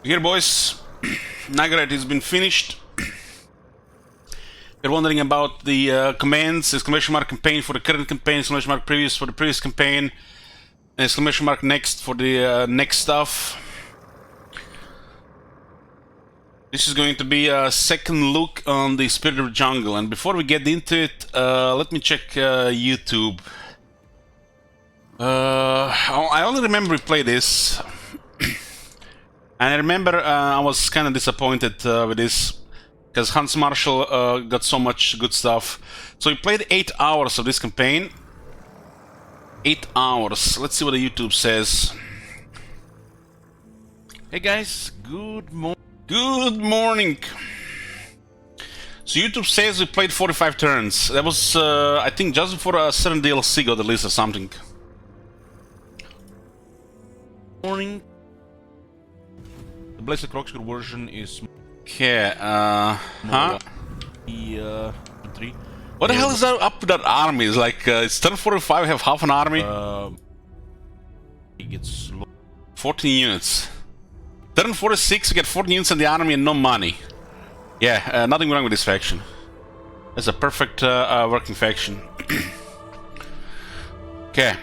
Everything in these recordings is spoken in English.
Here, boys, Nagaret has been finished. You're wondering about the commands, exclamation mark campaign for the current campaign, exclamation mark previous for the previous campaign, and exclamation mark next for the next stuff. This is going to be a second look on the Spirit of the Jungle, and before we get into it, let me check YouTube. I only remember we played this, and I remember I was kind of disappointed with this, because Hans Marshall got so much good stuff. So we played 8 hours of this campaign. 8 hours. Let's see what the YouTube says. Hey guys, good morning. Good morning. So YouTube says we played 45 turns. That was, I think, just before a certain DLC got released or something. Morning. The Blazed Crocscore version is... Okay, huh? The 3. What the hell is that up with that army? It's like, it's turn 45, we have half an army. It gets low. 14 units. Turn 46, we get 14 units in the army and no money. Yeah, nothing wrong with this faction. It's a perfect working faction. Okay,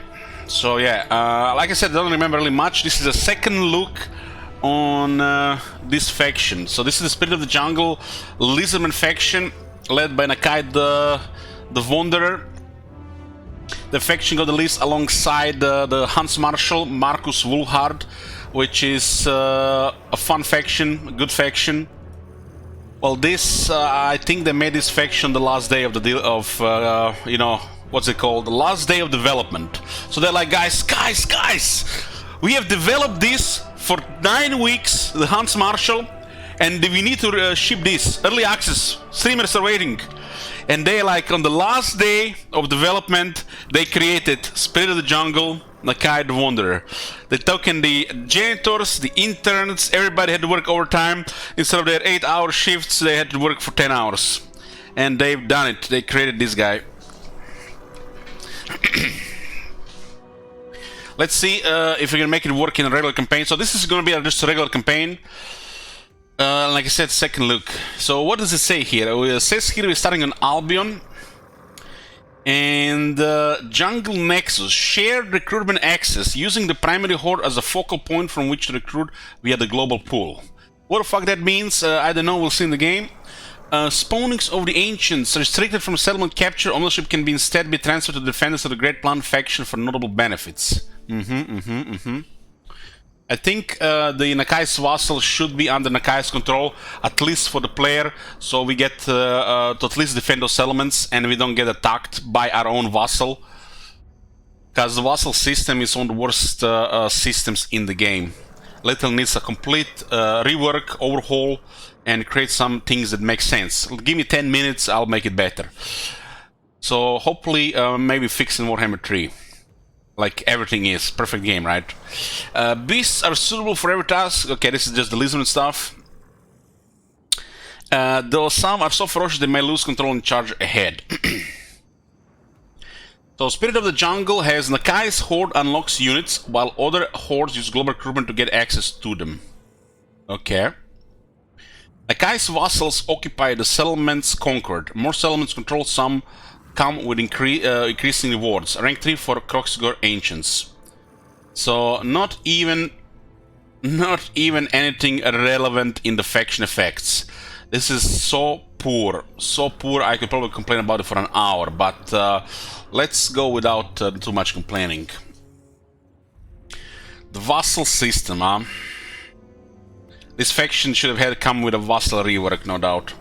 so yeah, like I said, I don't remember really much. This is a second look on this faction. So this is the Spirit of the Jungle Lizardman faction, led by Nakai the Wanderer. The faction got the list alongside the Hans Marshall, Marcus Woolhard, which is a fun faction, a good faction. Well, this I think they made this faction the last day of the deal of you know, what's it called? The last day of development. So they're like, guys, we have developed this for 9 weeks, the Hans Marshall, and we need to ship this. Early access, streamers are waiting. And they, like, on the last day of development, they created Spirit of the Jungle, Nakai the Wanderer. They took in the janitors, the interns, everybody had to work overtime. Instead of their 8-hour shifts, they had to work for 10 hours. And they've done it. They created this guy. Let's see if we can make it work in a regular campaign. So this is going to be just a regular campaign. Like I said, second look. So what does it say here? It says here we're starting on Albion. And Jungle Nexus. Shared recruitment access. Using the primary horde as a focal point from which to recruit via the global pool. What the fuck that means, I don't know. We'll see in the game. Spawnings of the Ancients. Restricted from settlement capture. Ownership can be instead be transferred to the defenders of the Great Plan faction for notable benefits. I think the Nakai's vassal should be under Nakai's control, at least for the player, so we get to at least defend those settlements and we don't get attacked by our own vassal. Because the vassal system is one of the worst systems in the game. Little needs a complete rework, overhaul, and create some things that make sense. Give me 10 minutes, I'll make it better. So hopefully maybe fix in Warhammer 3. Like everything is. Perfect game, right? Beasts are suitable for every task. Okay, this is just the lizard stuff. Though some are so ferocious they may lose control and charge ahead. So Spirit of the Jungle has Nakai's Horde unlocks units, while other hordes use global recruitment to get access to them. Okay. Nakai's vassals occupy the settlements conquered. More settlements controlled, some come with increasing rewards. Rank 3 for Crocscore Ancients. So not even anything relevant in the faction effects. This is so poor I could probably complain about it for an hour, but let's go without too much complaining. The vassal system, huh? This faction should have had come with a vassal rework, no doubt.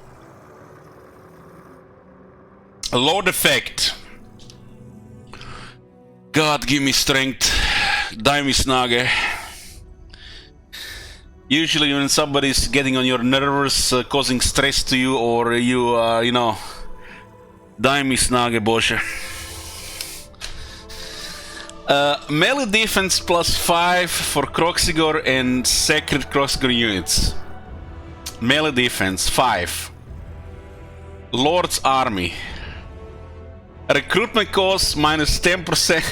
Lord effect. God, give me strength. Daj mi snage. Usually when somebody's getting on your nerves, causing stress to you, or you, you know, daj mi snage, Bože. Melee defense +5 for Croxigor and Sacred Croxigor units. Melee defense 5. Lord's Army. Recruitment cost -10%.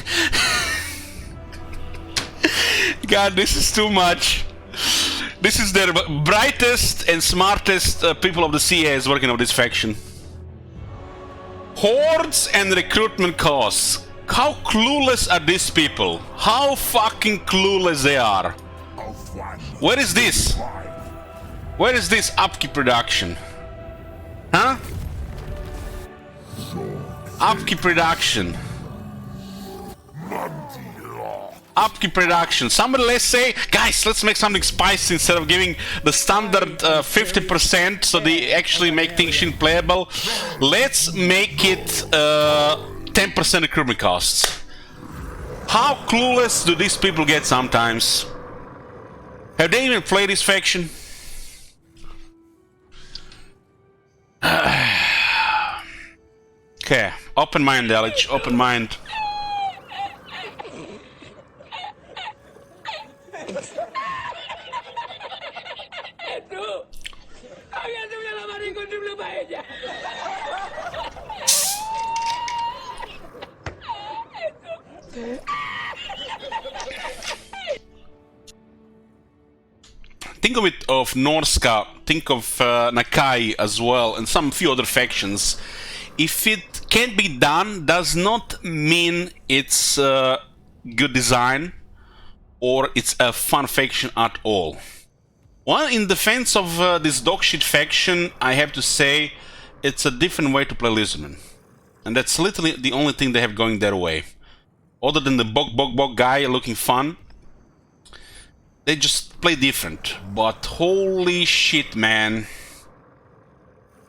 God, this is too much. This is their brightest and smartest people of the CAs working on this faction. Hordes and recruitment costs. How clueless are these people? How fucking clueless they are. Where is this? Where is this upkeep reduction? Huh? Upkeep reduction. Upkeep reduction. Somebody, let's say, guys, let's make something spicy instead of giving the standard 50% so they actually make things playable. Let's make it 10% recruitment costs. How clueless do these people get sometimes? Have they even played this faction? Okay, open mind, Elich, open mind. Think of it of Norska, think of Nakai as well, and some few other factions. If it can't be done, does not mean it's good design or it's a fun faction at all. Well, in defense of this dogshit faction, I have to say it's a different way to play Lizardman. And that's literally the only thing they have going their way. Other than the bog guy looking fun, they just play different. But holy shit, man.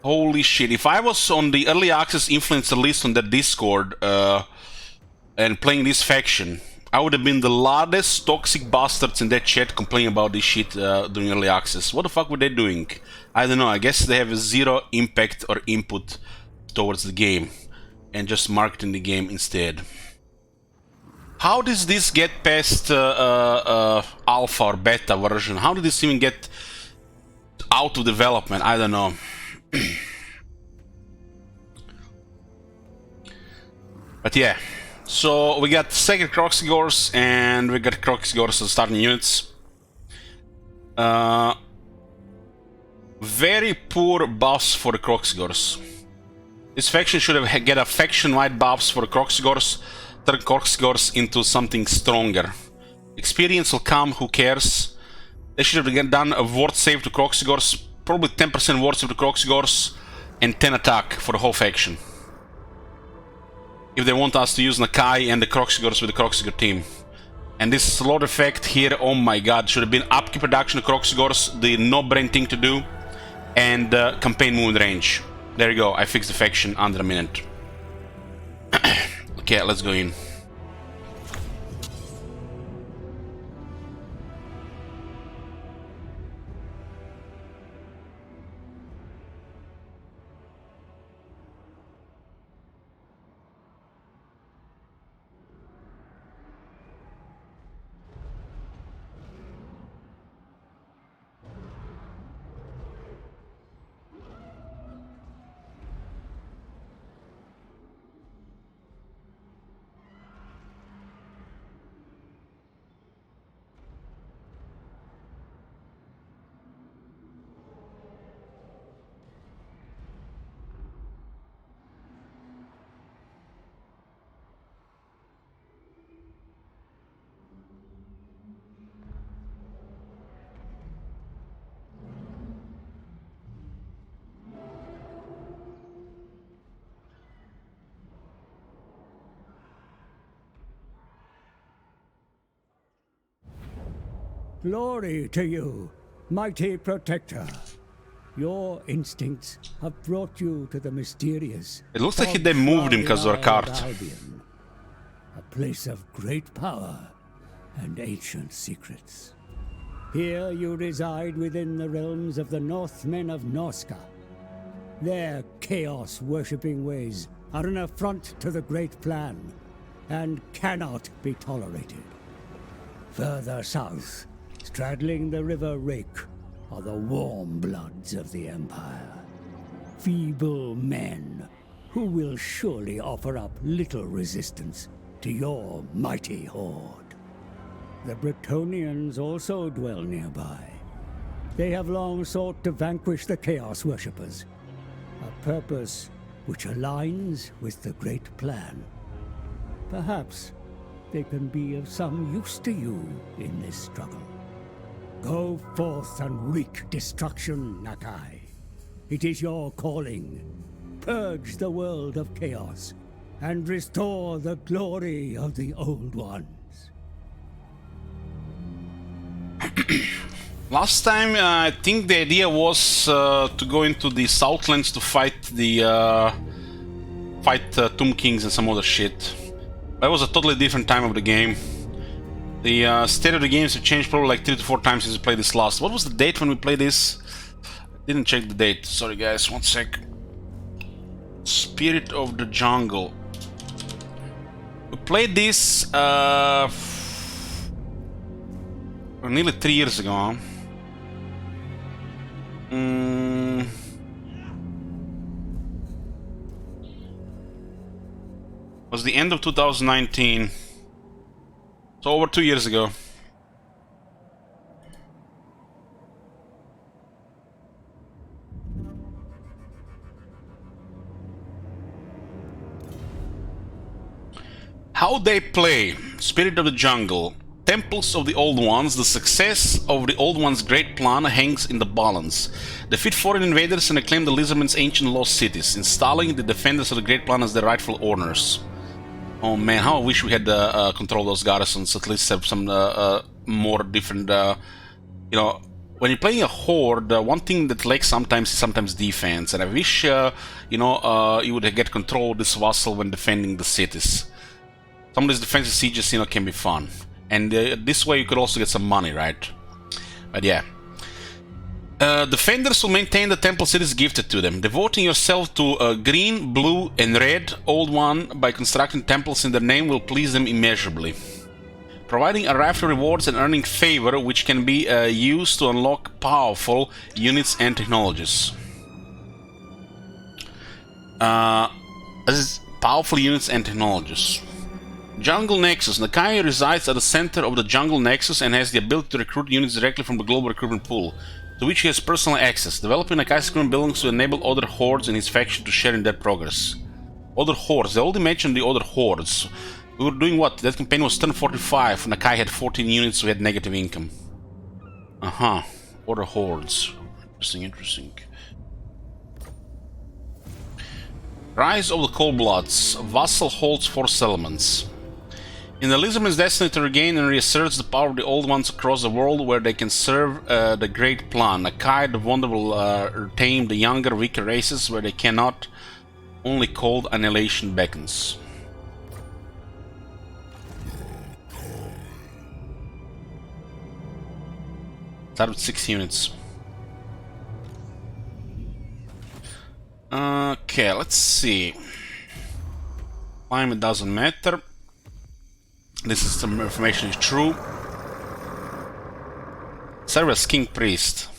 Holy shit. If I was on the early access influencer list on that Discord and playing this faction, I would have been the loudest toxic bastards in that chat complaining about this shit during early access. What the fuck were they doing? I don't know. I guess they have a zero impact or input towards the game and just marketing the game instead. How does this get past alpha or beta version? How did this even get out of development? I don't know. But yeah, so we got second Croxigors and we got Croxigors as starting units. Very poor buffs for the Croxigors. This faction should have get a faction-wide buffs for the Croxigors, turn Croxigors into something stronger. Experience will come, who cares? They should have done a ward save to Croxigors, probably 10% ward save to Croxigors, and 10 attack for the whole faction. If they want us to use Nakai and the Croxigors with the Croxigur team. And this slot effect here, oh my god, should have been upkeep production of Croxigors, the no-brain thing to do, and campaign movement range. There you go, I fixed the faction under a minute. Okay, let's go in. Glory to you, mighty protector. Your instincts have brought you to the mysterious. It looks like they moved him because of our card. Albion, a place of great power and ancient secrets. Here you reside within the realms of the Northmen of Norska. Their chaos-worshipping ways are an affront to the Great Plan and cannot be tolerated. Further south, straddling the River Rake, are the warm bloods of the Empire. Feeble men who will surely offer up little resistance to your mighty horde. The Bretonnians also dwell nearby, They have long sought to vanquish the Chaos Worshippers, a purpose which aligns with the Great Plan. Perhaps they can be of some use to you in this struggle. Go forth and wreak destruction, Nakai. It is your calling. Purge the world of chaos and restore the glory of the Old Ones. Last time, I think the idea was to go into the Southlands to fight the Tomb Kings and some other shit. That was a totally different time of the game. The state of the games have changed probably like 3 to 4 times since we played this last. What was the date when we played this? Didn't check the date. Sorry guys, one sec. Spirit of the Jungle. We played this nearly 3 years ago. Was the end of 2019. So over 2 years ago. How they play. Spirit of the Jungle. Temples of the Old Ones. The success of the Old Ones' great plan hangs in the balance. Defeat foreign invaders and acclaim the Lizardmen's ancient lost cities, installing the defenders of the great plan as their rightful owners. Oh man, how I wish we had control those garrisons, at least have some more different, you know, when you're playing a Horde, one thing that lacks sometimes defense, and I wish, you know, you would get control of this vassal when defending the cities. Some of these defensive sieges, you know, can be fun. And this way you could also get some money, right? But yeah. Defenders will maintain the temple cities gifted to them, devoting yourself to green, blue and red Old One by constructing temples in their name will please them immeasurably. Providing a raft of rewards and earning favor which can be used to unlock powerful units and technologies. Powerful units and technologies. Jungle Nexus. Nakai resides at the center of the Jungle Nexus and has the ability to recruit units directly from the global recruitment pool, to which he has personal access. Developing Nakai's recruitment buildings to enable other hordes in his faction to share in their progress. Other hordes. They already mentioned the other hordes. We were doing what? That campaign was turn 45. Nakai had 14 units, so we had negative income. Other hordes. Interesting. Rise of the Coldbloods. Vassal holds 4 settlements. In the Lizardman's destiny to regain and reassert the power of the Old Ones across the world where they can serve the Great Plan. Nakai the Wonder will tame the younger, weaker races where they cannot. Only cold annihilation beckons. Start with 6 units. Okay, let's see. Climate doesn't matter. This is some information is true. Serve as King Priest.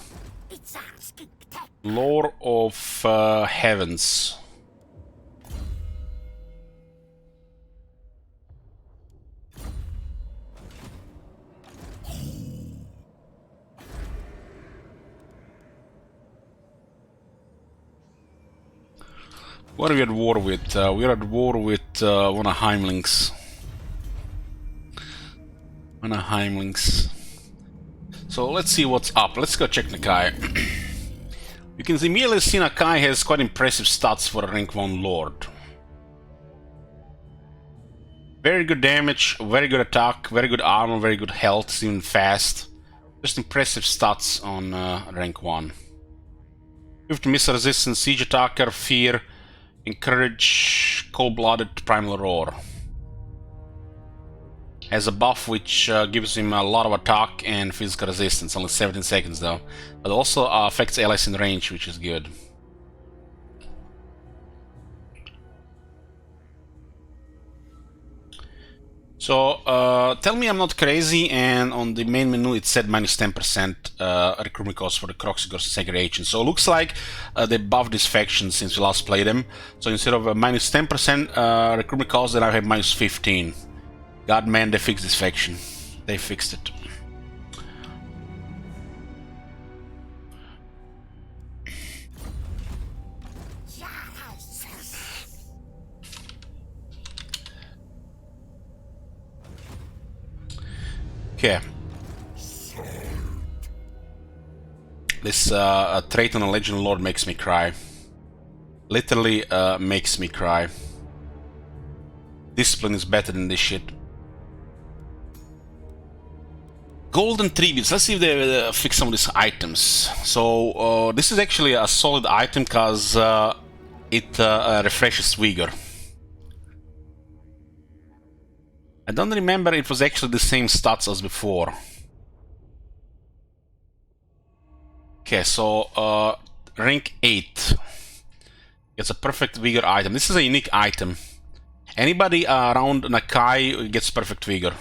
Lord of Heavens. What are we at war with? We are at war with one of Heimlings. So let's see what's up. Let's go check Nakai. You can immediately see Nakai has quite impressive stats for a rank 1 Lord. Very good damage, very good attack, very good armor, very good health, even fast. Just impressive stats on rank 1. 50 missile resistance, siege attacker, fear, encourage, cold-blooded, primal roar. Has a buff which gives him a lot of attack and physical resistance, only 17 seconds though. But also affects allies in range, which is good. So, tell me I'm not crazy, and on the main menu it said minus 10% recruitment cost for the Croxigors segregation. So it looks like they buffed this faction since we last played them. So instead of a minus 10% recruitment cost, they now have minus 15. God man, they fixed this faction. They fixed it. Okay. This trait on a Legend Lord makes me cry. Literally makes me cry. Discipline is better than this shit. Golden tributes. Let's see if they fix some of these items. So this is actually a solid item because it refreshes vigor. I don't remember it was actually the same stats as before. Okay, so rank 8. It's a perfect vigor item. This is a unique item. Anybody around Nakai gets perfect vigor.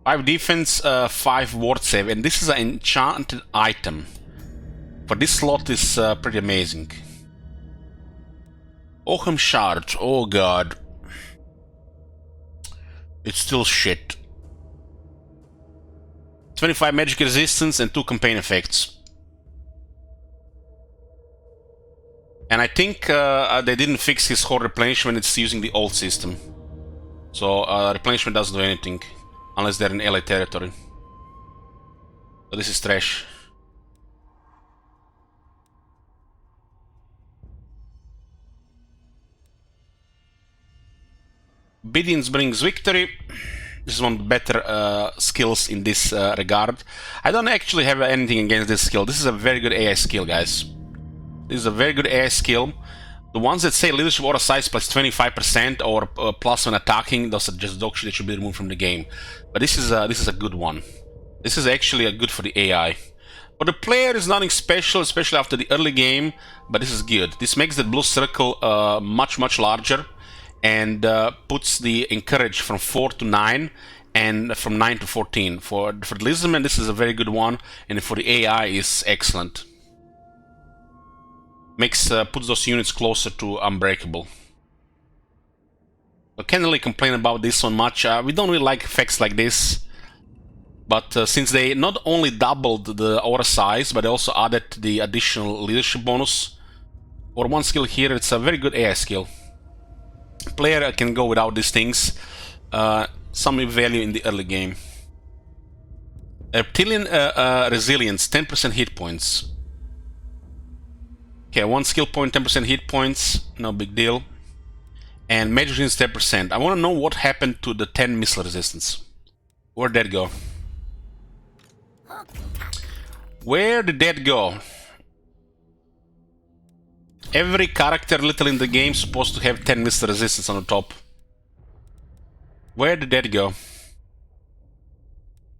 5 defense, 5 ward save, and this is an enchanted item. For this slot is pretty amazing. Ogham Shard, oh god. It's still shit. 25 magic resistance and 2 campaign effects. And I think they didn't fix his Horde replenishment, it's using the old system. So replenishment doesn't do anything, unless they're in LA territory. So this is trash. Obedience brings victory. This is one of the better skills in this regard. I don't actually have anything against this skill. This is a very good AI skill, guys. This is a very good AI skill. The ones that say leadership aura size plus 25% or plus when attacking, those are just dog shit that should be removed from the game. But this is a good one. This is actually a good for the AI. For the player, is nothing special, especially after the early game. But this is good. This makes the blue circle much larger, and puts the encourage from 4 to 9 and from 9 to 14. For the Lizardman, this is a very good one, and for the AI is excellent. Puts those units closer to unbreakable. I can't really complain about this one much. We don't really like effects like this, but since they not only doubled the aura size, but they also added the additional leadership bonus. For one skill here, it's a very good AI skill. Player can go without these things. Some value in the early game. Reptilian resilience, 10% hit points. Okay, 1 skill point, 10% hit points, no big deal. And magic resistance 10%. I want to know what happened to the 10 missile resistance. Where'd that go? Where did that go? Every character little in the game is supposed to have 10 missile resistance on the top. Where did that go?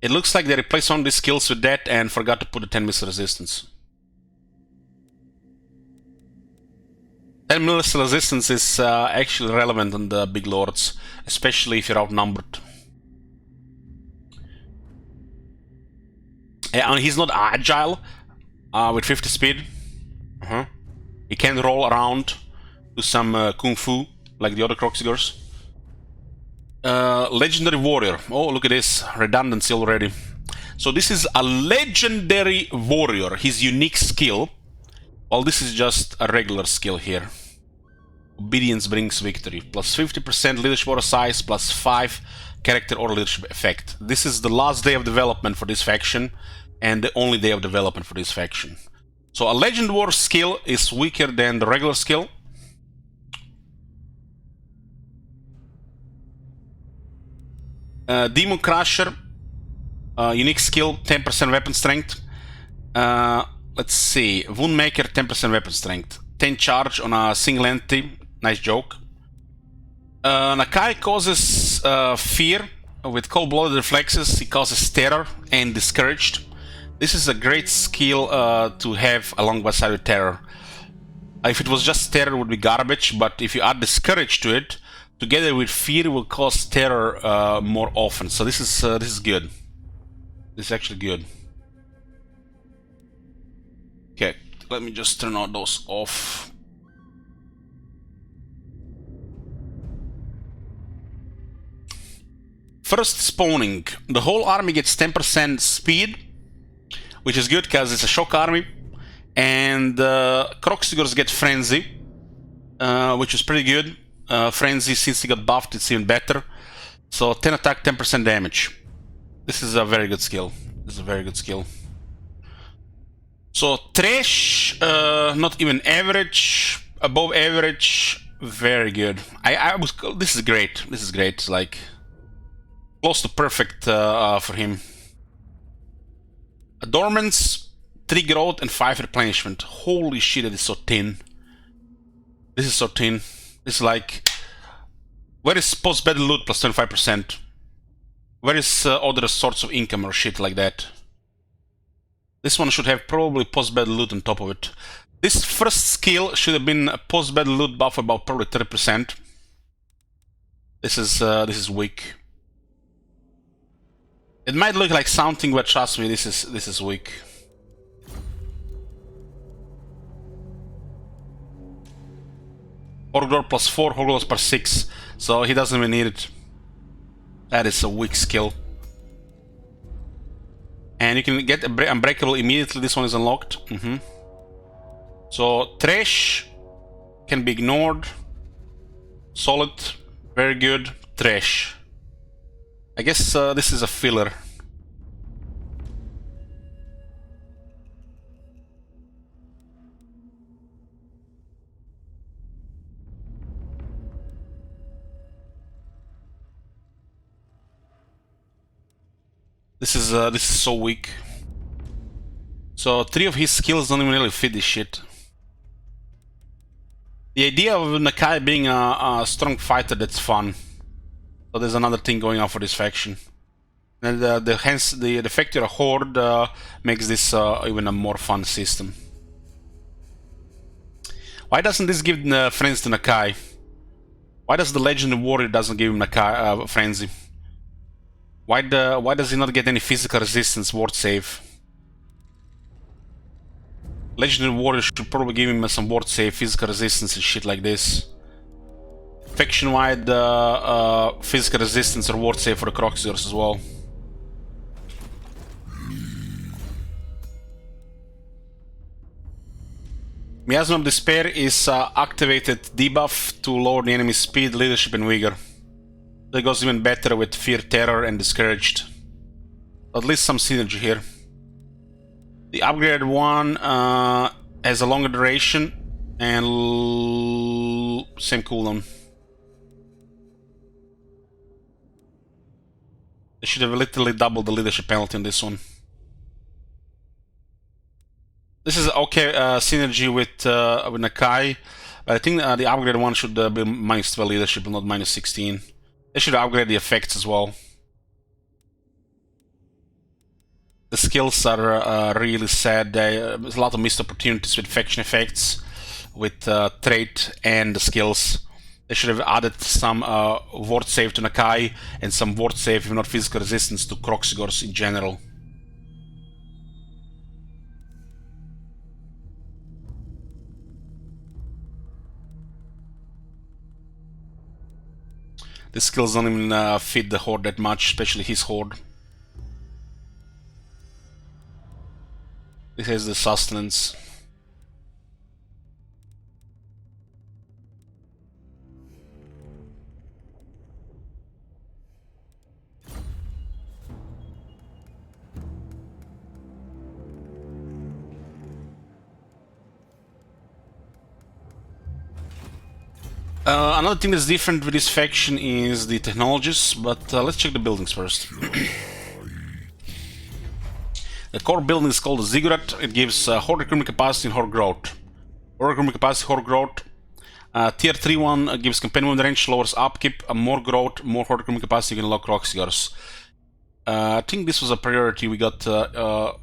It looks like they replaced one of these skills with that and forgot to put the 10 missile resistance. 10 missile resistance is actually relevant on the big lords, especially if you're outnumbered. And he's not agile with 50 speed. He can roll around, do some kung fu like the other Croxigors. Legendary warrior. Oh, look at this redundancy already. So this is a legendary warrior, his unique skill. Well, this is just a regular skill here. Obedience brings victory. Plus 50% leadership aura size, plus 5 character or leadership effect. This is the last day of development for this faction, and the only day of development for this faction. So a Legend War skill is weaker than the regular skill. Demon Crusher, unique skill, 10% weapon strength. Let's see, Wound Maker, 10% weapon strength. 10 charge on a single entity, nice joke. Nakai causes fear with cold-blooded reflexes. He causes terror and discouraged. This is a great skill to have along beside with terror. If it was just terror, it would be garbage, but if you add discourage to it, together with fear, it will cause terror more often. So this is good. This is actually good. Okay, let me just turn all those off. First spawning. The whole army gets 10% speed, which is good because it's a shock army. And Croxigors get Frenzy, which is pretty good. Frenzy, since he got buffed, it's even better. So 10 attack, 10% damage. This is a very good skill. This is a very good skill. So trash, not even average, above average, very good. This is great. This is great. It's like close to perfect for him. Adornments, 3 growth and 5 replenishment. Holy shit, that is so thin. This is so thin. It's like, where is post-battle loot plus 25%? Where is other sorts of income or shit like that? This one should have probably post-battle loot on top of it. This first skill should have been a post-battle loot buff about probably 30%. This is weak. It might look like something, but trust me, this is weak. Horde growth plus 4, Horde growth plus 6, so he doesn't even need it. That is a weak skill. And you can get Unbreakable immediately, this one is unlocked. So, Trash can be ignored. Solid, very good. Trash. I guess this is a filler. This is so weak. So 3 of his skills don't even really fit this shit. The idea of Nakai being a strong fighter, that's fun. So there's another thing going on for this faction. And hence the fact you're a Horde makes this even a more fun system. Why doesn't this give friends to Nakai? Why does the Legendary Warrior doesn't give him Nakai frenzy? Why does he not get any physical resistance ward save? Legendary Warrior should probably give him some ward save, physical resistance and shit like this. Faction-wide physical resistance or ward save for the Croxers as well. Miasma of Despair is activated debuff to lower the enemy's speed, leadership and vigor. That goes even better with Fear, Terror and Discouraged. At least some synergy here. The upgraded one has a longer duration and same cooldown. They should have literally doubled the leadership penalty on this one. This is okay synergy with Nakai, but I think the upgraded one should be -12 leadership and not -16. They should upgrade the effects as well. The skills are really sad. There's a lot of missed opportunities with faction effects, with trait and the skills. They should have added some ward save to Nakai and some ward save, if not physical resistance, to Croxigors in general. The skills don't even fit the Horde that much, especially his Horde. This has the sustenance. Another thing that's different with this faction is the technologies, but let's check the buildings first. The core building is called the Ziggurat. It gives Horde recruitment capacity and Horde growth. Horde recruitment capacity, Horde growth. Tier 3 one gives companion movement range, lowers upkeep, more growth, more Horde recruitment capacity, you can unlock Croxigors. I think this was a priority we got,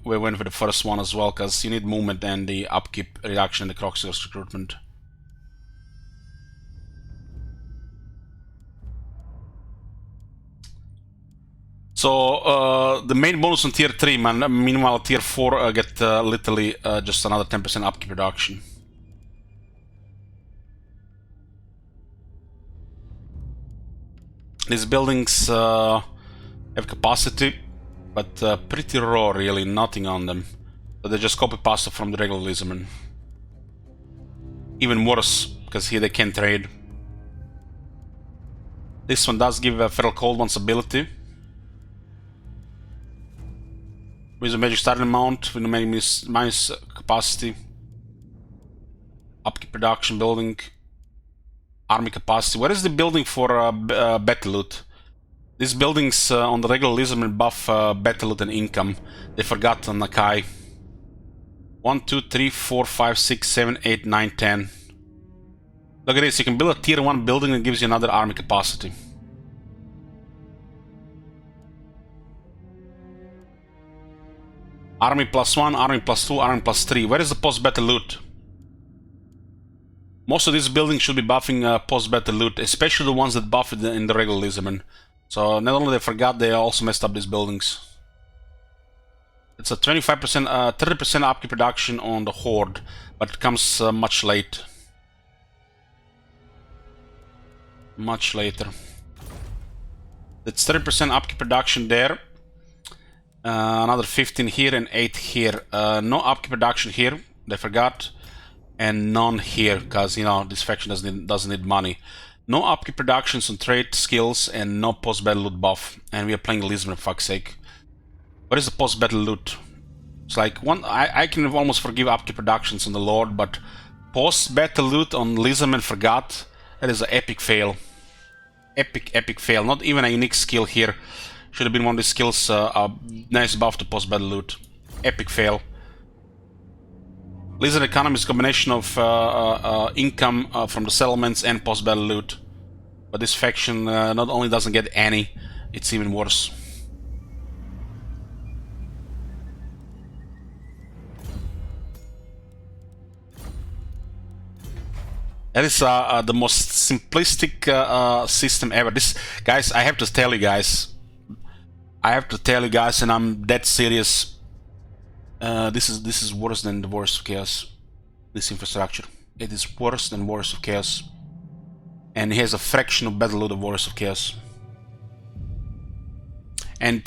we went for the first one as well, because you need movement and the upkeep reduction in the Croxigors recruitment. So the main bonus on tier 3, meanwhile tier 4 get literally just another 10% upkeep reduction. These buildings have capacity, but pretty raw really, nothing on them. So they just copy pasta from the regular Lizardman. Even worse, because here they can't trade. This one does give a Feral Cold One's ability. With a magic starting amount, with a minus capacity. Upkeep production building. Army capacity. Where is the building for battle loot? These buildings on the regular Lizardman buff battle loot and income. They forgot on Nakai. 1, 2, 3, 4, 5, 6, 7, 8, 9, 10. Look at this, you can build a tier 1 building that gives you another army capacity. Army +1, army +2, army +3. Where is the post-battle loot? Most of these buildings should be buffing post-battle loot, especially the ones that buff it in the regular Lizardman. So not only they forgot, they also messed up these buildings. It's a 25%, 30% upkeep production on the Horde, but it comes much late. Much later. It's 30% upkeep production there. Another 15 here and 8 here. No upkeep production here, they forgot. And none here, because, you know, this faction doesn't need money. No upkeep productions on trait skills and no post-battle loot buff. And we are playing Lizardman, for fuck's sake. What is the post-battle loot? It's like one. I can almost forgive upkeep productions on the Lord, but post-battle loot on Lizardman forgot. That is an epic fail. Epic fail. Not even a unique skill here. Should have been one of these skills. Nice buff to post-battle loot. Epic fail. Lizard economy is a combination of income from the settlements and post-battle loot. But this faction not only doesn't get any, it's even worse. That is the most simplistic system ever. This, guys, I have to tell you guys. And I'm dead serious. This is worse than the worst of chaos. This infrastructure, it is worse than worst of chaos, and it has a fraction of battle loot of worst of chaos. And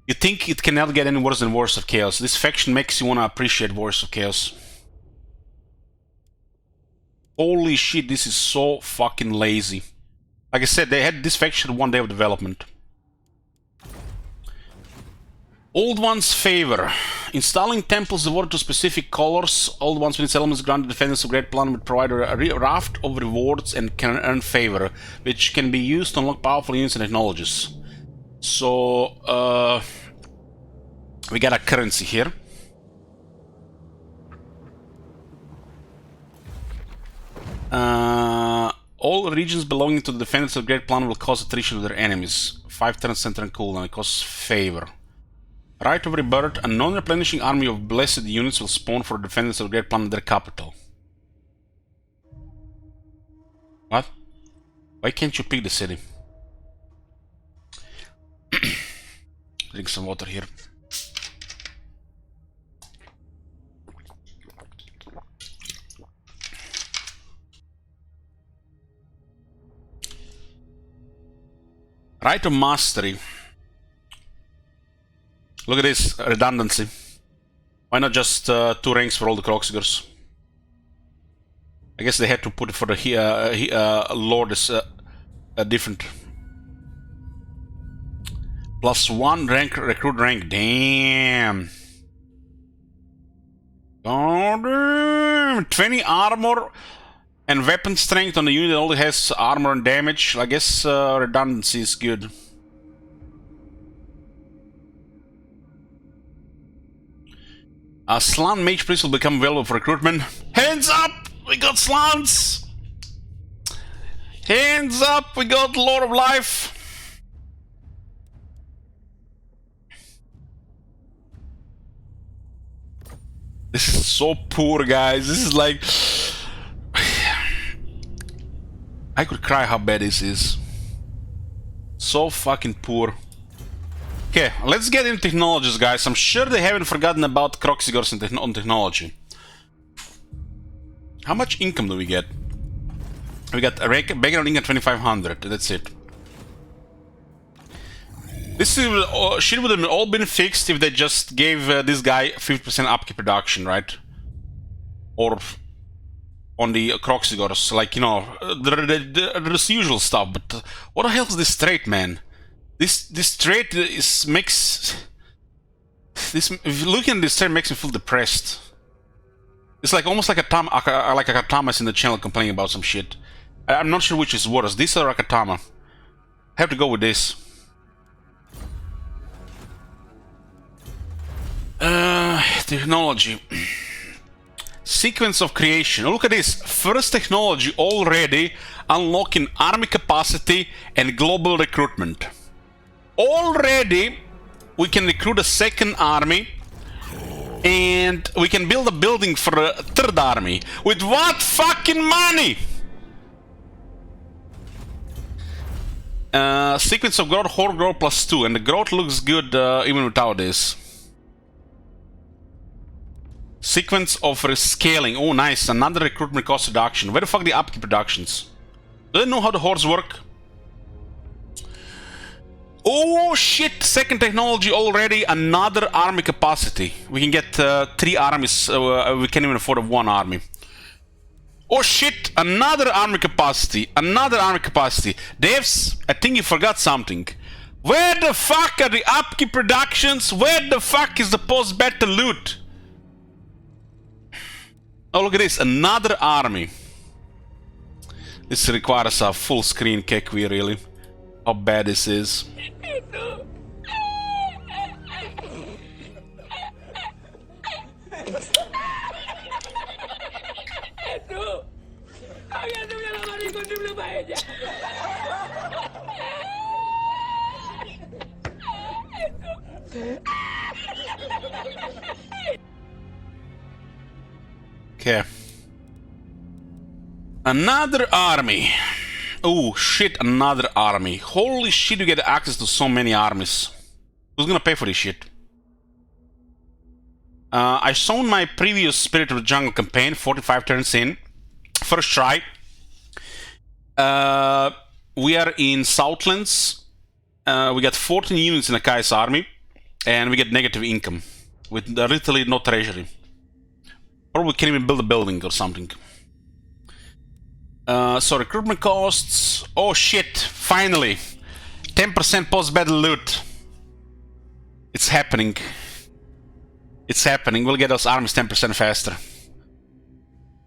you think it cannot get any worse than worst of chaos? This faction makes you want to appreciate worst of chaos. Holy shit, this is so fucking lazy. Like I said, they had this faction 1 day of development. Old One's favor. Installing temples devoted to specific colors. Old Ones with its elements granted defenders of Great Plan would provide a raft of rewards and can earn favor, which can be used to unlock powerful units and technologies. So, we got a currency here. All regions belonging to the defenders of the Great Plan will cause attrition of their enemies. 5 turns center and cooldown. It costs favor. Right of rebirth, a non-replenishing army of blessed units will spawn for defenders of the Great Plan at their capital. What? Why can't you pick the city? Drink some water here. Right of mastery. Look at this redundancy. Why not just 2 ranks for all the Kroxigors? I guess they had to put it for the Lord is different. +1 rank, recruit rank. Damn. Oh, damn. 20 armor and weapon strength on the unit that only has armor and damage. I guess redundancy is good. Slan Mage Priest will become available for recruitment. Hands up! We got Slans! Hands up! We got Lord of Life! This is so poor, guys. This is like... I could cry how bad this is. So fucking poor. Okay, let's get into technologies, guys. I'm sure they haven't forgotten about Kroxigors on technology. How much income do we get? We got a background income 2500. That's it. This is, shit would have all been fixed if they just gave this guy 50% upkeep production, right? Or on the Croxigors, like, you know, the usual stuff. But what the hell is this trait, man? This trait makes this. If you look at this trait, makes me feel depressed. It's like almost like a Akatama's in the channel complaining about some shit. I'm not sure which is worse, this or Akatama. I have to go with this. Technology. Sequence of creation. Look at this. First technology already unlocking army capacity and global recruitment. Already we can recruit a second army and we can build a building for a third army. With what fucking money? Sequence of growth, Horde growth +2, and the growth looks good even without this. Sequence of rescaling. Oh, nice. Another recruitment cost reduction. Where the fuck are the upkeep reductions? Do they know how the hordes work? Oh shit! Second technology already. Another army capacity. We can get 3 armies. We can't even afford 1 army. Oh shit! Another army capacity. Another army capacity. Devs, I think you forgot something. Where the fuck are the upkeep reductions? Where the fuck is the post-battle loot? Oh, look at this. Another army. This requires a full screen Kekwi, really. How bad this is. Okay. Another army. Oh shit, another army. Holy shit, you get access to so many armies. Who's gonna pay for this shit? I shown my previous Spirit of the Jungle campaign, 45 turns in. First try. We are in Southlands. We got 14 units in Akai's army. And we get negative income. With literally no treasury. Or we can't even build a building or something. So recruitment costs. Oh shit, finally. 10% post-battle loot. It's happening. It's happening. We'll get those armies 10% faster.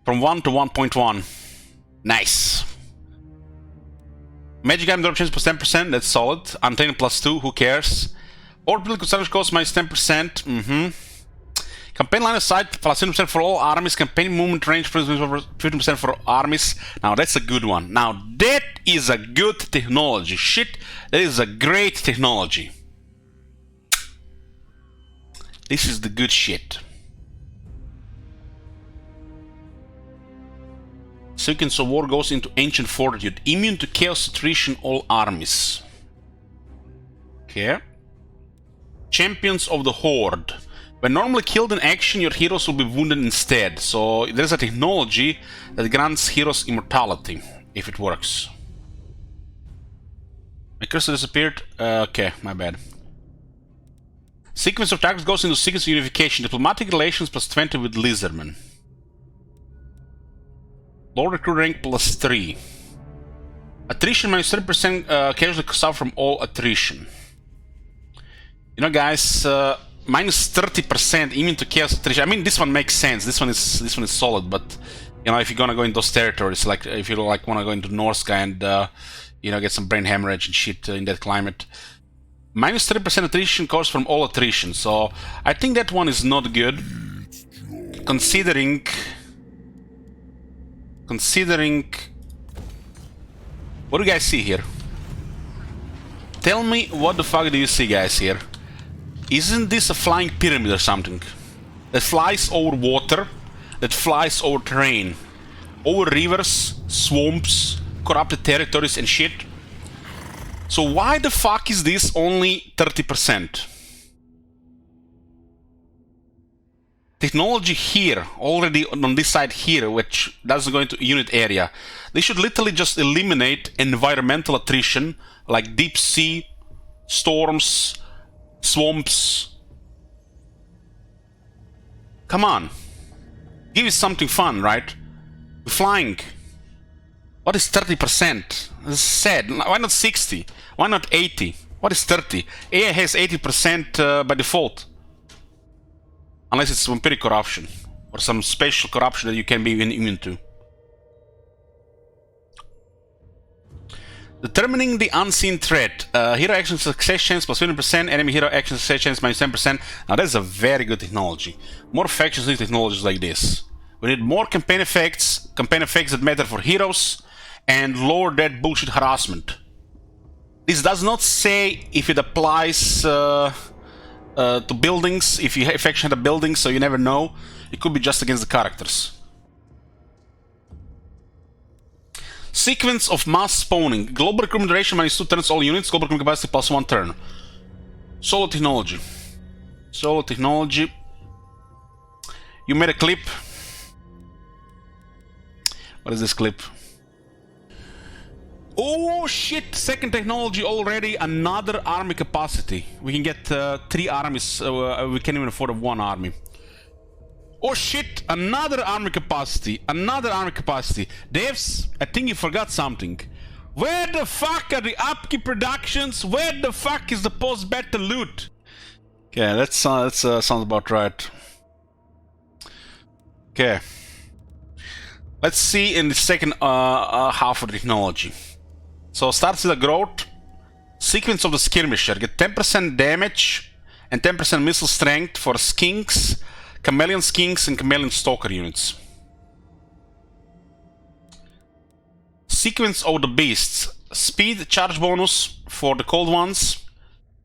From 1 to 1.1. Nice. Magic item drop chance plus 10%. That's solid. Untamed +2. Who cares? Or build construction cost minus 10%. Campaign line of sight plus 10% for all armies. Campaign movement range plus 15% for armies. Now that's a good one. Now that is a good technology. Shit, that is a great technology. This is the good shit. Sequence of war goes into ancient fortitude. Immune to chaos attrition all armies. Okay. Champions of the Horde. When normally killed in action, your heroes will be wounded instead. So there's a technology that grants heroes immortality, if it works. My cursor disappeared. Okay, my bad. Sequence of targets goes into sequence of unification. Diplomatic relations plus 20 with Lizardman. Low recruit rank plus 3. Attrition minus 30% casualty suffer from all attrition. You know, guys, minus 30% immune to chaos attrition. I mean, this one makes sense. This one is solid. But you know, if you're gonna go in those territories, like if you like want to go into Norska and you know, get some brain hemorrhage and shit in that climate, minus 30% attrition costs from all attrition. So I think that one is not good, considering. What do you guys see here? Tell me what the fuck do you see, guys, here? Isn't this a flying pyramid or something? That flies over water, that flies over terrain, over rivers, swamps, corrupted territories and shit. So why the fuck is this only 30%? Technology here, already on this side here, which doesn't go into unit area. They should literally just eliminate environmental attrition, like deep sea, storms, swamps. Come on. Give us something fun, right? Flying. What is 30%? This is sad. Why not 60? Why not 80? What is 30? AI has 80% by default. Unless it's vampiric corruption. Or some special corruption that you can be immune to. Determining the unseen threat. Hero action success chance plus 20%, enemy hero action success chance minus 10%. Now that's a very good technology. More factions need technologies like this. We need more campaign effects that matter for heroes, and lower that bullshit harassment. This does not say if it applies to buildings, if you faction had a building, so you never know. It could be just against the characters. Sequence of mass spawning. Global recruitment duration minus 2 turns all units. Global recruitment capacity plus 1 turn. Solo technology. Solo technology. You made a clip. What is this clip? Oh shit! Second technology already. Another army capacity. We can get 3 armies. We can't even afford 1 army. Oh shit! Another army capacity. Another army capacity. Devs, I think you forgot something. Where the fuck are the upkeep productions? Where the fuck is the post-battle loot? Okay, that sounds about right. Okay. Let's see in the second half of the technology. So starts with a growth. Sequence of the skirmisher. Get 10% damage and 10% missile strength for skinks, chameleon skinks, and chameleon stalker units. Sequence of the beasts. Speed charge bonus for the cold ones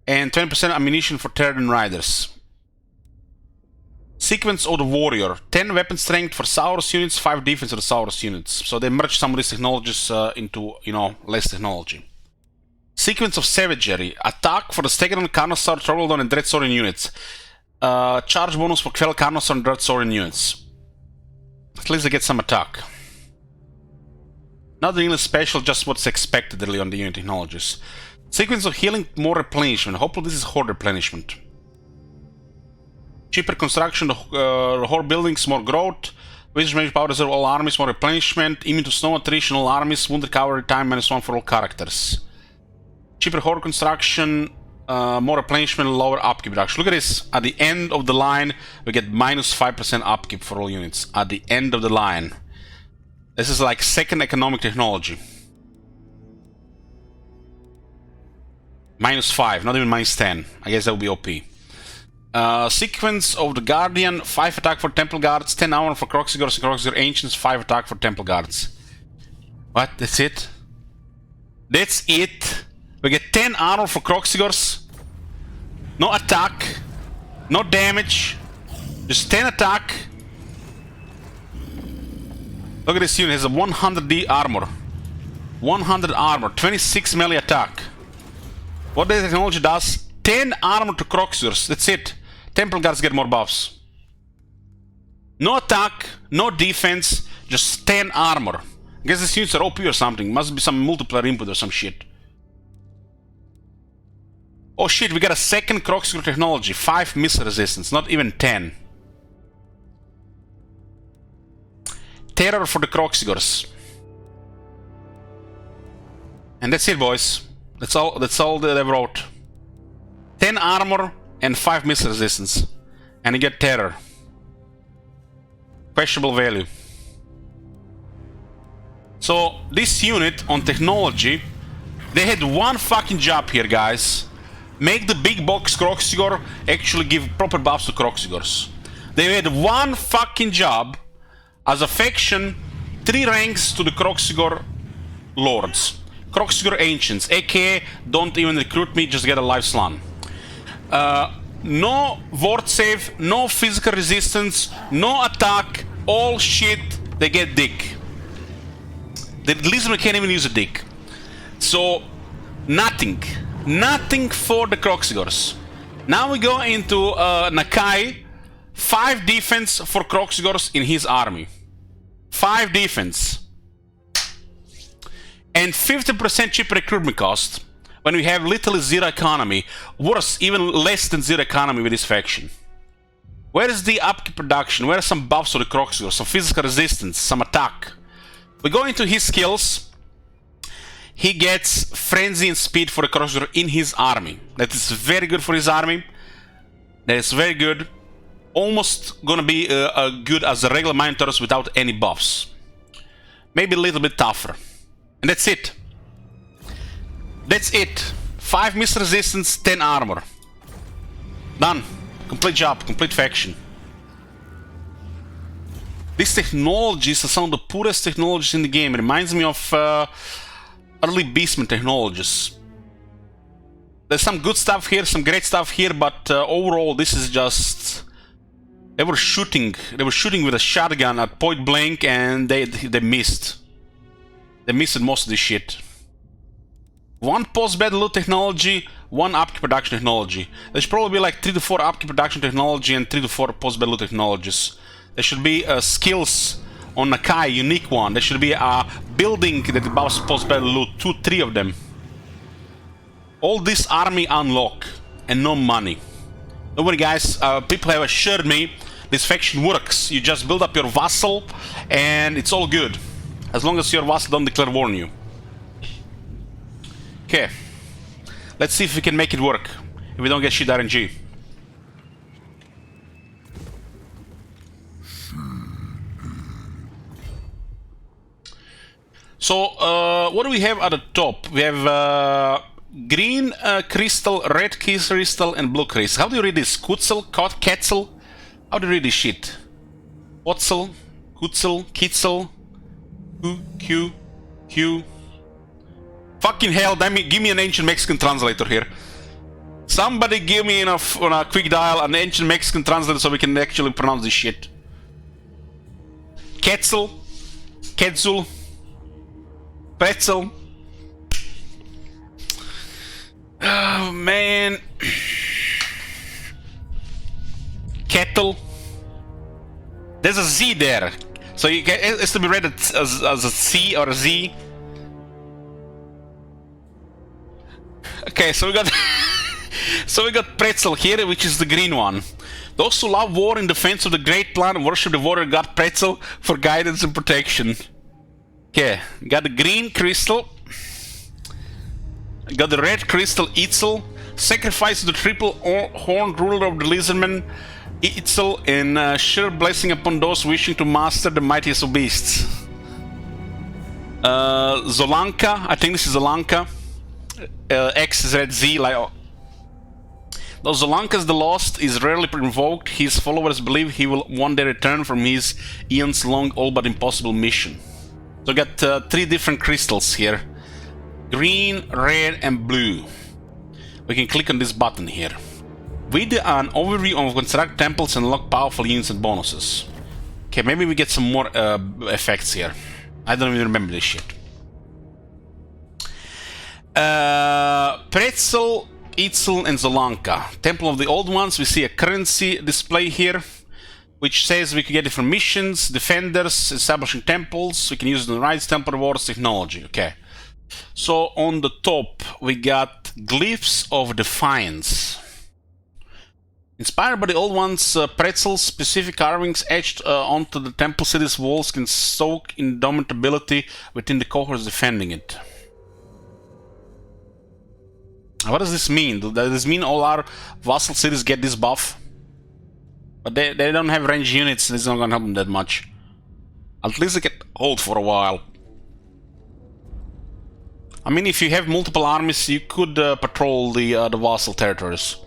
and 20% ammunition for Terran riders. Sequence of the warrior. 10 weapon strength for Saurus units, 5 defense for the Saurus units. So they merge some of these technologies into, you know, less technology. Sequence of savagery. Attack for the Stegadon, Carnosaur, Troglodon, and Dreadsaurian units. Charge bonus for Kvel, Carnosaur, and Dreadsaurian units. At least they get some attack. Not really special, just what's expected really on the unit technologies. Sequence of healing, more replenishment. Hopefully this is Horde replenishment. Cheaper construction, Horde buildings, more growth. Wizard range power reserve all armies, more replenishment. Immune to snow attrition, all armies. Wounded cavalry time -1 for all characters. Cheaper Horde construction, more replenishment, lower upkeep reduction. Look at this. At the end of the line, we get -5% upkeep for all units. At the end of the line. This is like second economic technology. -5, not even -10. I guess that would be OP. Sequence of the Guardian, 5 attack for Temple Guards, 10 armor for Croxigors and Croxigor Ancients, 5 attack for Temple Guards. What? That's it? That's it? We get 10 armor for Croxigors, no attack, no damage, just 10 attack. Look at this unit, it has a 100D armor. 100 armor, 26 melee attack. What the technology does? 10 armor to Croxigors, that's it. Temple Guards get more buffs. No attack, no defense, just 10 armor. I guess these units are OP or something. Must be some multiplayer input or some shit. Oh shit, we got a second Croxigor technology. 5 missile resistance, not even 10. Terror for the Croxigors. And that's it, boys. That's all that I wrote. 10 armor and 5 missile resistance. And you get terror. Questionable value. So, this unit on technology, they had one fucking job here, guys. Make the big box Croxigor actually give proper buffs to Croxigors. They had one fucking job as a faction, 3 ranks to the Croxigor Lords. Croxigor Ancients, aka don't even recruit me, just get a live slun. No ward save, no physical resistance, no attack, all shit, they get dick. The Lizard can't even use a dick. So, nothing. Nothing for the Croxigors. Now we go into Nakai. 5 defense for Croxigors in his army. 5 defense. And 50% cheaper recruitment cost when we have literally 0 economy. Worse, even less than 0 economy with this faction. Where is the upkeep production? Where are some buffs for the Croxigors? Some physical resistance, some attack. We go into his skills. He gets frenzy and speed for the crossguard in his army. That is very good for his army. That is very good. Almost gonna be good as a regular Minotaurus without any buffs. Maybe a little bit tougher. And that's it. That's it. 5 miss resistance, 10 armor. Done. Complete job, complete faction. These technologies are some of the poorest technologies in the game. It reminds me of early Beastman technologies. There's some good stuff here, some great stuff here, but overall this is just... They were shooting with a shotgun at point blank and they missed. They missed most of this shit. 1 post-battle loot technology, 1 upkeep production technology. There should probably be like 3 to 4 upkeep production technology and 3 to 4 post-battle loot technologies. There should be skills on Nakai, unique one. There should be a building that buffs post-battle loot, 2, 3 of them. All this army unlock and no money. Don't worry guys, people have assured me this faction works. You just build up your vassal and it's all good. As long as your vassal don't declare war on you. Okay. Let's see if we can make it work. If we don't get shit RNG. So, what do we have at the top? We have green crystal, red crystal, and blue crystal. How do you read this? Kutzel? Ketzel? How do you read this shit? Kotzel? Kutzel? Kitzel? Q? Fucking hell, give me an ancient Mexican translator here. Somebody give me on a quick dial an ancient Mexican translator so we can actually pronounce this shit. Ketzel? Ketzul? Pretzel? Oh man. Kettle. There's a Z there. So it has to be read as a C or a Z. Okay, so we got so we got Pretzel here, which is the green one. Those who love war in defense of the great plan worship the warrior god Pretzel for guidance and protection. Okay, got the green crystal. Got the red crystal Itzel. Sacrifice the triple horned ruler of the lizardmen Itzel and sure blessing upon those wishing to master the mightiest of beasts. Zolanka, I think this is Zolanka. X is red Z, like... Though Zolanka's the Lost is rarely invoked, his followers believe he will one day return from his eons long all but impossible mission. So we got 3 different crystals here. Green, red and blue. We can click on this button here. With an overview of construct temples and unlock powerful units and bonuses. Okay, maybe we get some more effects here. I don't even remember this shit. Pretzel, Itzel and Zolanka. Temple of the Old Ones, we see a currency display here, which says we can get it from missions, defenders, establishing temples, we can use it in the rights, temple rewards, technology. Okay. So on the top we got Glyphs of Defiance. Inspired by the Old Ones, Pretzel's specific carvings etched onto the temple city's walls can stoke indomitability within the cohorts defending it. What does this mean? Does this mean all our vassal cities get this buff? But they don't have range units, so it's not gonna help them that much. At least they can hold for a while. I mean, if you have multiple armies, you could patrol the vassal territories.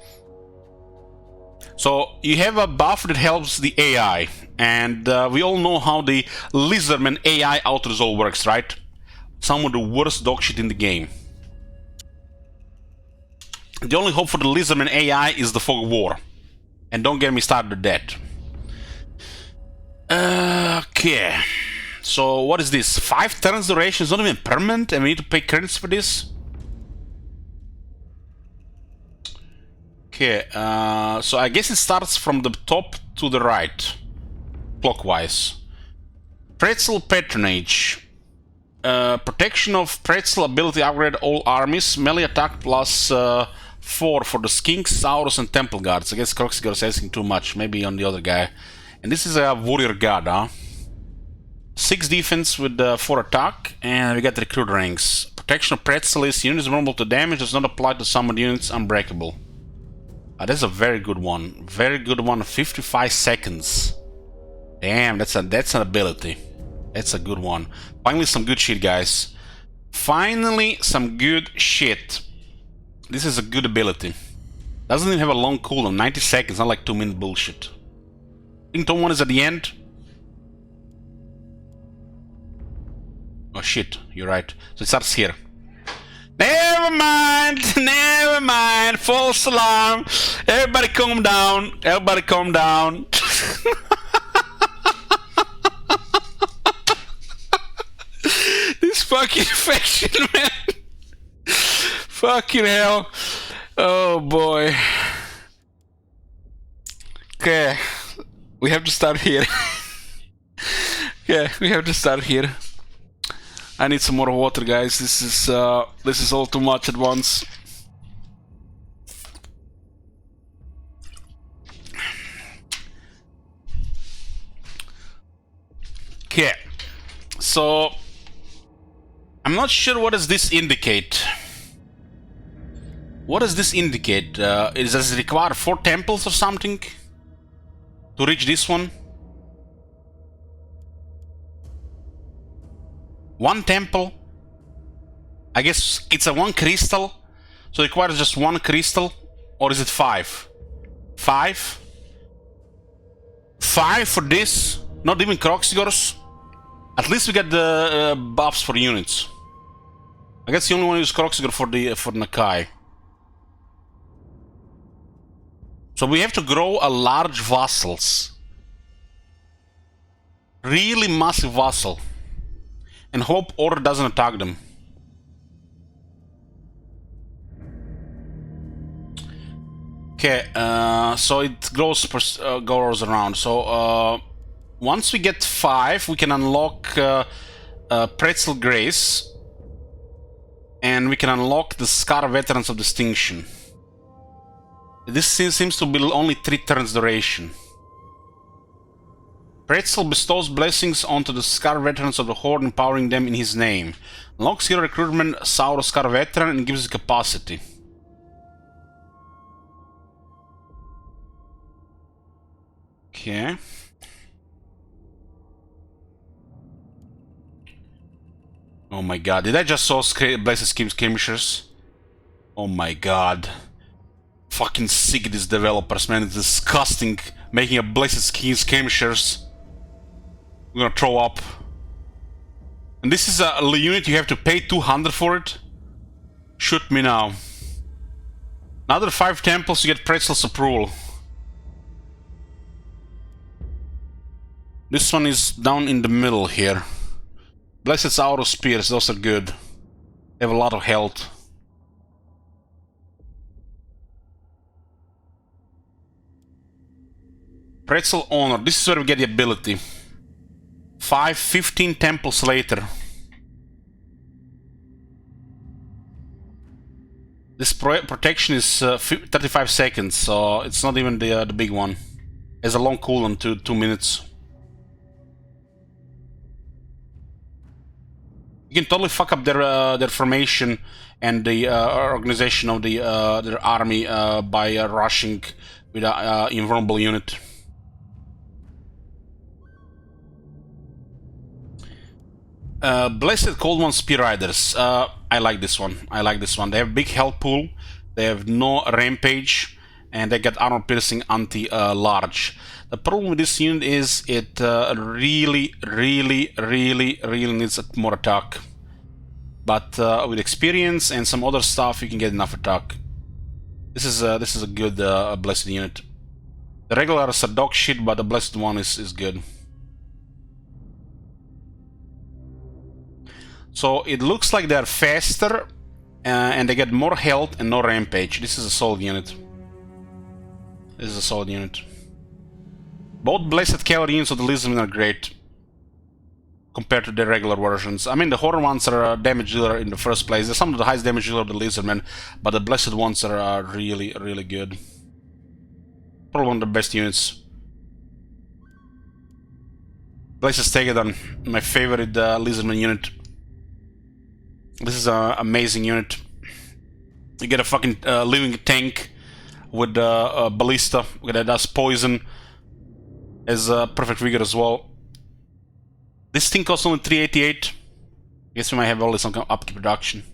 So you have a buff that helps the AI, and we all know how the Lizardman AI auto-resolve works, right? Some of the worst dog shit in the game. The only hope for the Lizardman AI is the Fog of War. And don't get me started with that. Okay. So what is this? 5 turns duration is not even permanent and we need to pay credits for this? Okay, so I guess it starts from the top to the right. Clockwise. Pretzel Patronage. Protection of Pretzel ability upgrade all armies. Melee attack plus 4 for the Skinks, Saurus and Temple Guards. I guess Croxigor is asking too much. Maybe on the other guy. And this is a warrior god, huh? 6 defense with 4 attack, and we got recruit ranks. Protection of Pretzel is units vulnerable to damage, does not apply to summoned units, unbreakable. That's a very good one. Very good one, 55 seconds. Damn, that's an ability. That's a good one. Finally some good shit, guys. Finally some good shit. This is a good ability. Doesn't even have a long cooldown, 90 seconds, not like 2-minute bullshit. I think Tone 1 is at the end. Oh shit, you're right. So it starts here. Never mind, never mind. False alarm. Everybody calm down. Everybody calm down. This fucking faction, man. Fucking hell. Oh boy. Okay. We have to start here. Yeah, we have to start here. I need some more water, guys. This is all too much at once. Okay, so I'm not sure what does this indicate. What does this indicate? Does it require 4 temples or something to reach this one? 1 temple? I guess it's a 1 crystal, so it requires just 1 crystal, or is it 5? 5? 5 for this? Not even Croxigors? At least we get the buffs for units. I guess you only want to use Croxigor for Nakai. So we have to grow a large vassals. Really massive vassal. And hope Horde doesn't attack them. Okay, so it goes around. So once we get 5, we can unlock Pretzel Grace, and we can unlock the Scar Veterans of Distinction. This seems to be only 3 turns duration. Pretzel bestows blessings onto the Scar Veterans of the Horde, empowering them in his name. Unlocks hero recruitment Sauro Scar Veteran and gives it capacity. Okay. Oh my god, did I just saw Blessed Skirmishers? Oh my god. Fucking sick, these developers, man. It's disgusting making a Blessed Skirmishers. I'm gonna throw up. And this is a unit you have to pay 200 for it? Shoot me now. Another 5 temples, you get Pretzel's approval. This one is down in the middle here. Blessed Auto Spears, those are good. They have a lot of health. Pretzel Honor, this is where we get the ability. 15 temples later. This protection is 35 seconds, so it's not even the big one. It has a long cooldown to 2 minutes. You can totally fuck up their formation and the organization of their army by rushing with an invulnerable unit. Blessed Cold One Spear Riders. I like this one. I like this one. They have big health pool. They have no rampage, and they get armor piercing anti-large. The problem with this unit is it really needs more attack. But with experience and some other stuff, you can get enough attack. This is a good blessed unit. The regulars are dog shit, but the blessed one is good. So it looks like they're faster, and they get more health and no rampage. This is a solid unit. This is a solid unit. Both Blessed Cavalry units of the Lizardmen are great compared to their regular versions. I mean, the Horde ones are a damage dealer in the first place. They're some of the highest damage dealer of the Lizardmen, but the Blessed ones are really good. Probably one of the best units. Blaze's Stegadon, my favorite Lizardman unit. This is an amazing unit. You get a fucking living tank with a ballista that does poison as perfect vigor as well. This thing costs only 388. Guess we might have only some kind of upkeep reduction.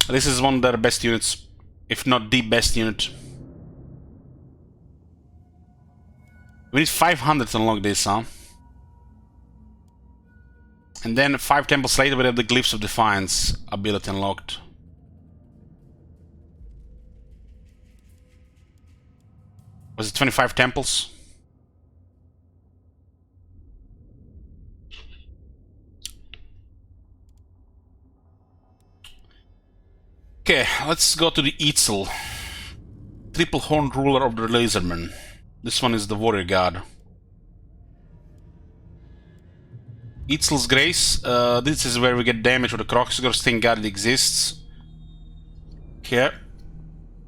This is one of their best units, if not the best unit. We need 500 to unlock this, huh? And then 5 temples later we have the Glyphs of Defiance ability unlocked. Was it 25 temples? Okay, let's go to the Eitzel. Triple Horned Ruler of the Lasermen. This one is the Warrior God. Eitzel's Grace. This is where we get damage with the Croxigors. Thank God it exists. Okay.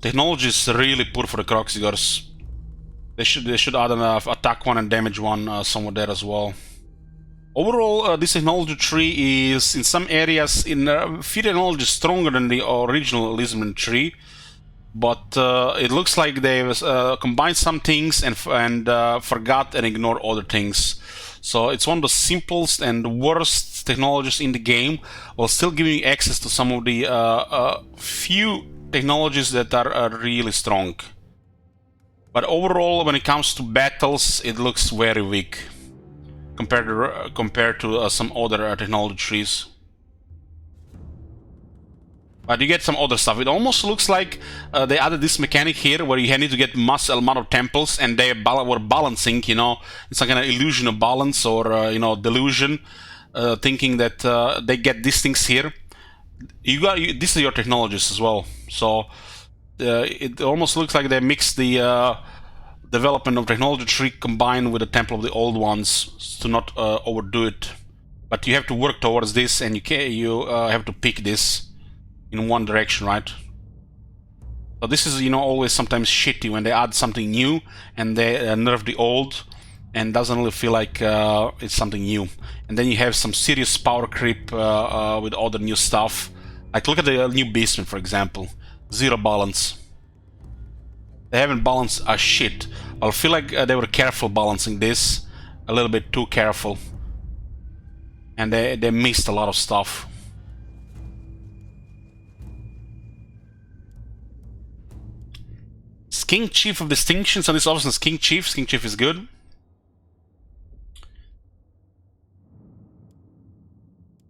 Technology is really poor for the Croxigors. They should add an attack one and damage one somewhere there as well. Overall, this technology tree is in some areas in few technology stronger than the original Lizardman tree, but it looks like they've combined some things and forgot and ignored other things. So it's one of the simplest and worst technologies in the game, while still giving you access to some of the few technologies that are really strong. But overall, when it comes to battles, it looks very weak compared to some other technology trees. But you get some other stuff. It almost looks like they added this mechanic here where you need to get mass amount of temples, and they were balancing, you know, it's some kind of illusion of balance or you know, delusion, thinking that they get these things here. These are your technologies as well. So it almost looks like they mixed the development of technology tree combined with the temple of the old ones to not overdo it. But you have to work towards this, and you have to pick this in one direction, right? So this is, you know, always sometimes shitty when they add something new and they nerf the old, and doesn't really feel like it's something new. And then you have some serious power creep with all the new stuff. Like look at the new Beastman, for example. Zero balance. They haven't balanced a shit. I feel like they were careful balancing this, a little bit too careful, and they missed a lot of stuff. King Chief of Distinction, so this obviously is King Chief. King Chief is good.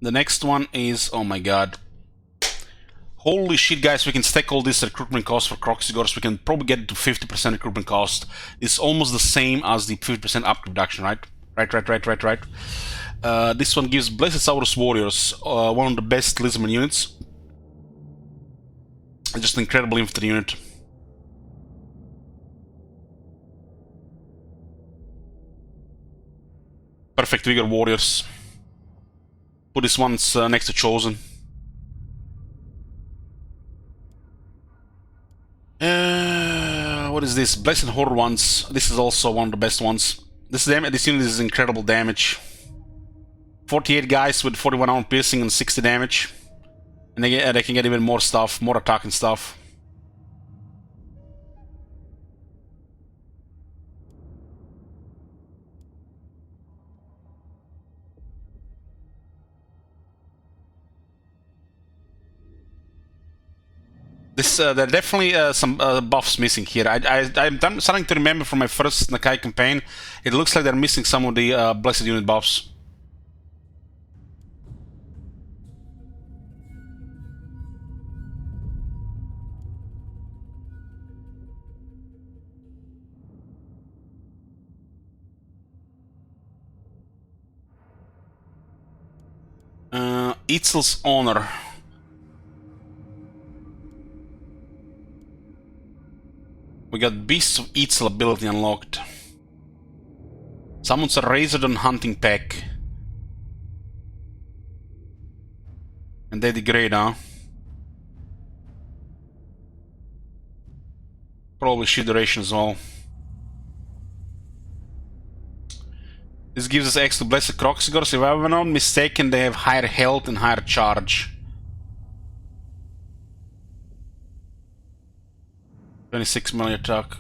The next one is, oh my god. Holy shit, guys, we can stack all this recruitment cost for Croxigors. We can probably get to 50% recruitment cost. It's almost the same as the 50% up reduction, right? Right. This one gives Blessed Saurus Warriors, one of the best Lizardman units. Just an incredible infantry unit. Perfect Vigor Warriors. Put this one's next to Chosen. What is this? Blessed Horde ones. This is also one of the best ones. This unit is incredible damage. 48 guys with 41 armor piercing and 60 damage. And they can get even more stuff, more attack and stuff. There are definitely some buffs missing here. I'm starting to remember from my first Nakai campaign, it looks like they're missing some of the Blessed Unit buffs. Eitzel's Honor. We got Beasts of Eitzel ability unlocked. Summons a Razordon hunting pack. And they degrade, huh? Probably shield duration as well. This gives us X to Blessed Croxigors. If I'm not mistaken, they have higher health and higher charge. 26 melee attack.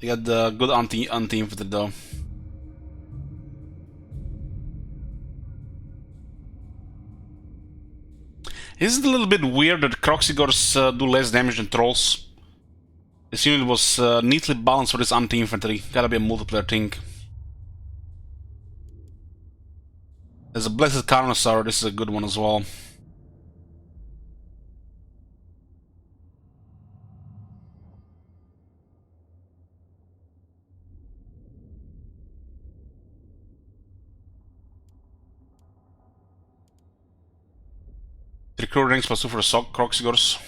They got the good anti-infantry though. Isn't it a little bit weird that Croxigors do less damage than Trolls? This unit was neatly balanced for this anti-infantry. Gotta be a multiplayer thing. There's a Blessed Carnosaur, this is a good one as well. Recruit ranks +2 for the Croxigors.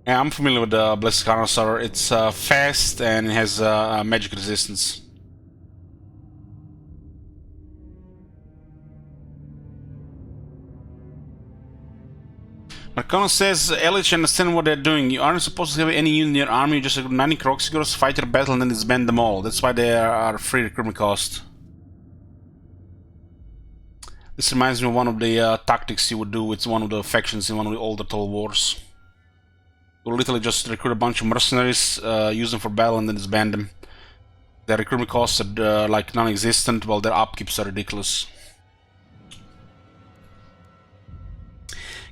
Yeah, I'm familiar with the Blessed Carnosaur. It's fast and it has magic resistance. Marcano says, Elich, understand what they're doing. You aren't supposed to have any unit in your army, you just recruit 90 Croxigors, fight your battle, and then disband them all. That's why they are free recruitment cost. This reminds me of one of the tactics you would do with one of the factions in one of the older Total Wars. You literally just recruit a bunch of mercenaries, use them for battle, and then disband them. Their recruitment costs are like non-existent, while their upkeeps are ridiculous.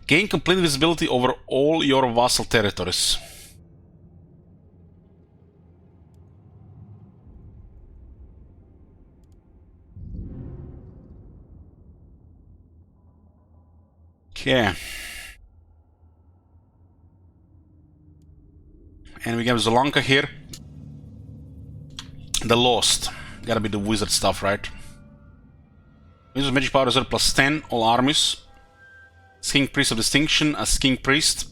Gain complete visibility over all your vassal territories. Okay. And we have Zolanka here. The Lost. Gotta be the wizard stuff, right? Use magic power reserve +10, all armies. King Priest of Distinction as King Priest.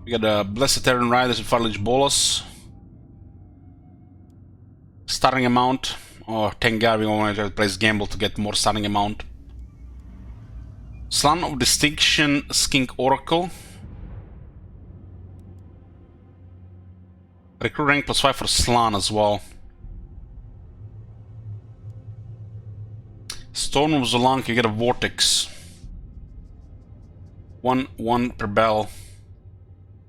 We got the Blessed Terran Riders and Farlige Bolas. Starting amount. Or Tengar, we want to place Gamble to get more starting amount. Slan of Distinction, Skink Oracle. Recruit rank +5 for Slan as well. Storm of Zolanka, you get a Vortex. 1 per bell.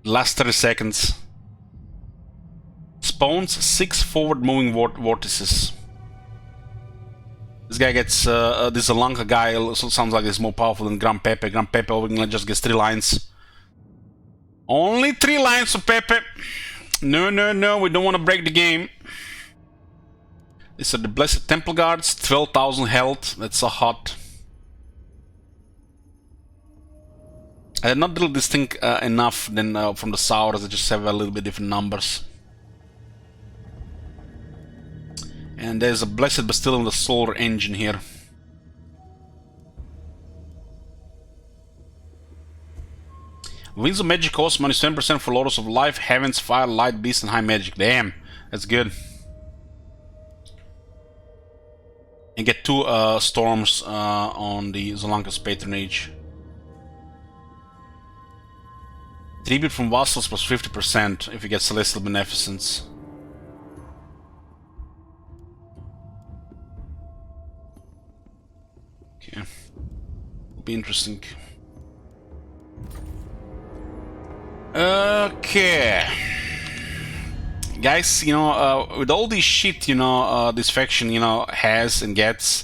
Last 30 seconds. Spawns 6 forward moving vortices. This guy gets, this Zolanka guy also sounds like he's more powerful than Gran Pepe. Gran Pepe only just gets 3 lines. Only 3 lines of Pepe. No, no, no, we don't want to break the game. These are the Blessed Temple Guards, 12,000 health, that's so hot. I did not do this thing enough then from the Saurs, I just have a little bit different numbers. And there's a Blessed Bastille of the Solar Engine here. Winds of Magic cost -10% for Lotus of Life, Heavens, Fire, Light, Beast, and High Magic. Damn, that's good. And get 2 storms on the Zolanka's Patronage. Tribute from vassals +50% if you get Celestial Beneficence. Okay. Be interesting. Okay. Guys, you know, with all this shit, you know, this faction, you know, has and gets,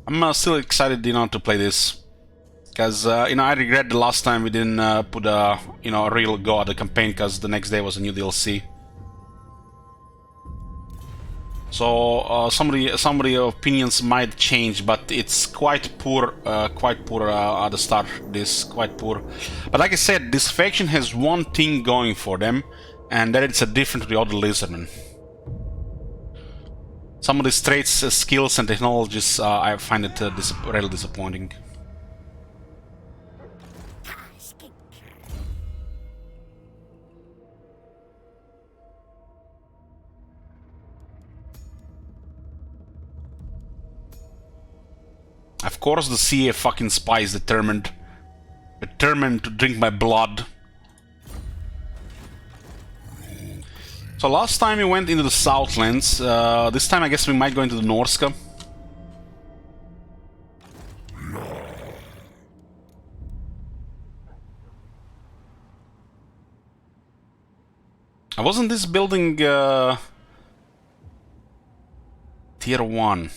I'm still excited, you know, to play this. Because, you know, I regret the last time we didn't put a, you know, a real go at the campaign, because the next day was a new DLC. So, some of the opinions might change, but it's quite poor at the start, this, quite poor. But like I said, this faction has one thing going for them, and that it's a different to the other Lizardmen. Some of these traits, skills, and technologies, I find it really disappointing. Of course, the CA fucking spy is determined to drink my blood. So last time we went into the Southlands. This time I guess we might go into the Norska. Wasn't this building tier 1?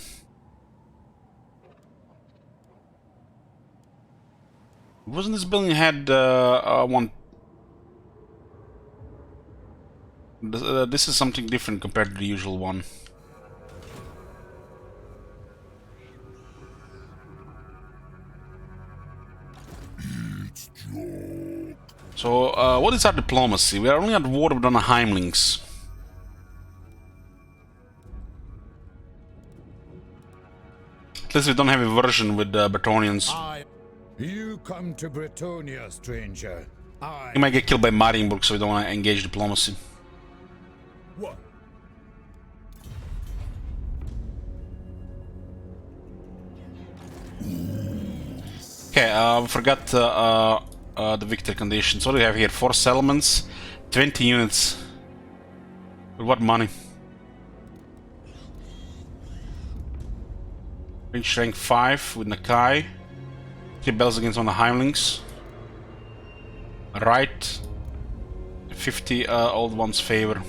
Wasn't this building had one? This is something different compared to the usual one. So, what is our diplomacy? We are only at war with the Heimlings. At least we don't have a version with Bretonnians. You come to Bretonia, stranger. You might get killed by Marienburg, so we don't want to engage diplomacy. What? Okay, we forgot the victory conditions. What do we have here? 4 settlements, 20 units. With what money? Reach rank 5 with Nakai. 3 bells against one of the Heimlings. Right. 50 old ones favor.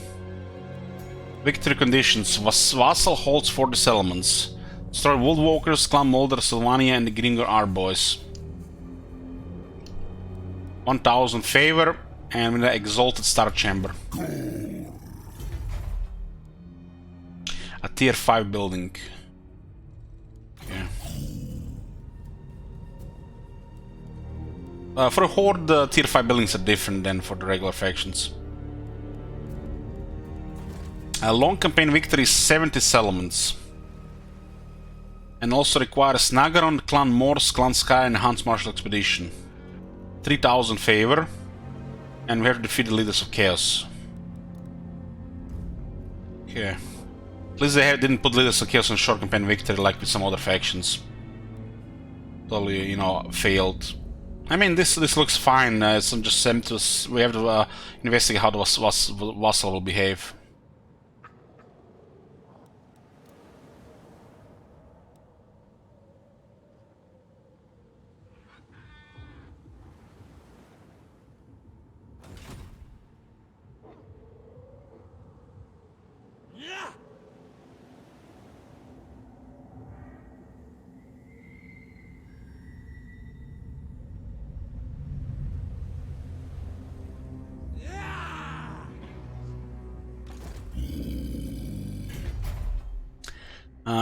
Victory conditions. Vassal holds 40 settlements. Destroy Woodwalkers, Clan Mulder, Sylvania, and the Gringor Arbois. 1000 favor, and with the Exalted Star Chamber. A tier 5 building. Okay. For a Horde, the tier 5 buildings are different than for the regular factions. A long campaign victory is 70 settlements. And also requires Nagaron, Clan Morse, Clan Sky, and Hans Marshal Expedition. 3000 favor. And we have to defeat the Leaders of Chaos. Okay. At least they didn't put Leaders of Chaos on short campaign victory like with some other factions. Totally, you know, failed. I mean, this looks fine. It's just sent to us. We have to investigate how the vassal will behave.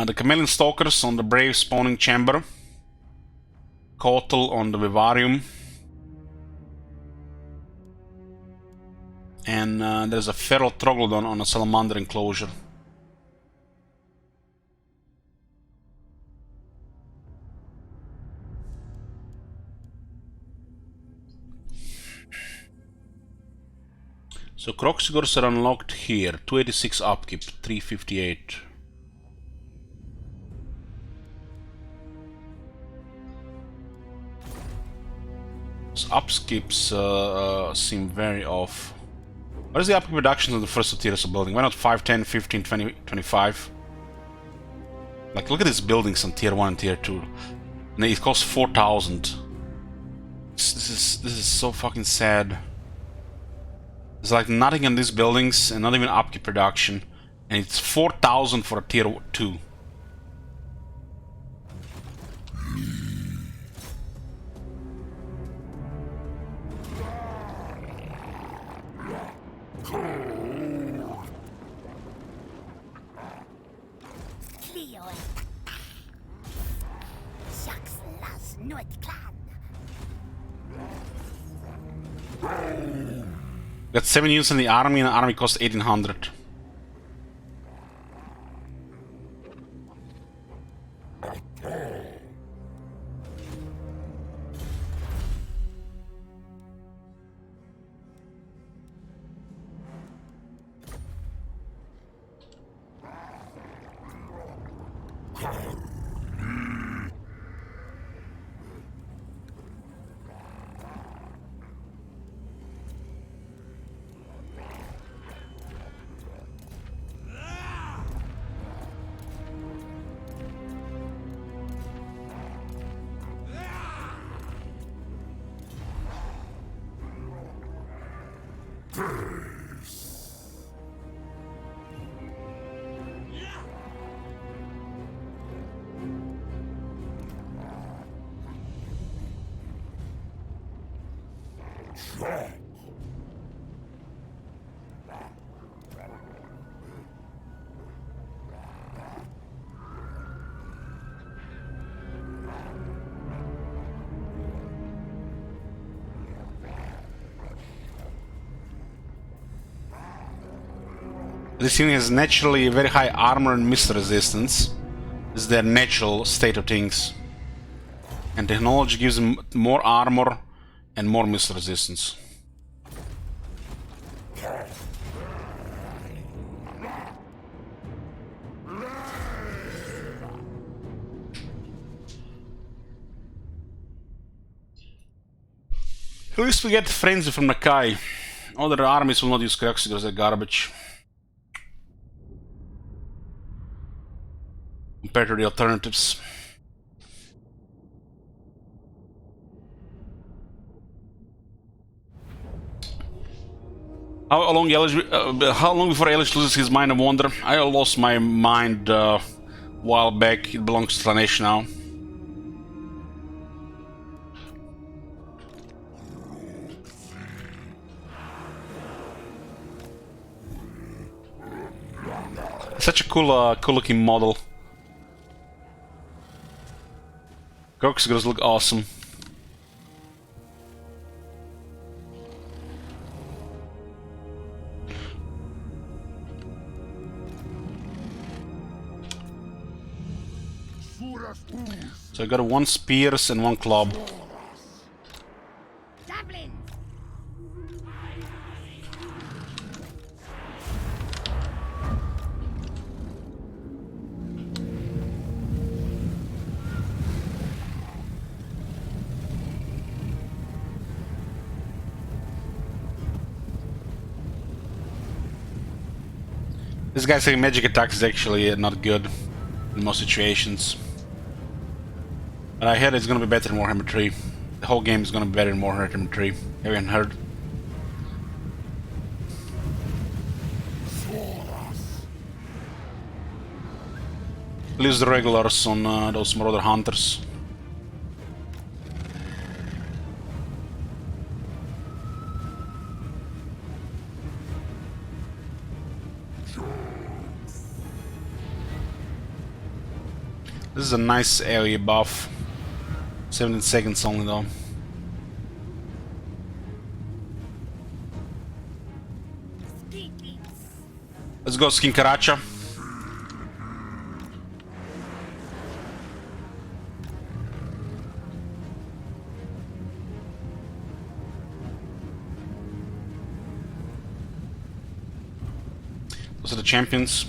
The Chameleon Stalkers on the Brave Spawning Chamber. Kotal on the Vivarium. And there's a Feral Troglodon on a Salamander enclosure. So Kroxigors are unlocked here. 286 upkeep, 358. Upskips seem very off. What is the upkeep reduction of the first tiers of building? Why not 5, 10, 15, 20, 25? Like, look at these buildings on tier 1 and tier 2. And it costs 4,000. This is so fucking sad. There's like nothing in these buildings and not even upkeep reduction. And it's 4,000 for a tier 2. Got 7 units in the army, and the army costs 1800. This unit has naturally very high armor and missile resistance. This is their natural state of things. And technology gives them more armor and more missile resistance. At least we get frenzy from Nakai. Other armies will not use Crux because they're garbage. Compared to the alternatives. How long before Elish loses his mind of wonder? I lost my mind a while back. It belongs to Slanesh now. Such a cool looking model. Croxigors look awesome. So I got one spears and one club. This guy saying magic attacks is actually not good in most situations. But I heard it's gonna be better in Warhammer 3. The whole game is gonna be better in Warhammer 3. Everyone heard? Leaves the regulars on those Marauder Hunters. This is a nice area buff. 17 seconds only though. Let's go Skin Karacha. Those are the champions.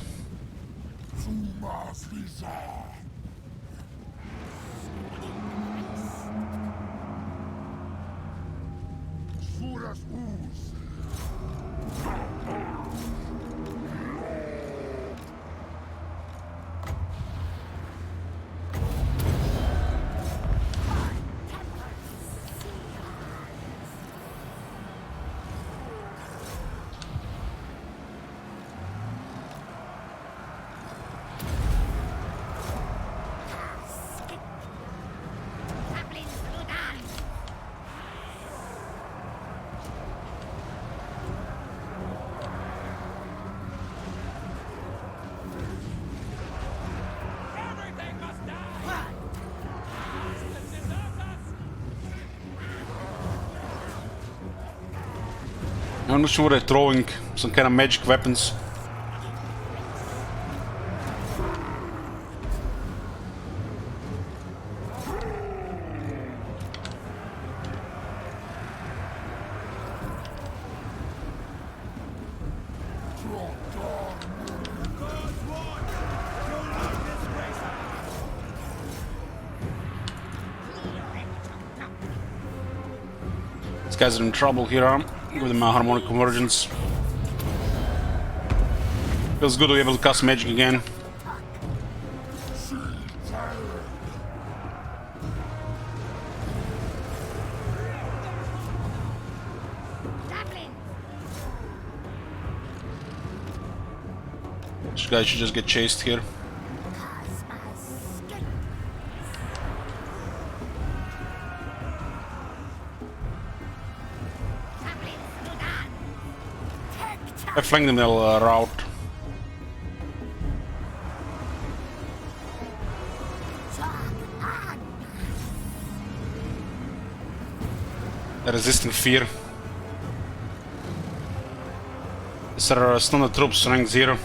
I'm not sure they're throwing some kind of magic weapons. These guys are in trouble here with my harmonic convergence. Feels good to be able to cast magic again. This guy should just get chased here. I flanked them, they'll route. They're resisting fear. These are standard troops, rank 0.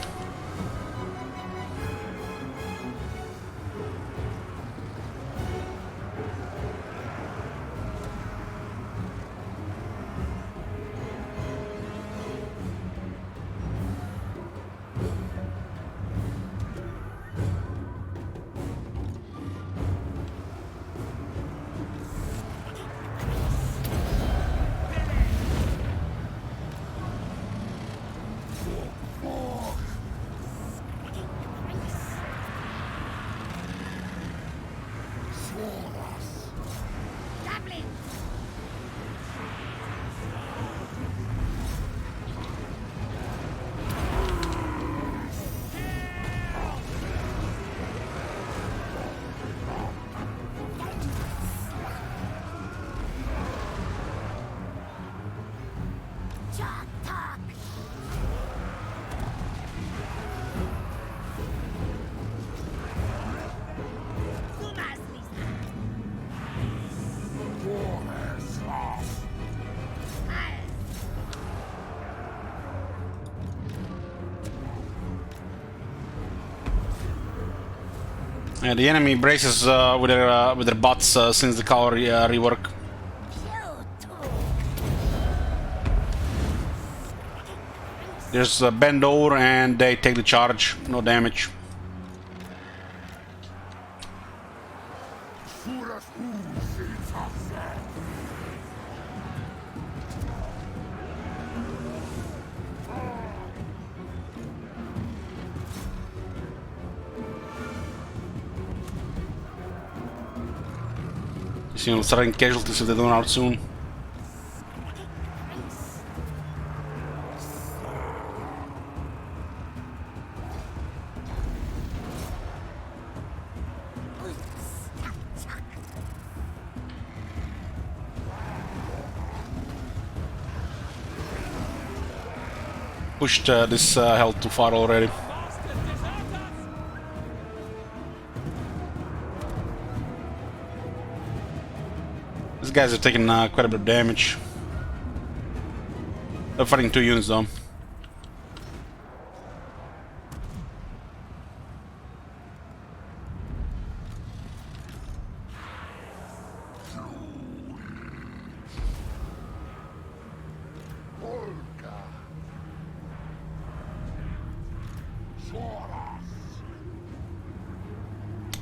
And the enemy braces with their bots since the cavalry rework. There's a bend over and they take the charge, no damage. You know, starting casualties if they don't out soon. Pushed this health too far already. These guys are taking quite a bit of damage. They're fighting 2 units though.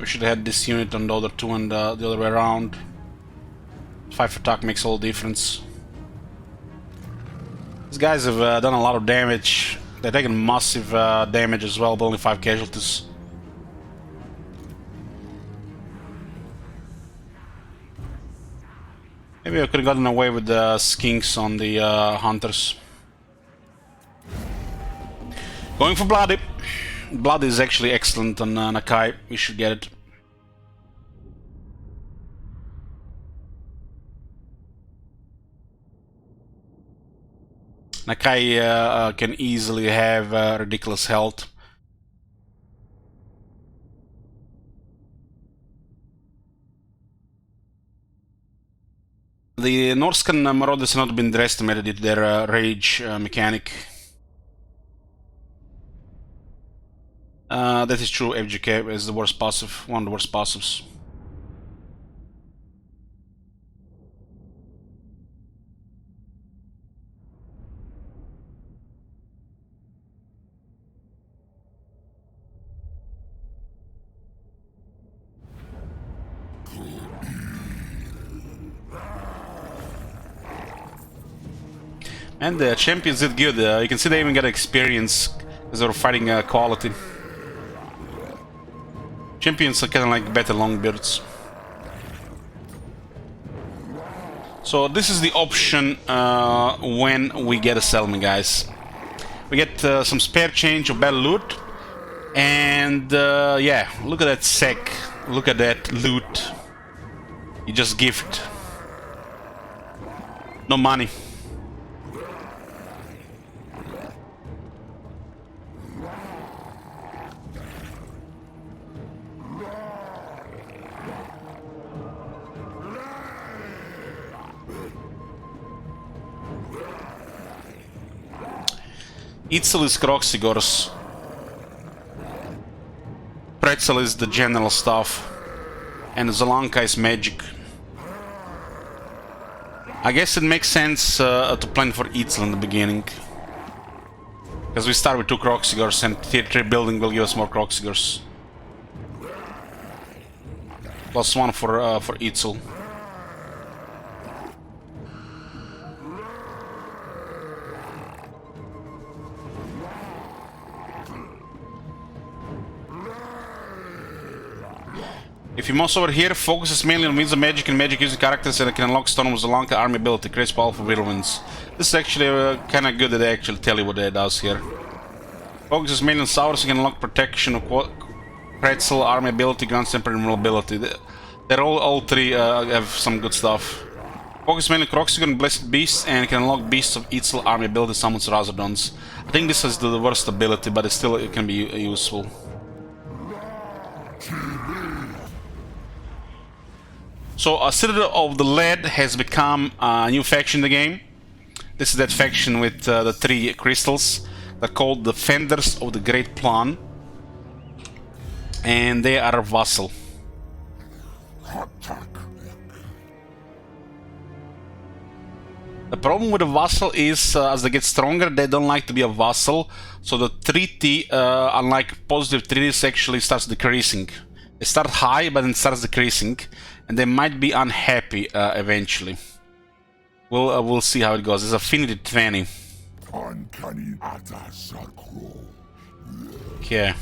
We should have had this unit on the other 2 and the other way around. 5 attack makes all the difference. These guys have done a lot of damage. They're taking massive damage as well, but only 5 casualties. Maybe I could have gotten away with the skinks on the hunters. Going for Bloody. Bloody is actually excellent on Nakai. We should get it. Nakai can easily have ridiculous health. The Norscan Marauders have not been underestimated due to their rage mechanic. That is true, FGK is the worst passive, one of the worst passives. And the champions did good. You can see they even got experience because they were fighting quality. Champions are kind of like better longbeards. So this is the option when we get a settlement, guys. We get some spare change of battle loot, And yeah, look at that sack. Look at that loot. You just gift. No money. Itzel is Kroxigor's. Pretzel is the general stuff. And Zalanka is magic. I guess it makes sense to plan for Itzel in the beginning. Because we start with 2 Kroxigors and tier 3 building will give us more Kroxigors. +1 for Itzel. If you mouse over here, focuses mainly on winds of magic and magic using characters and can unlock Storm of Zalanka army ability, creates powerful whirlwinds. This is actually kinda good that they actually tell you what it does here. Focuses mainly on Saurus and can unlock protection of Pretzel army ability, grants temporary invulnerability. They're all 3 have some good stuff. Focus mainly on Kroxigor and Blessed Beasts and can unlock Beasts of Itzel army ability, summons Razordons. I think this is the worst ability, but it can be useful. So, Citadel of the Lead has become a new faction in the game. This is that faction with the 3 crystals. They're called Defenders of the Great Plan. And they are a vassal. The problem with a vassal is, as they get stronger, they don't like to be a vassal. So the treaty, unlike positive treaties, actually starts decreasing. They start high, but then starts decreasing. And they might be unhappy eventually. We'll see how it goes. There's affinity 20. Okay.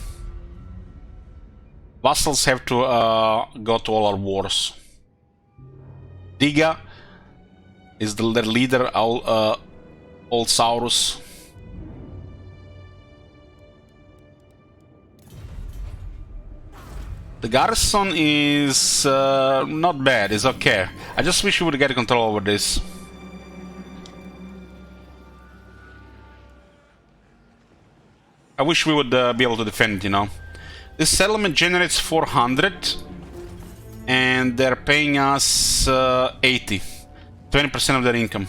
Vassals have to go to all our wars. Diga is their leader, Old Saurus. The garrison is not bad, it's okay. I just wish we would get control over this. I wish we would be able to defend it, you know. This settlement generates 400 and they're paying us 80. 20% of their income.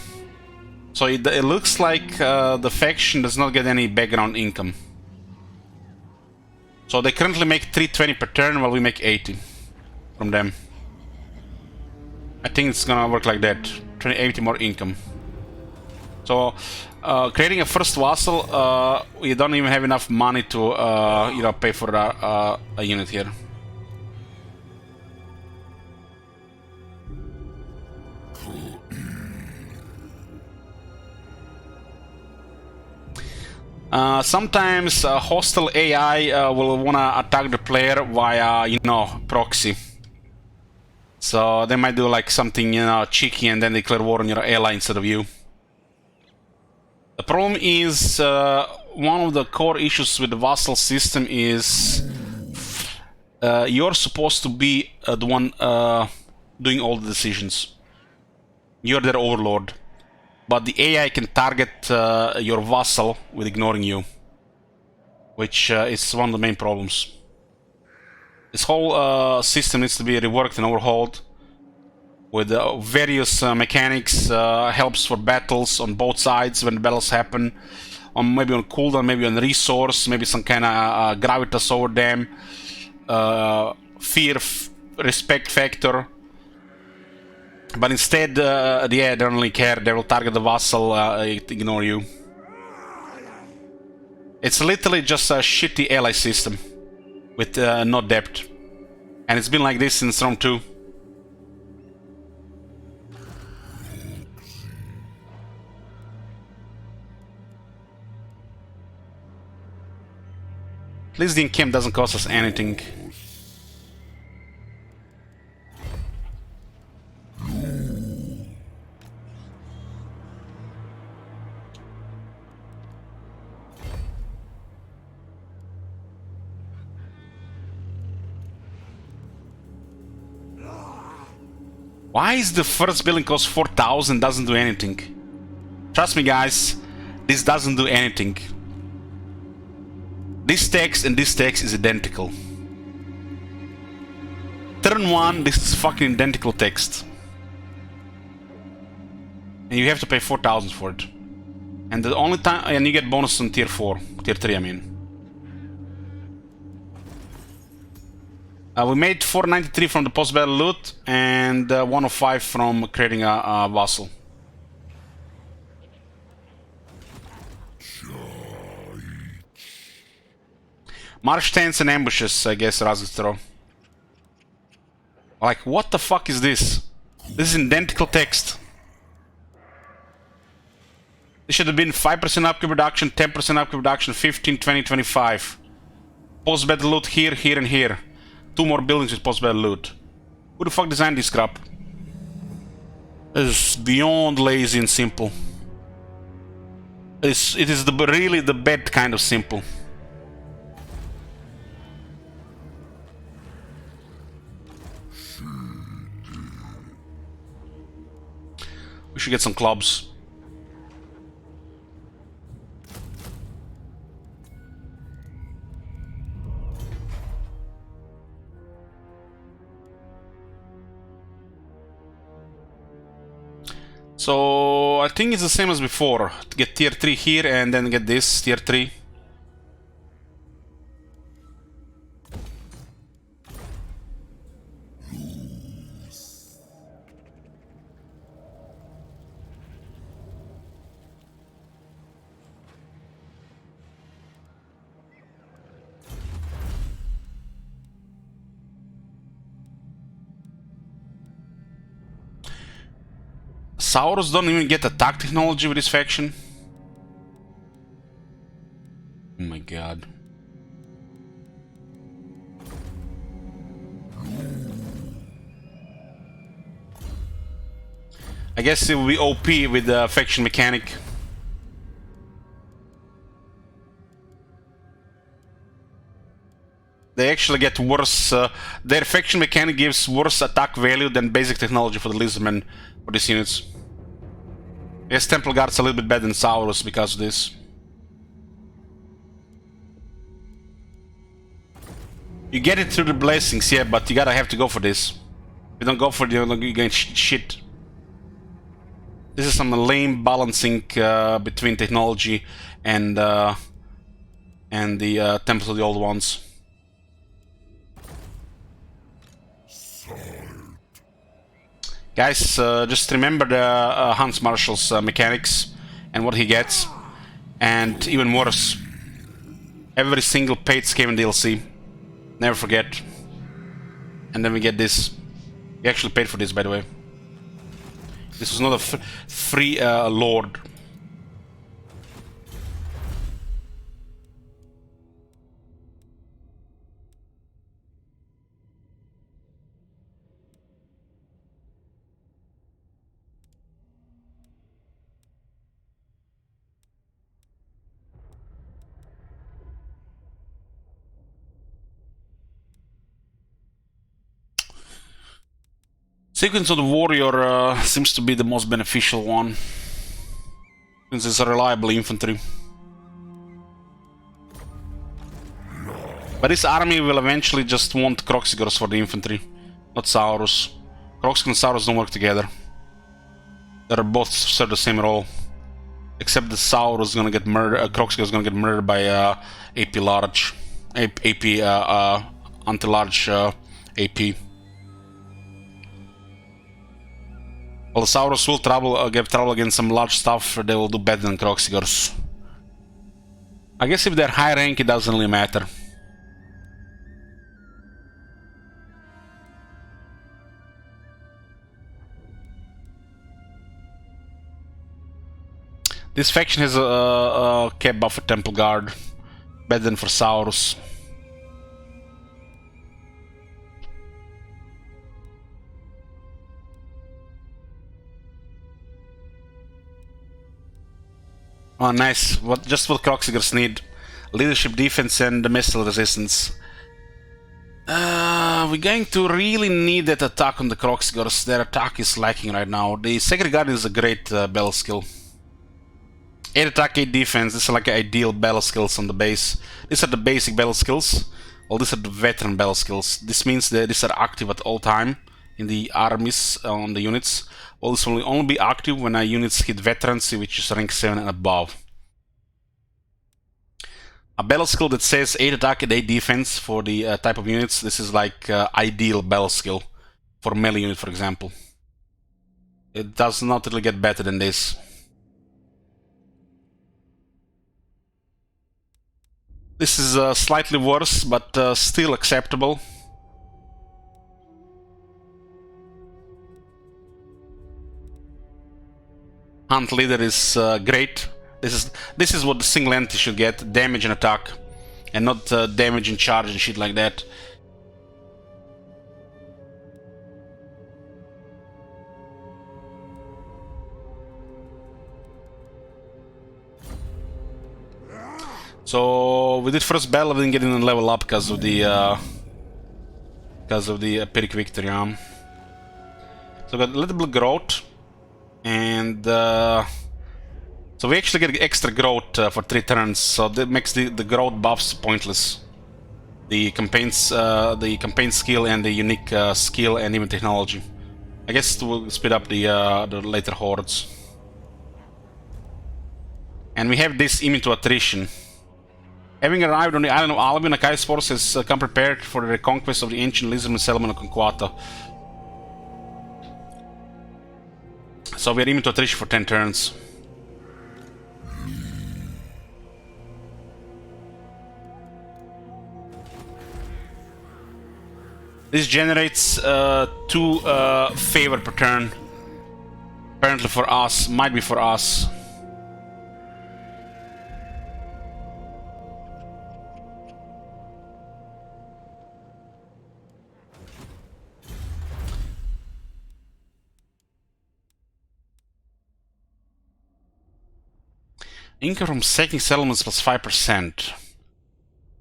So it looks like the faction does not get any background income. So they currently make 320 per turn while we make 80 from them. I think it's gonna work like that. 80 more income. So creating a first vassal, we don't even have enough money to you know, pay for a unit here. Sometimes hostile AI will wanna attack the player via, you know, proxy. So they might do like something, you know, cheeky and then declare war on your ally instead of you. The problem is, one of the core issues with the vassal system is you're supposed to be the one doing all the decisions. You're their overlord. But the AI can target your vassal with ignoring you. Which is one of the main problems. This whole system needs to be reworked and overhauled. With various mechanics, helps for battles on both sides when battles happen. Maybe on cooldown, maybe on resource, maybe some kind of gravitas over them. Fear, respect factor. But instead, yeah, they don't really care. They will target the vassal, ignore you. It's literally just a shitty ally system with no depth. And it's been like this since Rome 2. At least the encamp doesn't cost us anything. Why is the first building cost 4,000 doesn't do anything? Trust me guys, this doesn't do anything. This text and this text is identical. Turn 1, this is fucking identical text. And you have to pay 4,000 for it. And the only time, and you get bonus on tier 4, tier 3 I mean. We made 493 from the post-battle loot and 105 from creating a vassal. Marsh tents and ambushes, I guess, Raz's throw. Like, what the fuck is this? This is identical text. This should have been 5% upkeep reduction, 10% upkeep reduction, 15, 20, 25. Post-battle loot here, here, and here. 2 more buildings with post-battle loot. Who the fuck designed this crap? This is beyond lazy and simple. It is really the bad kind of simple. We should get some clubs. So I think it's the same as before. Get tier 3 here and then get this tier 3. Saurus don't even get attack technology with this faction. Oh my god. I guess it will be OP with the faction mechanic. They actually get worse. Their faction mechanic gives worse attack value than basic technology for the Lizardmen for these units. Yes, Temple Guard's a little bit better than Saurus because of this. You get it through the blessings, yeah, but you gotta have to go for this. If you don't go for it, you're going shit. This is some lame balancing between technology and the Temples of the Old Ones. Guys, just remember the Hans Marshal's mechanics and what he gets. And even worse, every single paid Skaven DLC. Never forget. And then we get this. We actually paid for this, by the way. This was not a free lord. Sequence of the Warrior seems to be the most beneficial one, since it's a reliable infantry. But this army will eventually just want Kroxigors for the infantry, not Saurus. Kroxigor and Saurus don't work together. They're both serve the same role, except the Saurus is gonna get murdered. Kroxigor is gonna get murdered by AP large, anti-large AP. Well, the Saurus will get trouble against some large stuff. They will do better than Kroxigors. I guess if they're high rank, it doesn't really matter. This faction has a cap buff for Temple Guard, better than for Saurus. Oh, nice. Just what Kroxigors need. Leadership, defense, and the missile resistance. we're going to really need that attack on the Kroxigors. Their attack is lacking right now. The Sacred Guard is a great battle skill. 8 attack, 8 defense. These are like ideal battle skills on the base. These are the basic battle skills. Well, these are the veteran battle skills. This means that these are active at all time in the armies on the units. Well, this will only be active when our units hit veterancy, which is rank 7 and above. A battle skill that says 8 attack and 8 defense for the type of units. This is like ideal battle skill for melee unit, for example. It does not really get better than this. This is slightly worse, but still acceptable. Hunt leader is great. This is what the single entity should get: damage and attack, and not damage and charge and shit like that. So we did first battle, we didn't get in a level up because of the Pyrrhic victory. So we got a little bit of growth, and so we actually get extra growth for 3 turns. So that makes the growth buffs pointless. The campaign skill and the unique skill and even technology. I guess it will speed up the later hordes. And we have this immune to attrition. Having arrived on the island of Albion, Akai's force has come prepared for the reconquest of the ancient Lizardman settlement of Conquata. So we are immune to attrition for 10 turns. This generates 2 favor per turn. Apparently for us, might be for us. Income from sacking settlements plus 5%.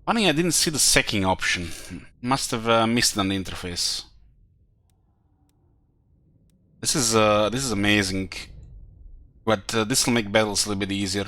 Funny, I didn't see the sacking option. Must have missed it on the interface. This is amazing, but this will make battles a little bit easier.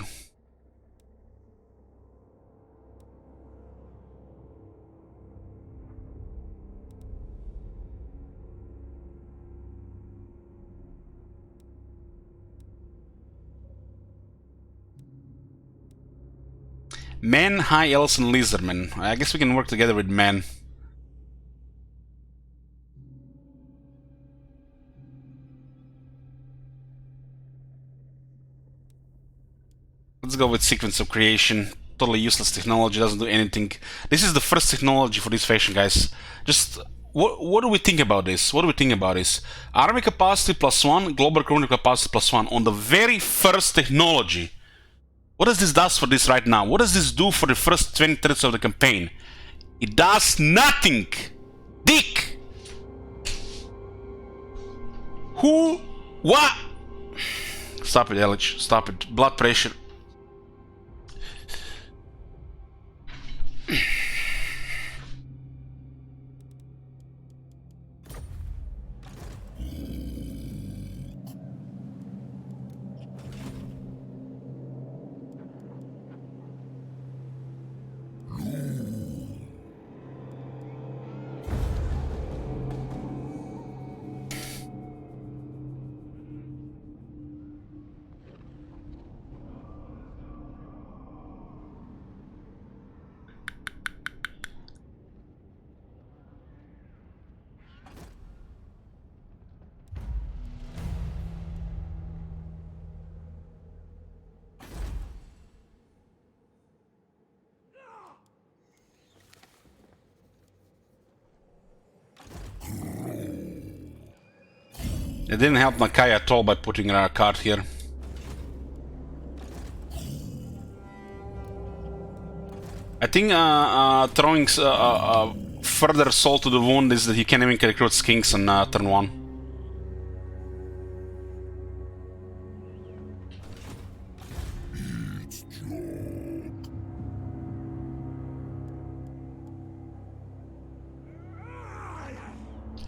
Men, High Elves, and Lizardmen. I guess we can work together with men. Let's go with Sequence of Creation. Totally useless technology, doesn't do anything. This is the first technology for this faction, guys. Just, what do we think about this? What do we think about this? Army capacity +1, global currency capacity +1 on the very first technology. What does this do for this right now? What does this do for the first 20 turns of the campaign? It does nothing! Dick! Who? What? Stop it, Elich. Stop it. Blood pressure. It didn't help Nakai at all by putting our card here. I think throwing further salt to the wound is that you can't even recruit skinks on turn 1.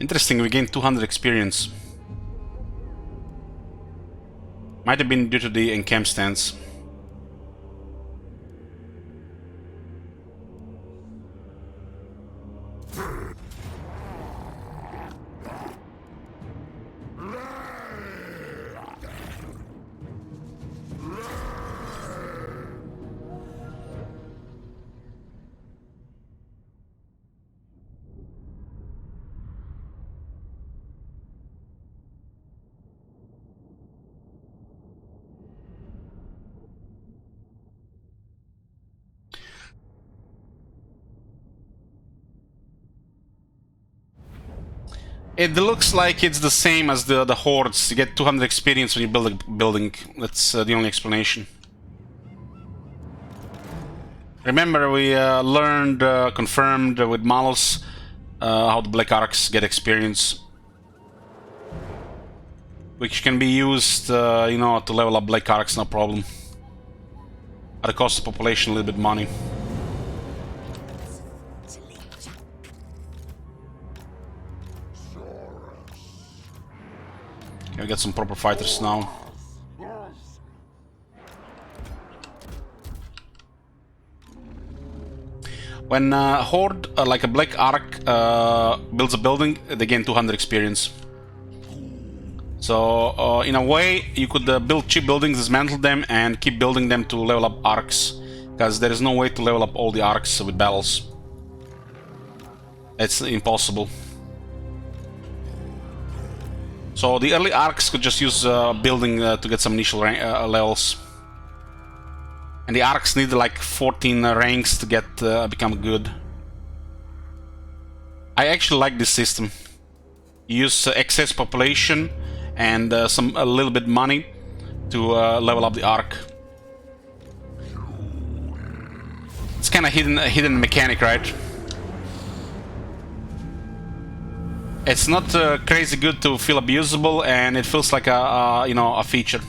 Interesting, we gained 200 experience. Might have been due to the encamp stance. It looks like it's the same as the Hordes. You get 200 experience when you build a building. That's the only explanation. Remember, we learned, confirmed with Malus how the Black Arcs get experience. Which can be used, you know, to level up Black Arcs, no problem. At the cost of population, a little bit money. We get some proper fighters now. When Horde, like a Black Arc, builds a building, they gain 200 experience. So, in a way, you could build cheap buildings, dismantle them, and keep building them to level up arcs. Because there is no way to level up all the arcs with battles. It's impossible. So the early arcs could just use building to get some initial levels. And the arcs need like 14 ranks to get become good. I actually like this system. You use excess population and a little bit money to level up the arc. It's kind of a hidden mechanic, right? It's not crazy good to feel abusable, and it feels like a you know, a feature.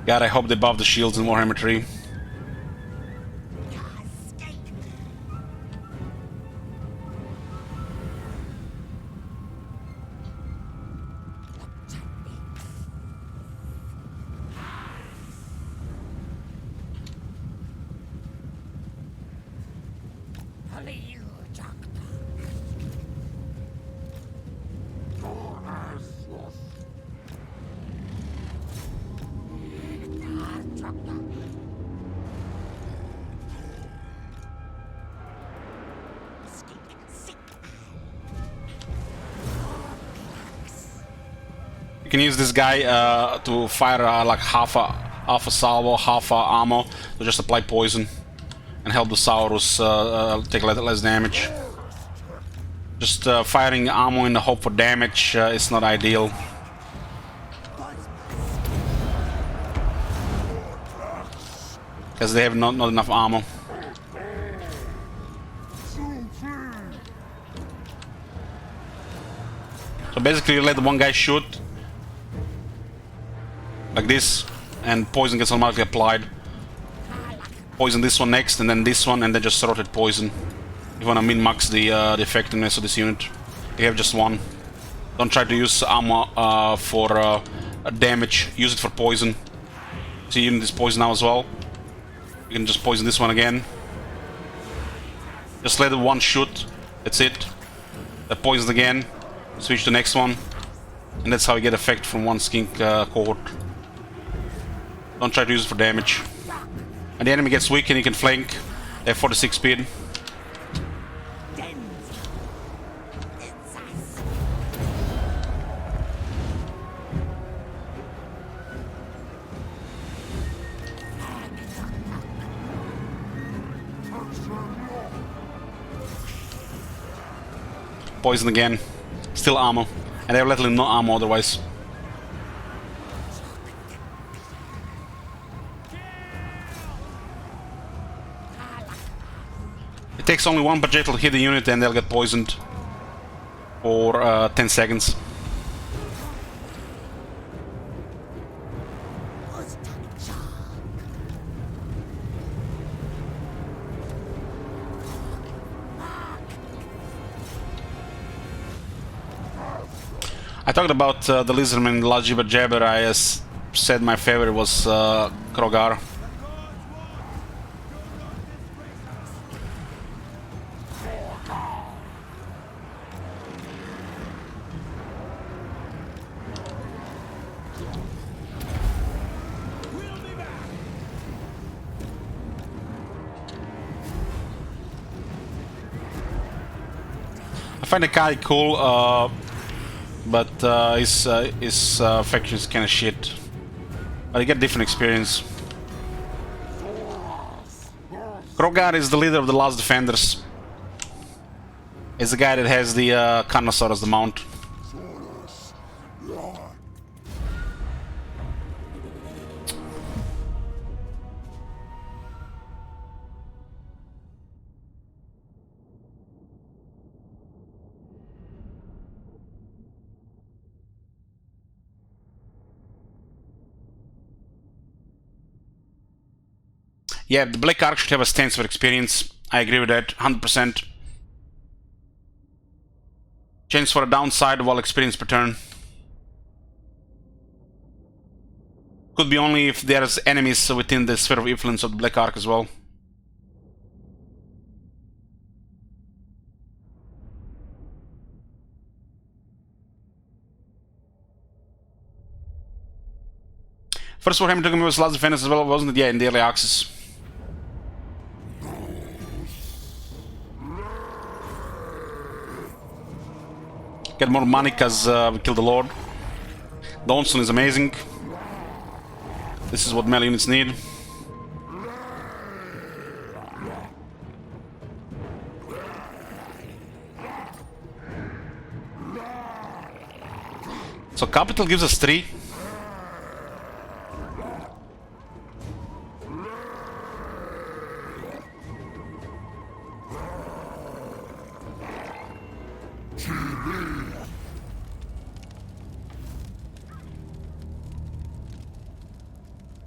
God, I hope they buff the shields in Warhammer 3. You can use this guy to fire like half a salvo, half ammo, to just apply poison and help the Saurus take less damage. Just firing ammo in the hope for damage is not ideal. Because they have not enough ammo. So basically you let one guy shoot like this, and poison gets automatically applied. Poison this one next, and then this one, and then just rotate poison. If you want to min-max the effectiveness of this unit. You have just one. Don't try to use ammo for damage, use it for poison. See, unit is poison now as well. You can just poison this one again. Just let it one shoot, that's it. That poisons again, switch to the next one. And that's how you get effect from one skink cohort. Don't try to use it for damage. And the enemy gets weak and you can flank. They have 46 speed. Poison again. Still ammo. And they have literally no ammo otherwise. takes only one projectile to hit the unit and they'll get poisoned for 10 seconds. I talked about the Lizardman in the last Jibber Jabber. I said my favorite was Krogar. I find the guy cool, but his faction is kind of shit. But you get different experience. Krogar is the leader of the Last Defenders. He's the guy that has the Carnosaur as the mount. Yeah, the Black Ark should have a stance for experience. I agree with that, 100%. Chance for a downside while experience per turn. Could be only if there's enemies within the sphere of influence of the Black Ark as well. First Warhammer took me was Last Defenders as well, wasn't it? Yeah, in the early access. Get more money because we killed the Lord. The Onslaught is amazing. This is what melee units need. So Capital gives us 3.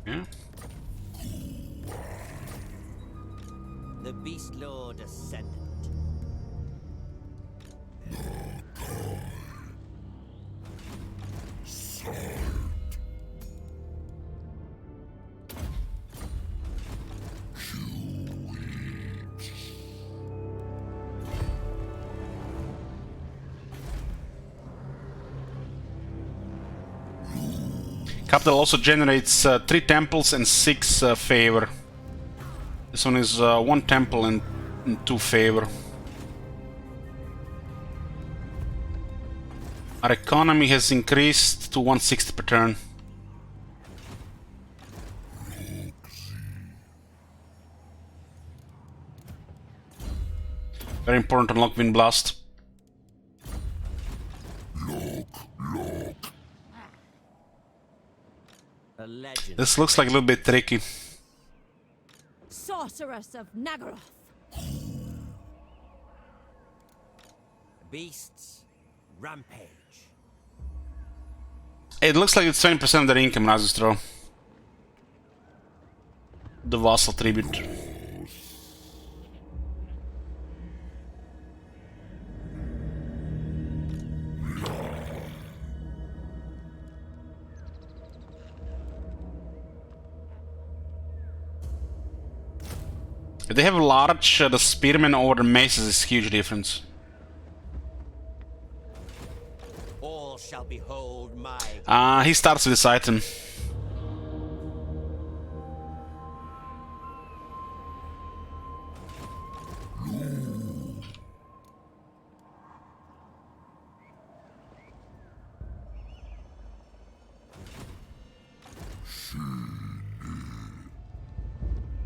Yeah. The Beast Lord Ascendant. Capital also generates 3 temples and 6 favor. This one is 1 temple and 2 favor. Our economy has increased to 160 per turn. Very important to unlock Wind Blast. A legend. This looks like a little bit tricky. Sorceress of Nagaroth. Beasts. Rampage. It looks like it's 20% of their income, Razistro. The Vassal Tribute. If they have large, the Spearmen over the Maces is a huge difference. All shall behold my... He starts with this item.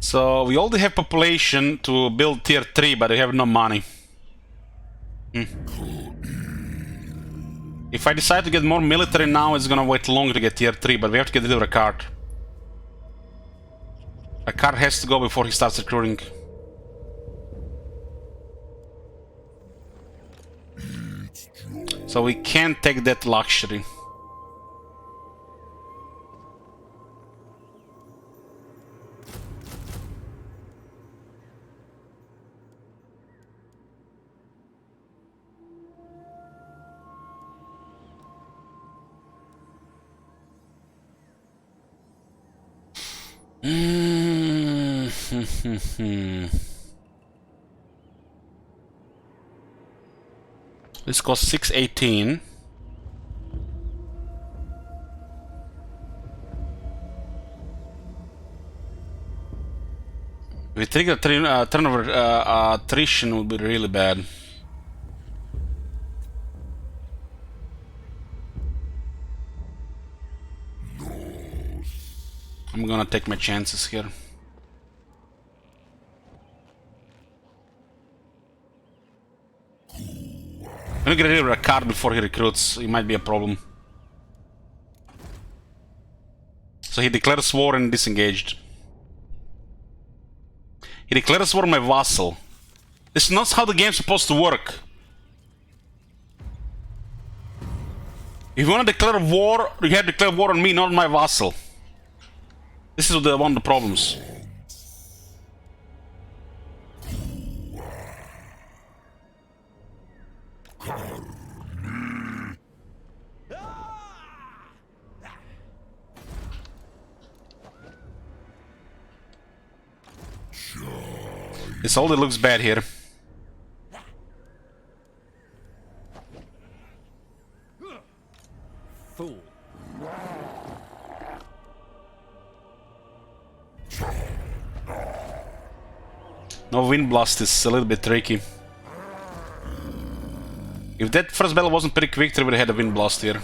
So we already have population to build tier 3, but we have no money. If I decide to get more military now, it's gonna wait longer to get tier 3, but we have to get rid of a card. A card has to go before he starts recruiting. So we can't take that luxury. This costs 618. If we trigger turnover attrition would be really bad. I'm gonna take my chances here. I'm gonna get rid of a card before he recruits. It might be a problem. So he declares war and disengaged. He declares war on my vassal. This is not how the game's supposed to work. If you want to declare war, you have to declare war on me, not on my vassal. This is one of the problems. This all looks bad here. Fool. No wind blast is a little bit tricky. If that first battle wasn't pretty quick, they would have had a wind blast here.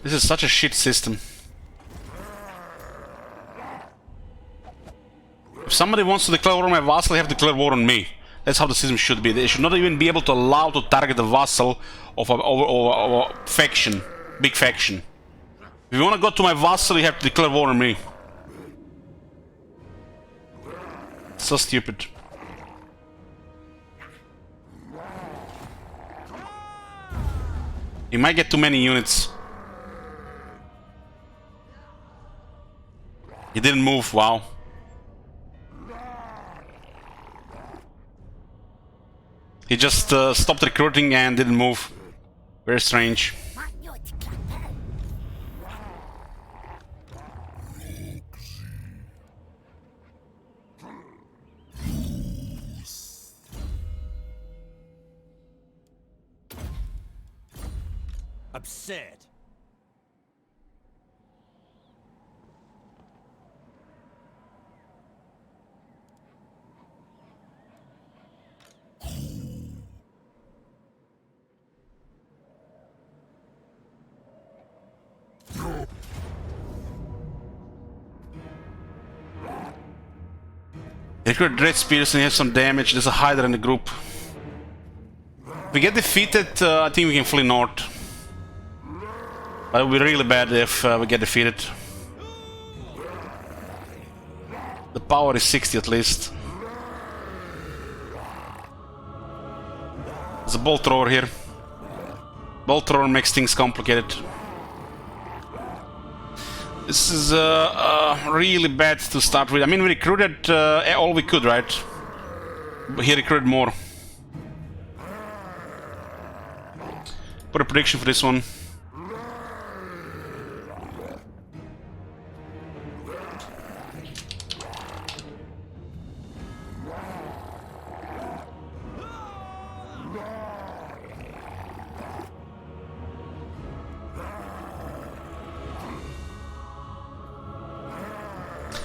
This is such a shit system. If somebody wants to declare war on my vassal, they have to declare war on me. That's how the system should be. They should not even be able to allow to target the vassal of a faction, big faction. If you want to go to my vassal, you have to declare war on me. So stupid. You might get too many units. He didn't move, wow. He just stopped recruiting and didn't move. Very strange. Absurd. Recruit Dread Spears and have some damage. There's a Hydra in the group. If we get defeated, I think we can flee north. But it will be really bad if we get defeated. The power is 60 at least. There's a bolt thrower here. Bolt thrower makes things complicated. This is really bad to start with. I mean, we recruited all we could, right? But he recruited more. Put a prediction for this one.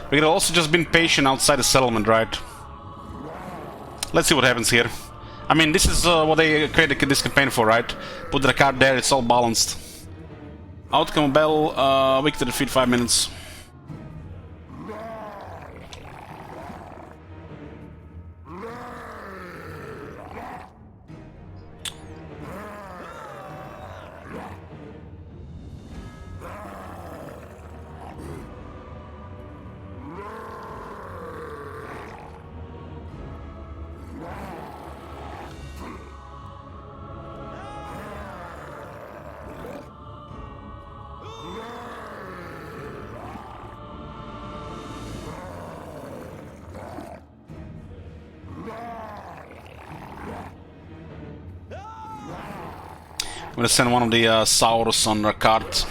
We could also just been patient outside the settlement, right? Let's see what happens here. I mean, this is what they created this campaign for, right? Put the card there, it's all balanced. Outcome battle, weak to defeat 5 minutes. gonna send one of the Saurus on the cart.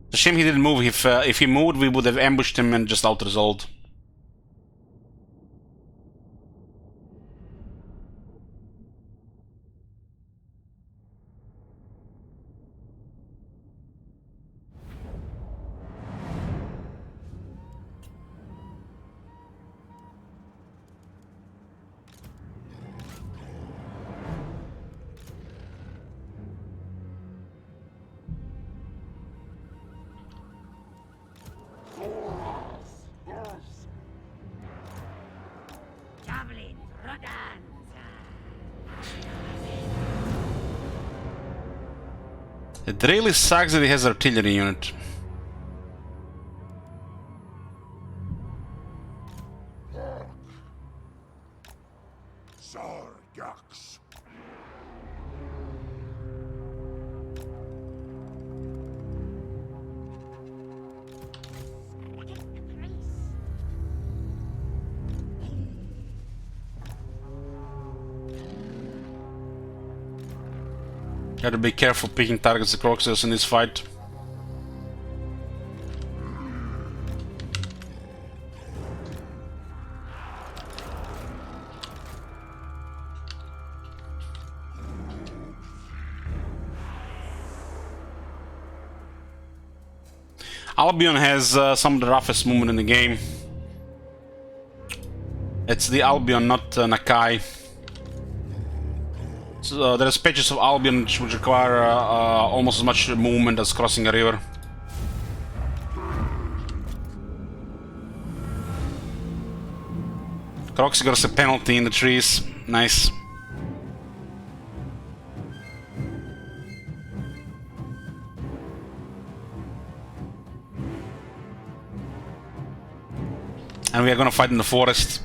It's a shame he didn't move. If he moved, we would have ambushed him and just out-resolved. It really sucks that he has artillery unit. Sargax. Gotta be careful picking targets the Croxios in this fight. Albion has some of the roughest movement in the game. It's the Albion, not Nakai. So, there are patches of Albion which would require almost as much movement as crossing a river. Croxy got us a penalty in the trees. Nice. And we are gonna fight in the forest.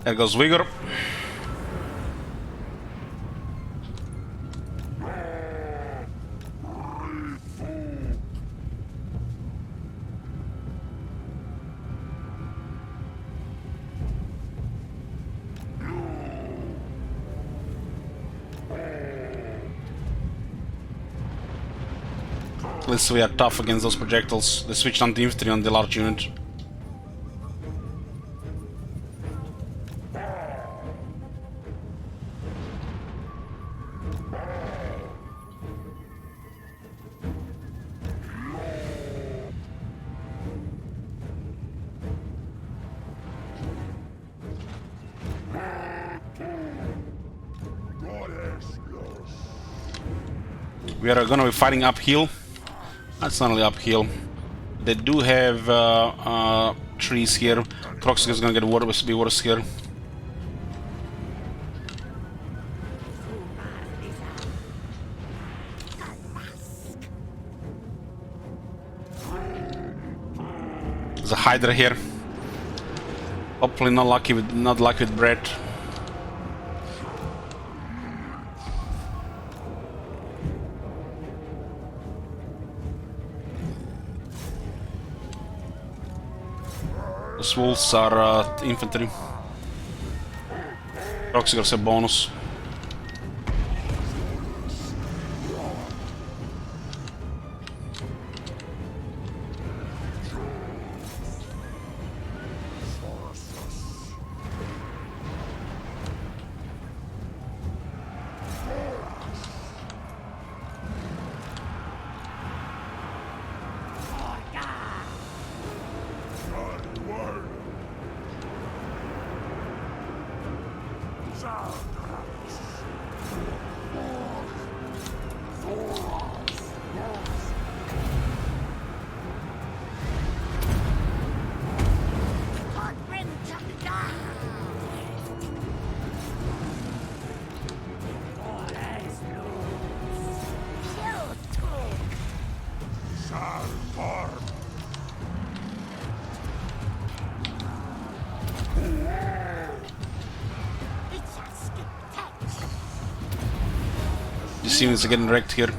There goes Vigor. At least we are tough against those projectiles. They switched on the infantry on the large unit. We are gonna be fighting uphill. That's not only uphill. They do have trees here. Croxius is gonna get be worse here. There's a Hydra here. Hopefully not lucky with bread. The wolves are infantry. Croxy got a bonus. These units are getting wrecked here.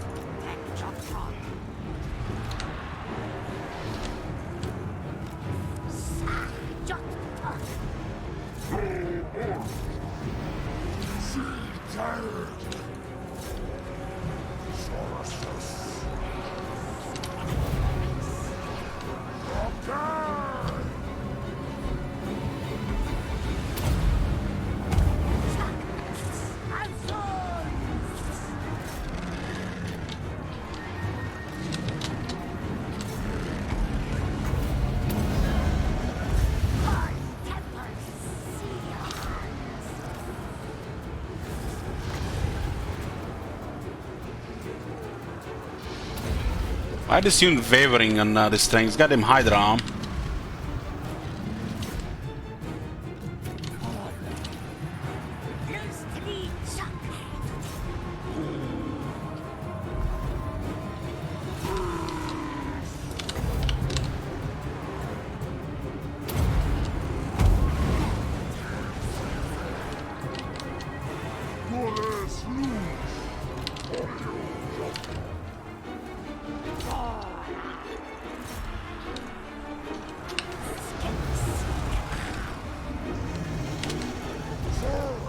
Why this unit wavering on this thing? It's got him Hydra arm.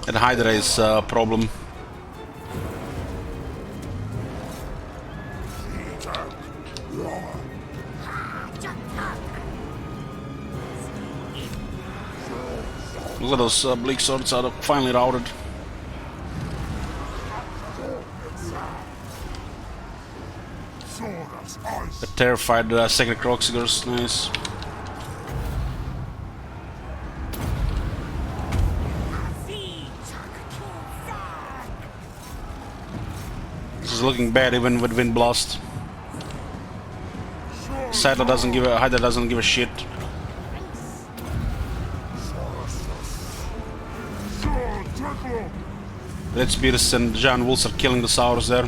That Hydra is a problem. Look at those bleak swords are finally routed. The terrified second Croxigors, nice. This is looking bad even with Wind Blast. Hydra doesn't give a shit. Red Spears and Giant Wolves are killing the Saurs there.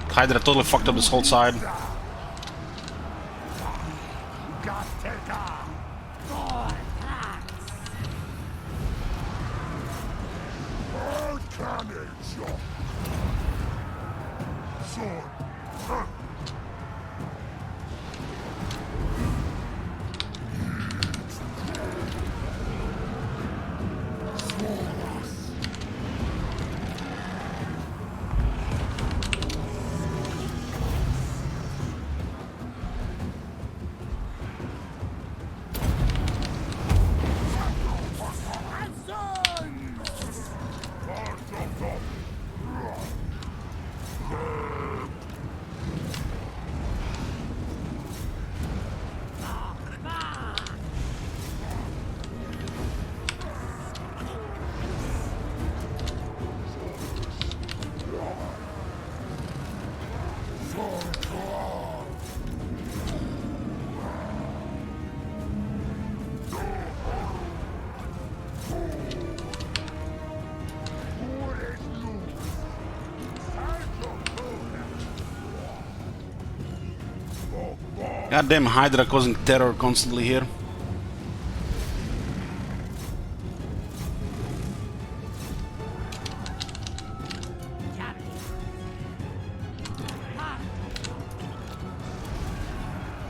Hydra totally fucked up this whole side. Goddamn Hydra causing terror constantly here.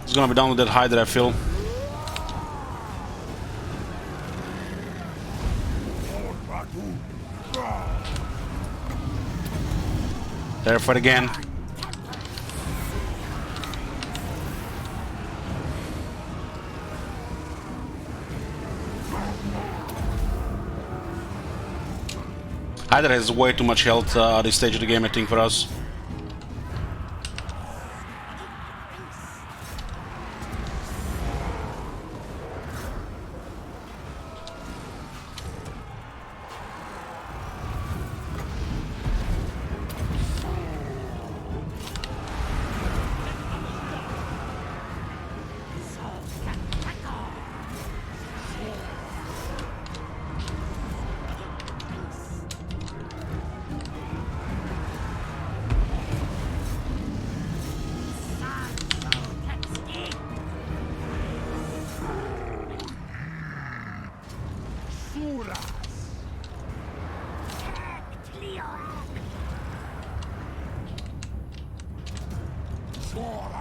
It's gonna be done with that Hydra, I feel. Terrified again. Hydra has way too much health at this stage of the game, I think, for us.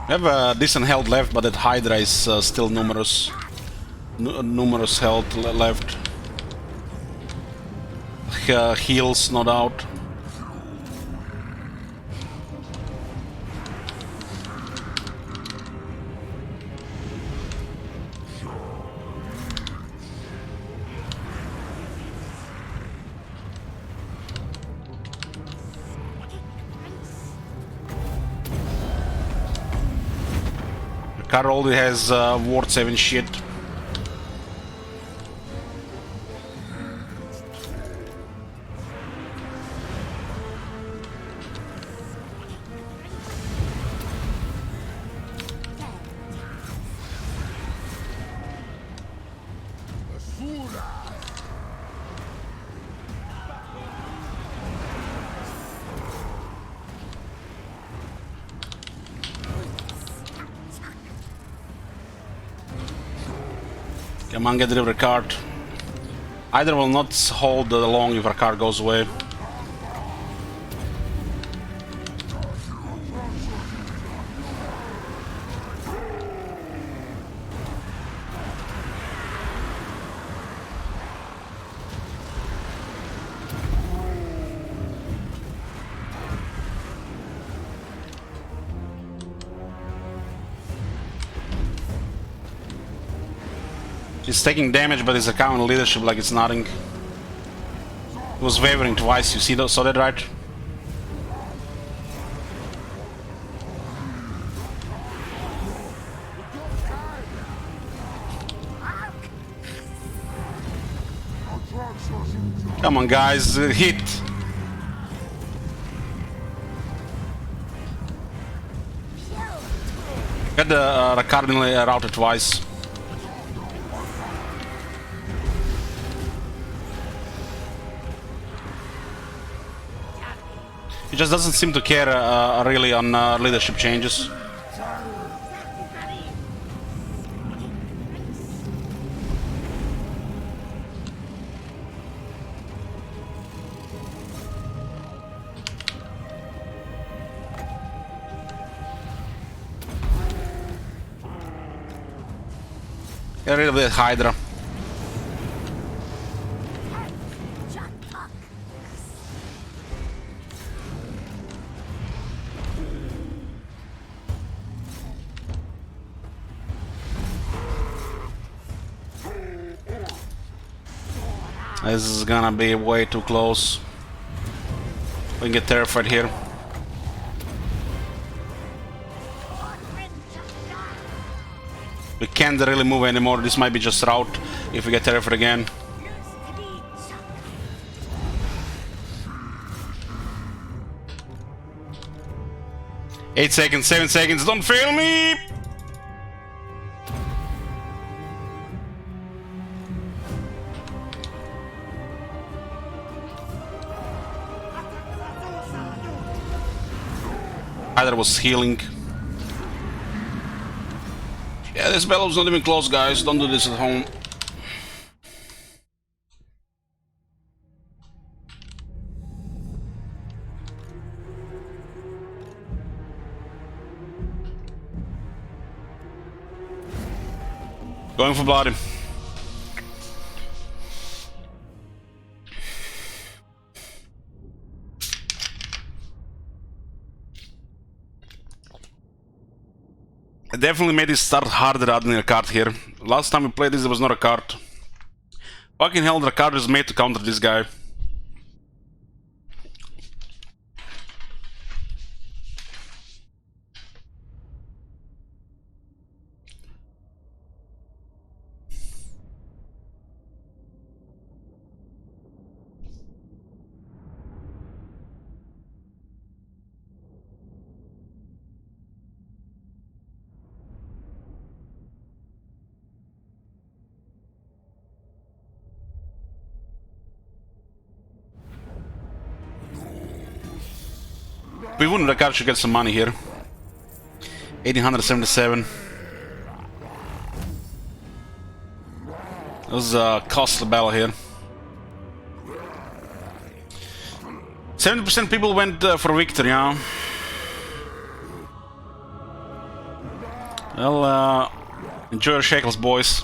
We have a decent health left, but that Hydra is still numerous. Numerous health left. Heals, no doubt. The car already has ward 7 shit. Come on, get rid of the card. Either will not hold long if our card goes away. He's taking damage, but he's account leadership like it's nothing. He was wavering twice, you see that, saw that, right? Come on, guys, hit! Got the cardinal routed twice. He just doesn't seem to care really on leadership changes. Get rid of that Hydra. This is gonna be way too close. We can get terrified here. We can't really move anymore. This might be just route if we get terrified again. Eight seconds, 7 seconds, don't fail me! Either was healing. Yeah, this battle's not even close, guys. Don't do this at home. Going for bloody. I definitely made it start harder adding a card here. Last time we played this, there was not a card. Fucking hell, the card is made to counter this guy. If we win, the card should get some money here. 1877. That was a costly battle here. 70% people went for victory, yeah. Well, enjoy your shekels, boys.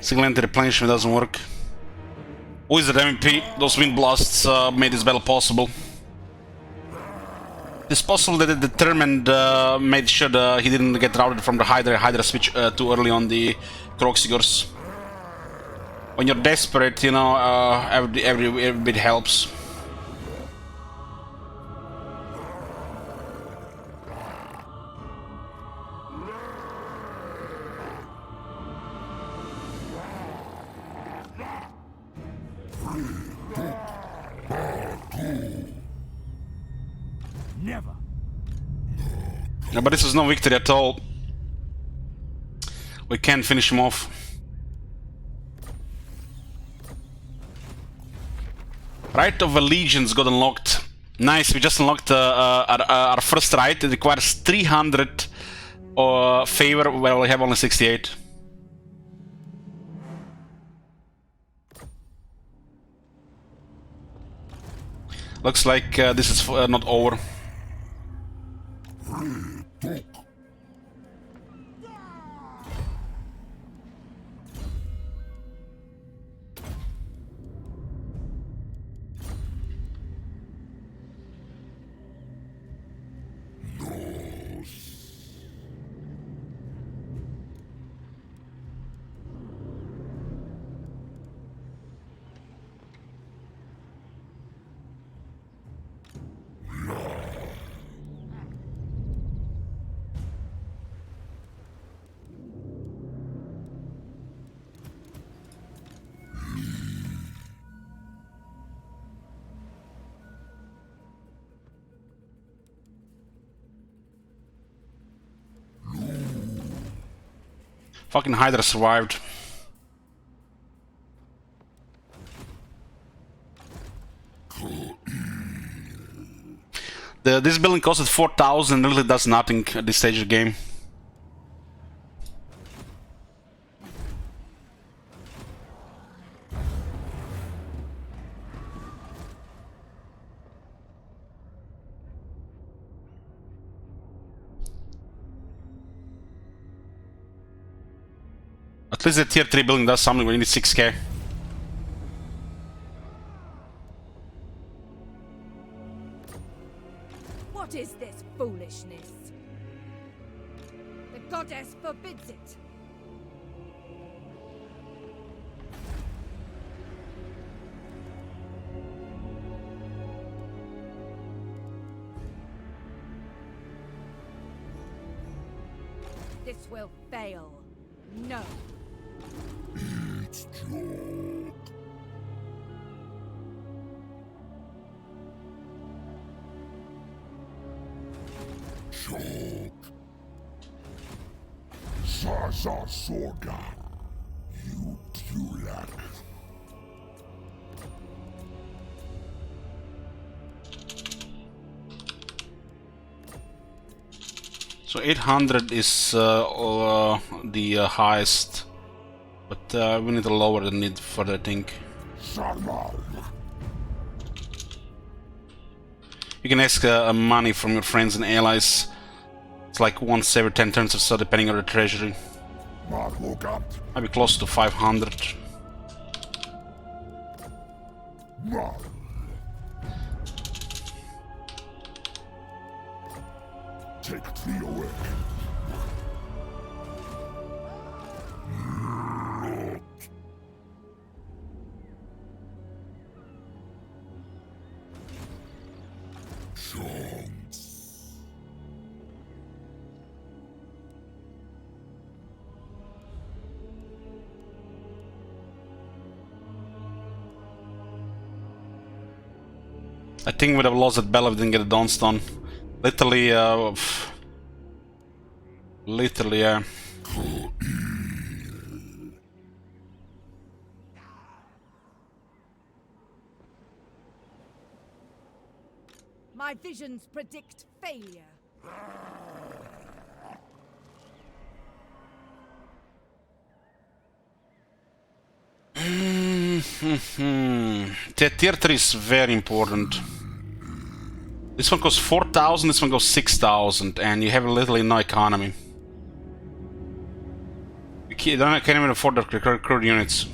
Single entity replenishment doesn't work. Wizard MVP, those wind blasts made this battle possible. It's possible that it determined, made sure that he didn't get routed from the Hydra switch too early on the Kroxigors. When you're desperate, you know, every bit helps. Never. Yeah, but this is no victory at all. We can't finish him off. Rite of Allegiance got unlocked. Nice, we just unlocked our first rite. It requires 300 favor, where we have only 68. Looks like this is not over. Fucking Hydra survived. This building costed 4,000, really does nothing at this stage of the game. At least the tier 3 building does something when you need 6k. What is this foolishness? The goddess forbids it. This will fail. No. Zaza Sorga, you Tulak. So 800 is the highest, but we need to lower the need for that thing. You can ask money from your friends and allies. It's like once every 10 turns or so, depending on the treasury. Maybe close to 500. Take thee away. I think we'd have lost that battle if we didn't get a Dawnstone. Literally, yeah. My visions predict failure. Tier 3 is very important. This one costs 4,000, this one goes 6,000, and you have literally no economy. You can't even afford the recruit units.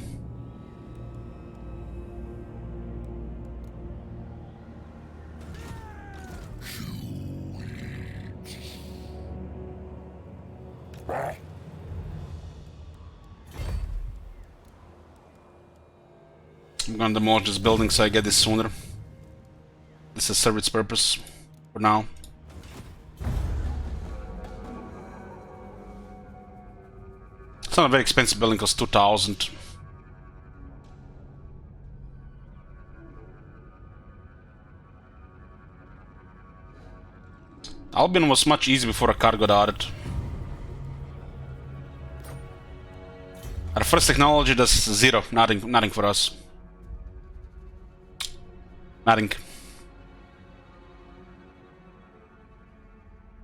I'm gonna demolish this building so I get this sooner. This has served its purpose for now. It's not a very expensive building, costs 2,000. Albion was much easier before a car got added. Our first technology does 0, nothing for us. Nothing.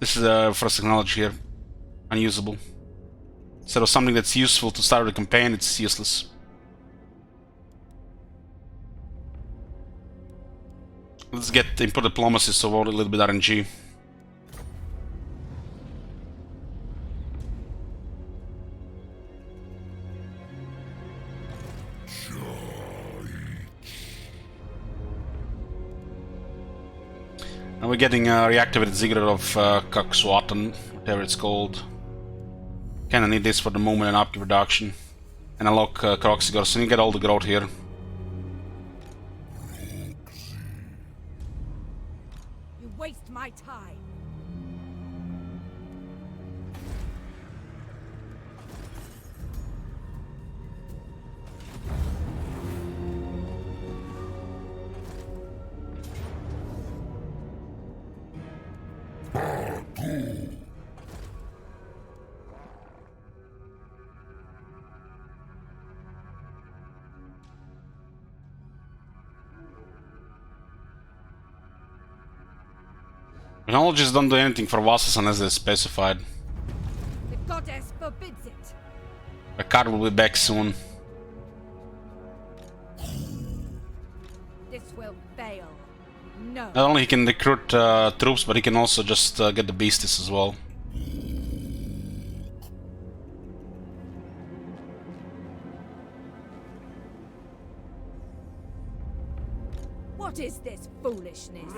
This is the first technology here. Unusable. Instead of something that's useful to start the campaign, it's useless. Let's get import diplomacy, so vote a little bit RNG. And we're getting a reactivated Ziggurat of Kakswatan, whatever it's called. Kinda need this for the moment and upkeep production. And unlock Kroxigor, so you get all the growth here. You waste my time. Technologies don't do anything for Vassals unless they're specified. The goddess forbids it. The card will be back soon. This will fail. No. Not only he can recruit troops, but he can also just get the beasties as well. What is this foolishness?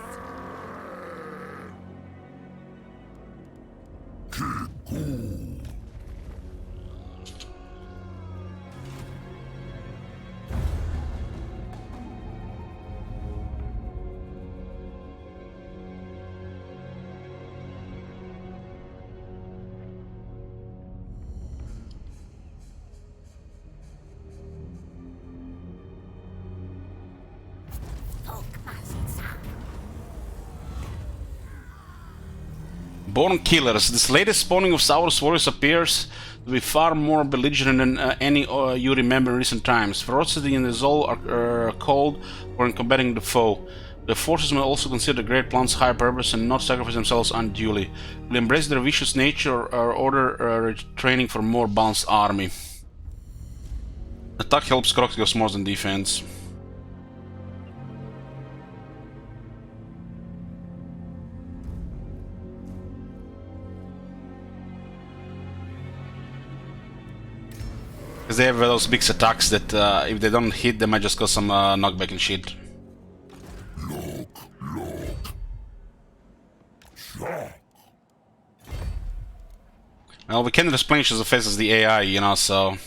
Born Killers. This latest spawning of Saurus warriors appears to be far more belligerent than any you remember in recent times. Ferocity and resolve are called for in combating the foe. The forces may also consider the Great Plan's higher purpose and not sacrifice themselves unduly. Will embrace their vicious nature or order training for a more balanced army. Attack helps Kroxigos more than defense. Because they have those big attacks that if they don't hit, they might just cause some knockback and shit. Well, we can't replenish as fast as the AI, you know, so...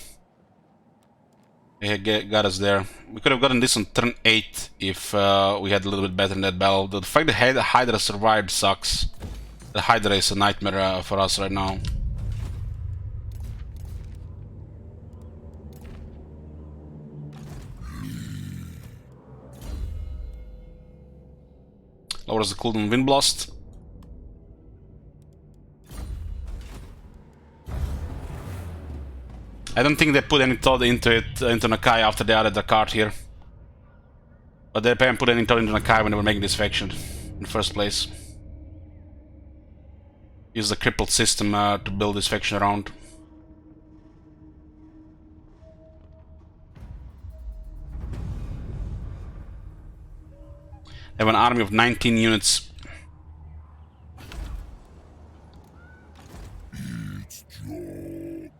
They got us there. We could have gotten this on turn 8 if we had a little bit better in that battle. The fact that the Hydra survived sucks. The Hydra is a nightmare for us right now. Lowers the cooldown Wind Blast. I don't think they put any thought into it, into Nakai after they added the card here. But they didn't put any thought into Nakai when they were making this faction in the first place. Use the crippled system to build this faction around. have an army of 19 units. It's joke.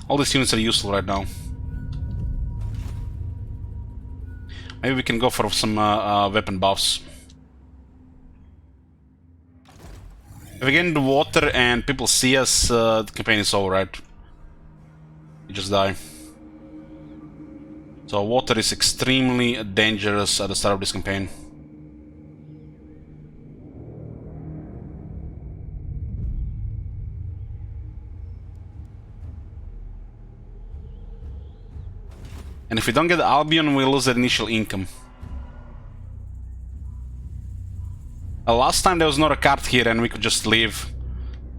All these units are useful right now. Maybe we can go for some weapon buffs. If we get into water and people see us, the campaign is over, right? We just die. So water is extremely dangerous at the start of this campaign. And if we don't get Albion, we lose that initial income. Last time there was not a card here and we could just leave.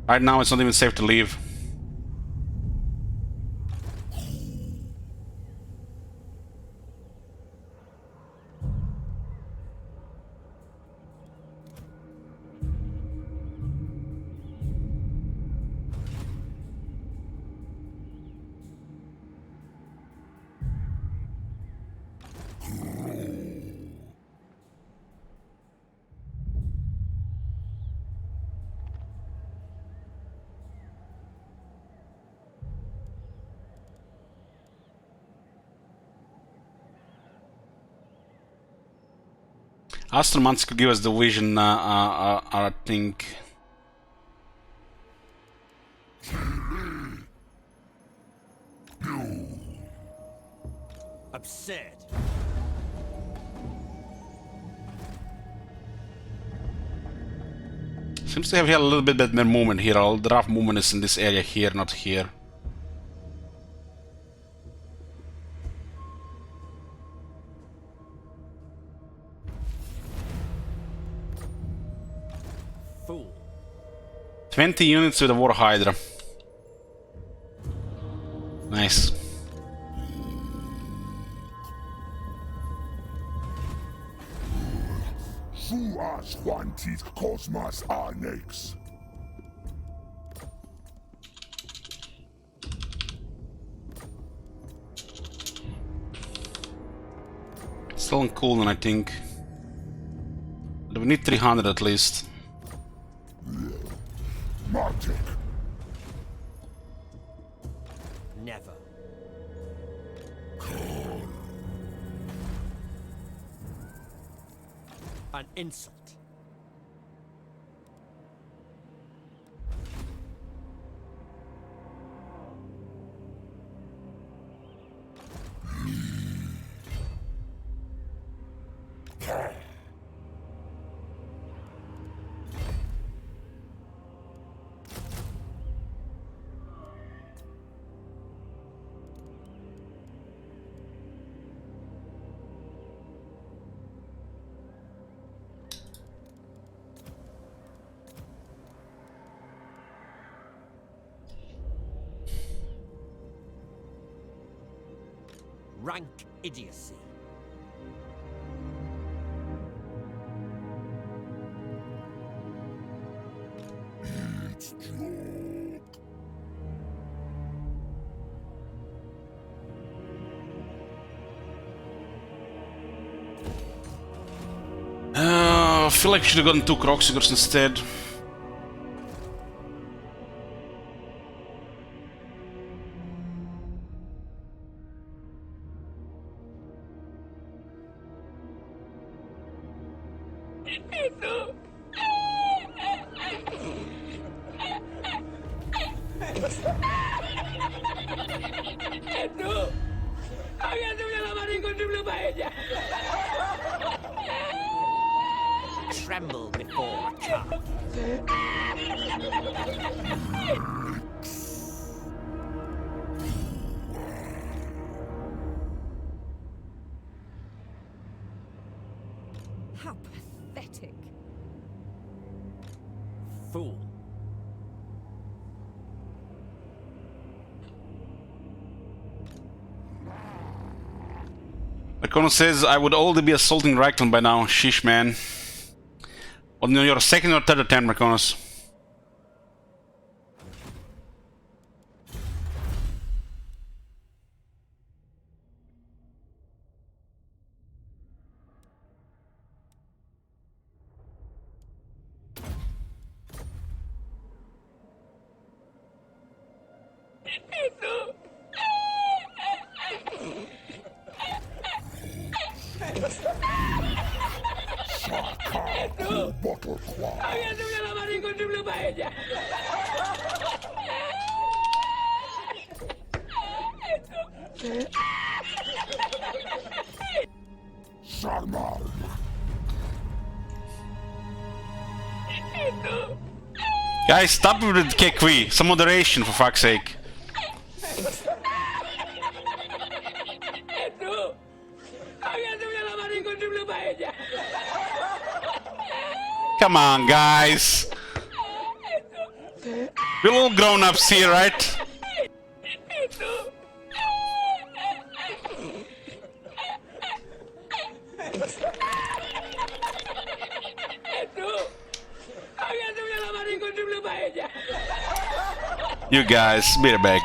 Right now it's not even safe to leave. Astromancy could give us the vision, I think. Absurd. Seems to have here a little bit better movement here. All the rough movement is in this area here, not here. Fool. 20 units with a War Hydra. Nice. Suas quantis cosmos annex. Still on cooldown, I think. But we need 300 at least. Magic. Never. An insult. Rank idiocy. It's joke. I feel like we should have gotten 2 Croxigors instead. Tremble before a car. How pathetic. Fool. Rekono says, I would already be assaulting Reichland by now. Sheesh, man. On your second or third attempt, Rekonos. Bottle claw. Sarmal. Guys, stop with the Kekwi. Some moderation, for fuck's sake. Come on, guys. We're all grown-ups here, right? You guys, be right back.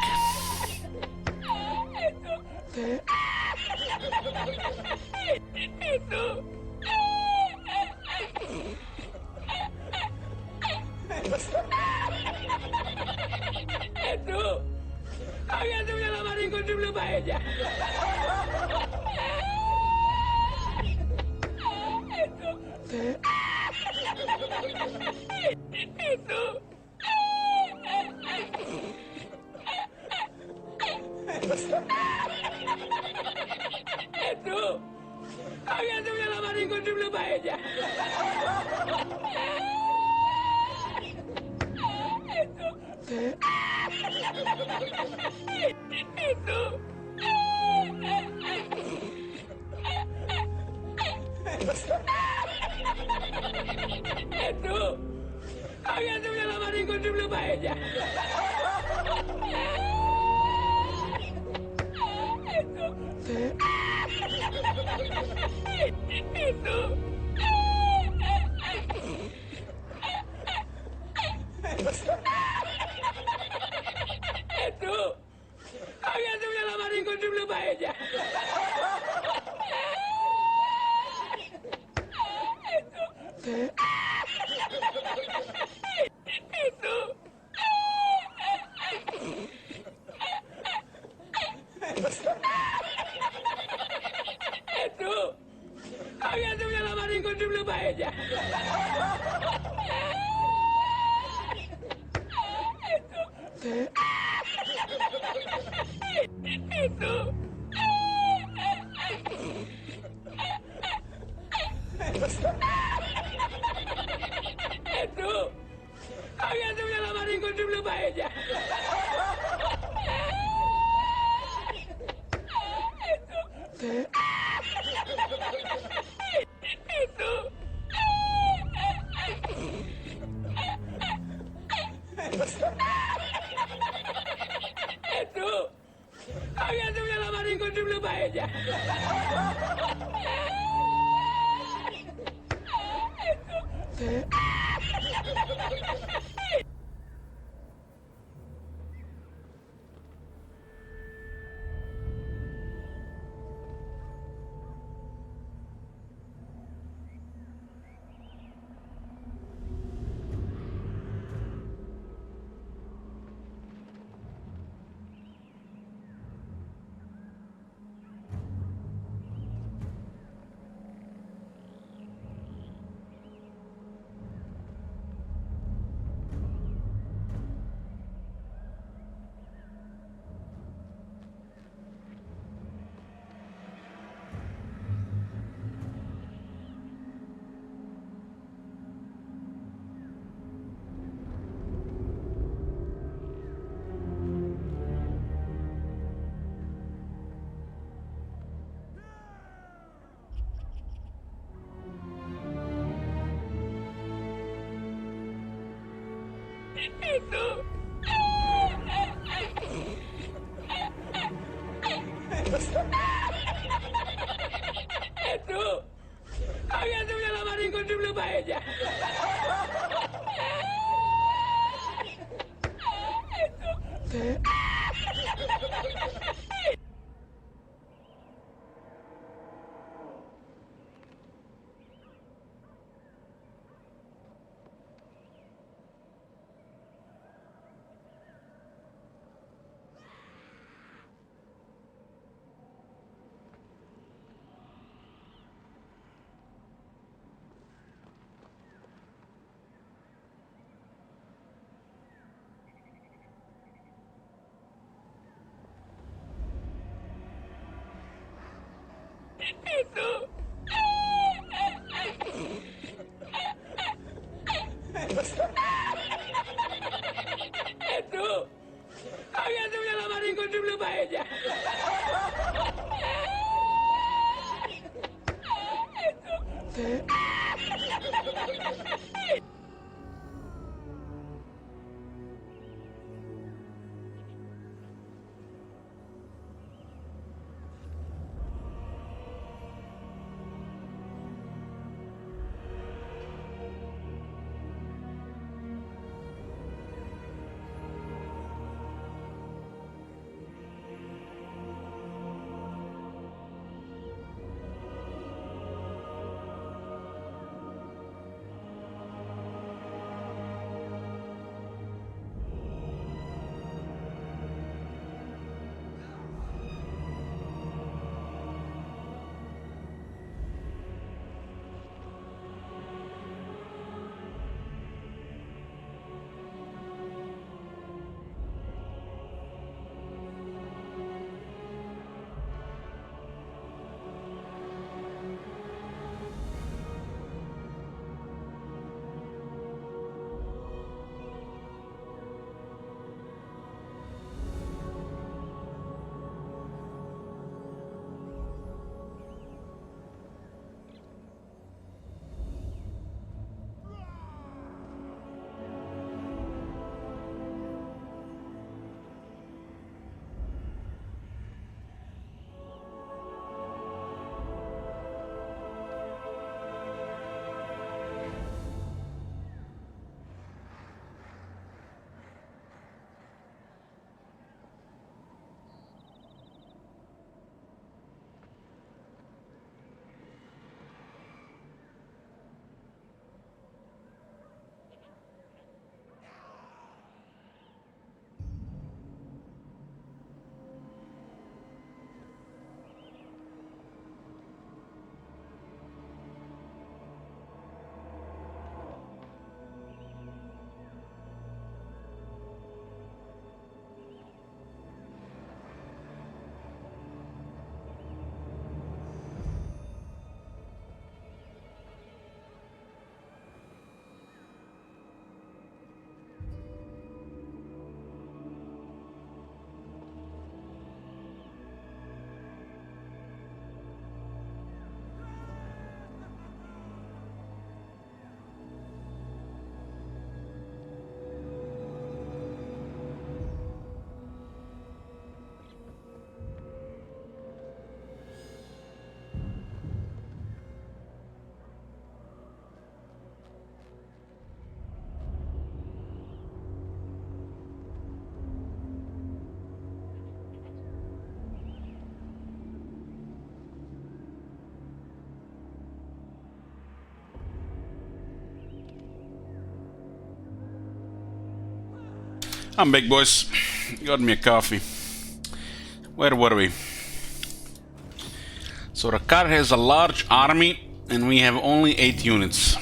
I'm back, boys. Got me a coffee. Where were we? So Rakar has a large army and we have only 8 units.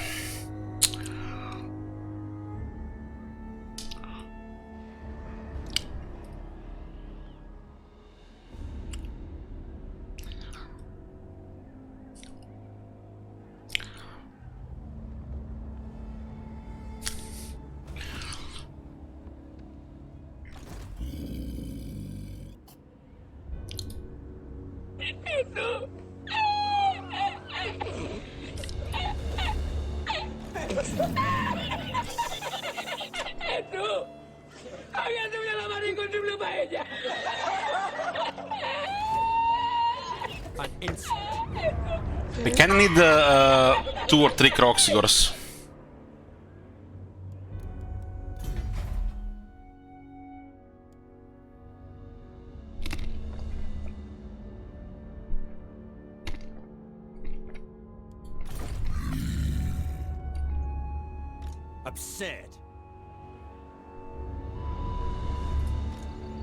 An insult. We kinda need 2 or 3 Croxigors. Absurd.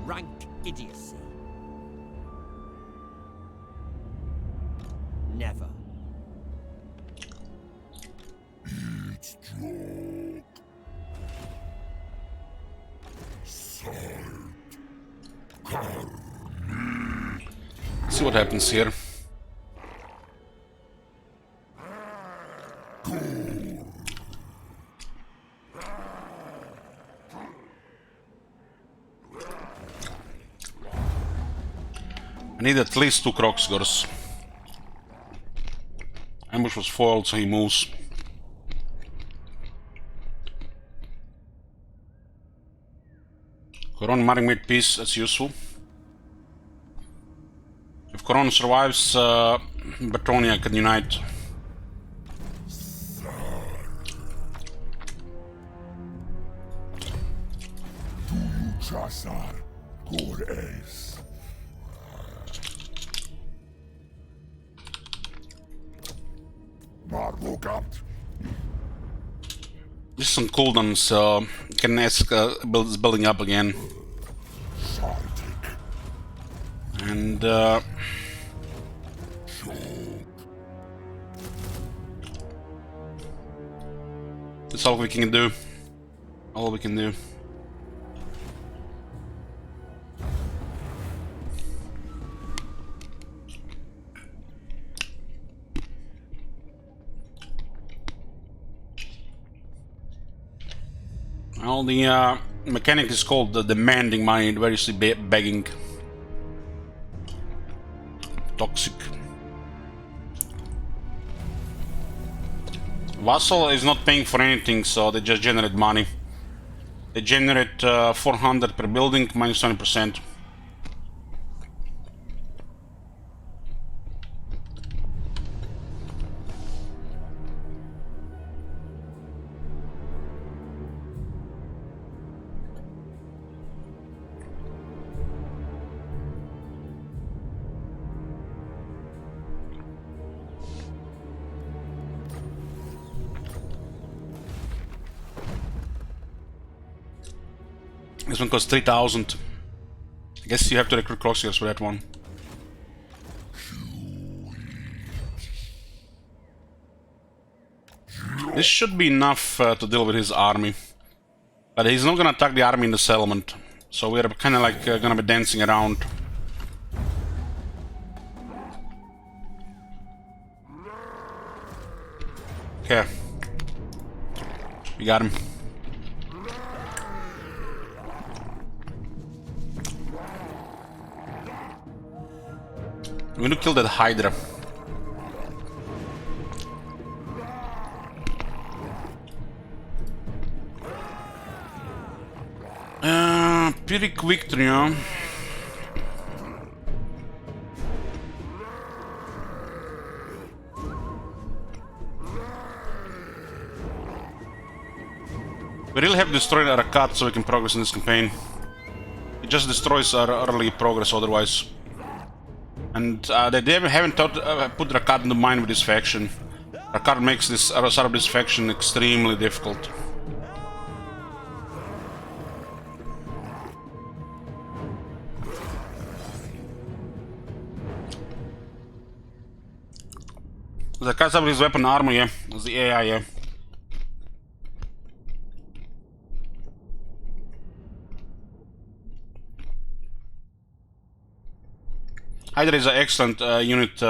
Rank idiocy. Never. It's drunk. Sight. See what happens here. I need at least 2 Croxigors. Ambush was foiled, so he moves. Coron marring mid piece, that's useful. If Coron survives, Bretonia can unite. Chasar. Good ace. Marbugat. This is some cooldown, so can ask building up again. Saltic. And that's all we can do. All we can do. Well, the mechanic is called the demanding mind, where you see begging. Toxic. Vassal is not paying for anything, so they just generate money. They generate 400 per building, minus 20%. This one costs 3,000. I guess you have to recruit Croxigors for that one. This should be enough to deal with his army. But he's not gonna attack the army in the settlement. So we're kinda like gonna be dancing around. Okay. We got him. We need to kill that Hydra. Pyrrhic victory, huh? We really have destroyed Arakat so we can progress in this campaign. It just destroys our early progress otherwise. And they haven't put Rakat in the mind with this faction. Rakat makes this start of this faction extremely difficult. The Rakat's up with his weapon armor, yeah. That's the AI, yeah. Hydra is an excellent unit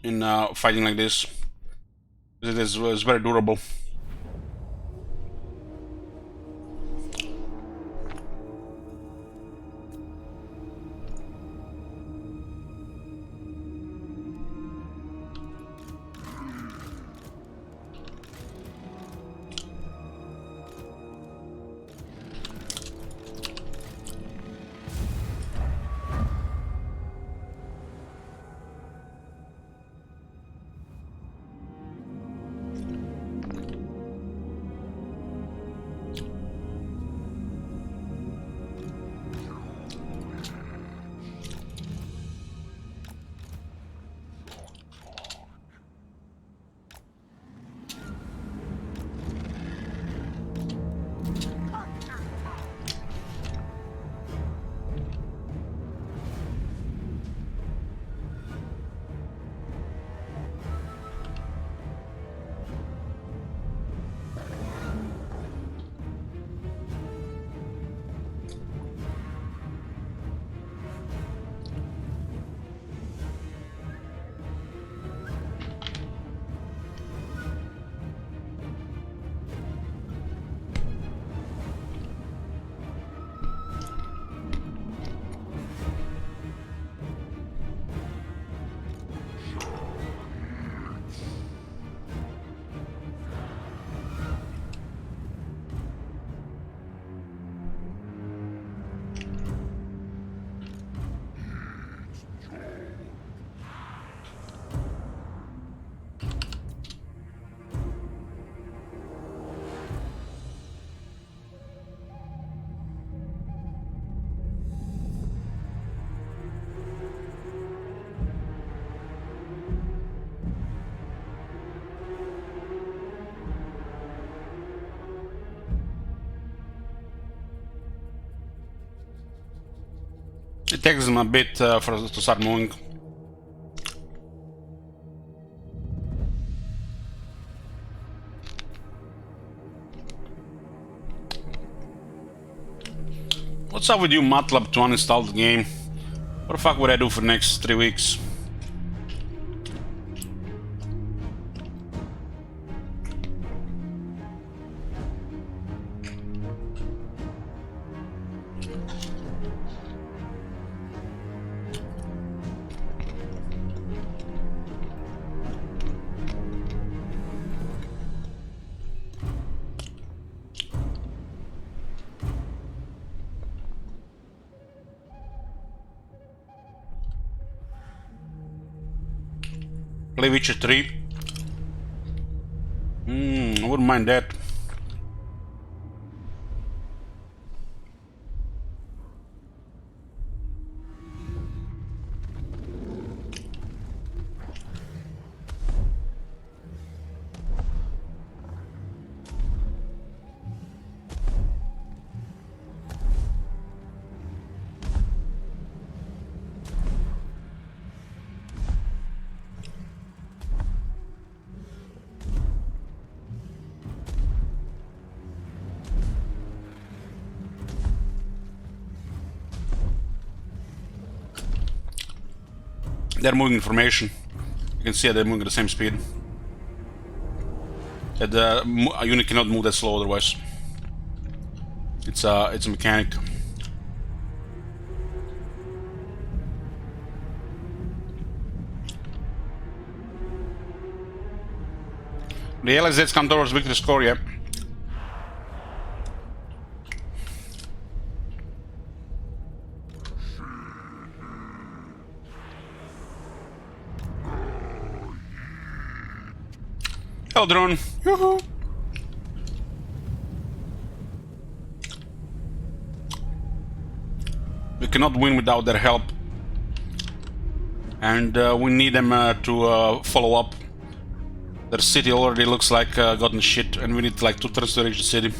in fighting like this. It is very durable. It takes them a bit for us to start moving. What's up with you, MATLAB, to uninstall the game? What the fuck would I do for the next 3 weeks? Play Witcher 3. I wouldn't mind that. They're moving information. You can see that they're moving at the same speed. That a unit cannot move that slow otherwise. It's a mechanic. The LSZs come towards victory score, yeah. Hello, drone. Yoo-hoo. We cannot win without their help. And we need them to follow up. Their city already looks like gotten shit, and we need like 2 turns to reach the city.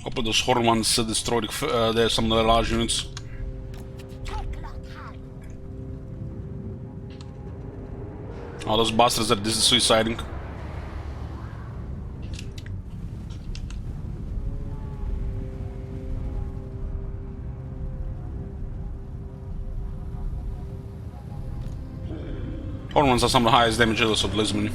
Hopefully those Horde ones destroyed some of the large units. Oh, those bastards are suiciding. Horde ones are some of the highest damage dealers of Lisbon.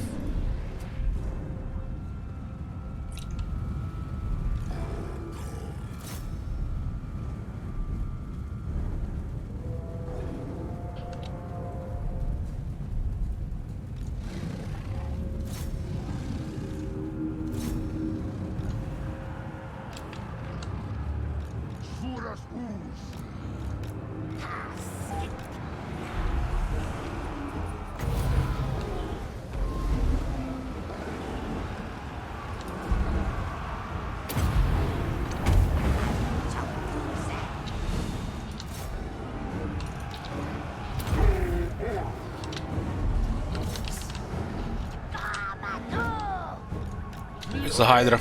It's the Hydra.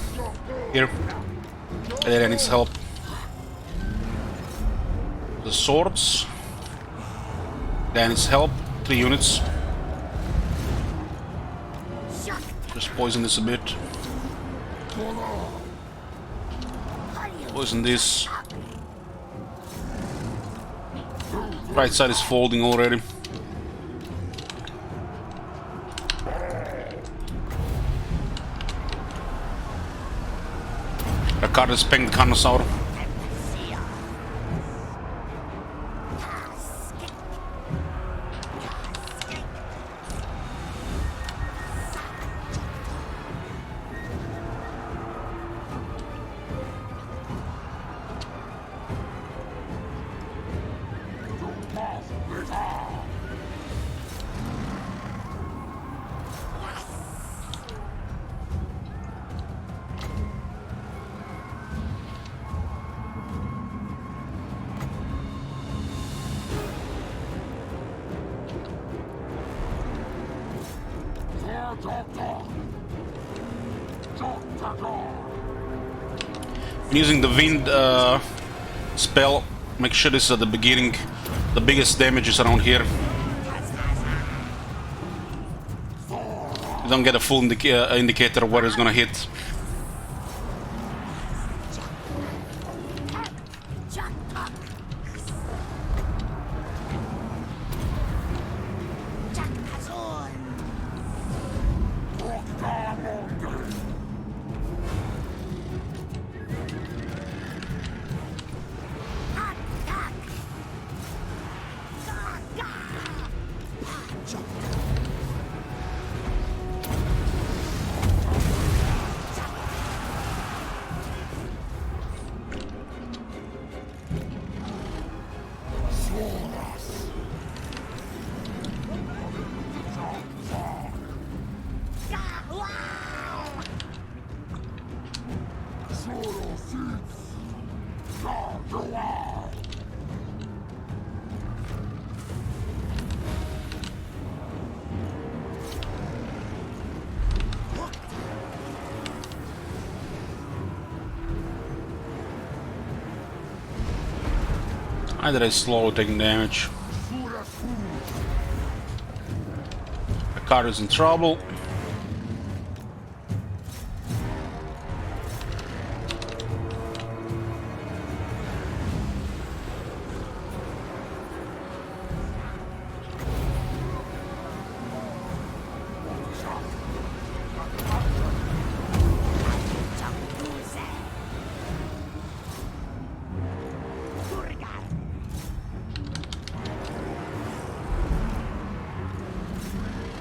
Here. Area needs help. The swords. That needs help. 3 units. Just poison this a bit. Poison this. Right side is folding already. Ricardo's pinged Carnosaur. Using the wind spell, make sure this is at the beginning. The biggest damage is around here. You don't get a full indicator of where it's gonna hit. Either is slow taking damage. The card is in trouble.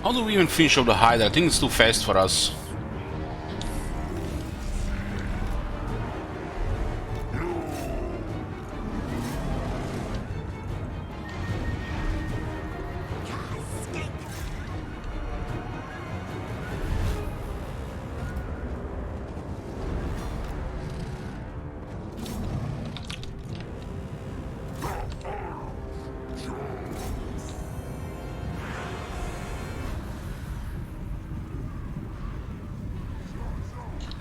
How do we even finish off the Hydra? I think it's too fast for us.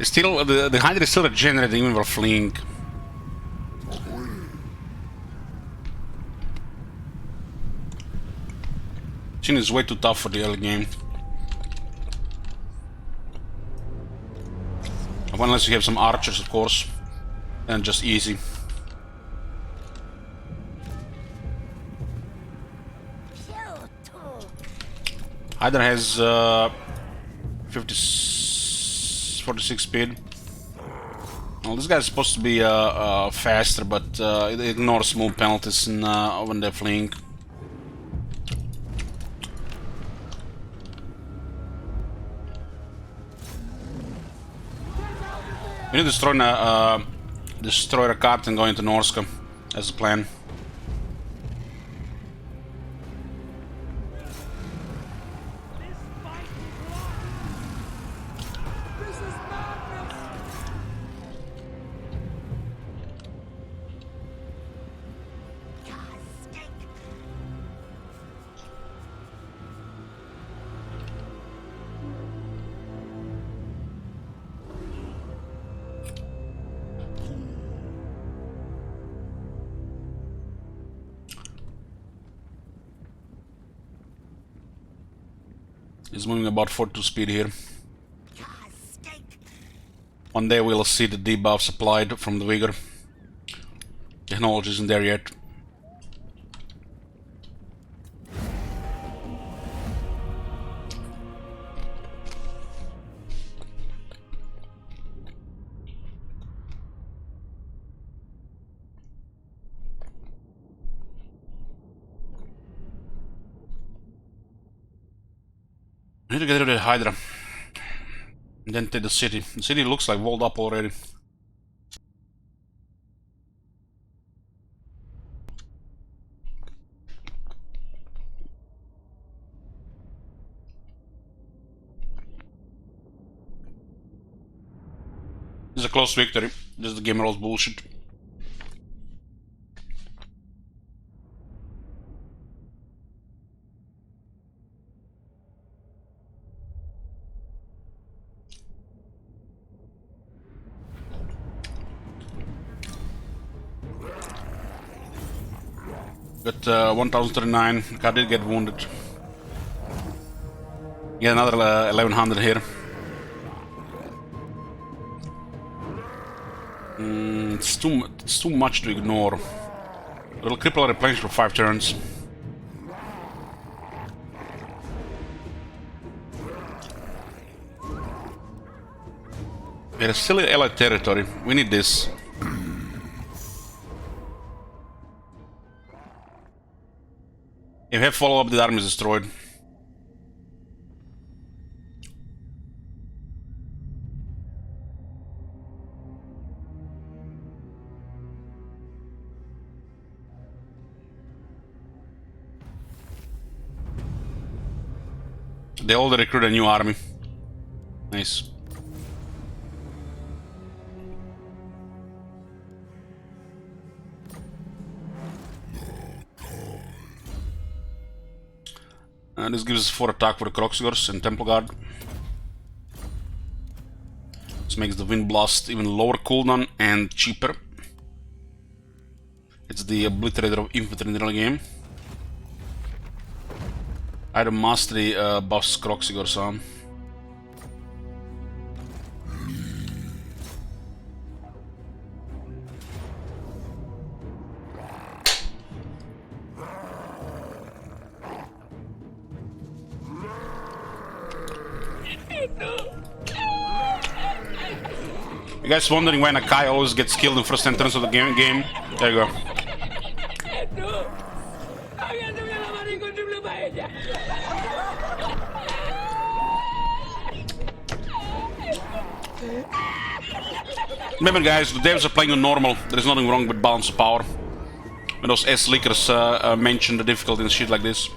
Still, the Hydra is still regenerating even while fleeing. Chin is way too tough for the early game. Unless you have some archers, of course, and just easy. Hydra has 46 speed. Well, this guy's supposed to be faster, but it ignores move penalties when they're fleeing. We need to destroy a cart and go into Norska. That's the plan. He's moving about 42 speed here. One day we'll see the debuffs applied from the Vigor. Technology isn't there yet. I need to get rid of the Hydra. And then take the city. The city looks like walled up already. This is a close victory. This is the game rules bullshit. Got 1039. I did get wounded. Yeah, another 1100 here. It's too much to ignore. It'll cripple replenish for 5 turns. It is still allied territory. We need this. If we have follow-up, the army is destroyed. They already recruited a new army. Nice. This gives us 4 attack for the Kroxigors and Temple Guard. This makes the Wind Blast even lower cooldown and cheaper. It's the Obliterator of Infantry in the early game. Item Mastery buffs Kroxigors on. You guys wondering why Nakai always gets killed in first 10 turns of the game? There you go. Remember guys, the devs are playing on normal. There is nothing wrong with balance of power. When those S-leakers mention the difficulty and shit like this.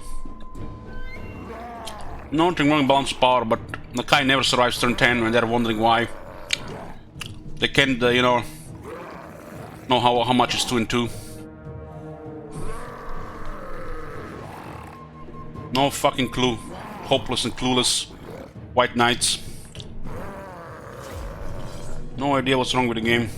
Nothing wrong with balance of power, but Nakai never survives turn 10 and they're wondering why. They can't, you know how much is 2 and 2. No fucking clue. Hopeless and clueless. White Knights. No idea what's wrong with the game.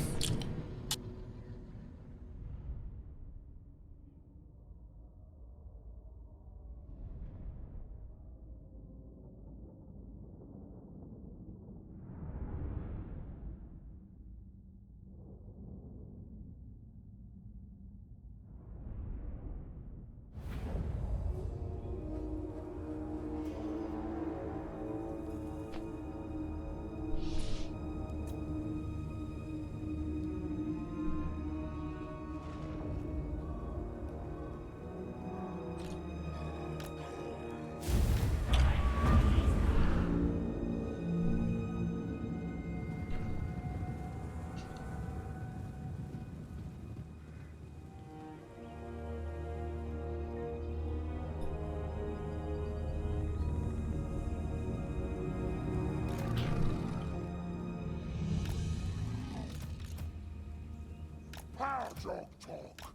Talk.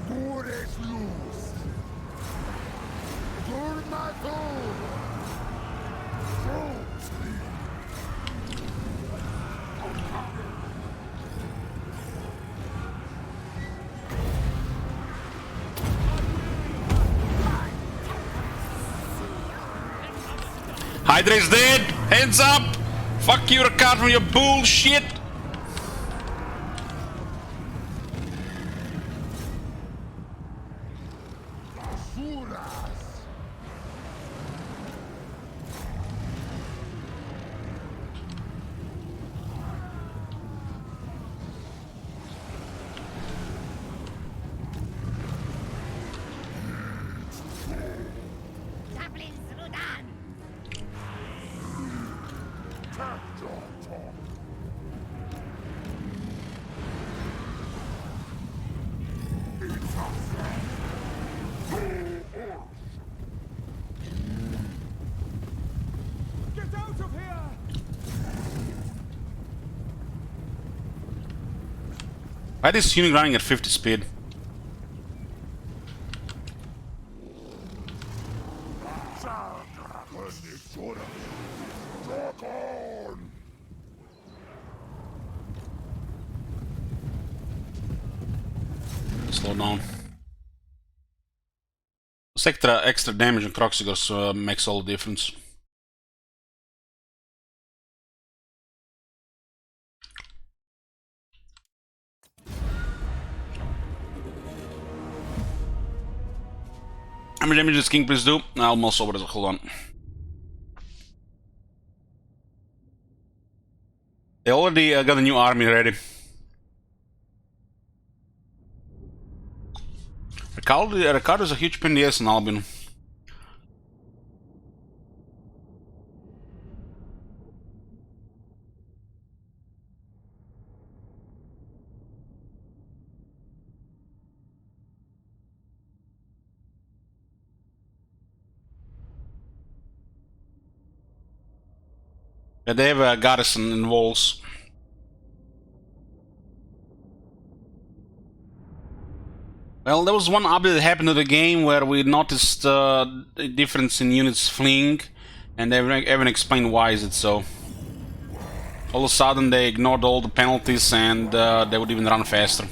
Horde's loose. Durmaton. Hydra's dead! Hands up! Fuck you, Ricard, from your bullshit! Why is this unit running at 50 speed? Slow down. This extra damage on Croxigos makes all the difference. How much damage does King please do? Almost over. Hold on. They already got a new army ready. Ricardo's a huge pain in the ass in Albion. Yeah, they have a garrison in walls. Well, there was one update that happened to the game where we noticed a difference in units fleeing, and they haven't explained why is it so. All of a sudden they ignored all the penalties and they would even run faster.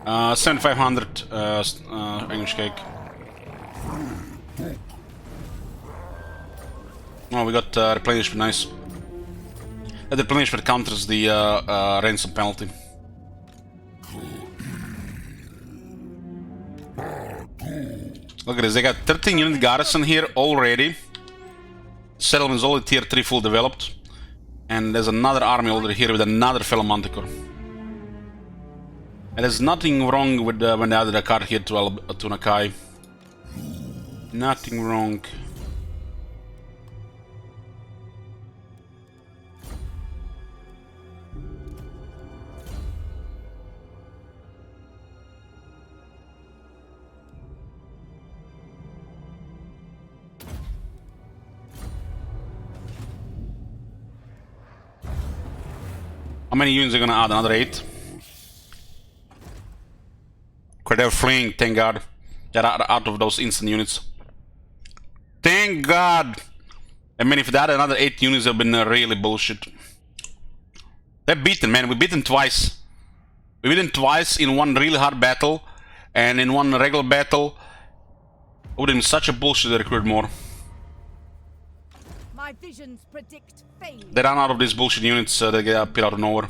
Uh, 7,500 English cake. Oh, we got replenishment, nice. The replenishment counters the ransom penalty. Look at this, they got 13 unit garrison here already. Settlement is only tier 3 full developed. And there's another army already here with another fellow Manticore. And there's nothing wrong with when they added a card here to Nakai. Nothing wrong. How many units are gonna add? Another 8? They're fleeing, thank god. They're out of those instant units. Thank god! I mean, if they had another 8 units, they've been really bullshit. They're beaten, man. We beat them twice. We beat them twice in one really hard battle, and in one regular battle. Would have been such a bullshit to recruit more. My visions predict failure. They run out of these bullshit units that get appear out of nowhere.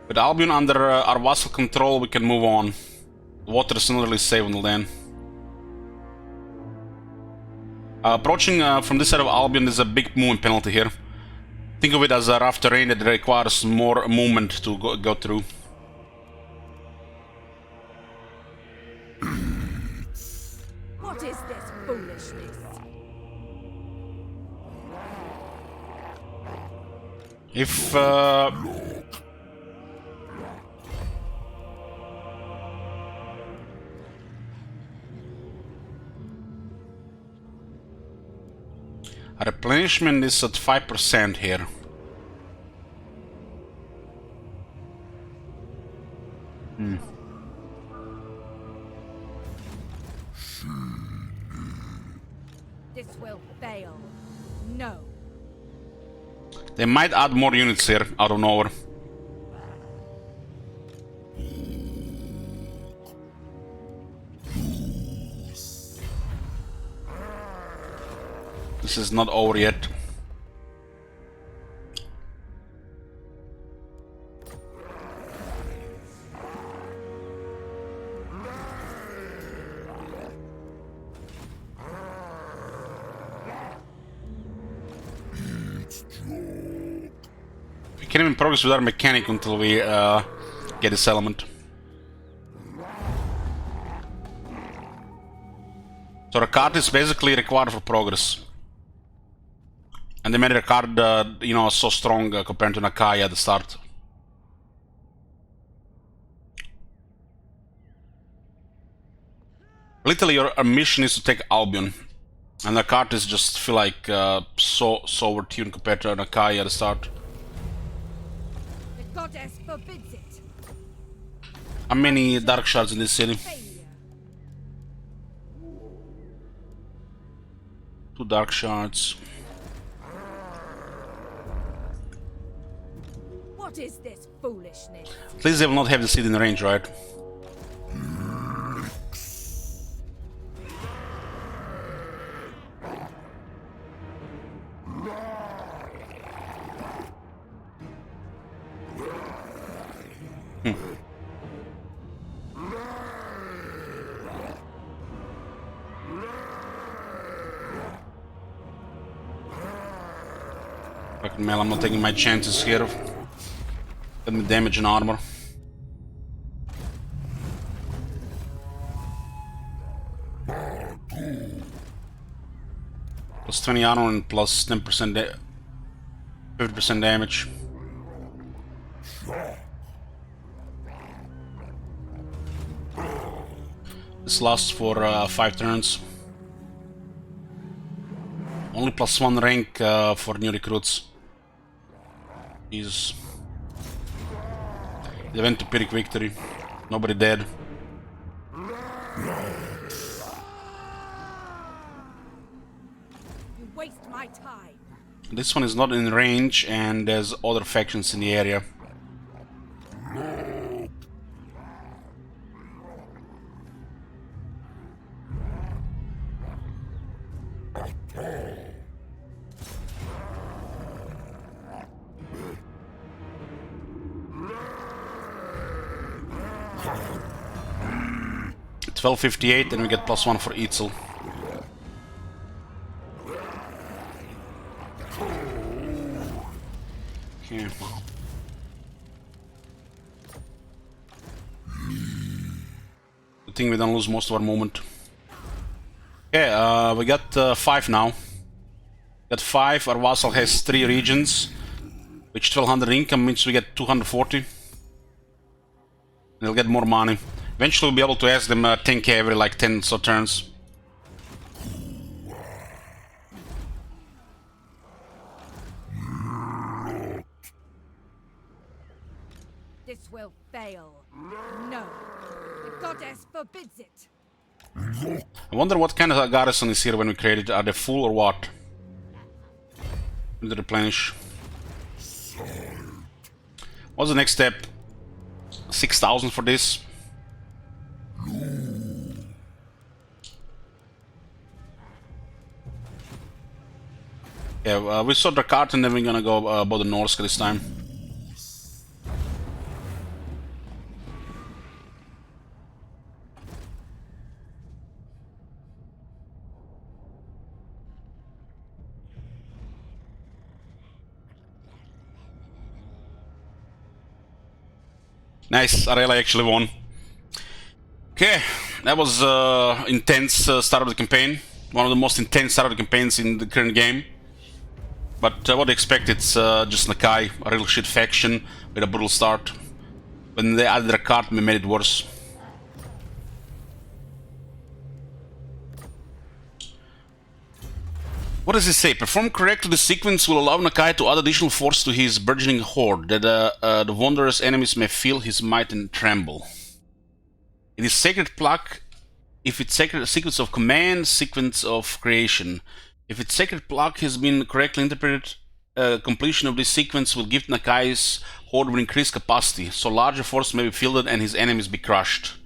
With Albion under our vassal control, we can move on. The water is not really safe until then. Approaching from this side of Albion is a big movement penalty here. Think of it as a rough terrain that requires more movement to go through. What is this foolishness? If replenishment is at 5% here. This will fail. No. They might add more units here out of nowhere. This is not over yet. We can't even progress with our mechanic until we get this element. So the card is basically required for progress. And they made the card, you know, so strong compared to Nakai at the start. Literally, your mission is to take Albion. And the card is just feel like so overtuned compared to Nakai at the start. The goddess forbids it. How many dark shards in this city? Failure. 2 dark shards. What is this foolishness? At least they will not have the city in range, right? Fucking man, I'm not taking my chances here. Get me damage and armor. Plus 20 armor and plus 10% 50% damage. This lasts for 5 turns. Only +1 rank for new recruits. Jesus. They went to Pyrrhic victory. Nobody dead. You waste my time. This one is not in range and there's other factions in the area. $12.58 and we get +1 for Eitzel. Okay. Good thing we don't lose most of our movement. Okay, we got 5 now. Got 5, our vassal has 3 regions, which 1200 income means we get 240. And they'll get more money. Eventually we'll be able to ask them 10k every like 10 so turns. This will fail. No. The goddess forbids it. I wonder what kind of garrison is here when we create it. Are they full or what? Need to replenish. What's the next step? 6,000 for this. Yeah, we saw Drakart and then we're gonna go about the Norsk this time. Nice, Arela actually won. Okay, that was intense start of the campaign. One of the most intense start of the campaigns in the current game. But what do you expect? It's just Nakai, a real shit faction with a brutal start. When they added their card, we made it worse. What does it say? Perform correctly, the sequence will allow Nakai to add additional force to his burgeoning horde, that the wanderer's enemies may feel his might and tremble. It is sacred pluck if it's sacred sequence of command, sequence of creation. If its sacred pluck has been correctly interpreted, completion of this sequence will give Nakai's horde with increased capacity, so larger force may be fielded and his enemies be crushed.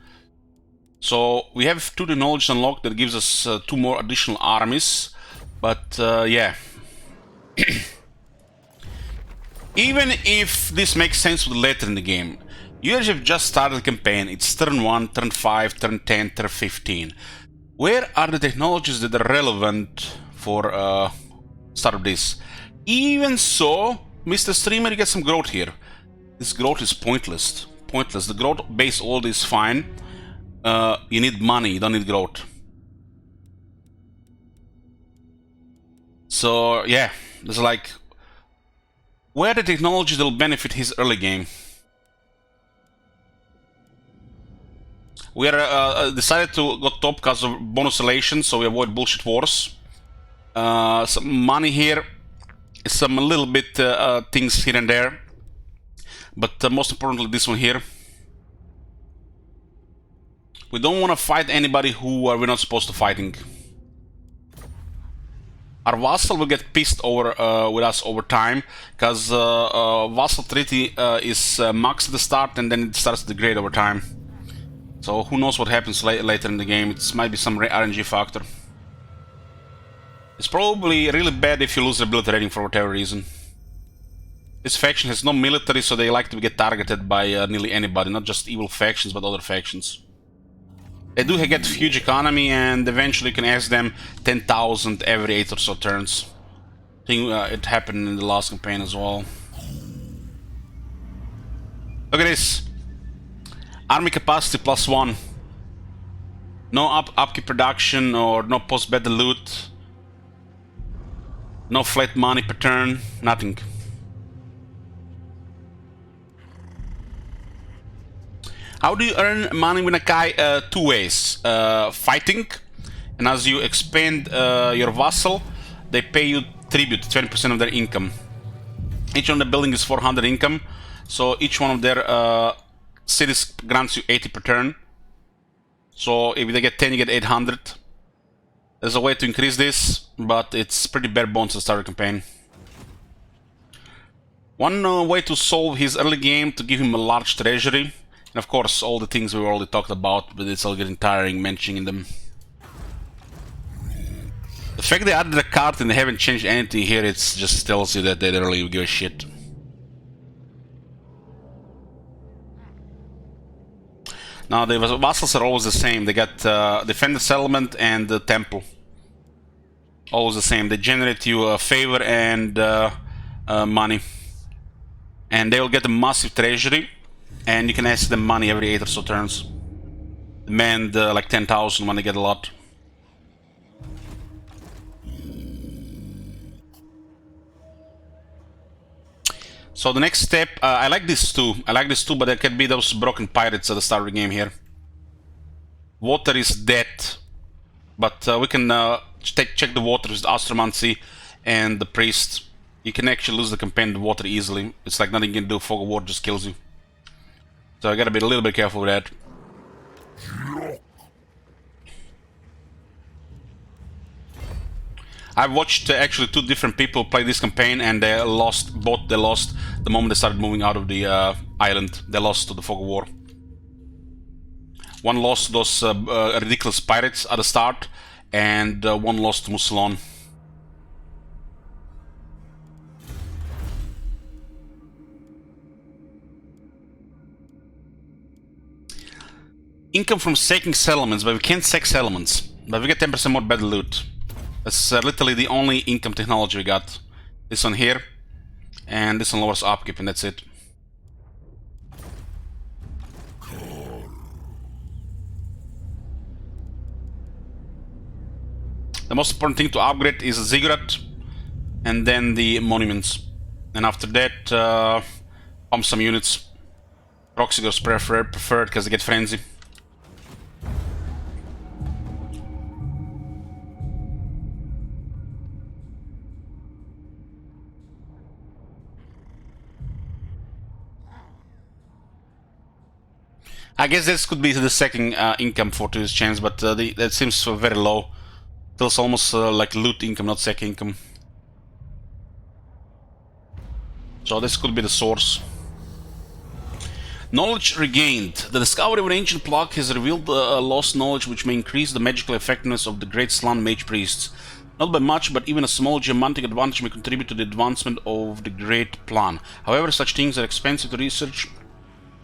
So we have 2 technologies unlocked that gives us 2 more additional armies. But yeah, even if this makes sense with later in the game, you have just started the campaign, it's turn 1, turn 5, turn 10, turn 15. Where are the technologies that are relevant for start of this? Even so, Mr. Streamer, you get some growth here. This growth is pointless. Pointless. The growth base old is fine. You need money, you don't need growth. So yeah, there's like, where the technology that will benefit his early game. We are decided to go top because of bonus elation, so we avoid bullshit wars. Some money here, some little bit things here and there, but most importantly this one here. We don't want to fight anybody who we're not supposed to fighting. Our vassal will get pissed over with us over time, because vassal treaty is max at the start and then it starts to degrade over time. So who knows what happens later in the game. It might be some RNG factor. It's probably really bad if you lose the ability rating for whatever reason. This faction has no military, so they like to get targeted by nearly anybody, not just evil factions but other factions. They do get huge economy, and eventually you can ask them 10,000 every 8 or so turns. I think it happened in the last campaign as well. Look at this. Army capacity +1. No upkeep production or no post-battle loot. No flat money per turn. Nothing. How do you earn money with Nakai? 2 ways. Fighting, and as you expand your vassal, they pay you tribute, 20% of their income. Each one of the building is 400 income, so each one of their cities grants you 80 per turn. So if they get 10, you get 800. There's a way to increase this, but it's pretty bare bones to start a campaign. One way to solve his early game, to give him a large treasury. And of course, all the things we already talked about, but it's all getting tiring mentioning them. The fact they added a card and they haven't changed anything here, it just tells you that they don't really give a shit. Now, the vassals are always the same. They got Defend the Settlement and the Temple. Always the same. They generate you a favor and money. And they will get a massive treasury. And you can ask them money every 8 or so turns. Demand like 10,000 when they get a lot. So the next step, I like this too. I like this too, but there can be those broken pirates at the start of the game here. Water is dead, but we can check the water with Astromancy and the priest. You can actually lose the campaign with water easily. It's like nothing you can do. Fog of War just kills you. So I gotta be a little bit careful with that. I've watched actually 2 different people play this campaign, and they lost the moment they started moving out of the island. They lost to the Fog of War. One lost to those ridiculous pirates at the start, and one lost to Musalon. Income from sacking settlements, but we can't sack settlements. But we get 10% more better loot. That's literally the only income technology we got. This one here, and this one lowers upkeep, and that's it. The most important thing to upgrade is a ziggurat, and then the monuments. And after that, pump some units. Proxygors preferred because they get frenzy. I guess this could be the second income for this chance, but that seems very low. Feels almost like loot income, not sec income. So this could be the source. Knowledge regained. The discovery of an ancient plug has revealed lost knowledge which may increase the magical effectiveness of the Great Slan Mage Priests. Not by much, but even a small geomantic advantage may contribute to the advancement of the Great Plan. However, such things are expensive to research,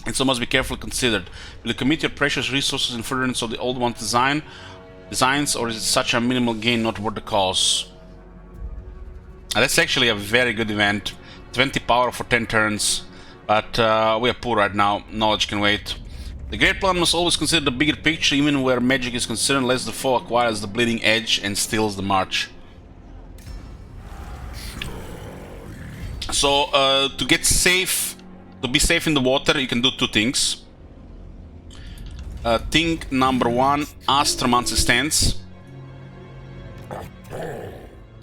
and so must be carefully considered. Will you commit your precious resources in furtherance of the Old One's designs, or is it such a minimal gain not worth the cost? That's actually a very good event. 20 power for 10 turns, but we are poor right now. Knowledge can wait. The Great Plan must always consider the bigger picture, even where magic is concerned, lest the foe acquires the bleeding edge and steals the march. So, to get safe, to be safe in the water, you can do 2 things. Thing number 1, Astromancy Stance.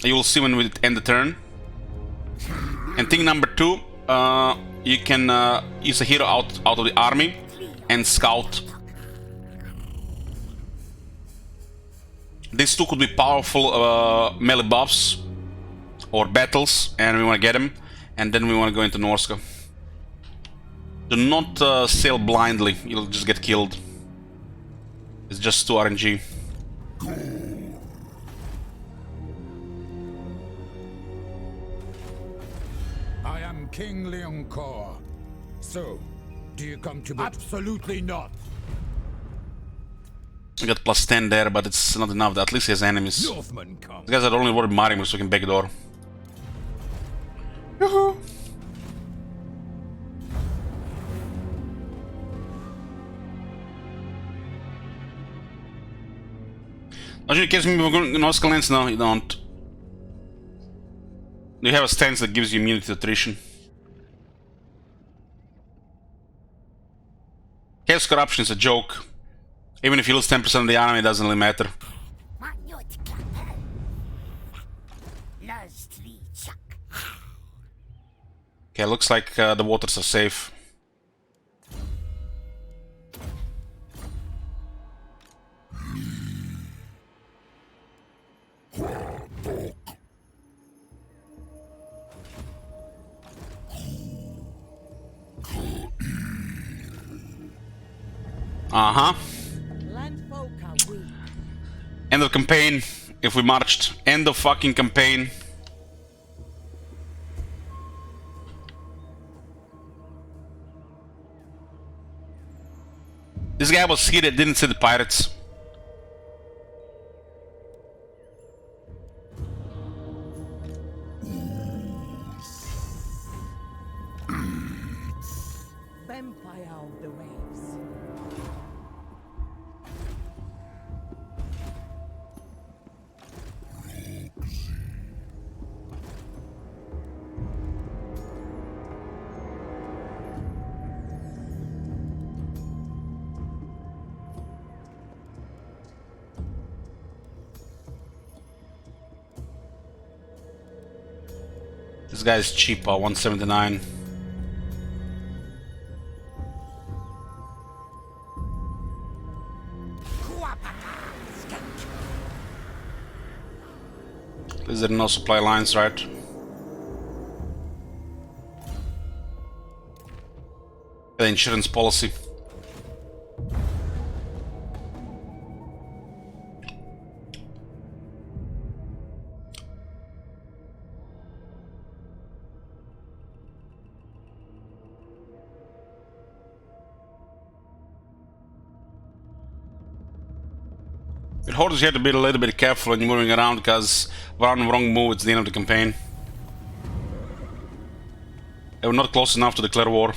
You will see when we end the turn. And thing number 2, you can use a hero out of the army and scout. These 2 could be powerful melee buffs or battles, and we want to get them. And then we want to go into Norska. Do not sail blindly, you'll just get killed. It's just 2 RNG. I am King Leoncor. So, do you come to... Absolutely not! We got plus 10 there, but it's not enough. At least he has enemies. Northmen come. The guys are only worried Marimus, so we can backdoor. Yoo-hoo! Don't you catch me going Norska Lens? No, you don't. You have a stance that gives you immunity to attrition. Chaos Corruption is a joke. Even if you lose 10% of the army, it doesn't really matter. Okay, looks like the waters are safe. Uh-huh. End of campaign, if we marched. End of fucking campaign. This guy was here that didn't see the pirates. Vampire of the waves. This guy is cheap, 179. Is there no supply lines, right? The insurance policy. With Hordes, you have to be a little bit careful when you're moving around, because one wrong move, it's the end of the campaign. They were not close enough to declare war.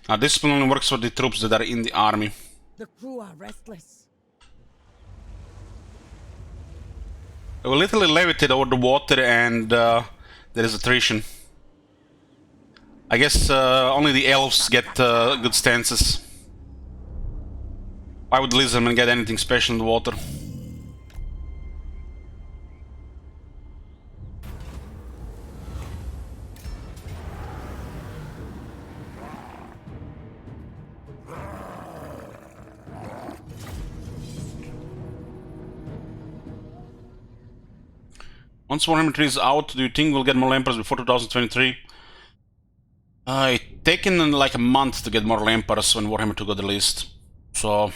Now, discipline only works for the troops that are in the army. The crew are restless. They will literally levitate over the water, and there is attrition. I guess only the elves get good stances. Why would Lizardmen get anything special in the water? Once Warhammer 3 is out, do you think we'll get more Lamparts before 2023? It's taken like a month to get more Lamparts when Warhammer 2 got released. So,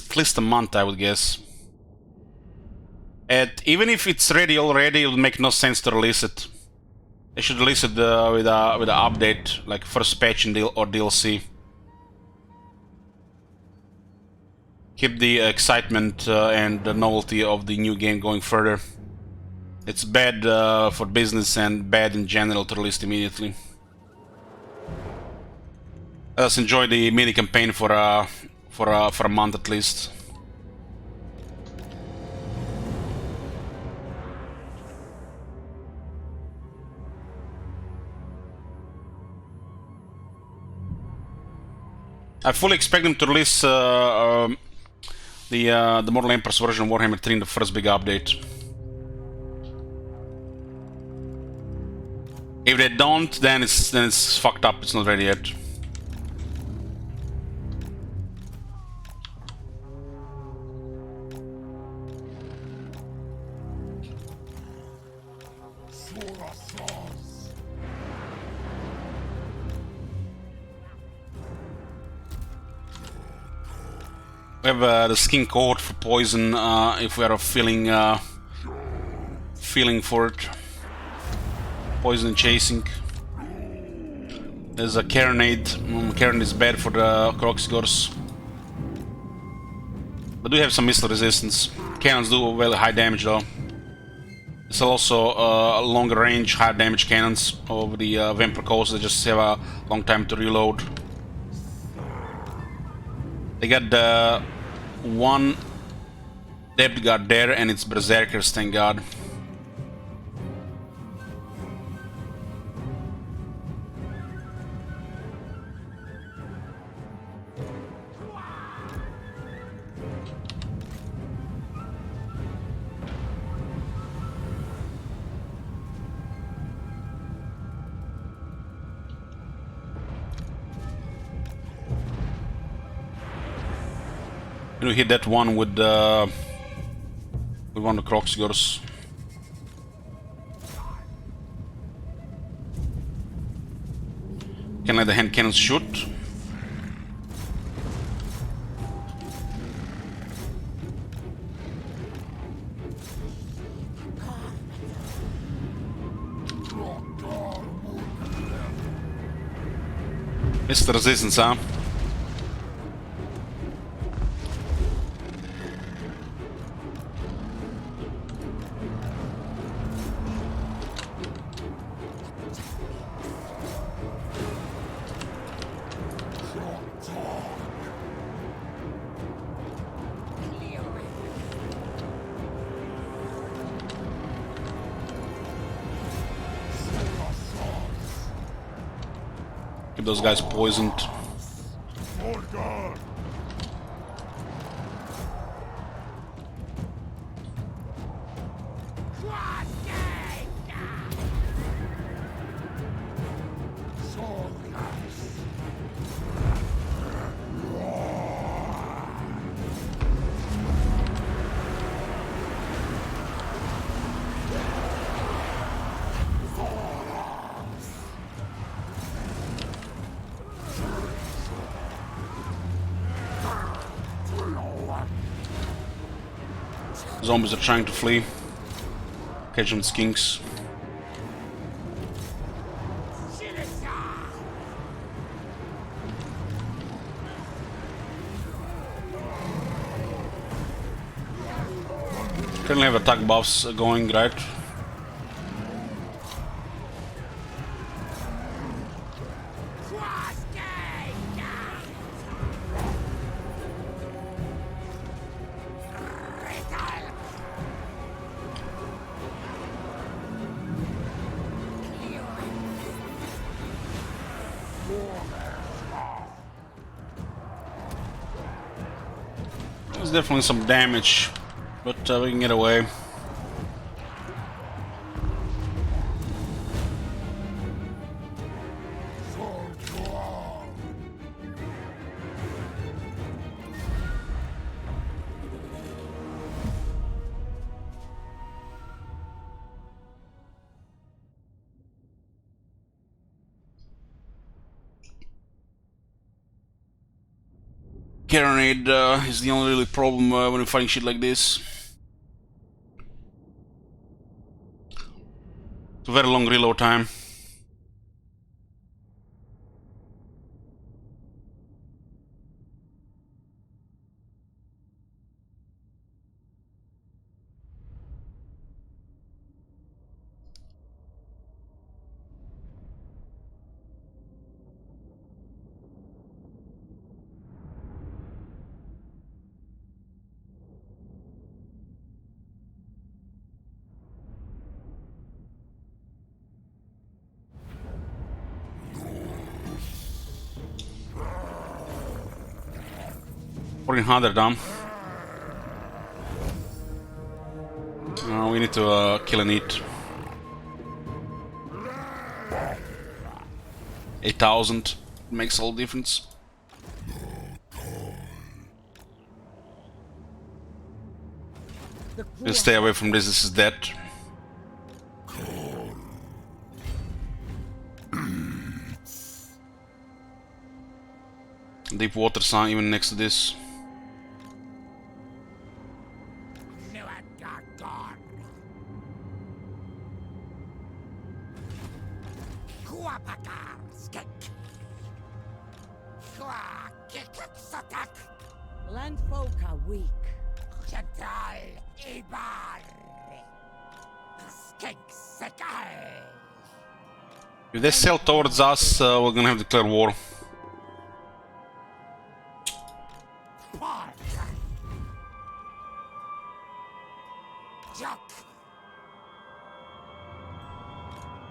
at least a month, I would guess. And even if it's ready already, it would make no sense to release it. They should release it with an update, like first patch or DLC. Keep the excitement and the novelty of the new game going further. It's bad for business and bad in general to release immediately. Let us enjoy the mini campaign for a month at least. I fully expect them to release the Mortal Empress version of Warhammer 3 in the first big update. If they don't, then it's fucked up. It's not ready yet. We have the skin cohort for poison if we are feeling for it. Poison chasing. There's a carronade. Carron is bad for the Croxigors. But do have some missile resistance. Cannons do very high damage though. It's also longer range, higher damage cannons over the Vampire Coast. They just have a long time to reload. They got the one depth guard there, and it's Berserkers, thank God. We hit that one with one of the Croxigors. Can let the hand cannons shoot. Missed the resistance, huh? Get those guys poisoned. For God. Zombies are trying to flee. Catch them, skinks. Currently have attack buffs going, right? There's definitely some damage, but we can get away. Carronade is the only really problem when you're fighting shit like this. It's a very long reload time. Working harder, Dom. We need to kill and eat. 8,000 makes all the difference. Just stay away from this. This is dead. Deep water sign even next to this. Landfolk are weak. If they sail towards us, we're gonna have to declare war.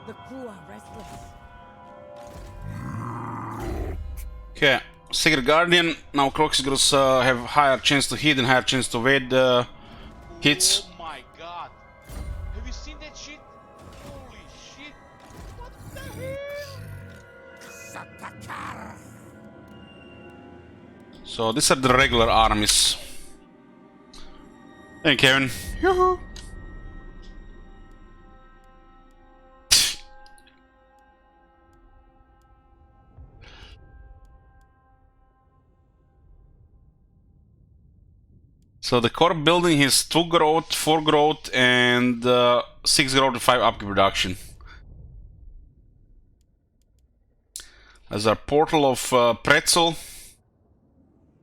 The crew are restless. Okay, Sacred Guardian. Now Croxigros have higher chance to hit and higher chance to evade hits. Oh my god! Have you seen that shit? Holy shit! What the hell? So these are the regular armies. Thank you, Kevin. Yoo-hoo. So the core building is 2 growth, 4 growth, and 6 growth and 5 upkeep reduction. There's our portal of pretzel,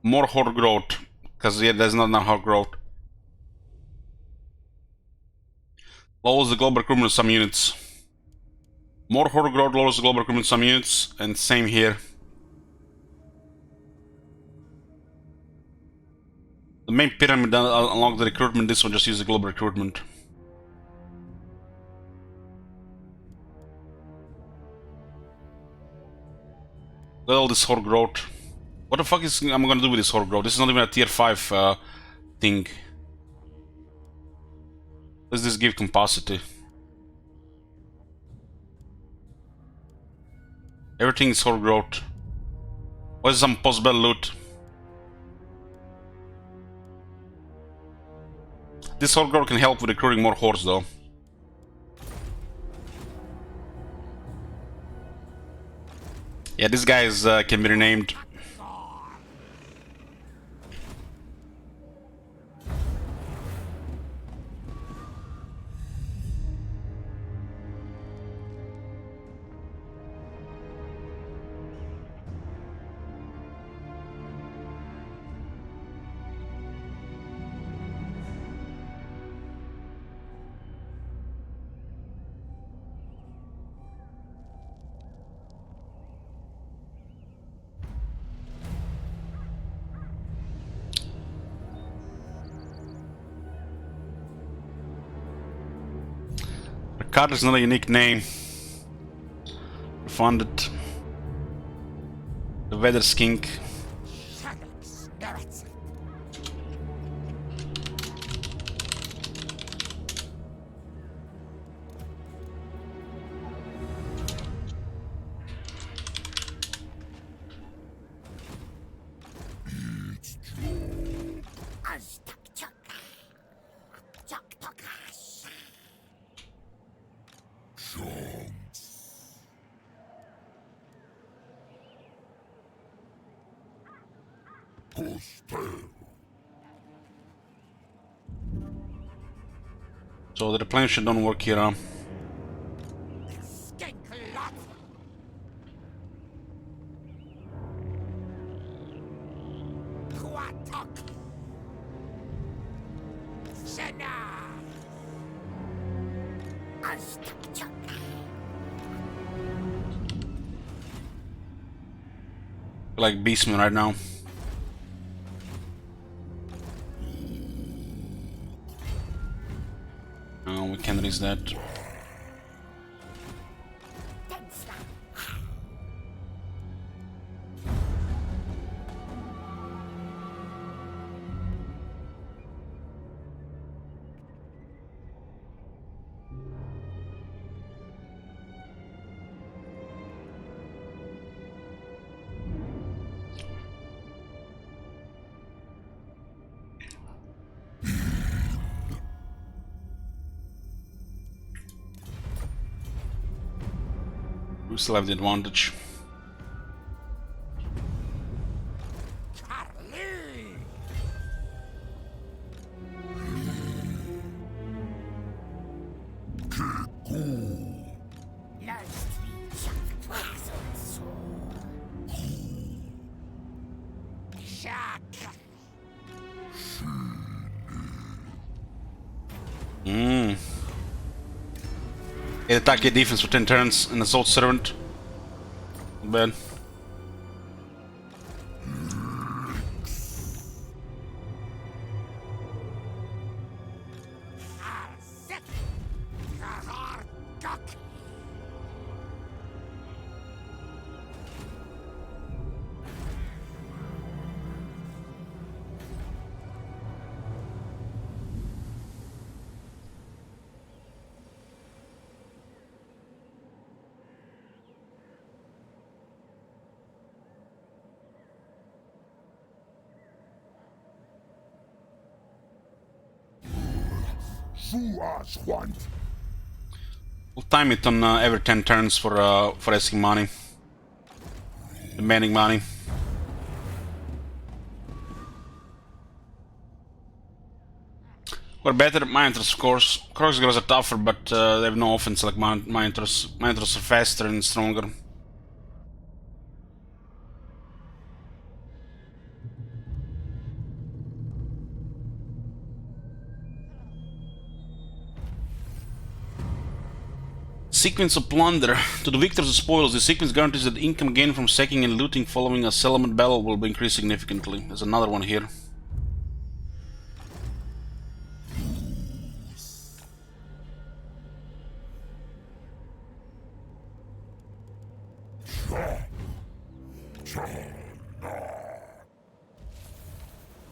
more horde growth, because yeah, there's not enough horde growth. Lowers the global recruitment of some units. More horde growth lowers the global recruitment of some units, and same here. The main pyramid along the recruitment, this one just uses global recruitment. Got all this Horde growth. What the fuck is I'm gonna do with this Horde growth? This is not even a tier 5 thing. Does this give capacity? Everything is Horde growth. What is some post-battle loot? This Horde growth can help with recruiting more hordes though. Yeah, this guy is, can be renamed. The card is not a unique name. Found it. The Weather Skink. So the replenishment don't work here, huh? Like Beastman right now. No, we can't risk that. We still have the advantage. It attack your defense for 10 turns and Assault Servant. Bad. We'll time it on every 10 turns for asking money. Demanding money. We're better at Minotaurs, of course. Crossguards are tougher, but they have no offense like Minotaurs. Minotaurs are faster and stronger. Sequence of plunder. To the victors of spoils, the sequence guarantees that income gained from sacking and looting following a settlement battle will be increased significantly. There's another one here.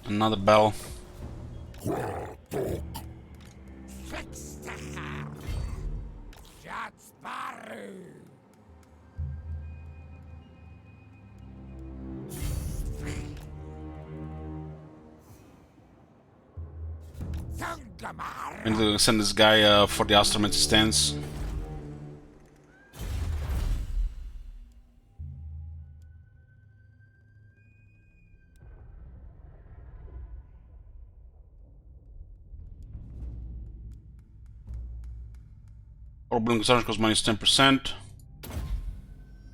Another bell. I'm going to send this guy for the Astromancy stance. Problem construction costs minus 10%.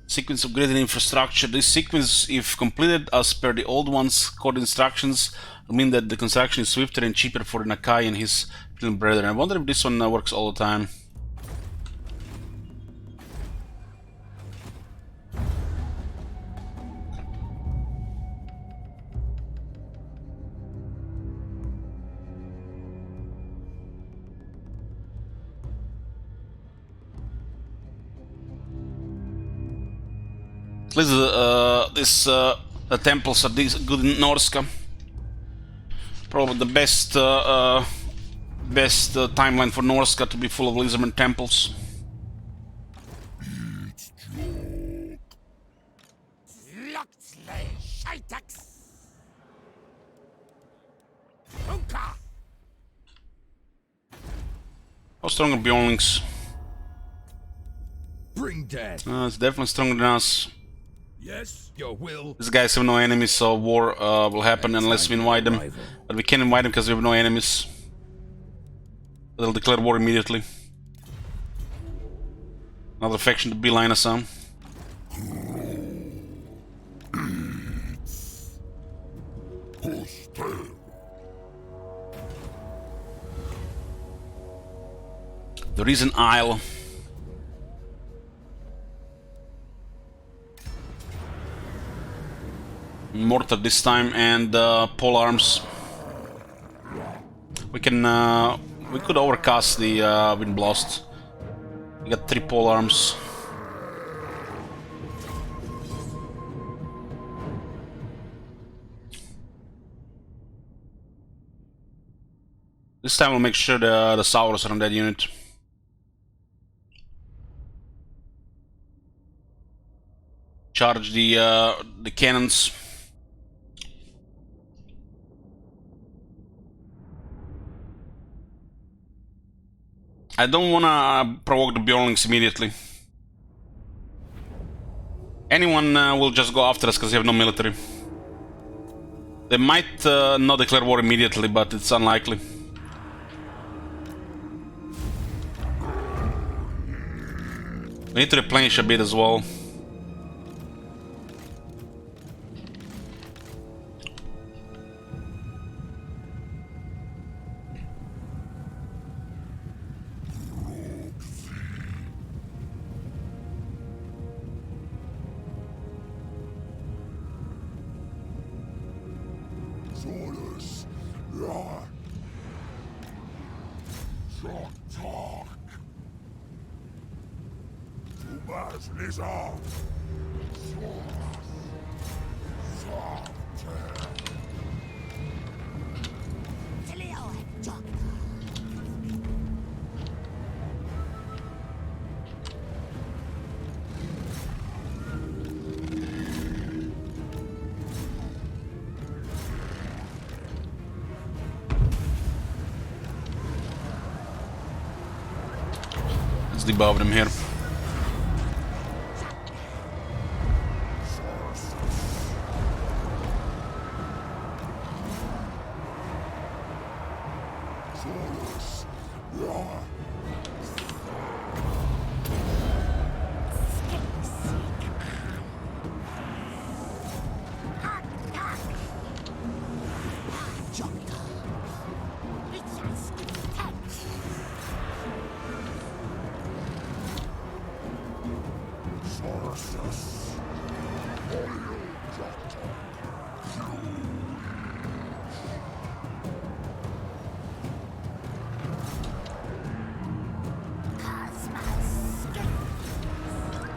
Sequence upgraded infrastructure. This sequence, if completed as per the old one's code instructions, will mean that the construction is swifter and cheaper for Nakai and his brethren. I wonder if this one works all the time. At least the temples are good in Norska. Probably the best timeline for Norska to be full of Lizardman temples. How strong are Bjornlings? Bring death. It's definitely stronger than us. Yes, your will. These guys have no enemies, so war will happen unless we invite them. But we can't invite them because we have no enemies. They'll declare war immediately. Another faction to beeline us on. There is an isle. Mortar this time and pole arms. We can we could overcast the wind blast. We got 3 pole arms. This time we'll make sure the Saurus are on that unit. Charge the cannons. I don't wanna provoke the Bjornlings immediately. Anyone will just go after us because they have no military. They might not declare war immediately, but it's unlikely. We need to replenish a bit as well. Let's debuff them here.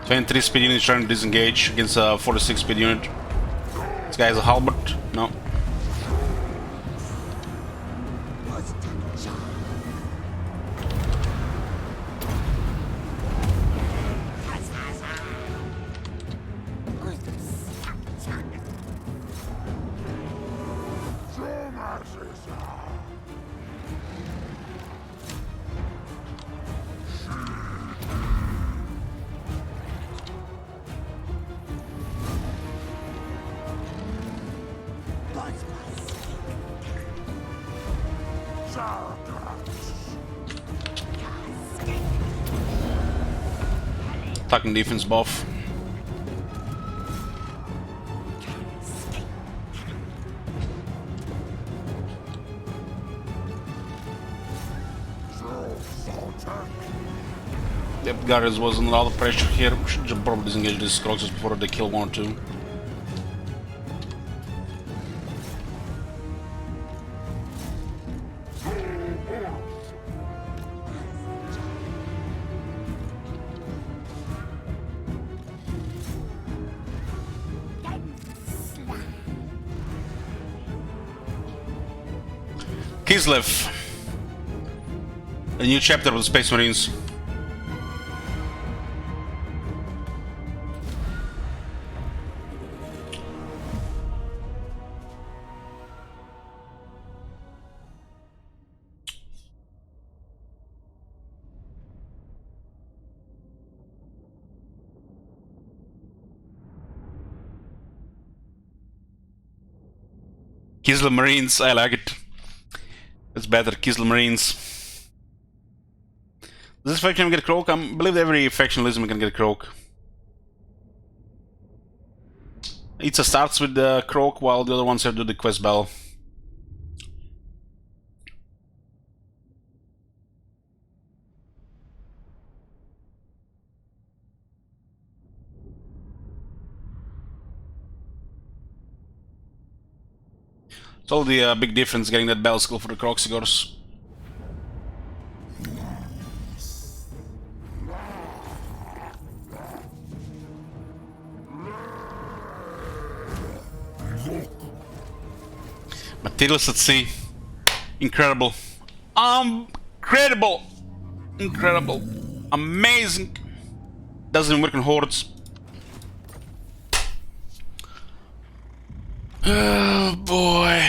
23 speed unit trying to disengage against a 46 speed unit. This guy has a halberd. No. Attacking defense buff. Yep, Garrus was under a lot of pressure here. Should probably disengage these Croxes before they kill one or two. Kislev. A new chapter of the Space Marines. Kislev Marines, I like it. It's better, Kislev Marines. Does this faction get Croak? I believe every factionalism can get Croak. It starts with the Croak while the other ones have to do the quest bell. It's all the big difference getting that bell skill for the Croxigors. Materials at sea. Incredible. Incredible! Incredible. Amazing! Doesn't even work on hordes. Oh boy.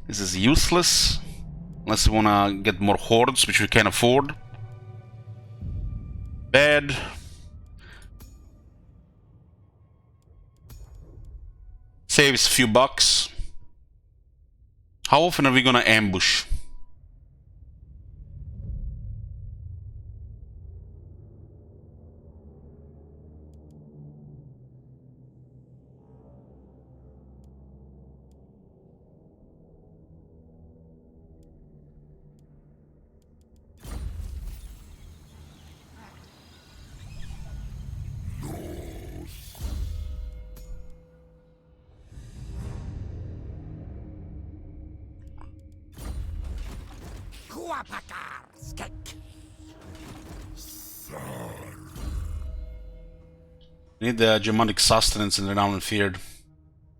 This is useless unless you wanna get more hordes, which we can afford. Bad. Saves a few bucks. How often are we gonna ambush? We need the Germanic sustenance and renown and feared.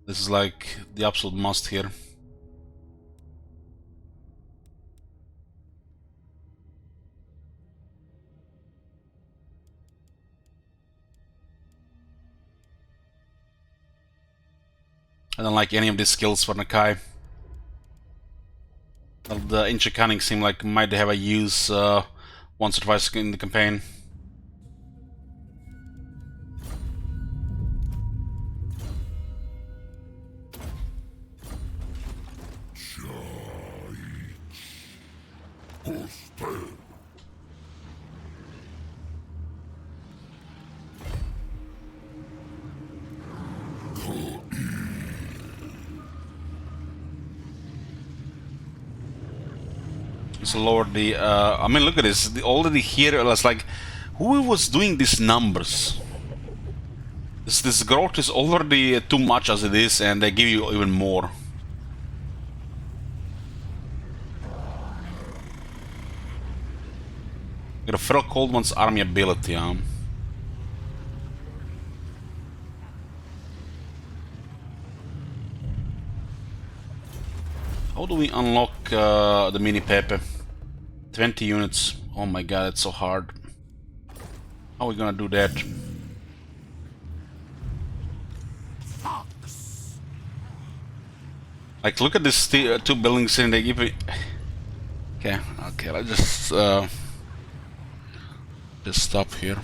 This is like the absolute must here. I don't like any of these skills for Nakai. The ancient cunning seem like might have a use once or twice in the campaign. Let's lower the. I mean, look at this. Already here, it's like, who was doing these numbers? This growth is already too much as it is, and they give you even more. Got a Feral Cold One's army ability, huh? How do we unlock the mini Pepe? 20 units. Oh my god, it's so hard. How are we gonna do that? Like, look at these two buildings and they give me. Okay, let's just stop here.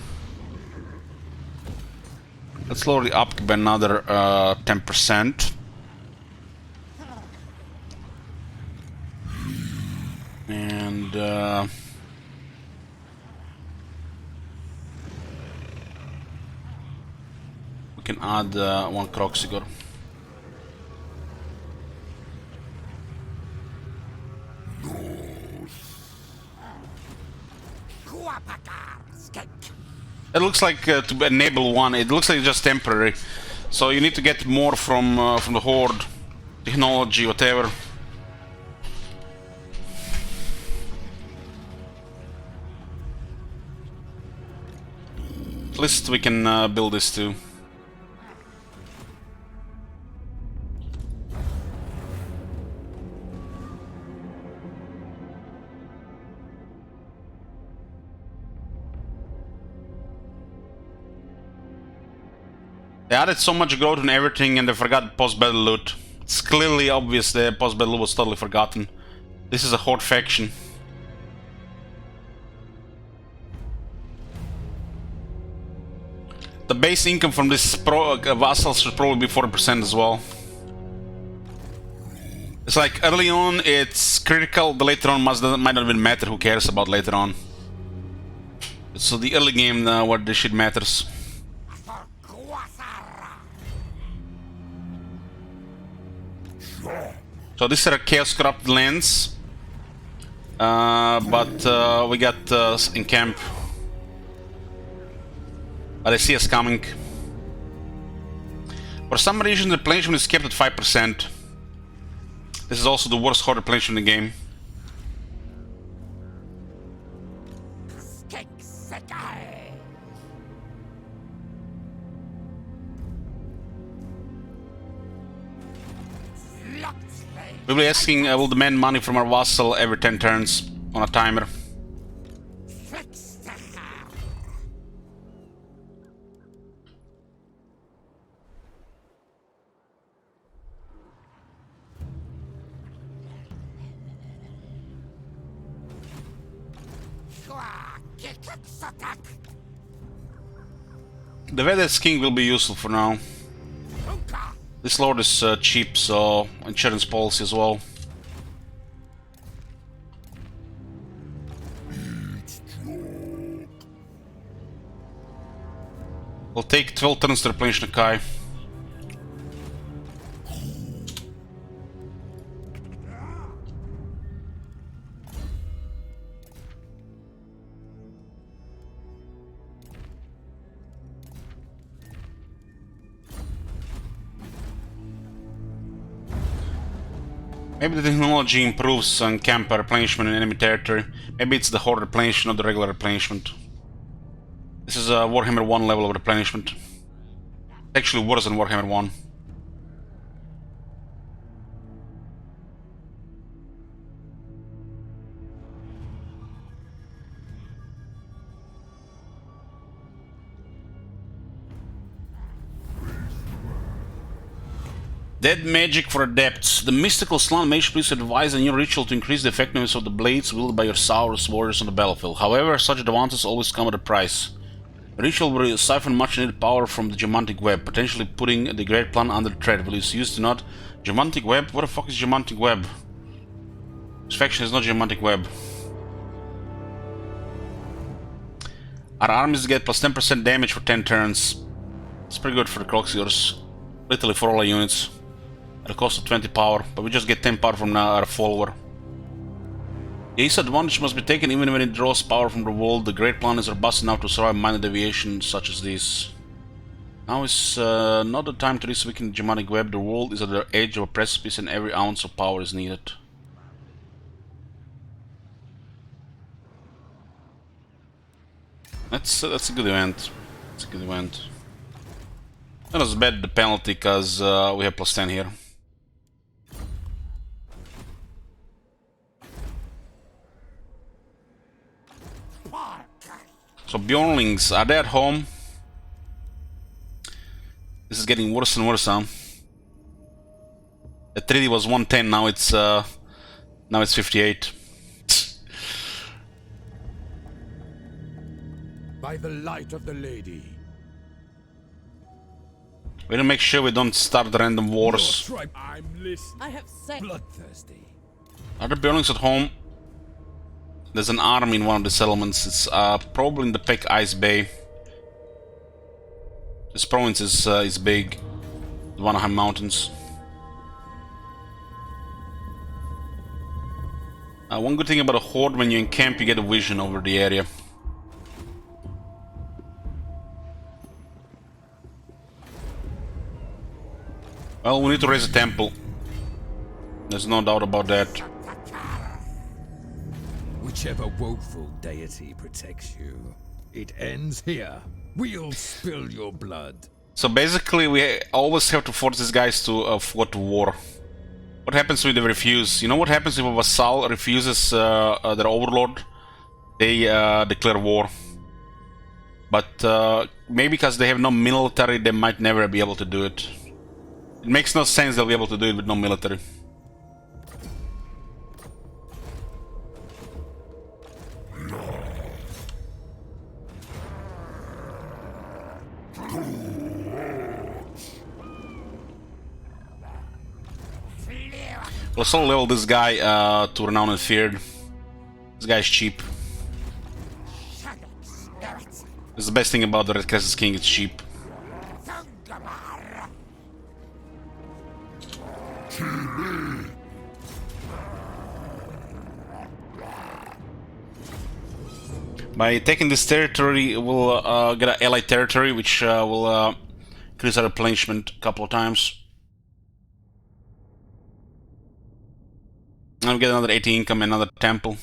Let's lower the up by another 10%. And we can add one Kroxigor. It looks like to enable one, it looks like just temporary. So you need to get more from the Horde, technology, whatever. At least we can build this too. They added so much growth and everything, and they forgot post-battle loot. It's clearly obvious the post-battle loot was totally forgotten. This is a Horde faction. The base income from this vassals should probably be 40% as well. It's like early on it's critical, the later on might not even matter, who cares about later on. So the early game where this shit matters. So these are Chaos Corrupted lands, but we got in camp. But they see us coming. For some reason the replenishment is kept at 5%. This is also the worst Horde replenishment in the game. We'll be asking, we'll demand money from our vassal every 10 turns on a timer. The Vedas King will be useful for now. This lord is cheap, so insurance policy as well. We'll take 12 turns to replenish Nakai. Maybe the technology improves on camp replenishment in enemy territory. Maybe it's the Horde replenishment, not the regular replenishment. This is a Warhammer 1 level of replenishment. Actually worse than Warhammer 1. Dead magic for adepts. The mystical slant mage please advise a new ritual to increase the effectiveness of the blades wielded by your Saurus warriors on the battlefield. However, such advances always come at a price. The ritual will siphon much needed power from the Geomantic Web, potentially putting the Great Plan under threat. Will you use to not? Geomantic Web? What the fuck is Geomantic Web? This faction is not Geomantic Web. Our armies get plus 10% damage for 10 turns. It's pretty good for the Kroxigors. Literally for all our units. At a cost of 20 power, but we just get 10 power from our follower. His advantage must be taken even when it draws power from the world. The great planets are robust enough to survive minor deviations such as this. Now is not the time to risk weakening the Germanic web. The world is at the edge of a precipice and every ounce of power is needed. That's a good event. It's a good event. Not as bad the penalty because we have +10 here. So Bjornlings, are they at home? This is getting worse and worse, huh? The 3D was 110, now it's 58. By the light of the lady. We need to make sure we don't start random wars. I'm listening. I have said. Bloodthirsty. Are the Bjornlings at home? There's an army in one of the settlements. It's probably in the Peck Ice Bay. This province is big. The Vanaheim Mountains. One good thing about a Horde, when you encamp, you get a vision over the area. Well, we need to raise a temple. There's no doubt about that. Whichever woeful deity protects you, it ends here. We'll spill your blood. So basically, we always have to force these guys to go to war. What happens if they refuse? You know what happens if a vassal refuses their overlord? They declare war. But maybe because they have no military, they might never be able to do it. It makes no sense they'll be able to do it with no military. Let's all level this guy to renowned and feared. This guy's cheap. That's the best thing about the Red Crescent King, it's cheap. By taking this territory, we'll get an allied territory, which will increase our replenishment a couple of times. And we'll get another 80 income and another temple.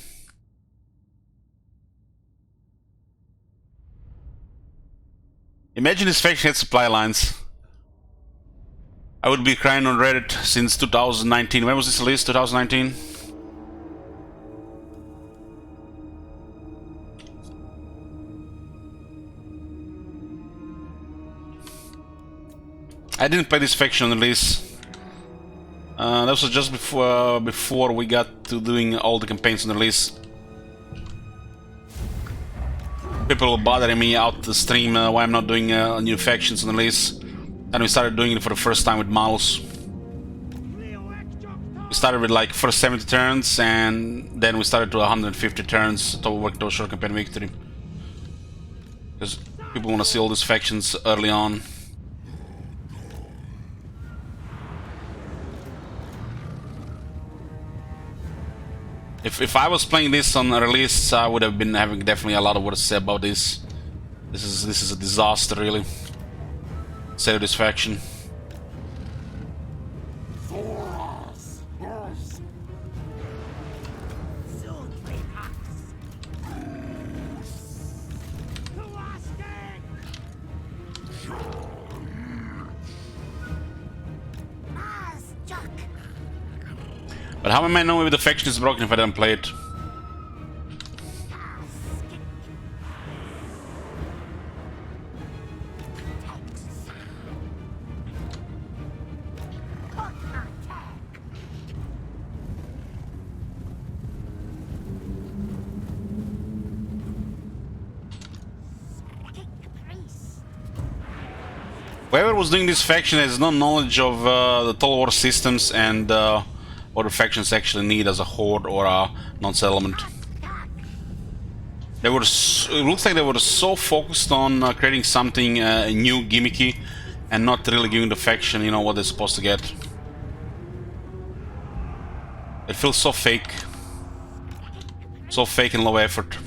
Imagine this faction had supply lines. I would be crying on Reddit since 2019. When was this released? 2019? I didn't play this faction on release. That was just before we got to doing all the campaigns on release. People were bothering me out the stream why I'm not doing new factions on release. And we started doing it for the first time with Malus. We started with like first 70 turns, and then we started to 150 turns to work towards short campaign victory. Because people want to see all these factions early on. If I was playing this on release, I would have been having definitely a lot of words to say about this. This is a disaster, really. Satisfaction. But how am I knowing if the faction is broken if I don't play it? Whoever was doing this faction has no knowledge of the Total War systems and what the factions actually need as a horde or a non-settlement. They were it looks like they were so focused on creating something new, gimmicky, and not really giving the faction, you know, what they're supposed to get. It feels so fake. It's all fake and low effort.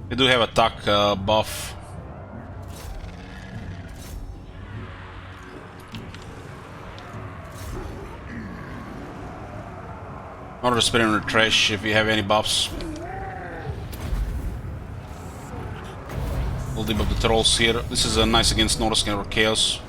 We do have attack buff. Order spirit in the trash if you have any buffs. We'll debuff the trolls here. This is nice against Norscan or Chaos.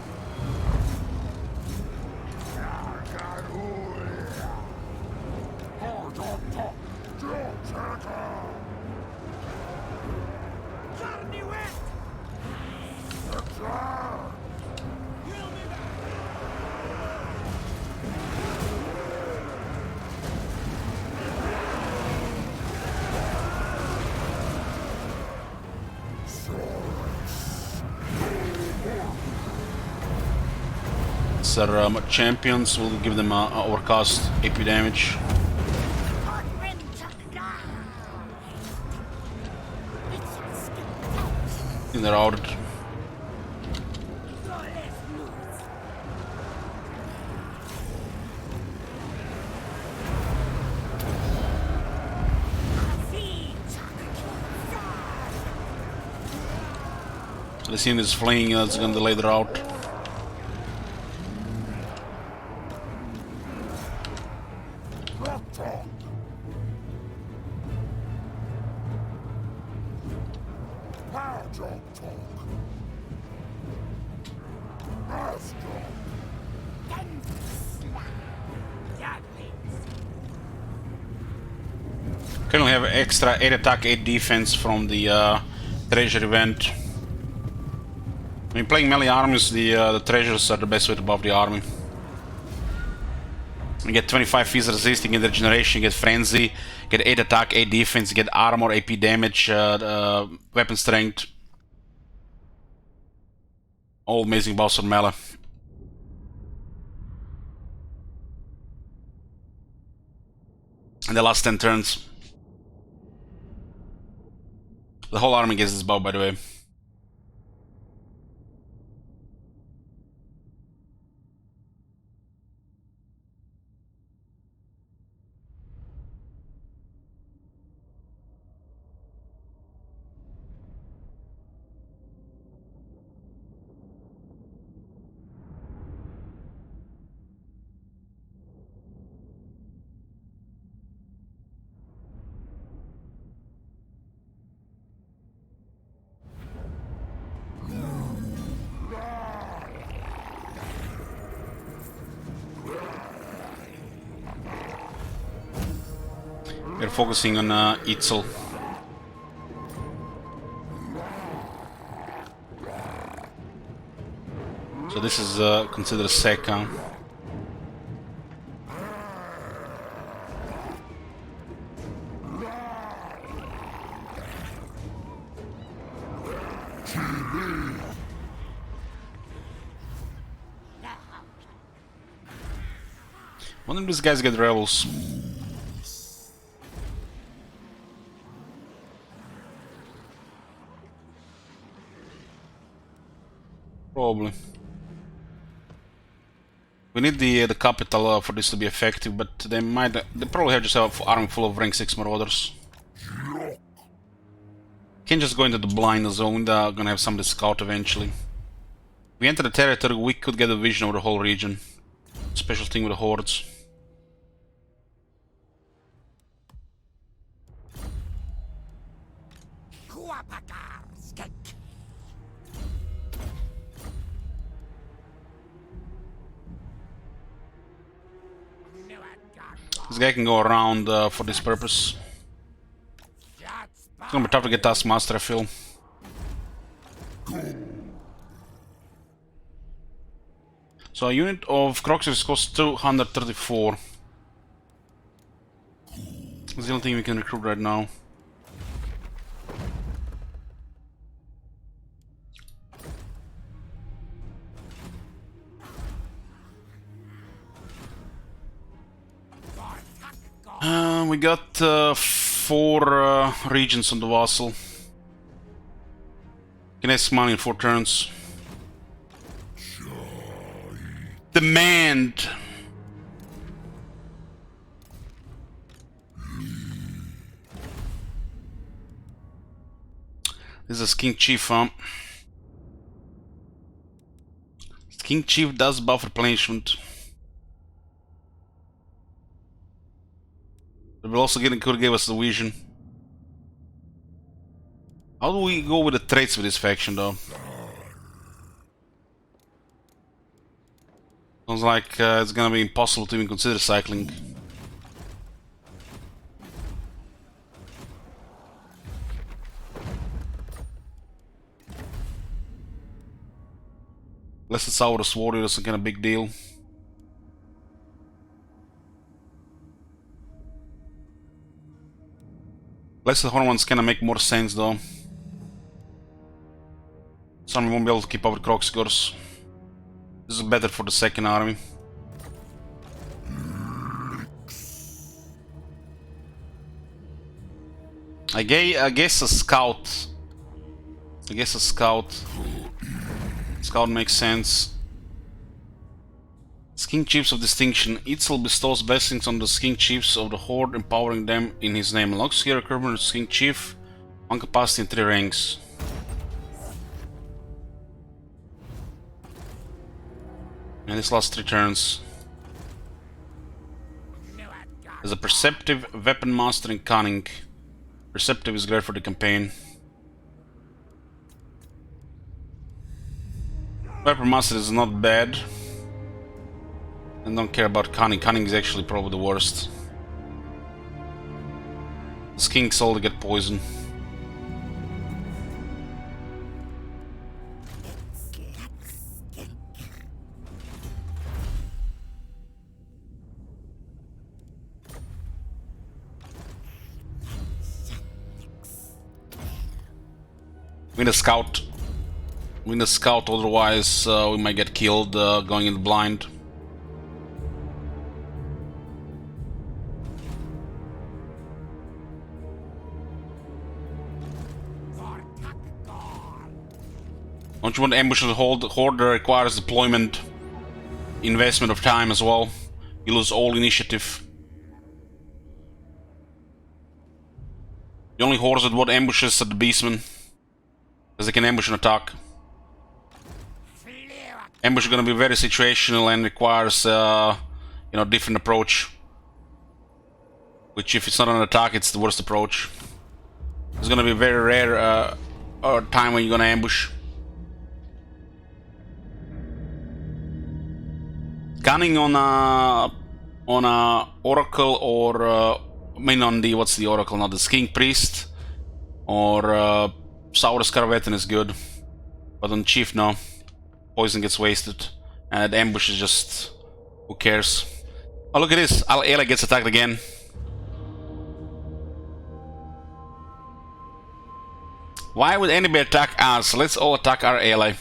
Our champions will give them overcast AP damage. And they're outed. So the scene is fleeing, it's gonna delay the route. Currently have extra 8 attack, 8 defense from the treasure event. When playing melee armies, the treasures are the best way to buff the army. You get 25 fees resist, you get regeneration, you get frenzy, get 8 attack, 8 defense, you get armor, AP damage, weapon strength. All amazing buffs on melee. And the last 10 turns. The whole army gets this buff, by the way. We're focusing on Itzel. So this is considered Seka. When did these guys get rebels? Probably. We need the capital for this to be effective, but they probably have just an army full of rank 6 marauders. Can't just go into the blind zone, they're gonna have somebody scout eventually. If we enter the territory, we could get a vision of the whole region. Special thing with the hordes. This guy can go around for this purpose. It's gonna be tough to get Taskmaster, I feel. So a unit of Croxers costs 234. That's the only thing we can recruit right now. We got 4 regions on the vassal. Can ask money in 4 turns. Demand! This is King Chief, huh? King Chief does buff replenishment. But we'll also could give us the vision. How do we go with the traits with this faction though? Sounds like it's gonna be impossible to even consider cycling. Unless it's our sword, it's kind of big deal. Unless the horn ones kind of make more sense though. Some won't be able to keep up with Kroxigors. This is better for the second army. I guess a scout. Scout makes sense. King Chiefs of Distinction. Itzel bestows blessings on the King Chiefs of the Horde, empowering them in his name. Unlocks hero recruitment as King Chief. 1 capacity and 3 ranks. And this lasts 3 turns. As a Perceptive, Weapon Master, and Cunning. Perceptive is great for the campaign. Weapon Master is not bad. And don't care about Cunning. Cunning is actually probably the worst. The skinks all get poison. Win a scout. Win a scout, otherwise we might get killed going in the blind. Don't you want to ambush the Horde requires deployment, investment of time as well. You lose all initiative. The only hordes that want ambushes are the Beastmen, because they can ambush and attack. Ambush is going to be very situational and requires, you know, different approach. Which, if it's not an attack, it's the worst approach. It's going to be a very rare time when you're going to ambush. Cunning on a Oracle or I mean on the what's the Oracle, not the King Priest or Saurus Carvetan is good, but on Chief no. Poison gets wasted and ambush is just who cares. Oh look at this, Ela gets attacked again. Why would anybody attack us? Let's all attack our ally.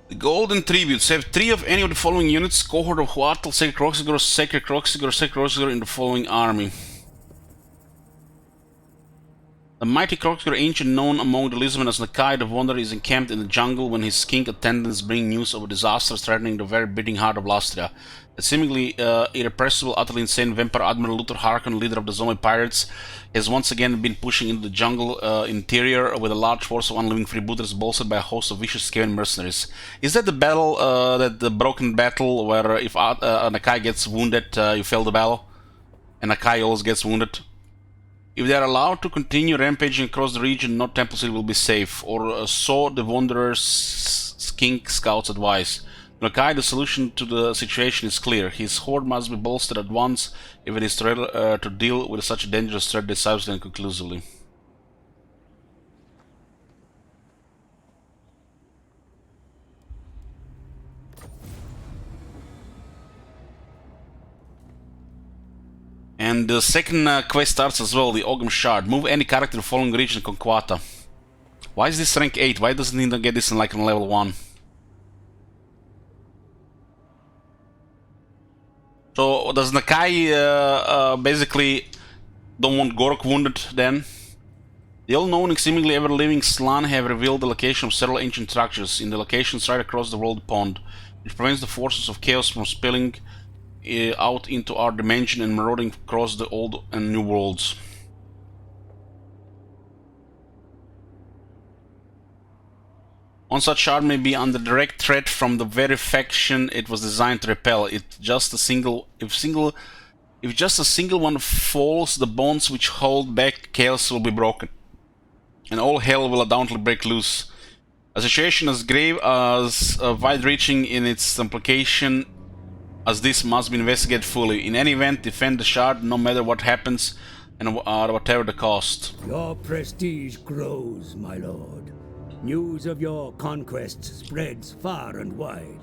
The Golden Tributes. Have 3 of any of the following units: Cohort of Huatl, Sacred Kroxigor, Sacred Kroxigor, Sacred Kroxigor in the following army. The mighty Kroxigor, ancient known among the Lisbon as Nakai the Wanderer, is encamped in the jungle when his king attendants bring news of a disaster threatening the very beating heart of Lastria. The seemingly irrepressible, utterly insane vampire Admiral Luther Harkon, leader of the zombie pirates, has once again been pushing into the jungle interior with a large force of unliving freebooters bolstered by a host of vicious Skaven mercenaries. Is that the battle, the broken battle, where if Nakai gets wounded, you fail the battle? And Nakai always gets wounded? If they are allowed to continue rampaging across the region, no Temple City will be safe, or so the Wanderer's King scouts advise. Nakai, the solution to the situation is clear. His horde must be bolstered at once if it is to deal with such a dangerous threat decisively and conclusively. And the second quest starts as well, the Ogum Shard. Move any character to the following region Conquata. Why is this rank 8? Why doesn't he get this in like on level 1? So does Nakai basically don't want Gork wounded then? The all-known and seemingly ever-living Slann have revealed the location of several ancient structures in the locations right across the world pond, which prevents the forces of chaos from spilling out into our dimension and marauding across the old and new worlds. One such shard may be under direct threat from the very faction it was designed to repel. If just a single one falls, the bonds which hold back chaos will be broken, and all hell will undoubtedly break loose. A situation as grave as wide-reaching in its implication as this must be investigated fully. In any event, defend the shard no matter what happens and whatever the cost. Your prestige grows, my lord. News of your conquests spreads far and wide.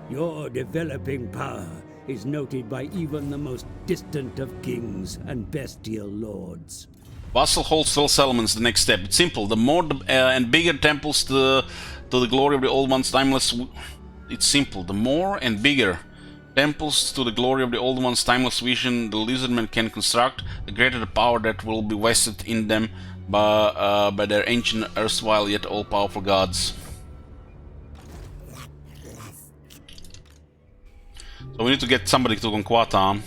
Your developing power is noted by even the most distant of kings and bestial lords. Vassal wholesale settlements, the next step. It's simple. The more and bigger temples to the glory of the Old One's timeless... It's simple. The more and bigger temples to the glory of the Old One's timeless vision the lizardmen can construct, the greater the power that will be vested in them by their ancient, erstwhile yet all-powerful gods. So we need to get somebody to Conquata.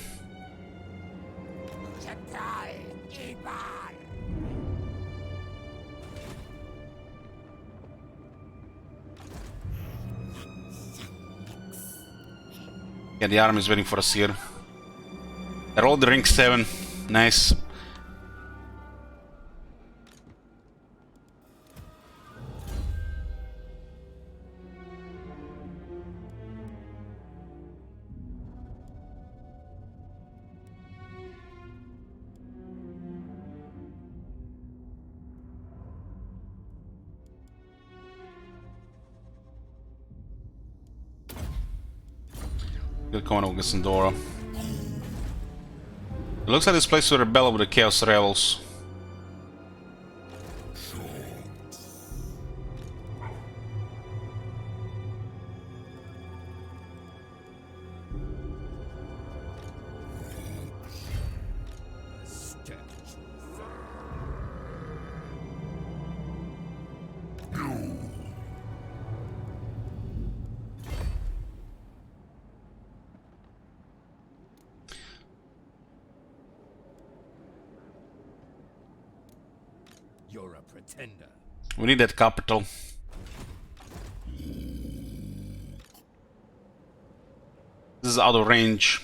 Yeah, the army is waiting for us here. I rolled the rank 7. Nice. Good corner with Sandora. It looks like this place will rebel with the Chaos Rebels. You're a pretender. We need that capital. This is out of range.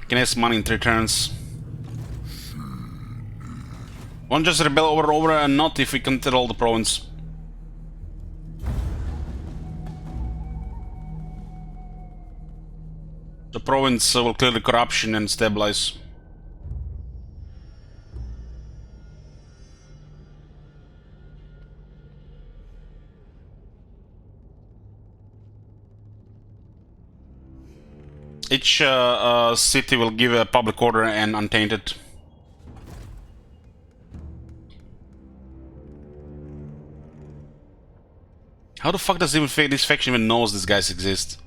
Can ask money in 3 turns. Won't just rebel over and over, and not if we control the province. The province will clear the corruption and stabilize. Each city will give a public order and untainted. How the fuck does this faction even knows these guys exist?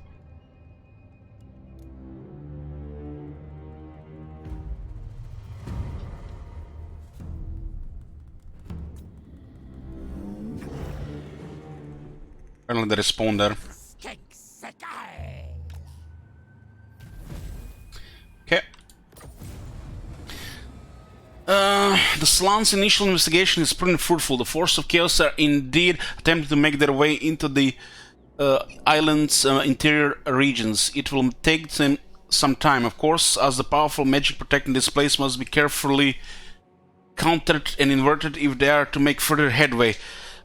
Apparently they respawn there. Okay. The Slann's initial investigation is pretty fruitful. The force of chaos are indeed attempting to make their way into the island's interior regions. It will take them some time, of course, as the powerful magic protecting this place must be carefully countered and inverted if they are to make further headway.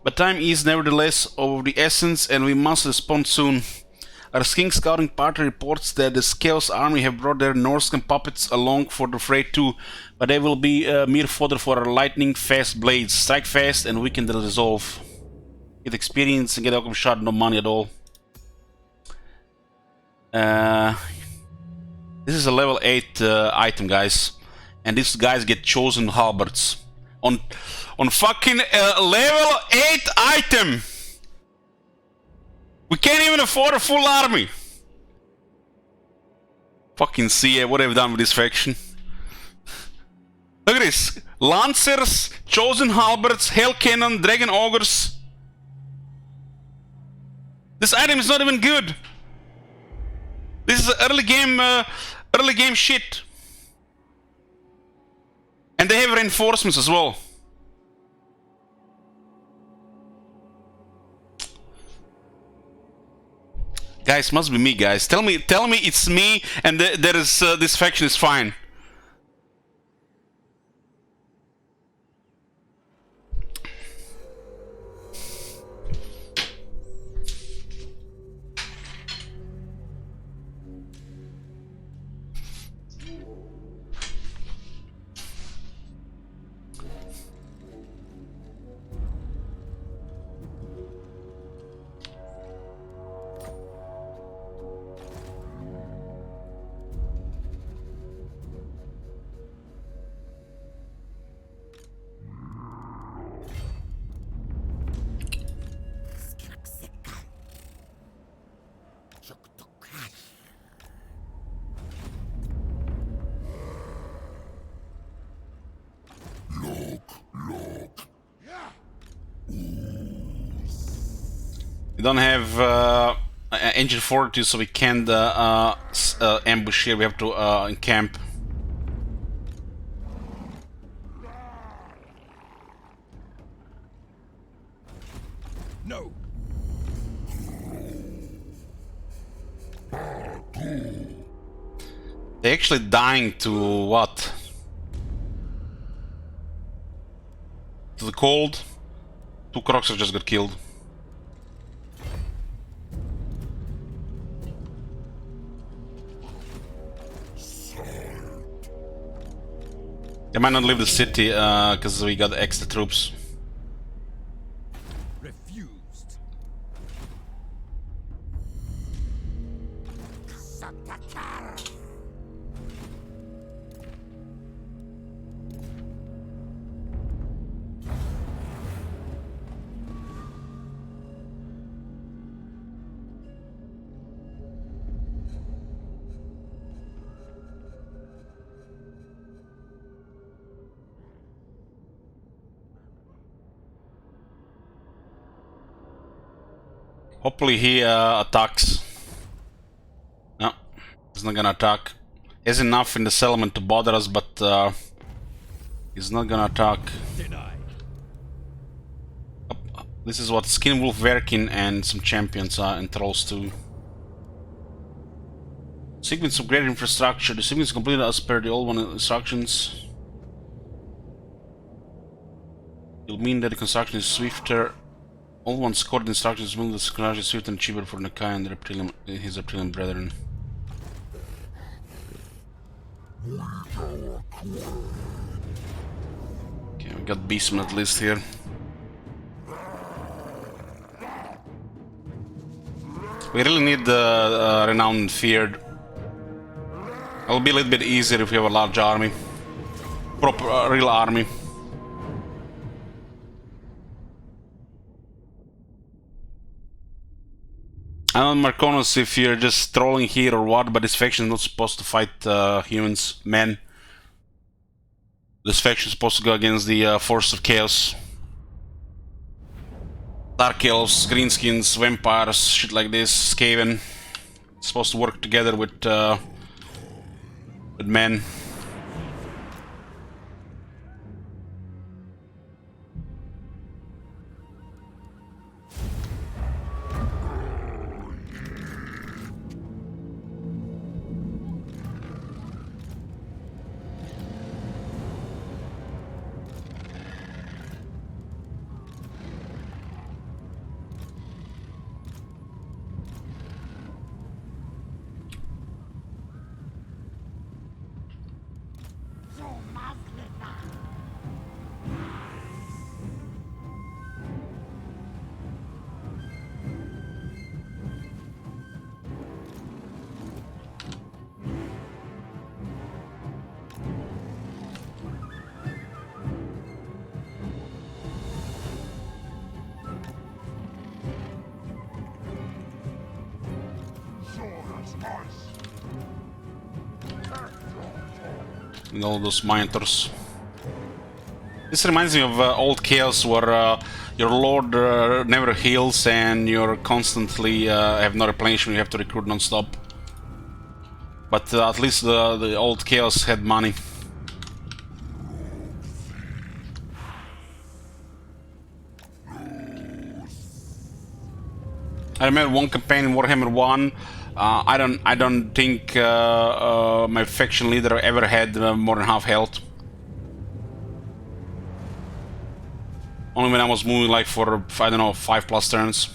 But time is nevertheless of the essence, and we must respond soon. Our king scouting party reports that the Chaos army have brought their Norscan puppets along for the fray too, but they will be mere fodder for our lightning-fast blades. Strike fast and weaken the resolve. Get experience and get a shot, no money at all. This is a level 8 item, guys, and these guys get chosen halberds on fucking level 8 item. We can't even afford a full army. Fucking CA, what have you done with this faction? Look at this: Lancers, chosen halberds, hell cannon, dragon augurs. This item is not even good. This is early game shit. And they have reinforcements as well. Guys, must be me, guys. Tell me it's me, and there is this faction is fine. We don't have engine fortitude, so we can't ambush here. We have to encamp. No. They're actually dying to what? To the cold. 2 Crocs just got killed. They might not leave the city because we got extra troops. Refused. Hopefully he attacks. No, he's not gonna attack. He has enough in the settlement to bother us, but he's not gonna attack. Denied. This is what Skin Wolf, Verkin, and some champions and trolls too. Sequence of great infrastructure. The sequence is completed as per the old one instructions. It'll mean that the construction is swifter. All one's scored instructions will the construction is swifter and cheaper for Nakai and his reptilian brethren. Okay, we got Beastman at least here. We really need the renowned and feared. It'll be a little bit easier if we have a large army. Proper, real army. I don't know, Marconos, if you're just trolling here or what, but this faction is not supposed to fight humans, men. This faction is supposed to go against the force of chaos. Dark elves, greenskins, vampires, shit like this, Skaven. It's supposed to work together with men. And all those monitors. This reminds me of old Chaos where your lord never heals and you're constantly have no replenishment, you have to recruit non-stop. But at least the old Chaos had money. I remember one campaign in Warhammer 1. I don't think my faction leader ever had more than half health. Only when I was moving like for, I don't know, 5+ turns.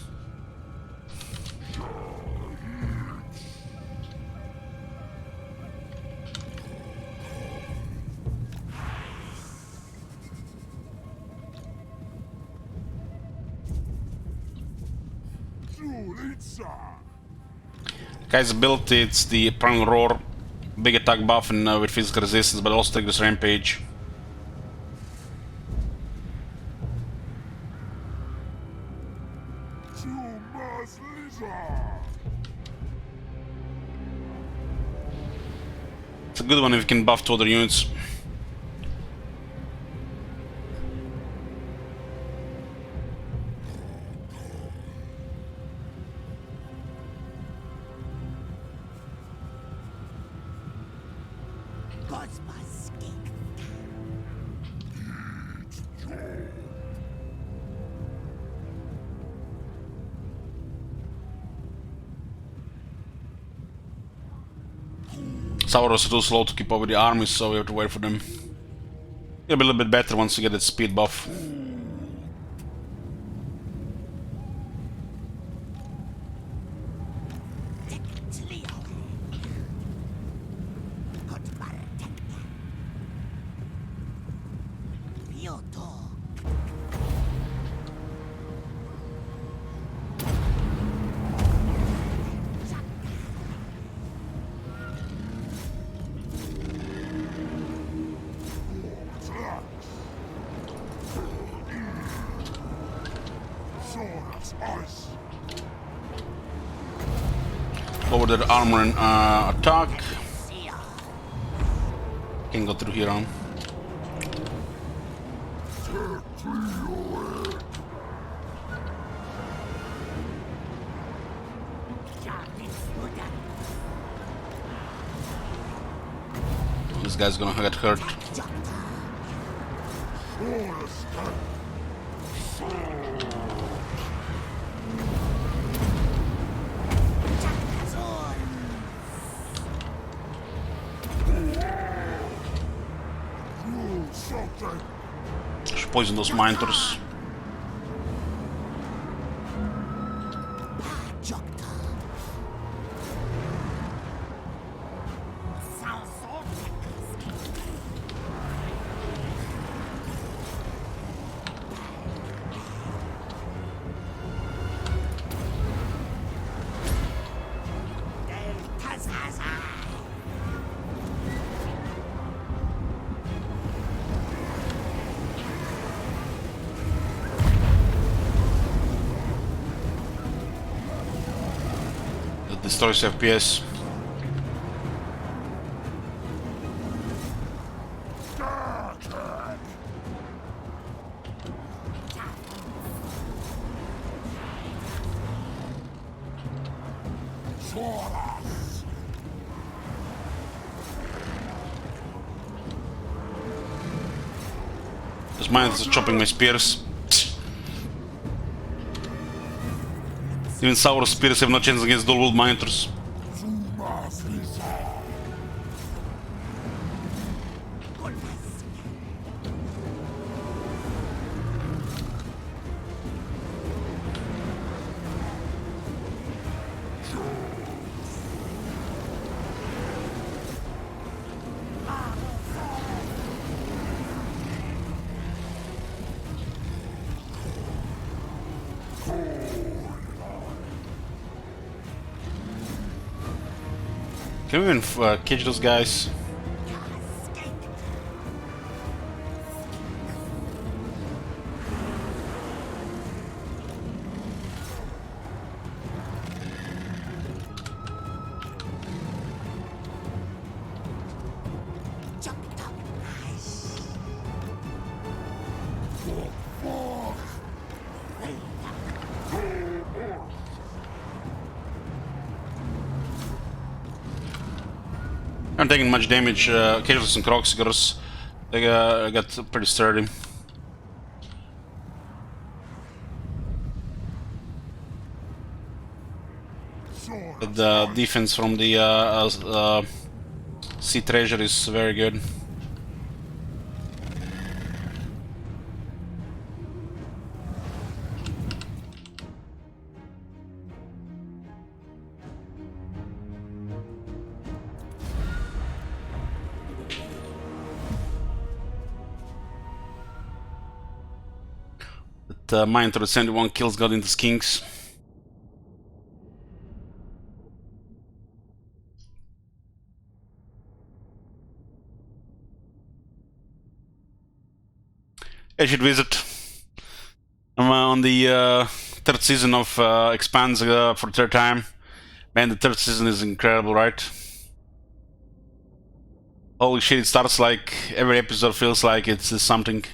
Guy's ability, it's the Primal Roar, big attack buff and with physical resistance, but also triggers Rampage. It's a good one if you can buff to other units. Sauros are too slow to keep up with the armies, so we have to wait for them. It'll be a little bit better once you get that speed buff. Over their armor and attack. Can go through here on. This guy's gonna get hurt. Should poison those monitors. Destroys FPS. Those mines are chopping my spears. Even Sauros spears have no chance against dual wield monitors. Can we even catch those guys? I'm taking much damage. Occasionally some Kroxigors. They got pretty sturdy. The defense from the sea treasure is very good. But mine to the 71 kills got into skinks. I should visit. I'm on the third season of Expanse for the third time. Man, the third season is incredible, right? Holy shit, it starts like every episode feels like it's something.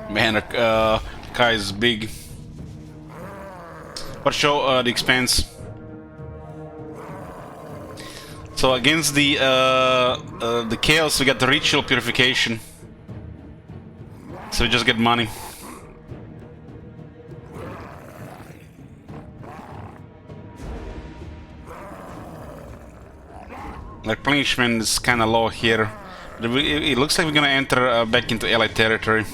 Man, Kai is big. But show the Expanse. So against the Chaos, we got the Ritual Purification. So we just get money. Like Replenishment is kind of low here. But it looks like we're gonna enter back into Allied territory.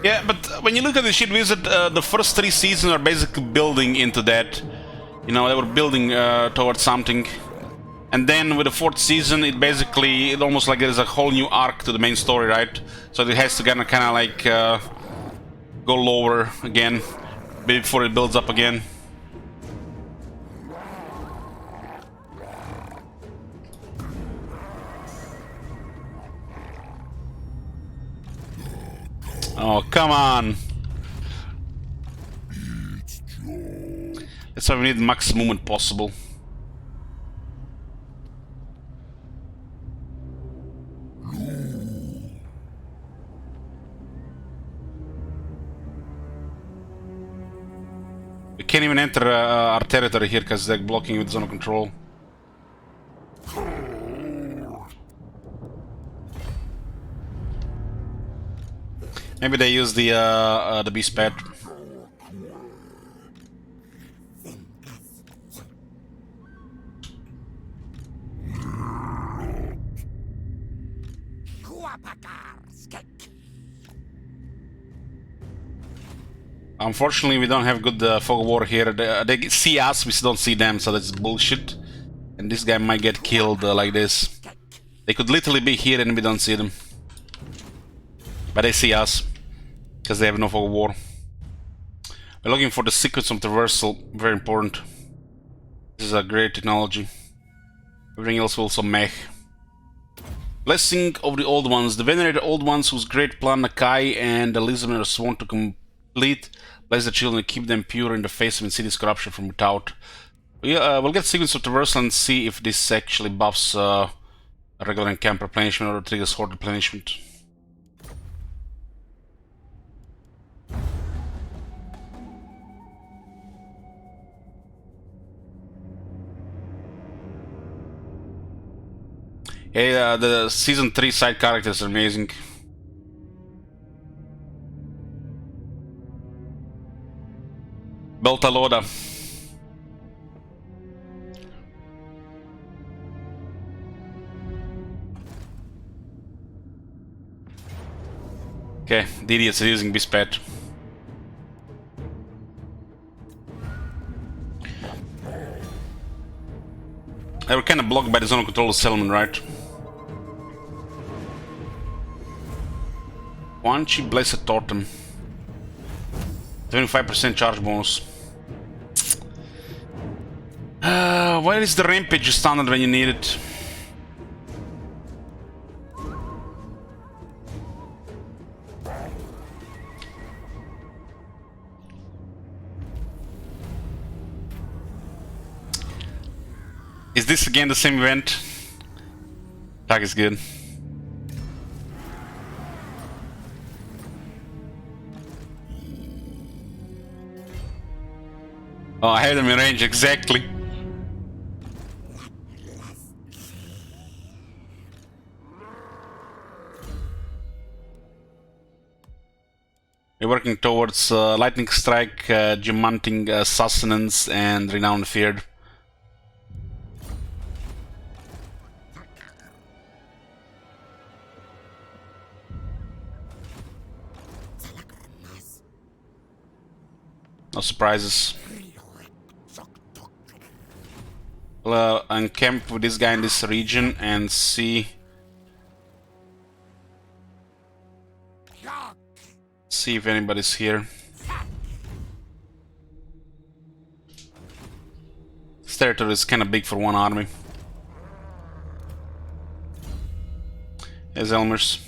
Yeah, but when you look at the Shield Wizard, the first 3 seasons are basically building into that. You know, they were building towards something. And then with the 4th season, it almost like there's a whole new arc to the main story, right? So it has to kind of like go lower again before it builds up again. Oh, come on! That's why we need the max movement possible. We can't even enter our territory here because they're blocking with zone of control. Maybe they use the beast pad. Unfortunately, we don't have good fog of war here. They see us, we don't see them, so that's bullshit. And this guy might get killed like this. They could literally be here and we don't see them. But they see us, because they have no fog of war. We're looking for the secrets of traversal, very important. This is a great technology. Everything else will also meh. Blessing of the Old Ones. The venerated Old Ones whose great plan Nakai and Elizabeth are sworn to complete. Bless the children and keep them pure in the face of insidious corruption from without. We'll get secrets of traversal and see if this actually buffs regular camp replenishment or triggers Horde replenishment. Hey, the season 3 side characters are amazing. Beltaloda. Okay, the idiots are using this pet. They were kind of blocked by the zone of control of Selman, right? Wanchi Blessed Totem. 25% charge bonus. Where is the Rampage standard when you need it? Is this again the same event? Attack is good. Oh, I had them in range, exactly. We're working towards Lightning Strike, Geomanting, Sustenance, and Renowned Feared. No surprises. We'll encamp with this guy in this region and see if anybody's here. This territory is kind of big for one army. Here's Elmer's.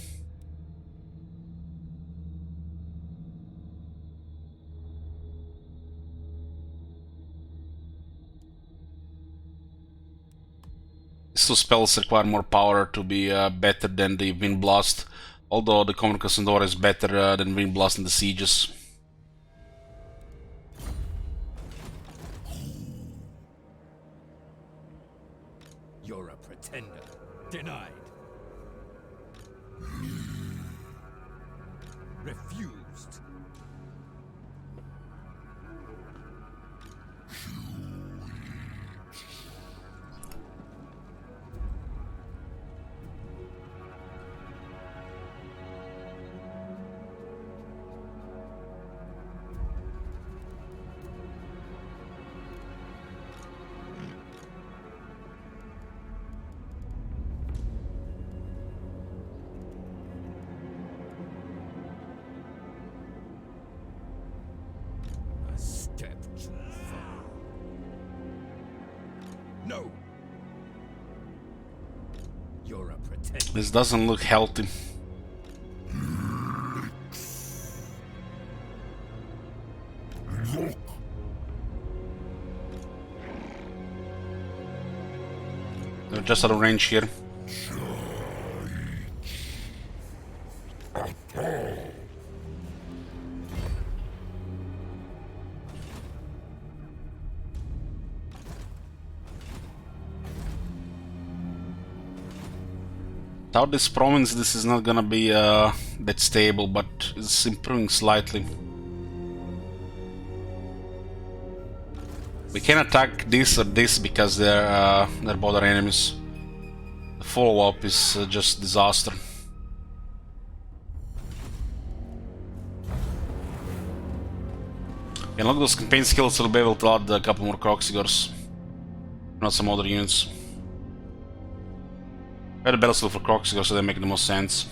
These two spells require more power to be better than the Wind Blast, although the Common Cassandora is better than Wind Blast in the sieges. You're a pretender. Denied. Refused. A step too far. No. You're a pretender. This doesn't look healthy. They're just out of range here. Without this province, this is not gonna be that stable, but it's improving slightly. We can attack this or this because they're both our enemies. The follow-up is just disaster. And look, those campaign skills will be able to add a couple more Croxigors, not some other units. I had a battle skill for Croxigor, so they make the most sense.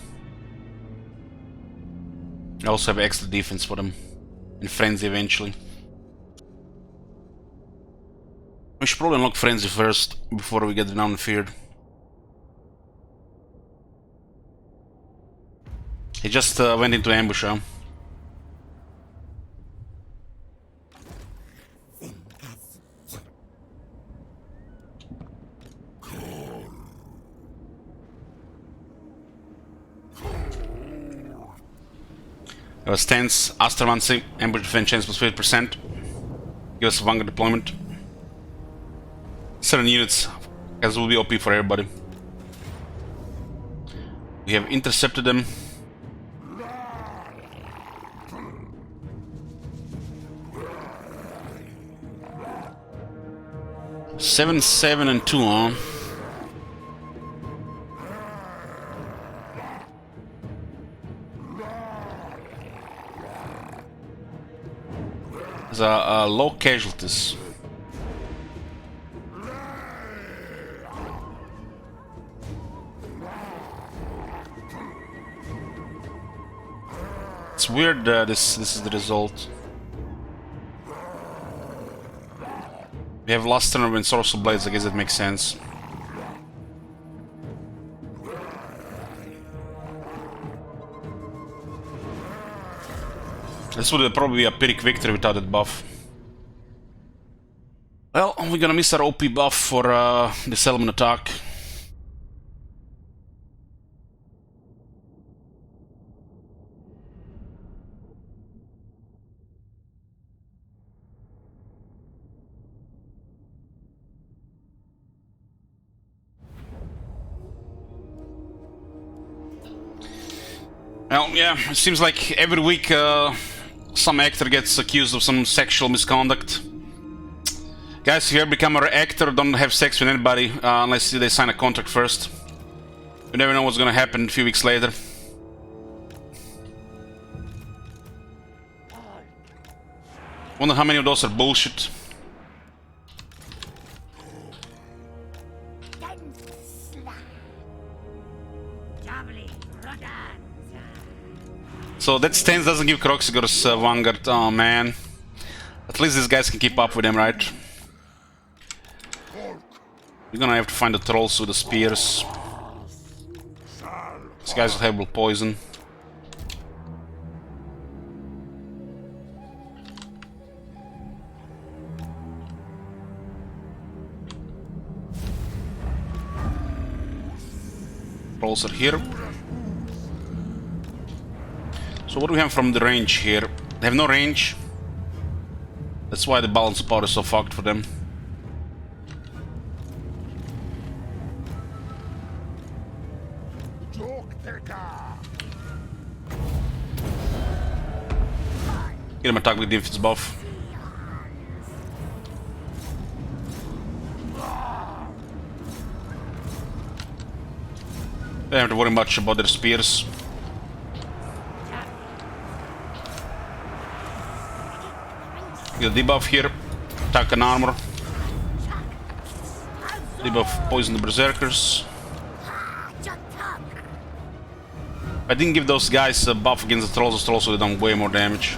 I also have extra defense for them in Frenzy eventually. We should probably unlock Frenzy first before we get Renowned Feared. He just went into ambush, huh? Stance, Astromancy, ambush defense chance plus 50%. Give us a Vanguard deployment. 7 units, as will be OP for everybody. We have intercepted them. Seven, 7, and 2, huh? There's low casualties. It's weird this is the result. We have last turn and Sorcerer Blades, I guess that makes sense. This would probably be a Pyrrhic victory without that buff. Well, we're gonna miss our OP buff for the Salmon attack. Well, yeah, it seems like every week some actor gets accused of some sexual misconduct. Guys, if you ever become an actor, don't have sex with anybody unless they sign a contract first. You never know what's gonna happen a few weeks later. Wonder how many of those are bullshit. So that stance doesn't give Kroxigor's Vanguard. Oh man. At least these guys can keep up with them, right? We're gonna have to find the trolls with the spears. These guys will have poison. Trolls are here. So what do we have from the range here? They have no range. That's why the balance of power is so fucked for them. Get him attack with defense buff. They don't have to worry much about their spears. Get a debuff here. Attack and armor. Debuff poison the berserkers. I didn't give those guys a buff against the trolls would have done way more damage.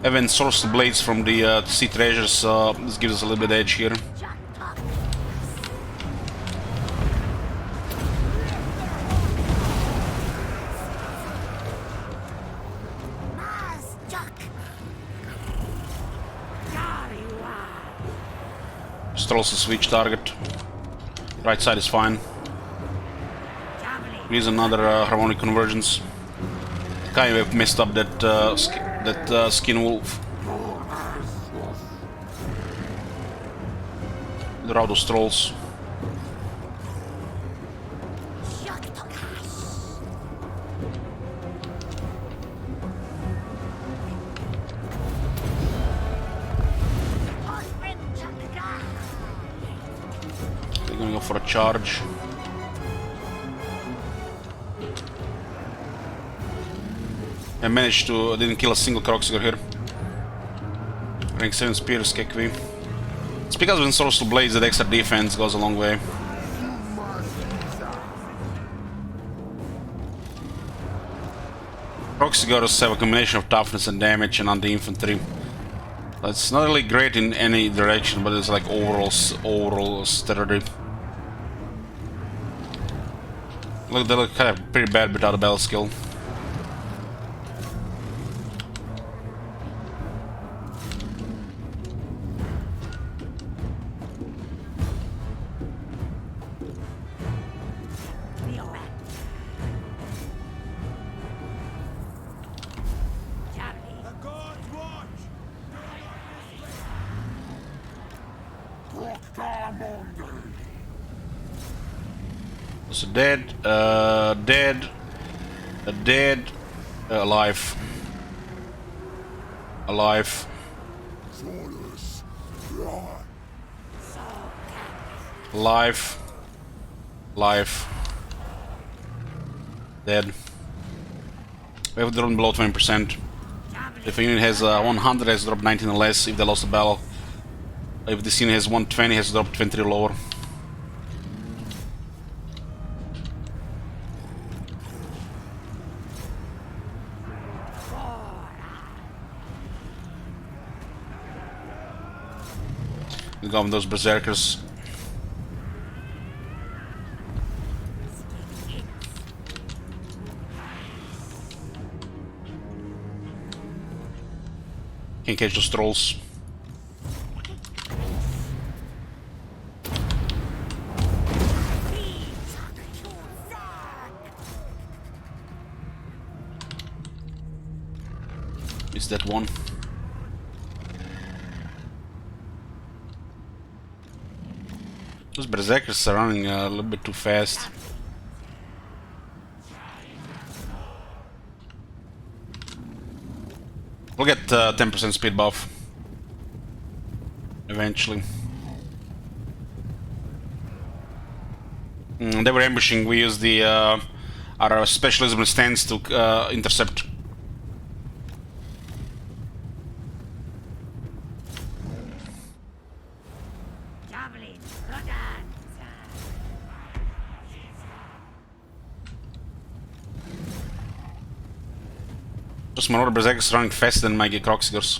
Having sorcerer blades from the sea treasures, this gives us a little bit of edge here. Trolls a switch target. Right side is fine. Here's another harmonic convergence. Kind of messed up that skin wolf. There are those trolls. They're gonna go for a charge. I managed to... I didn't kill a single Kroxigor here. Rank 7 spears, Kekvi. It's because when Sorcerer Blades that extra defense goes a long way. Kroxigors have a combination of toughness and damage and anti-infantry. It's not really great in any direction, but it's like overall sturdy. Look, they look kind of pretty bad without a battle skill. So dead, dead, alive, alive, alive, alive, dead. We have dropped below 20%. If a unit has 100, it has dropped 19 or less if they lost the battle. If this unit has 120, it has dropped 23 or lower. We go with those berserkers. Can't catch those trolls. Missed that one. Those berserkers are running a little bit too fast. We'll get 10% speed buff eventually. They were ambushing. We used the our specialism stance to intercept. Just Marauder Berserkers running faster than my Croxigors.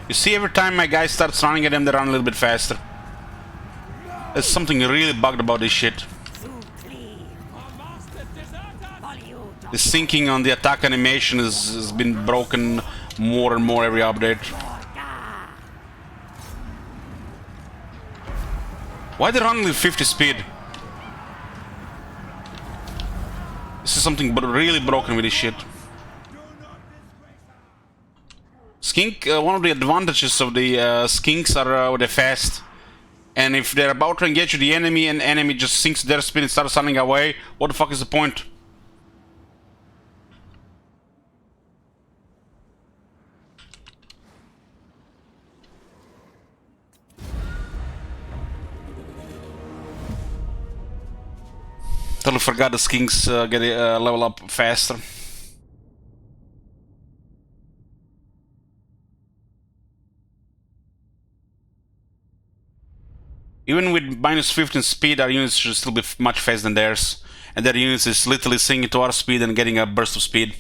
You see, every time my guy starts running at them, they run a little bit faster. There's something really bugged about this shit. The syncing on the attack animation has been broken more and more every update. Why are they running with 50 speed? This is something really broken with this shit. Skink, one of the advantages of the skinks are they're fast. And if they're about to engage with the enemy and enemy just sinks their speed and starts running away, what the fuck is the point? Totally forgot the skinks get a level up faster. Even with minus 15 speed, our units should still be much faster than theirs. And their units is literally sinking to our speed and getting a burst of speed.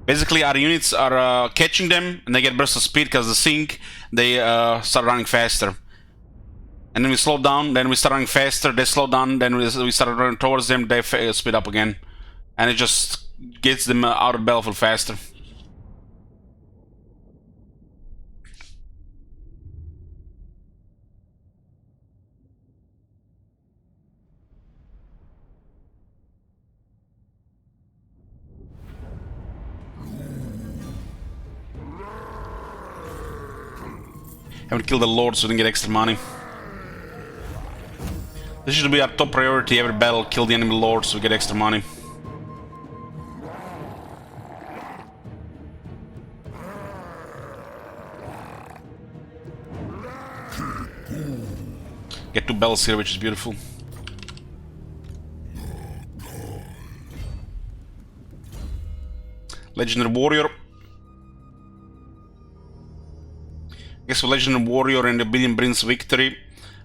Basically, our units are catching them and they get burst of speed because the sink, they start running faster. And then we slow down, then we start running faster, they slow down, then we start running towards them, they speed up again. And it just gets them out of battlefield faster. Haven't killed the lord so we didn't get extra money. This should be our top priority, every battle, kill the enemy lord so we get extra money. Get 2 bells here, which is beautiful. Legendary Warrior. I guess with Legendary Warrior and the Billion brings victory.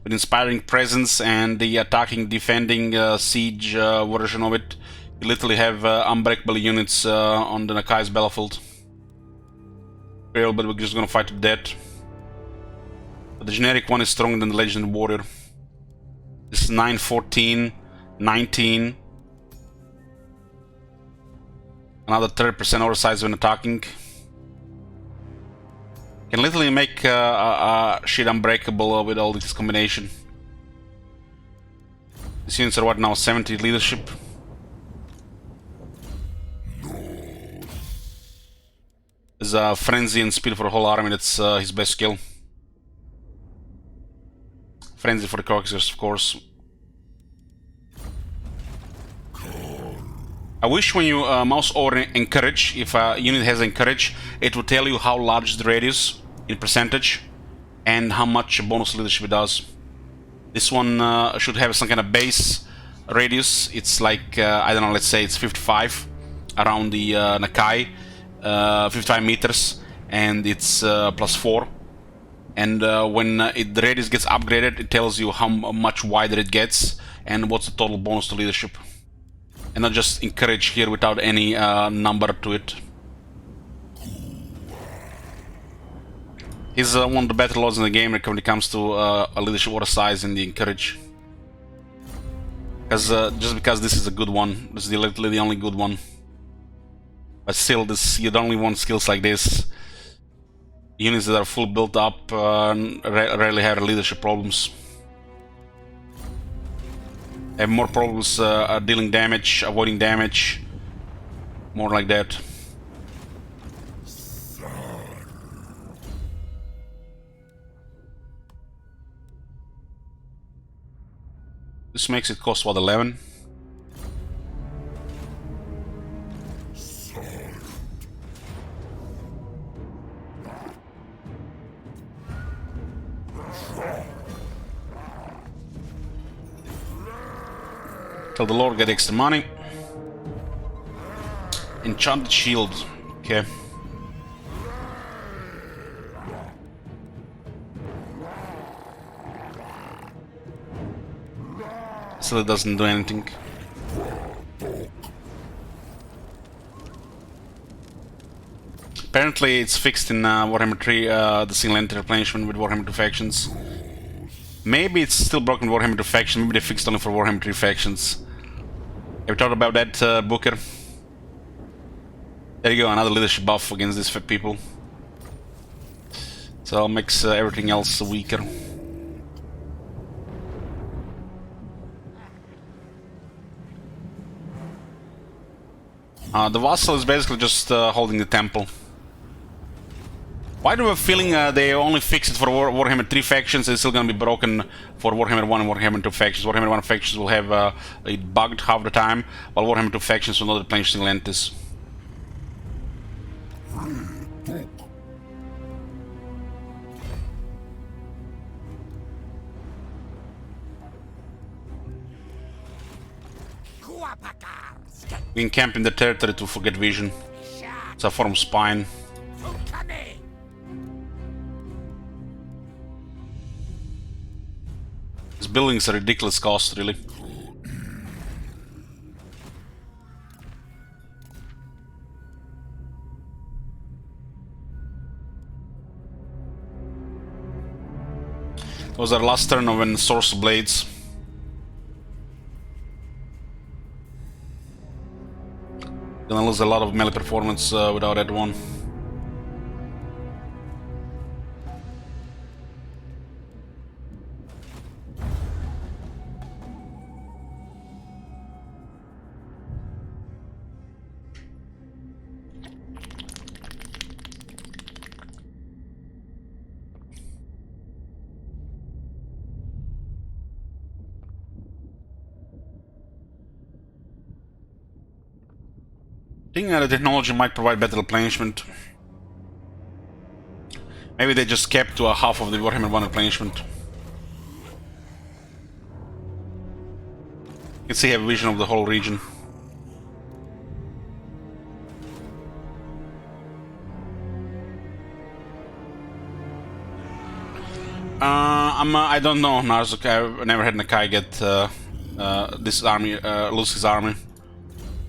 With inspiring presence and the attacking, defending siege version of it, you literally have unbreakable units on the Nakai's battlefield. Real, but we're just gonna fight to death. But the generic one is stronger than the Legendary Warrior. This is 9, 14, 19. Another 30% oversize when attacking. Can literally make shit unbreakable with all this combination. These units are what now, 70 leadership? There's a frenzy and speed for the whole army, that's his best skill. Frenzy for the Croxers, of course. I wish when you mouse over encourage, if a unit has encourage, it will tell you how large the radius in percentage and how much bonus leadership it does. This one should have some kind of base radius. It's like, I don't know, let's say it's 55 around the Nakai, 55 meters, and it's +4. And when the radius gets upgraded, it tells you how much wider it gets and what's the total bonus to leadership. And not just encourage here without any number to it. He's one of the better lords in the game when it comes to a leadership order size and the encourage. Just because this is a good one, this is literally the only good one. But still, you don't only want skills like this. Units that are full built up rarely have leadership problems. Have more problems dealing damage, avoiding damage, more like that. This makes it cost what, 11? Tell the Lord get extra money. Enchanted shield. Okay. Still it doesn't do anything. Apparently it's fixed in Warhammer 3, the single entity replenishment with Warhammer 2 factions. Maybe it's still broken with Warhammer 2 factions, maybe they fixed only for Warhammer 3 factions. Have you thought about that, Booker? There you go, another leadership buff against these people. So it makes everything else weaker. The vassal is basically just holding the temple. Why do I have a feeling they only fix it for Warhammer 3 factions? It's still gonna be broken for Warhammer 1 and Warhammer 2 factions. Warhammer 1 factions will have it bugged half the time, while Warhammer 2 factions will not replenish single entities. We encamp in the territory to forget vision. It's a form of spine. This building is a ridiculous cost, really. It was our last turn of an Source Blades. Gonna lose a lot of melee performance without that one. I think the technology might provide better replenishment. Maybe they just kept to a half of the Warhammer 1 replenishment. You can see I have a vision of the whole region. I don't know, Narzuk. I've never had Nakai get this army, lose his army.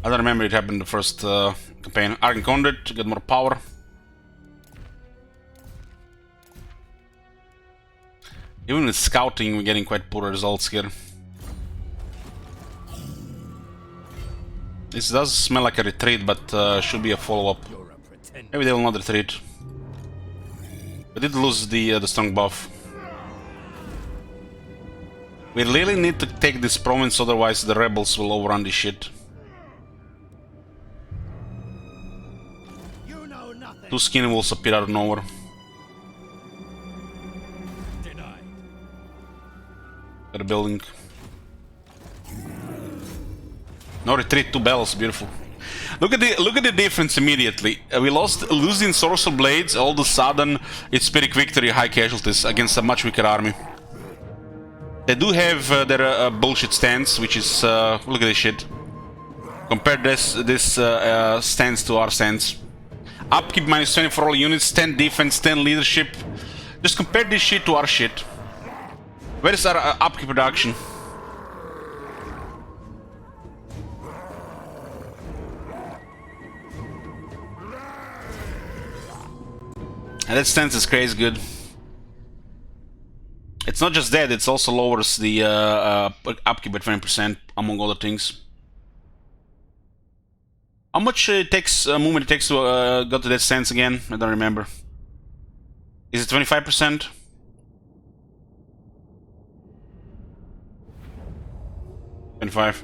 I don't remember it happened in the first campaign. Argon Conduit to get more power. Even with scouting, we're getting quite poor results here. This does smell like a retreat, but should be a follow-up. Maybe they will not retreat. We did lose the strong buff. We really need to take this province, otherwise the rebels will overrun this shit. 2 skin wolves appear out of nowhere. Got a building. No retreat, 2 bells, beautiful. Look at the difference immediately. We losing Sorcerer Blades, all of a sudden it's Spirit Victory, high casualties against a much weaker army. They do have their bullshit stance, which is look at this shit. Compare this stance to our stance. Upkeep minus 20 for all units, 10 defense, 10 leadership. Just compare this shit to our shit. Where is our upkeep reduction? And that stance is crazy good. It's not just that, it's also lowers the upkeep by 20%, among other things. How much movement it takes to go to that stance again? I don't remember. Is it 25%? $25.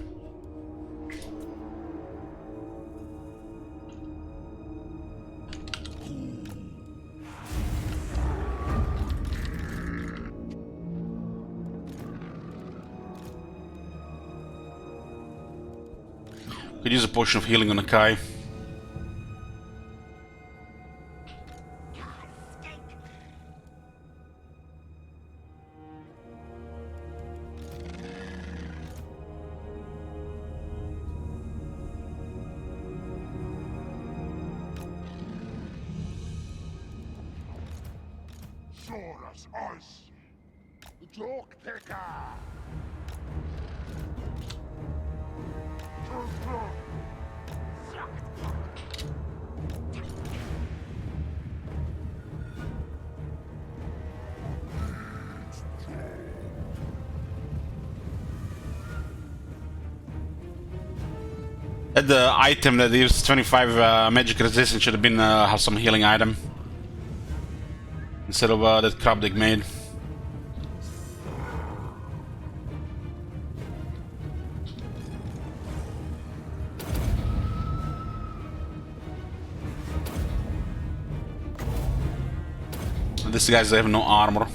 Could use a potion of healing on a Kai. The item that gives 25 magic resistance should have been some healing item instead of that crap they made. These guys, they have no armor.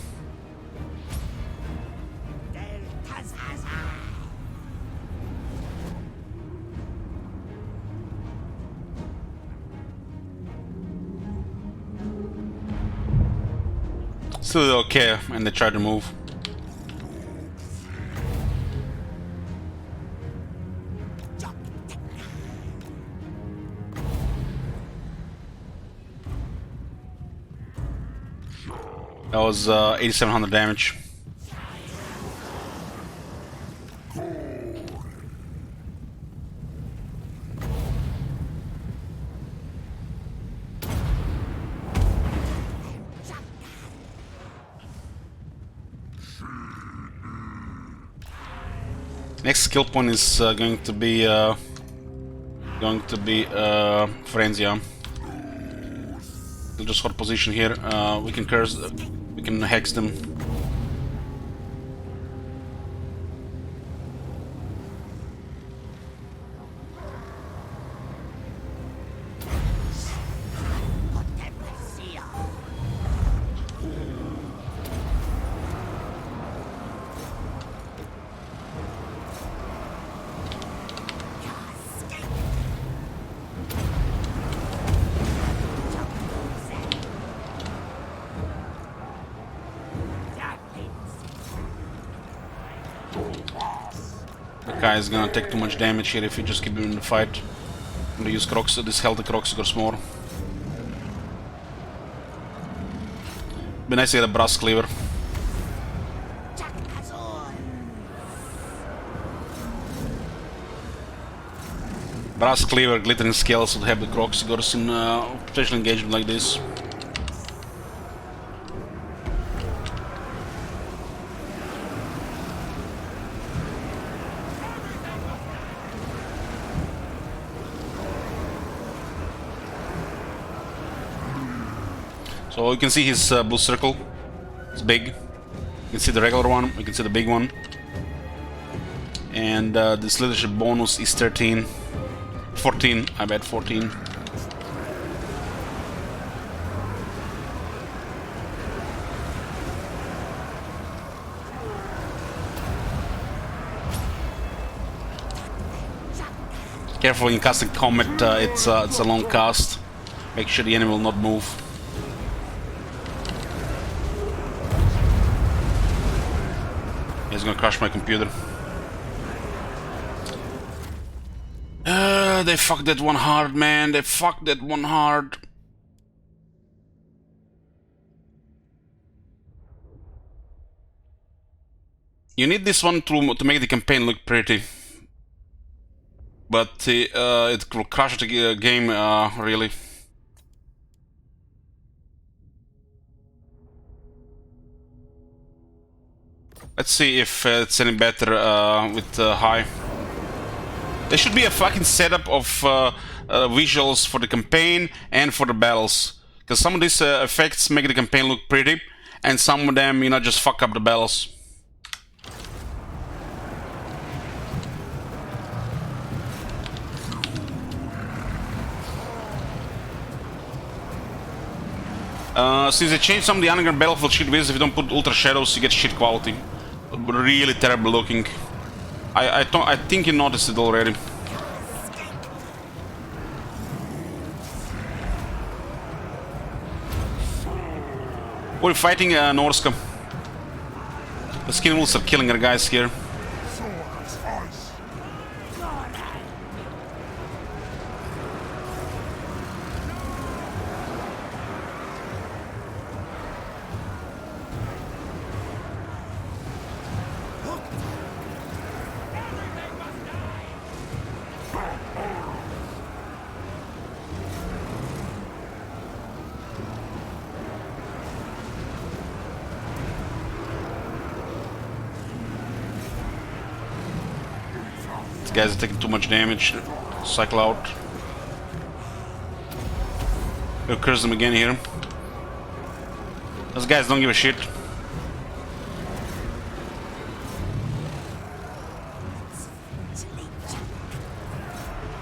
Still okay, and they try to move. That was 8,700 damage. Next skill point is going to be Frenzy. We'll just hold position here. We can curse, we can hex them. Guy is gonna take too much damage here if you just keep him in the fight. I'm gonna use this healthy Croxigors more. Be nice to get a brass cleaver. Brass cleaver, glittering scales would have the Croxigors in potential engagement like this. So you can see his blue circle. It's big. You can see the regular one. You can see the big one. And this leadership bonus is 14. I bet 14. Careful in casting Comet. It's a long cast. Make sure the enemy will not move. He's gonna crash my computer. They fucked that one hard, man. They fucked that one hard. You need this one to make the campaign look pretty. But it will crash the game, really. Let's see if it's any better with high. There should be a fucking setup of visuals for the campaign and for the battles. Because some of these effects make the campaign look pretty, and some of them, you know, just fuck up the battles. Since they changed some of the underground battlefield shit viz, if you don't put ultra shadows, you get shit quality. Really terrible looking. I think you noticed it already. We're fighting Norska. The skin wolves are killing our guys here. These guys are taking too much damage. Cycle out. We'll curse them again here. Those guys don't give a shit.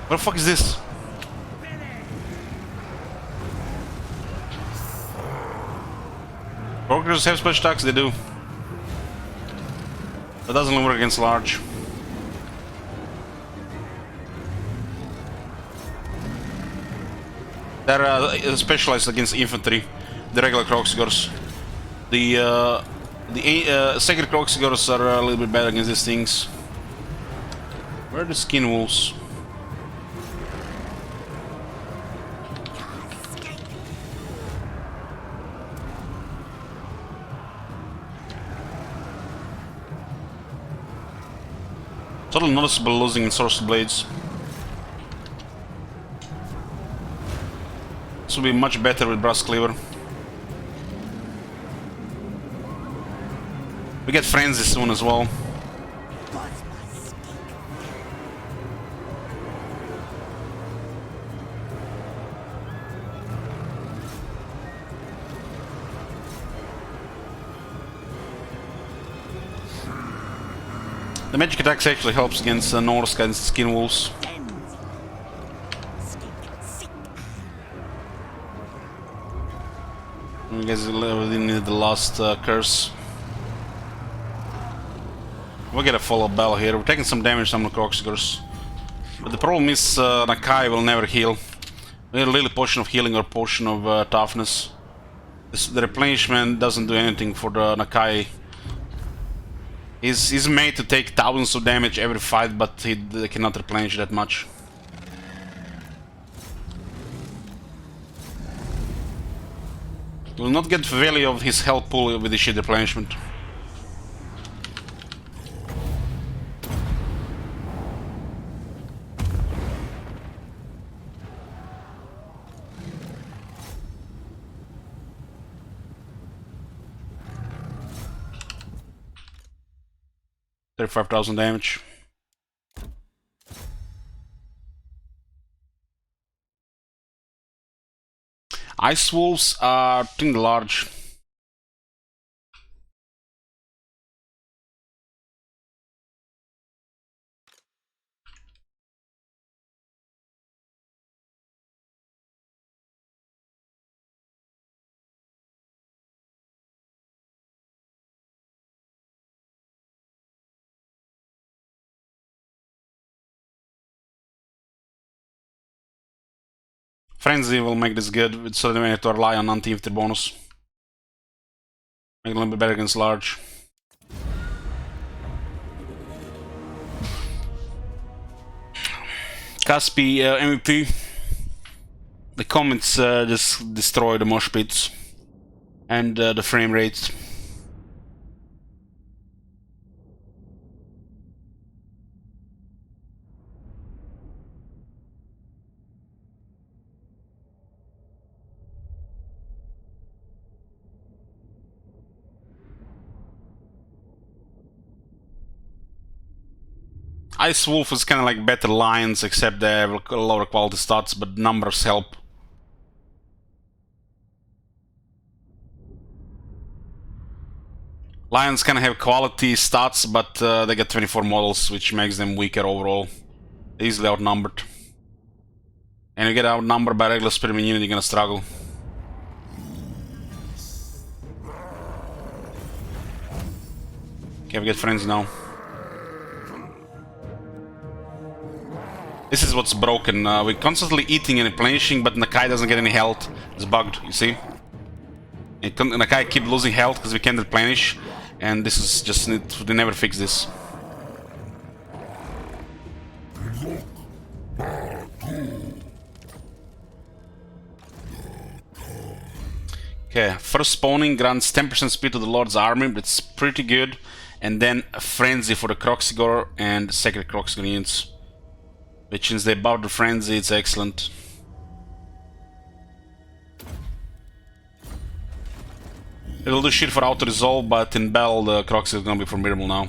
What the fuck is this? Brokers have special attacks, they do. That doesn't work against large. They're specialized against infantry, the regular Kroxigors. The sacred Kroxigors are a little bit better against these things. Where are the skin wolves? Totally noticeable losing in Source Blades. This will be much better with Brass Cleaver. We get Frenzy soon as well. The magic attacks actually helps against Norse and Skin Wolves. You guys really need the last curse. We'll get a follow-up battle here. We're taking some damage from the Kroxigors. But the problem is Nakai will never heal. We need a little potion of healing or potion of toughness. The replenishment doesn't do anything for the Nakai. He's made to take thousands of damage every fight, but he cannot replenish that much. Will not get value of his health pool with the shit replenishment. $35,000 damage. Ice Wolves are, I think, large. Frenzy will make this good, so then we have to rely on anti-infantry bonus. Make it a little bit better against large. Caspi MVP. The comments just destroy the mosh pits and the frame rates. Ice Wolf is kind of like better lions, except they have lower quality stats, but numbers help. Lions kind of have quality stats, but they get 24 models, which makes them weaker overall. Easily outnumbered. And you get outnumbered by regular spearman unit, you're gonna struggle. Okay, we get friends now. This is what's broken. We're constantly eating and replenishing, but Nakai doesn't get any health. It's bugged, you see? And Nakai keep losing health because we can't replenish. And this is just... they never fix this. Okay, first spawning grants 10% speed to the Lord's army, but it's pretty good. And then a Frenzy for the Croxigor and Sacred Croxigor units. Which since they buffed the Frenzy, it's excellent. It'll do shit for auto-resolve, but in battle the Croxigor is gonna be formidable now.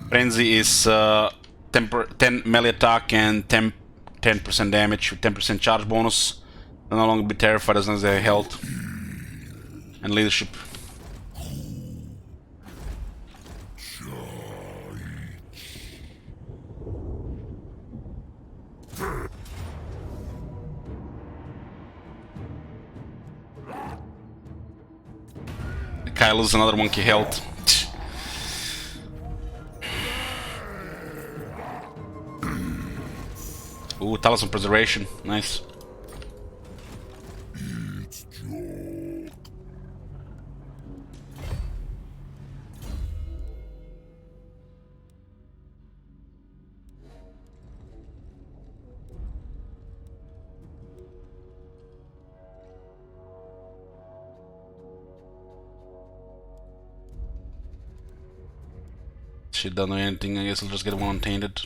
Frenzy is 10 melee attack and 10% damage with 10% charge bonus. They'll no longer be terrified as long as they have health and leadership. Kyle loses another monkey health. Ooh, Talisman Preservation. Nice. Shit, don't know anything. I guess I'll just get one untainted.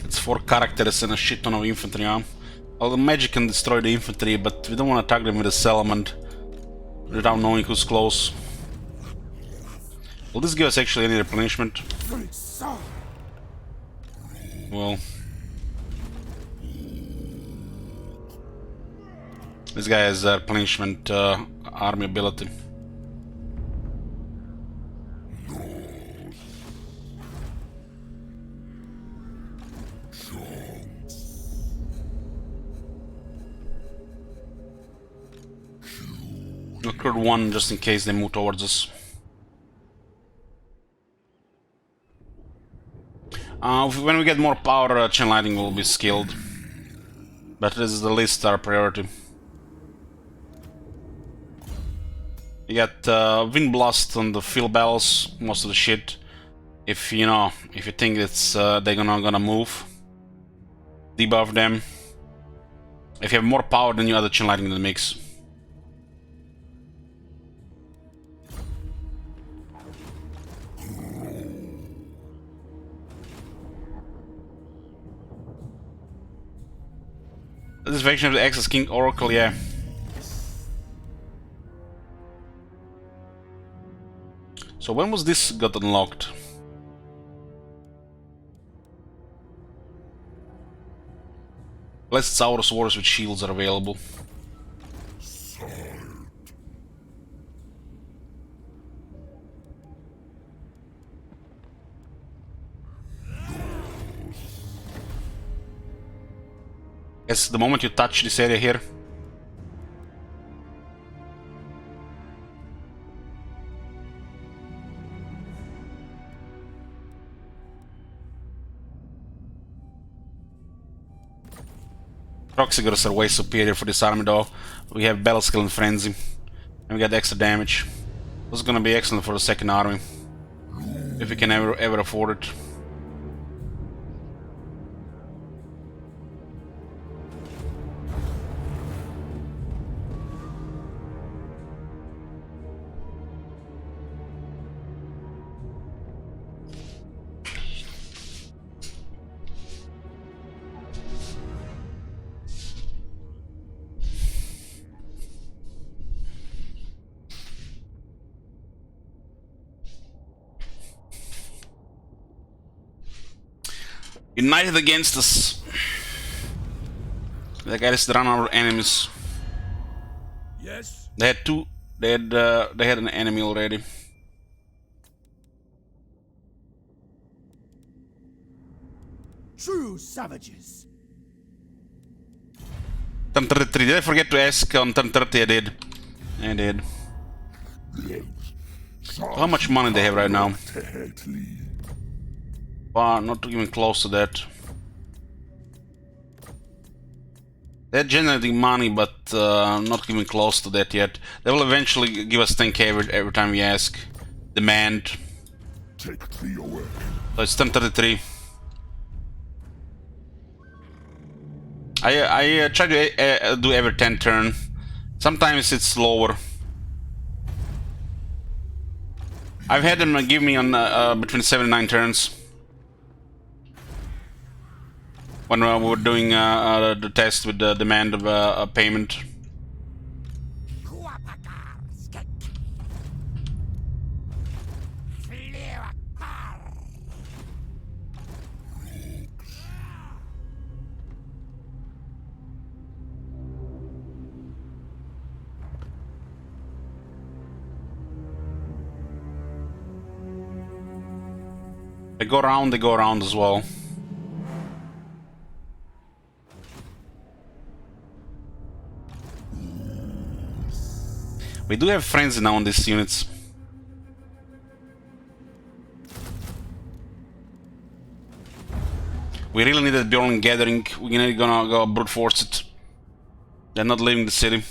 It's 4 characters and a shit ton of infantry, huh? Well, the magic can destroy the infantry, but we don't want to attack them with a Salamand without knowing who's close. Will this give us actually any replenishment? Well... this guy has replenishment army ability. We'll clear one just in case they move towards us. When we get more power, chain lightning will be skilled. But this is the least our priority. You got Wind Blast on the field battles, most of the shit. If you know, if you think it's they're gonna move, debuff them. If you have more power, then you add the chain lightning in the mix. This faction of the X is King Oracle, yeah. So when was this got unlocked? Less Sour Swords with shields are available. Yes, the moment you touch this area here, Proxygors are way superior for this army though. We have Battle Skill and Frenzy. And we get extra damage. This is gonna be excellent for the second army. If we can ever afford it. United against us. They got us to run our enemies. Yes? They had two. They had an enemy already. True savages. Turn 33. Did I forget to ask on turn 30? I did. I did. So how much money they have right now? Not even close to that. They're generating money, but not even close to that yet. They will eventually give us 10k every time we ask. Demand. So it's turn 33. I try to do every 10 turn. Sometimes it's slower. I've had them give me on between 7 and 9 turns. When we were doing the test with the demand of a payment. They go around as well. We do have frenzy now on these units. We really need a Bjorn gathering. We're gonna go brute force it. They're not leaving the city.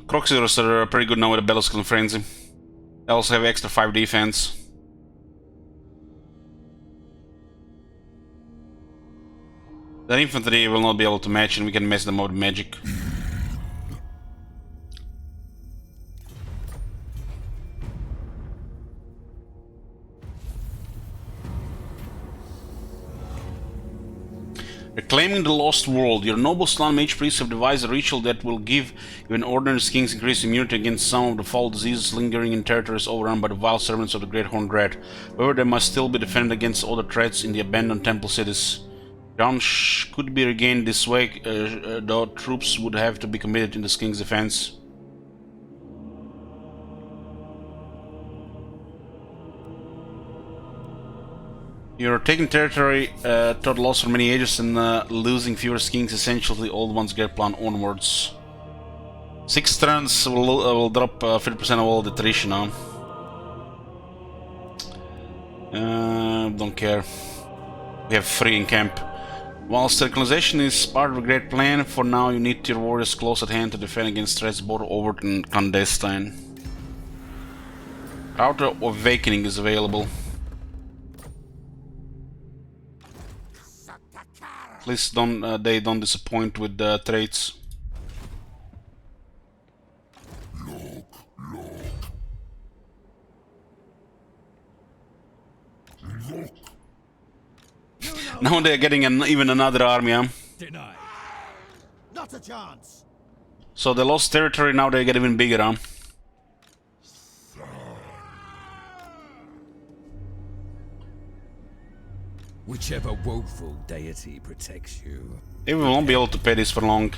Proxygors are pretty good now with a Battle Skill and Frenzy. They also have extra 5 defense. Their infantry will not be able to match, and we can mess them up with magic. Reclaiming the Lost World. Your noble slan mage priests have devised a ritual that will give even ordinary kings increased immunity against some of the foul diseases lingering in territories overrun by the vile servants of the Great Horde. However, they must still be defended against other threats in the abandoned temple cities. Ground could be regained this way, though troops would have to be committed in the king's defense. You're taking territory toward loss for many ages and losing fewer kings. Essentially, old ones get planned onwards. 6 turns will drop 50% of all the attrition now. Don't care. We have 3 in camp. While circularization is part of a great plan, for now you need your warriors close at hand to defend against threats both overt and clandestine. Route of Awakening is available. Please don't they don't disappoint with the traits. Now they're getting even another army, huh? Denied. Not a chance. So they lost territory, now they get even bigger, huh? Whichever woeful deity protects you. They won't be able to pay this for long.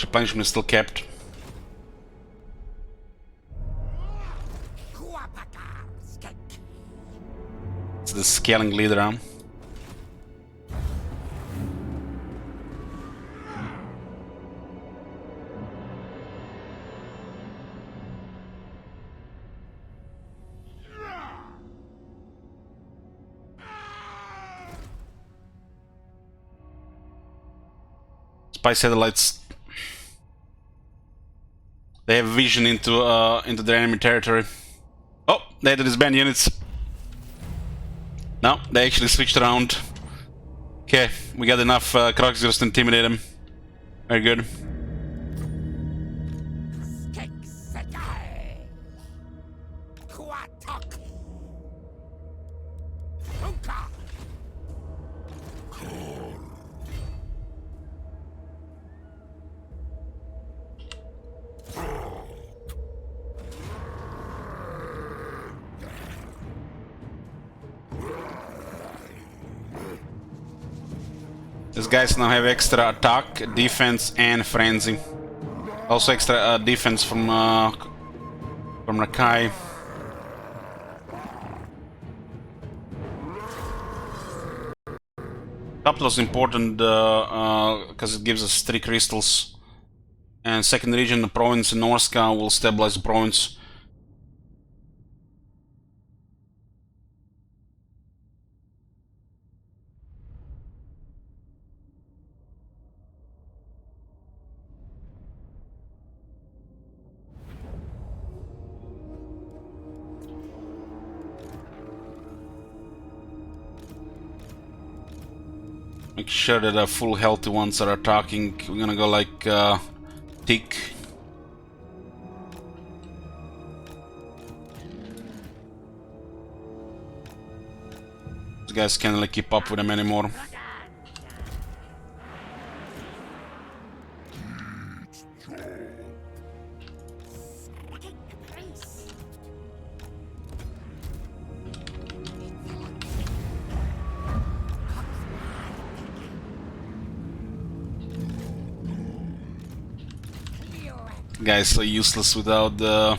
Replenishment is still kept. It's the scaling leader, huh? spy satellites. They have vision into their enemy territory. Oh, they disband units. No, they actually switched around. Okay, we got enough Kroxgers to intimidate them. Very good. These guys now have extra attack, defense, and frenzy. Also extra defense from Rakai. Capital is important because it gives us 3 crystals. And second region, the province in Norska, will stabilize the province. Make sure that the full healthy ones are attacking. We're gonna go like tick. These guys can't really keep up with them anymore. Guys so useless without the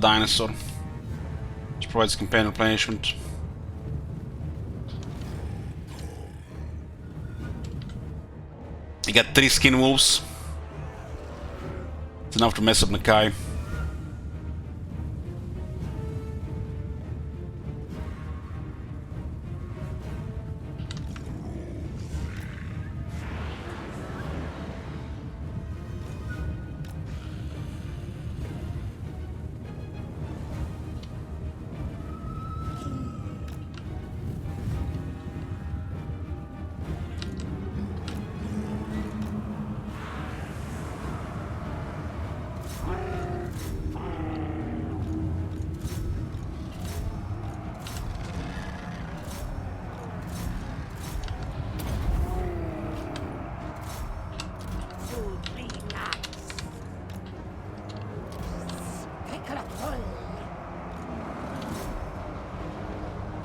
dinosaur, which provides companion replenishment. You got 3 skin wolves. It's enough to mess up Nakai.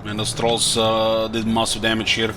And those trolls did massive damage here.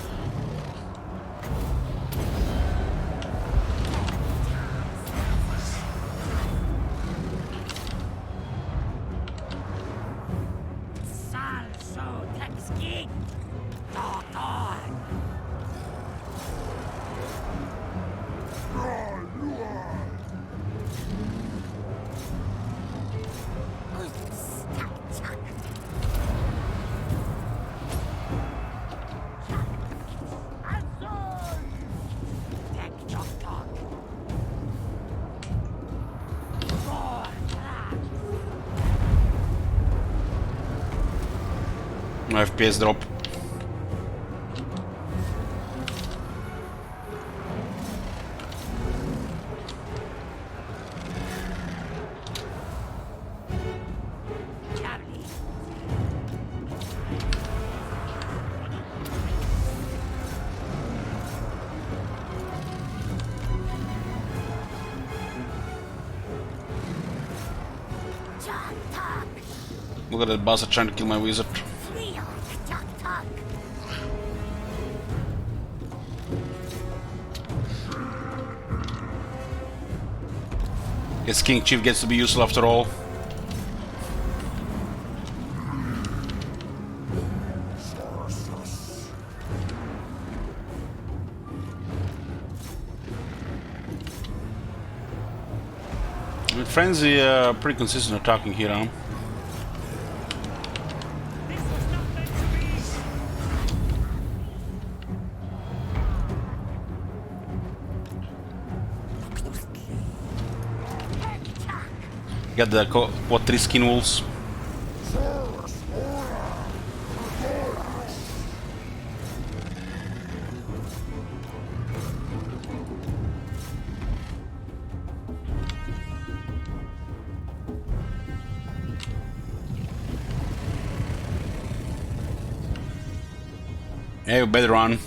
No FPS drop. Look at that bastard trying to kill my wizard. Guess King Chief gets to be useful after all. With Frenzy, pretty consistent attacking here, huh? Got the what 3 skin wolves. Hey, we better run.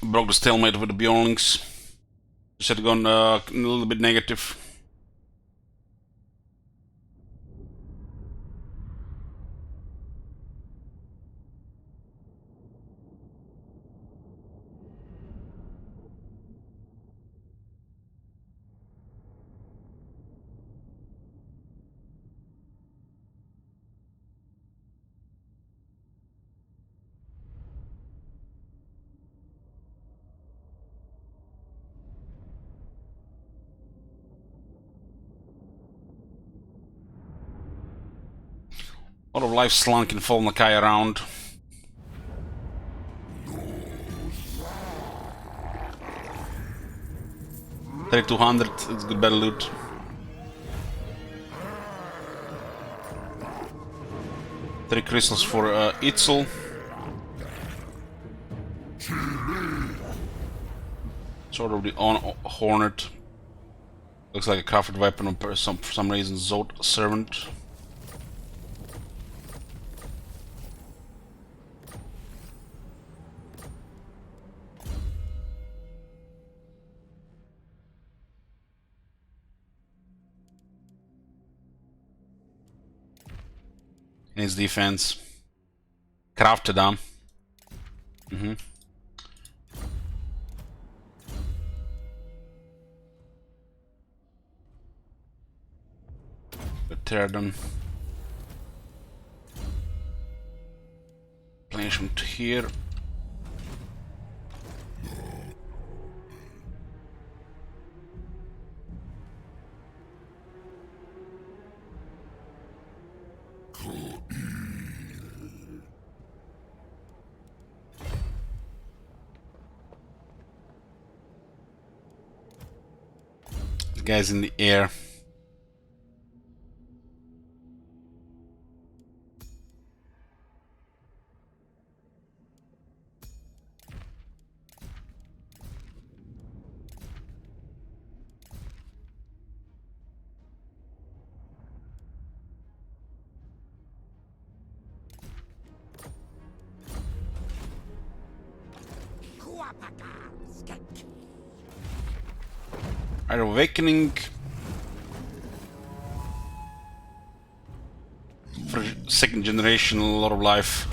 Broke the stalemate with the Bjornlings. Just had gone a little bit negative. A lot of life slunk and fall Nakai around. $3,200, it's good battle loot. Three crystals for Itzel. Sort of the Hornet. Looks like a crafted weapon for some reason. Zod Servant. And his defense. Crafted, huh? Tear them. Replenishment here. The guy's in the air. Our awakening for second generation, a lot of life.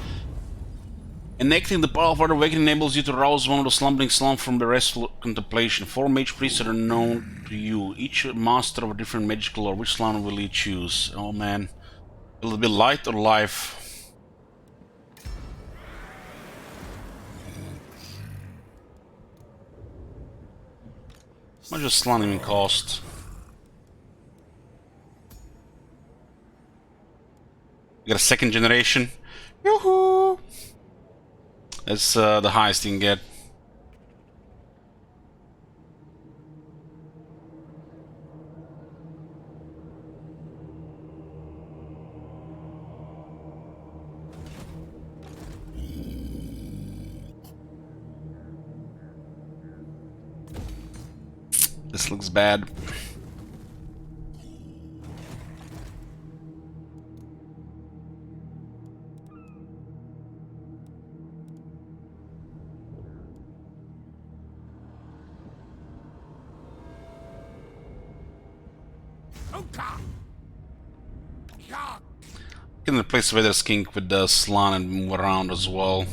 Enacting the power of our awakening enables you to rouse one of the slumbering slump from the restful contemplation. 4 mage priests are known to you, each master of a different magical lore. Which slumber will you choose? Oh man, will it be light or life? How much does slamming cost? You got a second generation. Yoo-hoo! That's the highest you can get. This looks bad. Can replace Weather Skink with the Slan and move around as well.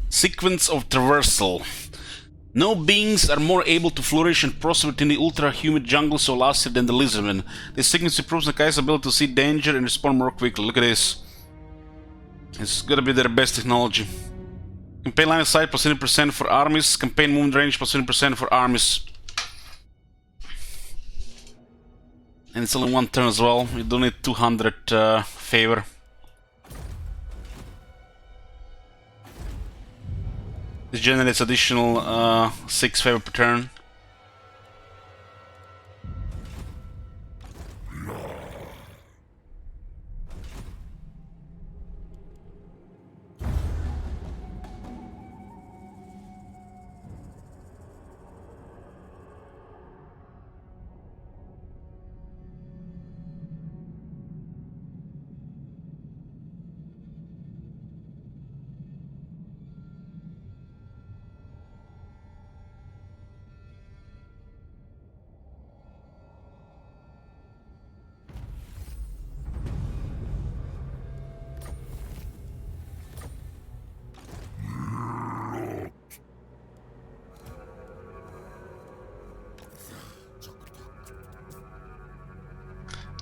Sequence of traversal. No beings are more able to flourish and prosper within the ultra-humid jungle so lasted than the lizardmen. This sequence improves Nakai's ability to see danger and respond more quickly. Look at this. It's gotta be their best technology. Campaign line of sight plus 20% for armies. Campaign movement range plus 20% for armies. And it's only one turn as well. You do need 200 favor. This generates additional 6 favor per turn.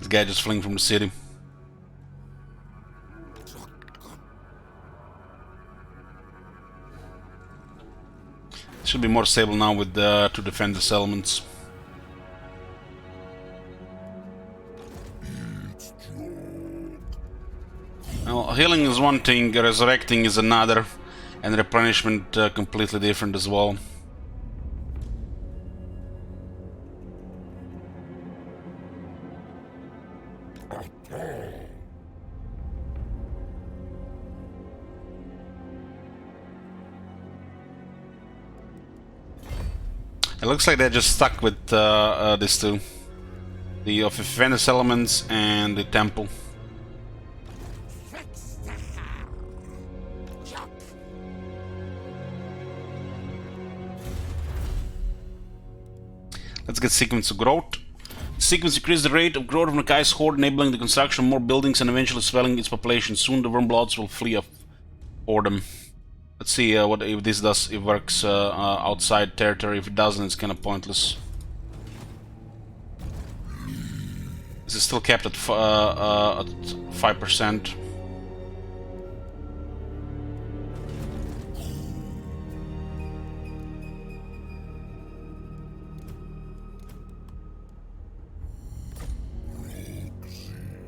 This guy just fleeing from the city. Should be more stable now with to defend the settlements. Now, healing is one thing, resurrecting is another, and replenishment completely different as well. It looks like they're just stuck with these two. The Offenders elements and the temple. Let's get sequence of growth. Sequence increases the rate of growth of Nakai's horde, enabling the construction of more buildings and eventually swelling its population. Soon the Wormbloods will flee off Horde. Let's see what if this does. It works outside territory. If it doesn't, it's kind of pointless. This is still capped at 5%.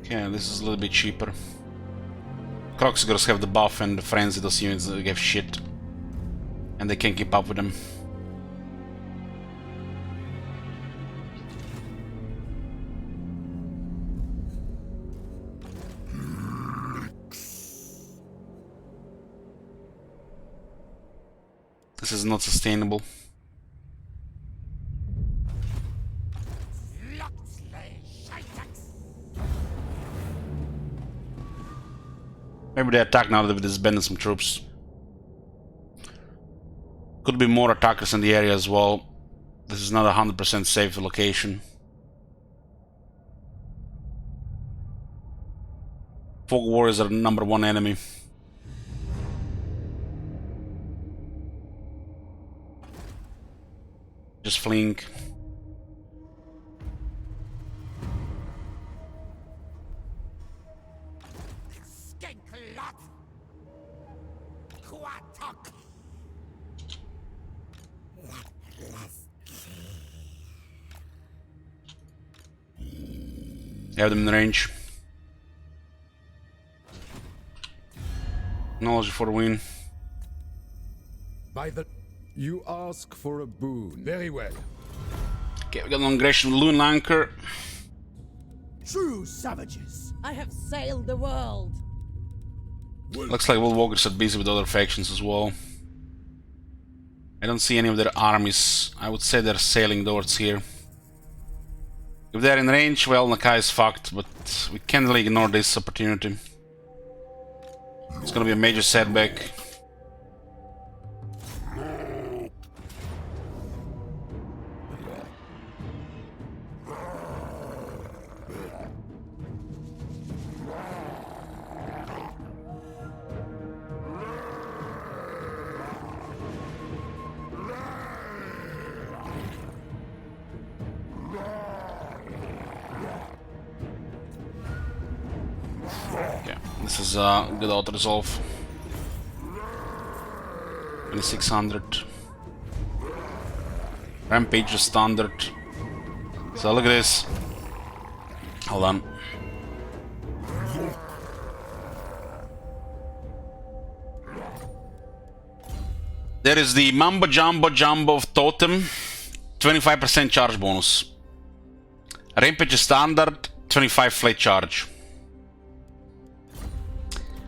Okay, this is a little bit cheaper. Croxigors have the buff and the frenzy, those units give shit. And they can't keep up with them. This is not sustainable. Maybe they attack now that they've disbanded some troops. Could be more attackers in the area as well. This is not a 100% safe location. Fog warriors are the #1 enemy. Just fleeing. Have them in range. Knowledge for a win. By the... You ask for a boon. Very well. Okay, we got an aggression with Loon Lanker. True savages. I have sailed the world. Looks like Woolwalkers are busy with other factions as well. I don't see any of their armies. I would say they're sailing towards here. If they're in range, well, Nakai is fucked, but we can't really ignore this opportunity. It's gonna be a major setback. Yeah, this is a good auto-resolve. 2600. Rampage is standard. So look at this. Hold on. There is the Mambo Jumbo of Totem, 25% charge bonus. Rampage is standard, 25 flat charge.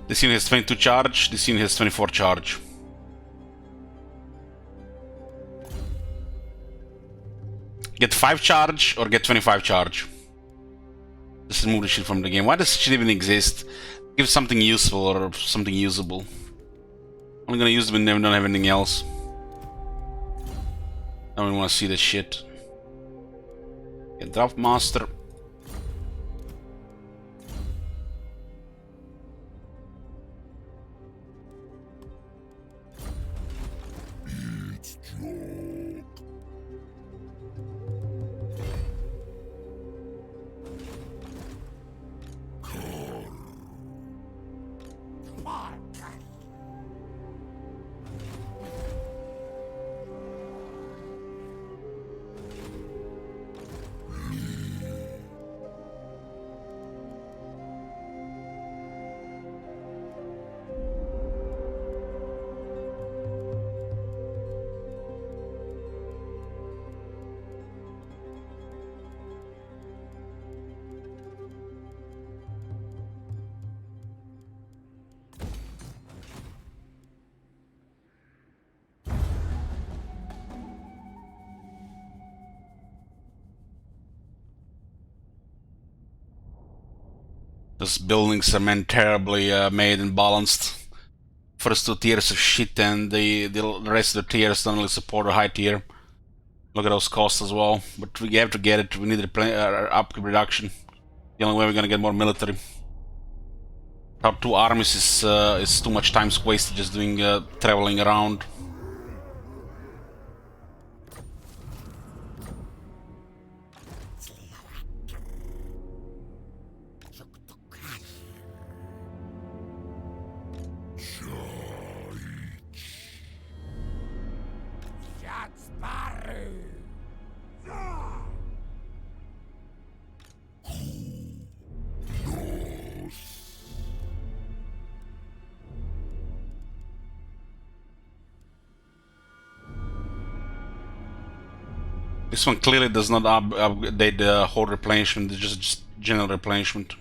This unit has 22 charge, this unit has 24 charge. Get 5 charge or get 25 charge. Just remove the shit from the game. Why does shit even exist? Give something useful or something usable. I'm gonna use them when they don't have anything else. I don't want to see this shit. Get Draft Master. These buildings are meant terribly made and balanced. First 2 tiers of shit, and the rest of the tiers don't really support a high tier. Look at those costs as well. But we have to get it. We need upgrade reduction. The only way we're gonna get more military. Our 2 armies is too much time wasted just doing traveling around. This one clearly does not update the Horde replenishment, it's just general replenishment.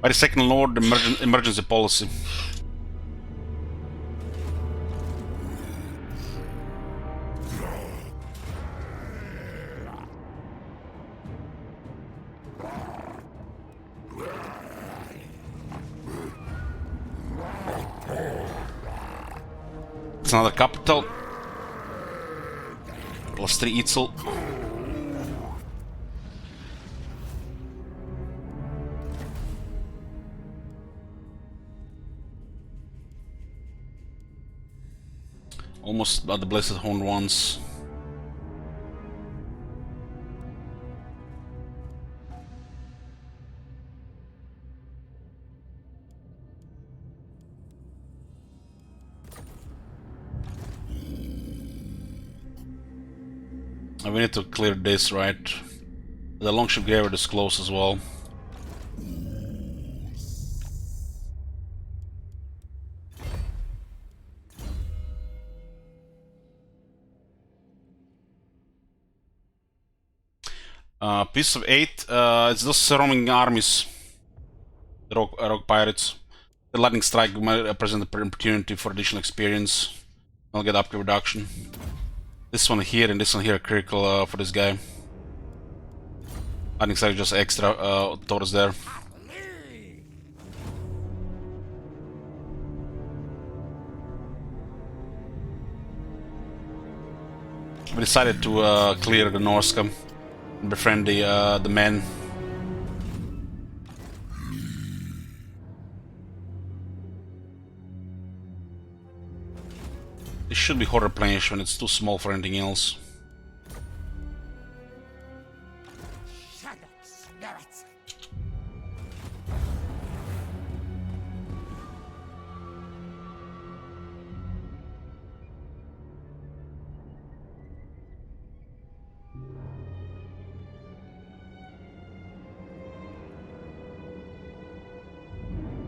By the Second Lord, emergency policy. It's another capital. +3 Itzel. Almost at the Blessed Horn once. We need to clear this, right? The longship graveyard is close as well. Piece of 8, it's those surrounding armies. The rogue pirates. The lightning strike might represent the opportunity for additional experience. I'll get upgrade reduction. This one here and this one here are critical for this guy. Lightning strike just extra towards there. We decided to clear the Norska and befriend the men. This should be Horde replenishment, it's too small for anything else.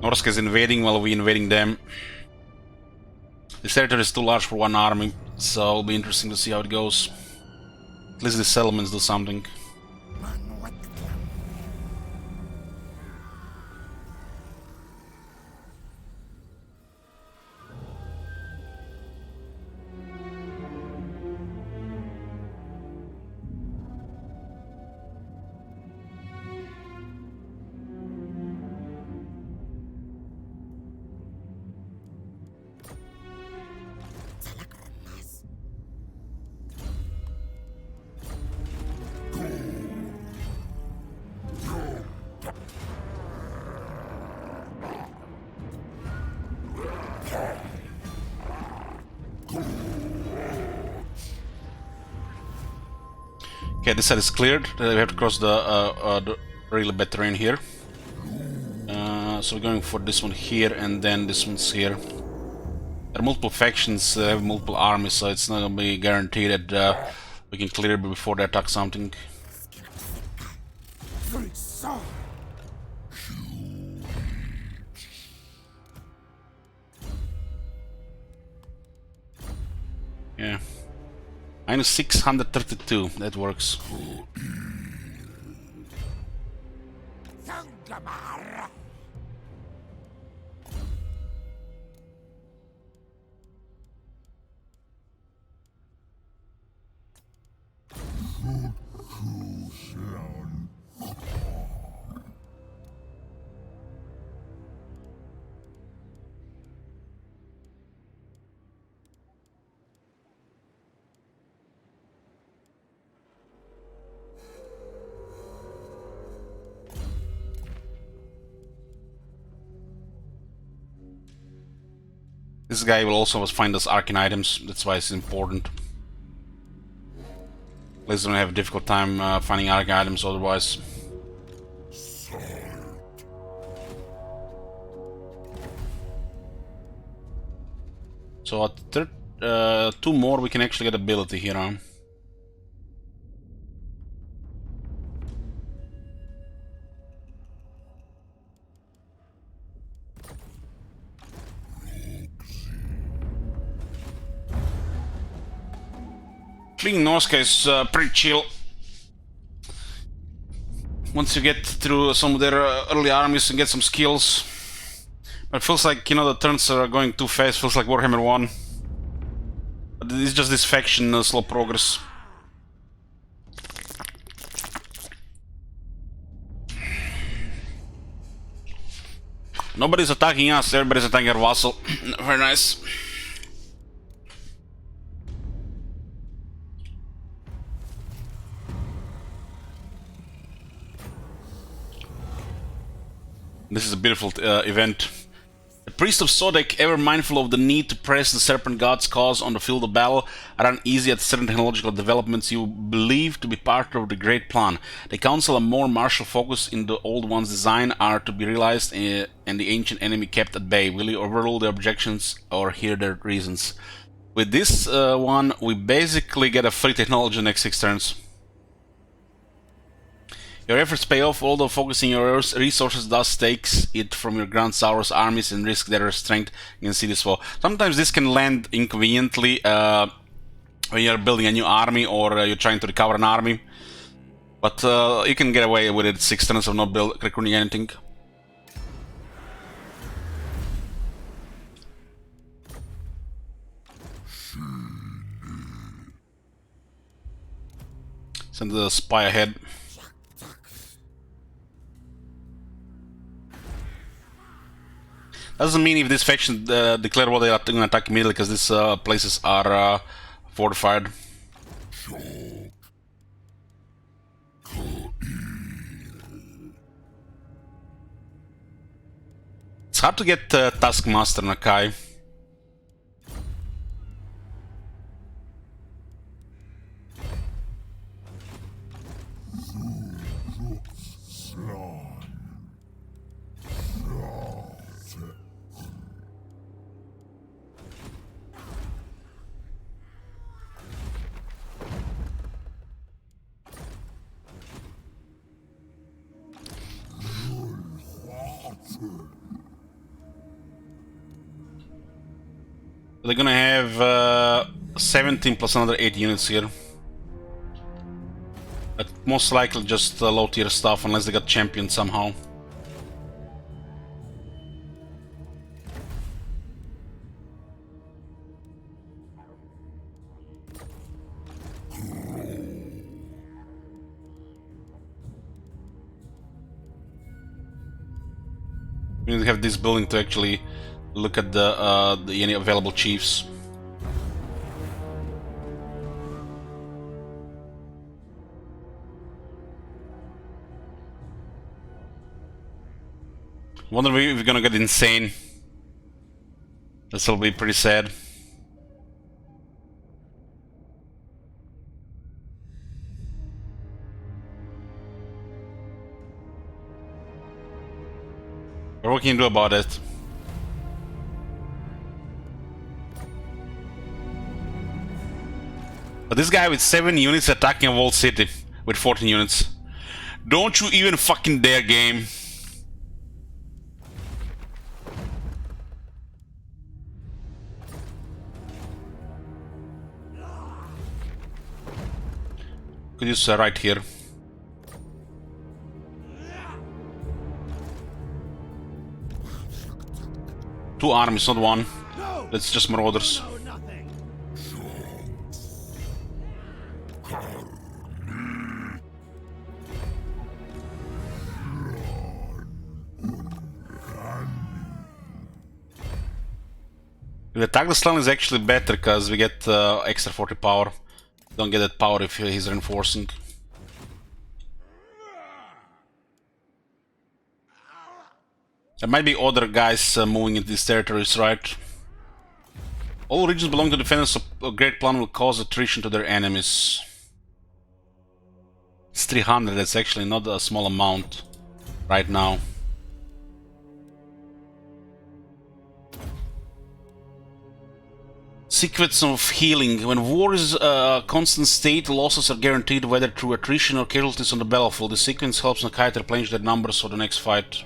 Norska is invading while we invading them. This territory is too large for one army, so it'll be interesting to see how it goes. At least the settlements do something. Okay, this side is cleared. We have to cross the really bad terrain here. So we're going for this one here, and then this one's here. There are multiple factions, have multiple armies, so it's not gonna be guaranteed that we can clear it before they attack something. Yeah. Minus 632, that works. This guy will also find us arcane items, that's why it's important. Let's don't have a difficult time finding arcane items otherwise. So at 2 more we can actually get ability here, huh? Being Norska is pretty chill. Once you get through some of their early armies and get some skills. But it feels like, you know, the turns are going too fast, feels like Warhammer 1. But it's just this faction slow progress. Nobody's attacking us, everybody's attacking our vassal. Very nice. This is a beautiful event. The priests of Sodek, ever mindful of the need to press the Serpent God's cause on the field of battle, are uneasy at certain technological developments you believe to be part of the Great Plan. They counsel a more martial focus in the Old One's design are to be realized and the ancient enemy kept at bay. Will you overrule their objections or hear their reasons? With this one, we basically get a free technology in the next 6 turns. Your efforts pay off, although focusing your resources thus takes it from your Grand Sauros armies and risk their strength against this foe. Sometimes this can land inconveniently when you're building a new army or you're trying to recover an army. But you can get away with it 6 turns of not recruiting anything. Send the spy ahead. Doesn't mean if this faction declare what they are going to attack immediately, because these places are fortified. It's hard to get Taskmaster Nakai. They're gonna have 17 plus another 8 units here. But most likely just low tier stuff unless they got championed somehow. We need to have this building to actually look at the any available chiefs. Wonder if we're gonna get insane. This will be pretty sad. But what can you do about it? But this guy with 7 units attacking a walled city with 14 units. Don't you even fucking dare, game. Could use right here. Two armies, not one. That's just marauders. If we attack the Slan is actually better because we get extra 40 power. Don't get that power if he's reinforcing. There might be other guys moving into these territories, right? All regions belong to defenders, so a great plan will cause attrition to their enemies. It's 300, that's actually not a small amount right now. Secrets of healing. When war is a constant state, losses are guaranteed whether through attrition or casualties on the battlefield. The sequence helps Nakai replenish their numbers for the next fight.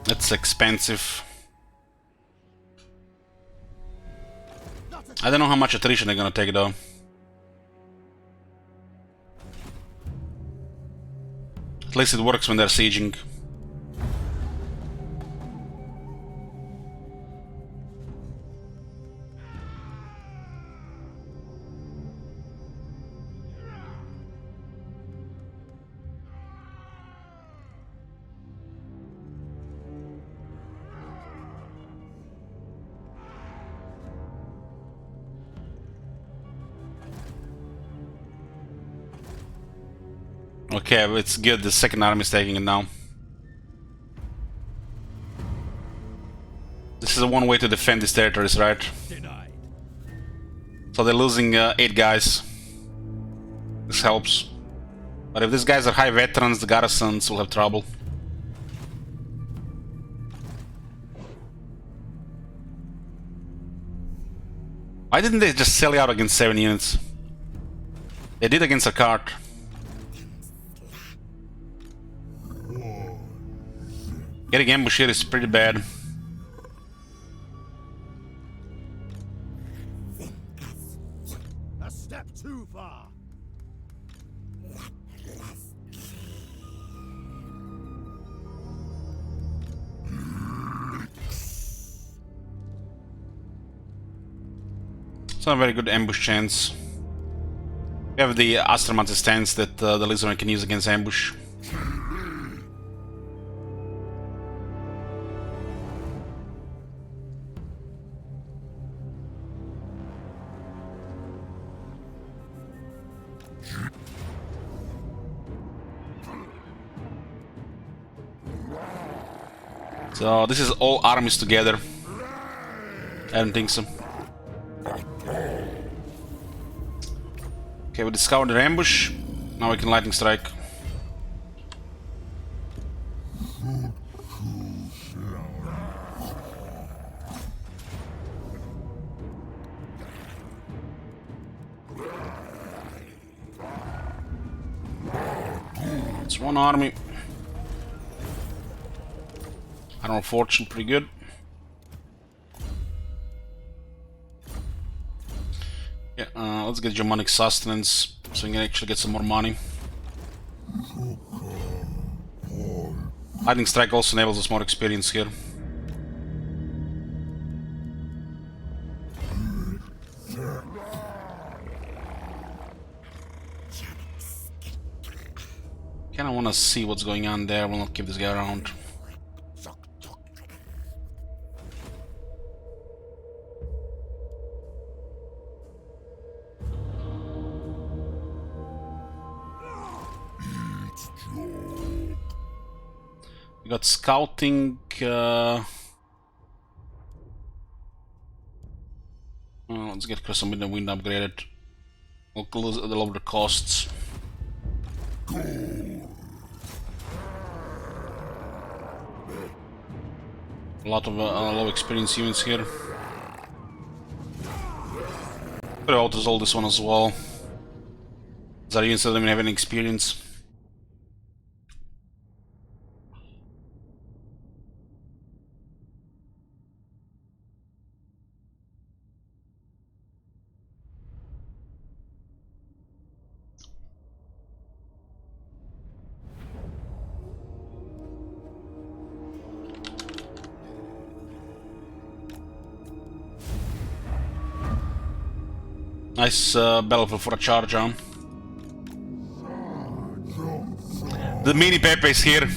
That's expensive. I don't know how much attrition they're gonna take though. At least it works when they're sieging. Okay, it's good. The second army is taking it now. This is the one way to defend these territories, right? Denied. So they're losing 8 guys. This helps. But if these guys are high veterans, the garrisons will have trouble. Why didn't they just sell out against 7 units? They did against a cart. Getting ambush here is pretty bad. A step too far. It's not a very good ambush chance. We have the Astromancer stance that the Lizardman can use against ambush. So this is all armies together. I don't think so. Okay, we discovered their ambush. Now we can lightning strike. There's one army. Armor fortune, pretty good. Yeah, let's get Germanic sustenance so we can actually get some more money. Lightning strike also enables us more experience here. Kinda wanna see what's going on there. We'll not keep this guy around. We got scouting. Let's get Crescent with the wind upgraded. We'll lower the costs. A lot of low experience units here. Could have auto-resolved this one as well. Our units don't even have any experience. Nice battlefield for a charge, huh? The mini Pepe is here.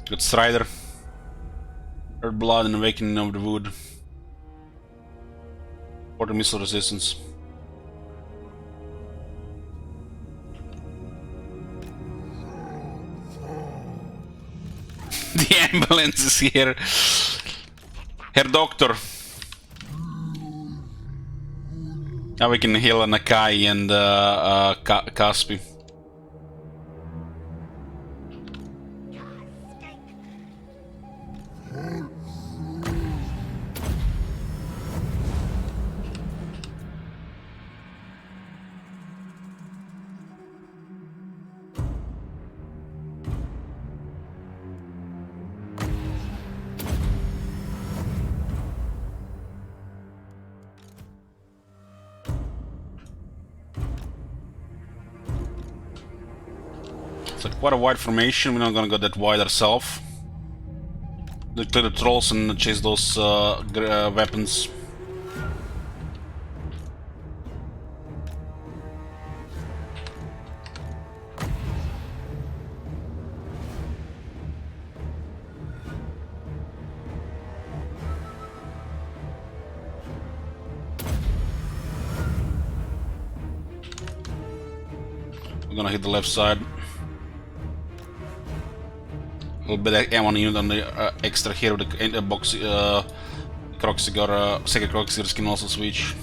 Good Strider. Earth Blood and Awakening of the Wood. For the missile resistance. The ambulance is here. Herr Doctor. Now we can heal Nakai and Caspi. It's like quite a wide formation. We're not gonna go that wide ourselves. Clear the trolls and chase those weapons. We're gonna hit the left side. A little bit of M1 unit on the extra here with the box. Croxigar, second Croxigar can also switch.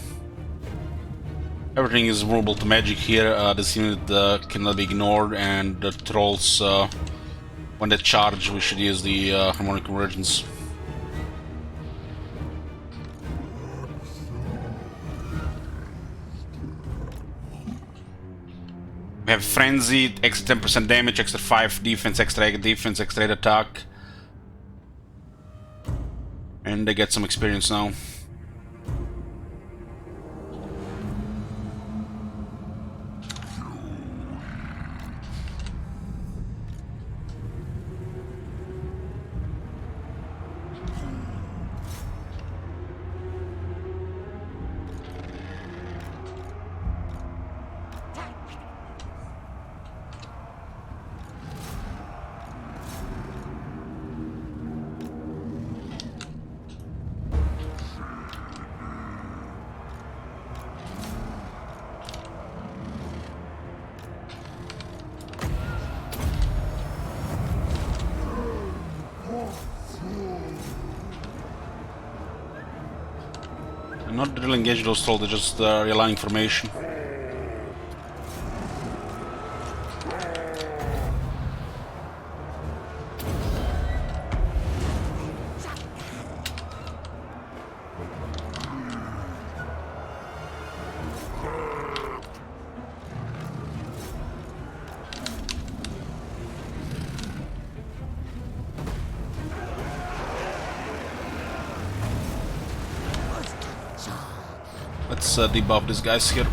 Everything is vulnerable to magic here. This unit cannot be ignored, and the trolls, when they charge, we should use the harmonic convergence. We have Frenzy, extra 10% damage, extra 5 defense, extra 8 defense, extra 8 attack. And they get some experience now. Not really engage those trolls, they're just realigning formation. let's debuff these guys here.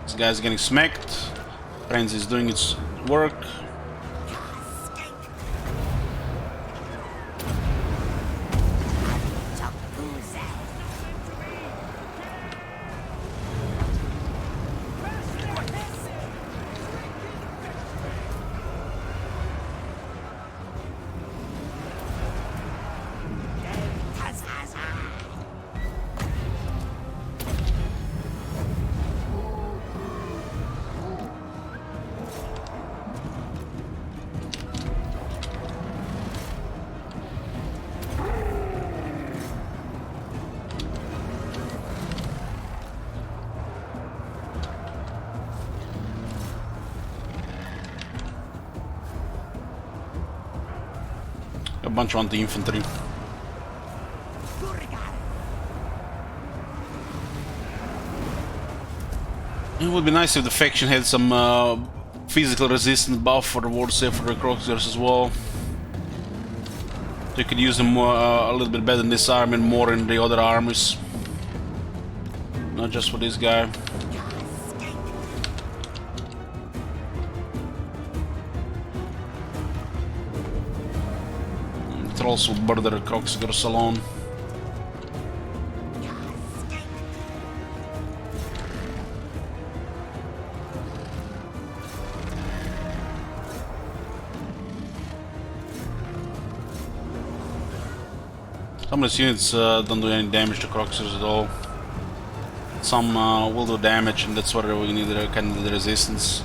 This guy's getting smacked. Frenzy is doing its work. A bunch on the infantry. It would be nice if the faction had some physical resistance buff for the ward save for the Croxers as well. You could use them a little bit better in this army and more in the other armies. Not just for this guy. Trolls will murder the Croxers alone. Some of these units don't do any damage to Croxers at all. Some will do damage, and that's where we need kind of the resistance.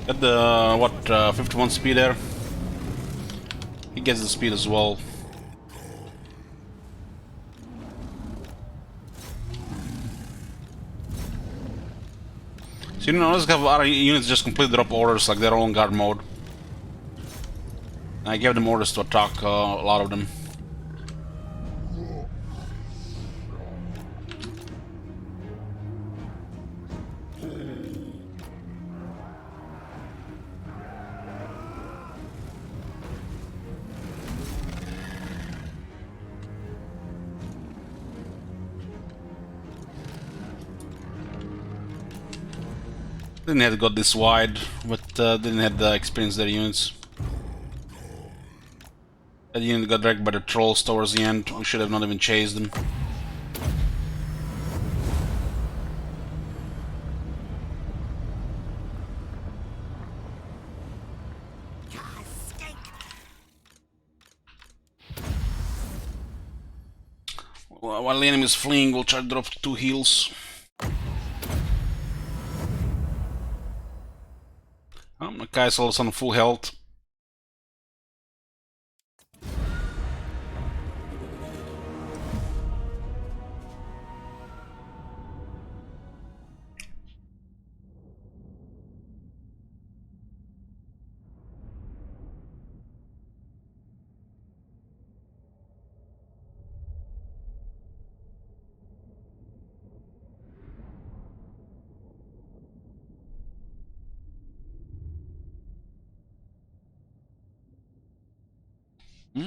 Got the, what, 51 speed there? He gets the speed as well. So you know, let's have other units just completely drop orders like they're all on guard mode. I gave them orders to attack a lot of them. Didn't have got this wide, but didn't have the experience their units. That unit got dragged by the trolls towards the end. We should have not even chased them. While the enemy is fleeing, we'll try to drop 2 heals. The guy's also on full health.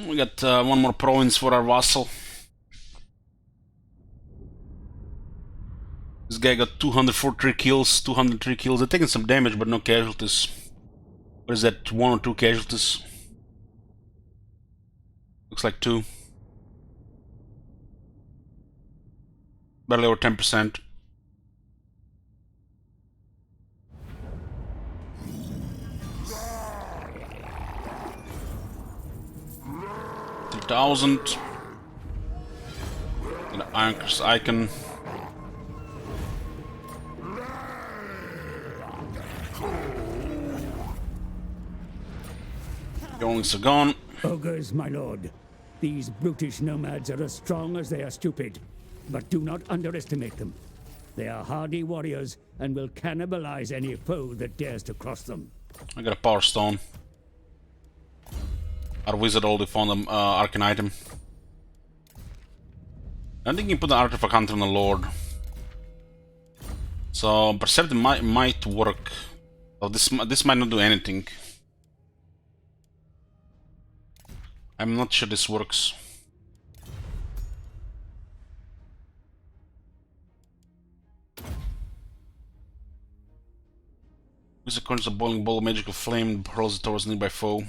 We got one more province for our vassal. This guy got 243 kills, 203 kills. They're taking some damage, but no casualties. What is that, 1 or 2 casualties? Looks like 2. Barely over 10%. Thousand. The Ironcrest icon. Younglings are gone. Ogres, my lord. These brutish nomads are as strong as they are stupid, but do not underestimate them. They are hardy warriors and will cannibalize any foe that dares to cross them. I got a power stone. Our wizard already found an arcane item. I think you put the artifact hunter on the lord. So perceptive might work. So this might not do anything. I'm not sure this works. Wizard conjures a boiling ball of magical flame, hurls it towards a nearby foe.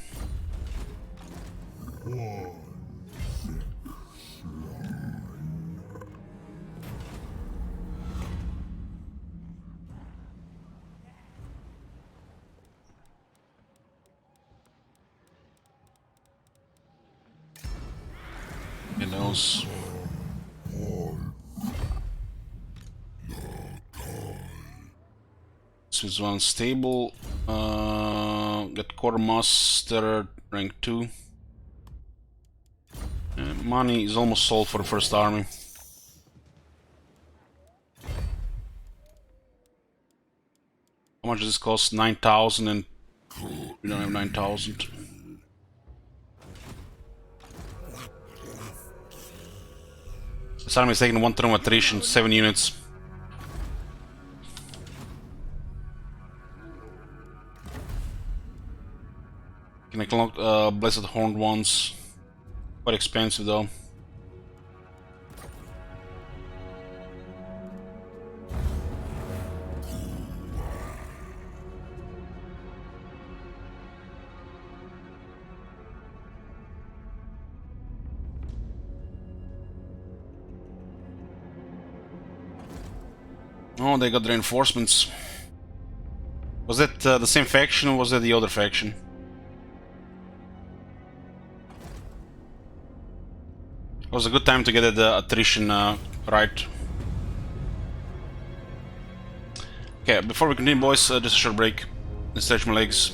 Who knows? This is one stable. Got quartermaster rank 2. Money is almost sold for the first army. How much does this cost? 9,000, and we don't have 9,000. This army is taking 1 turn of attrition, 7 units. Can I collect Blessed Horned ones? Quite expensive though. Oh, they got reinforcements. Was that the same faction or was that the other faction? It was a good time to get the attrition right. Okay, before we continue, boys, just a short break. Let's stretch my legs.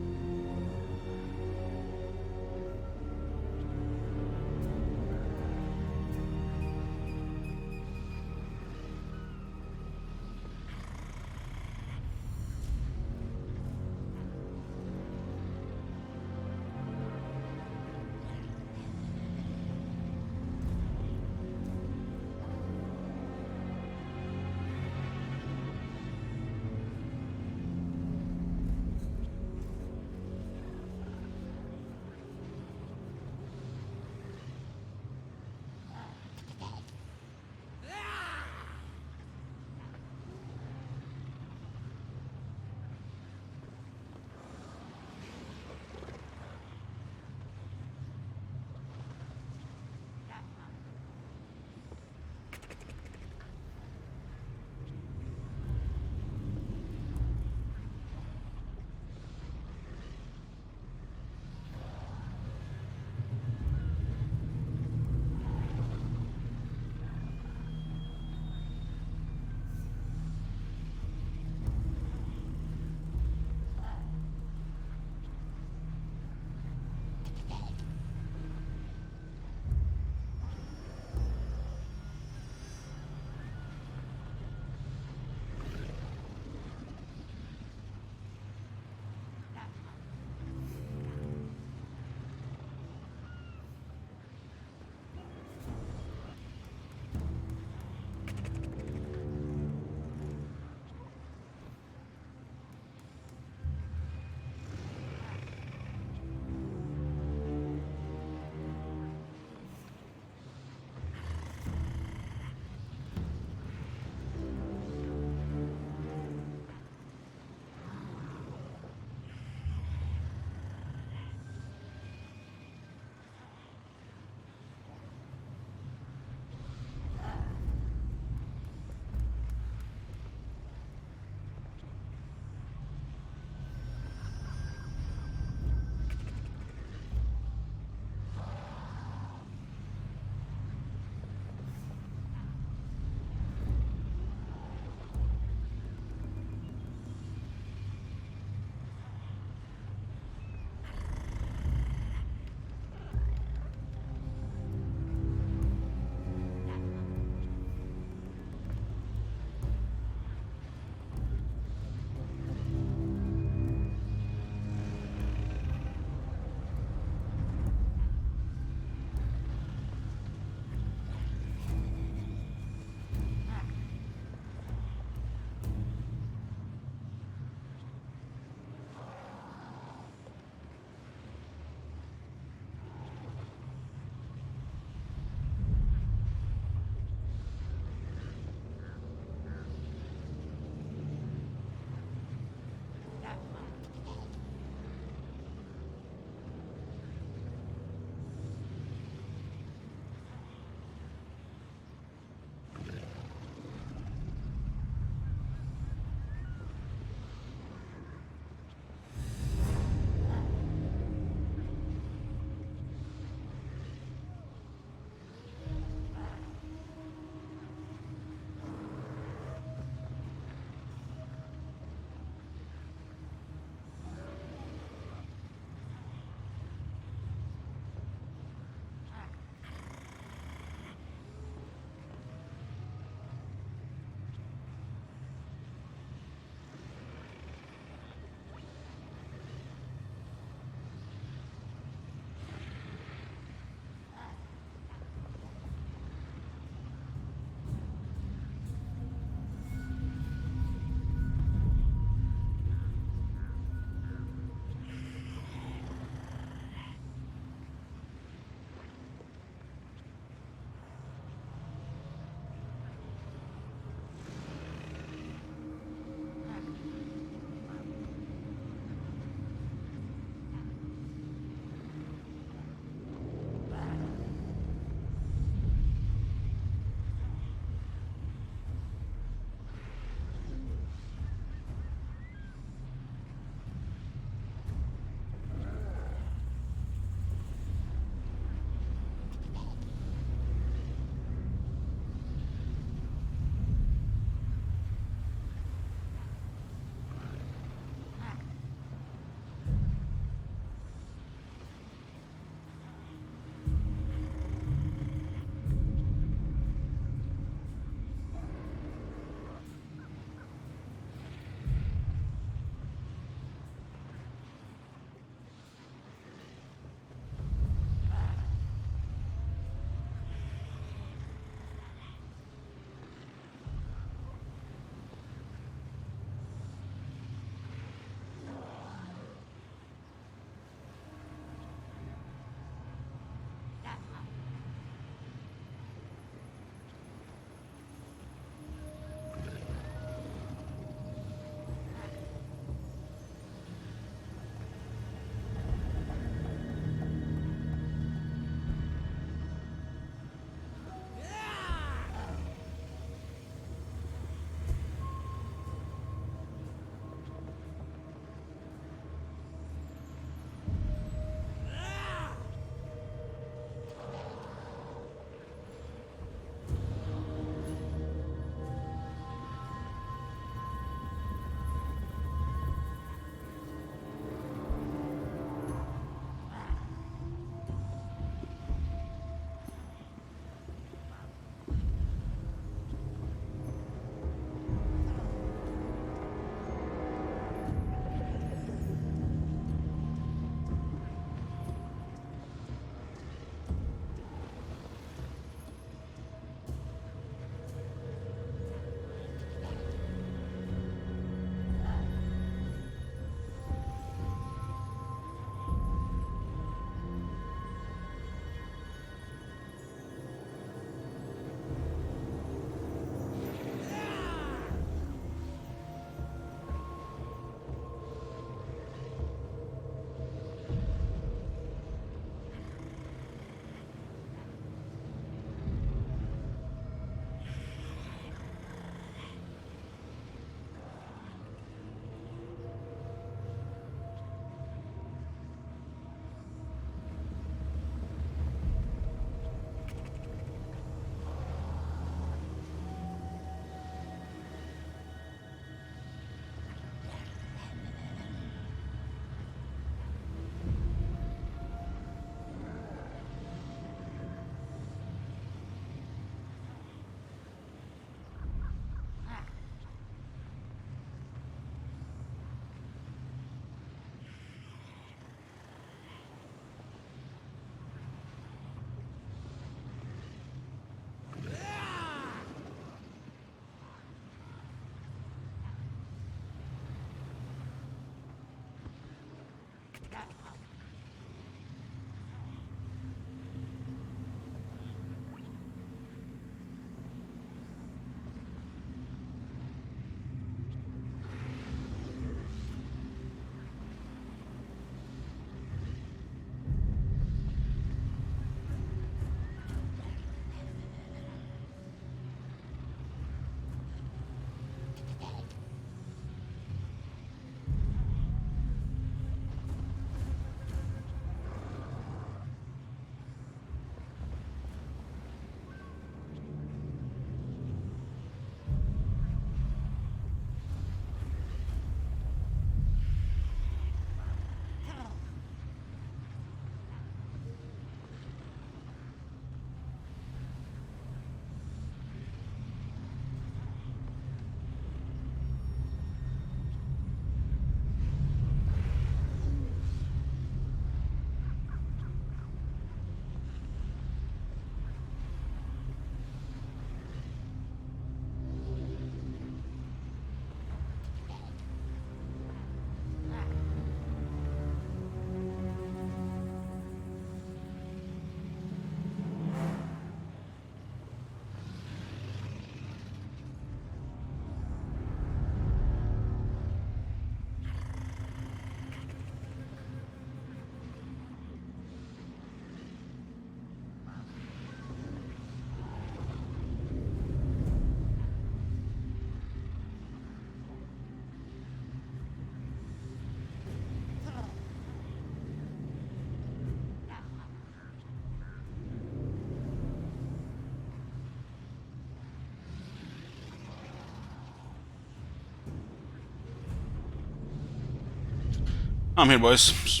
I'm here, boys.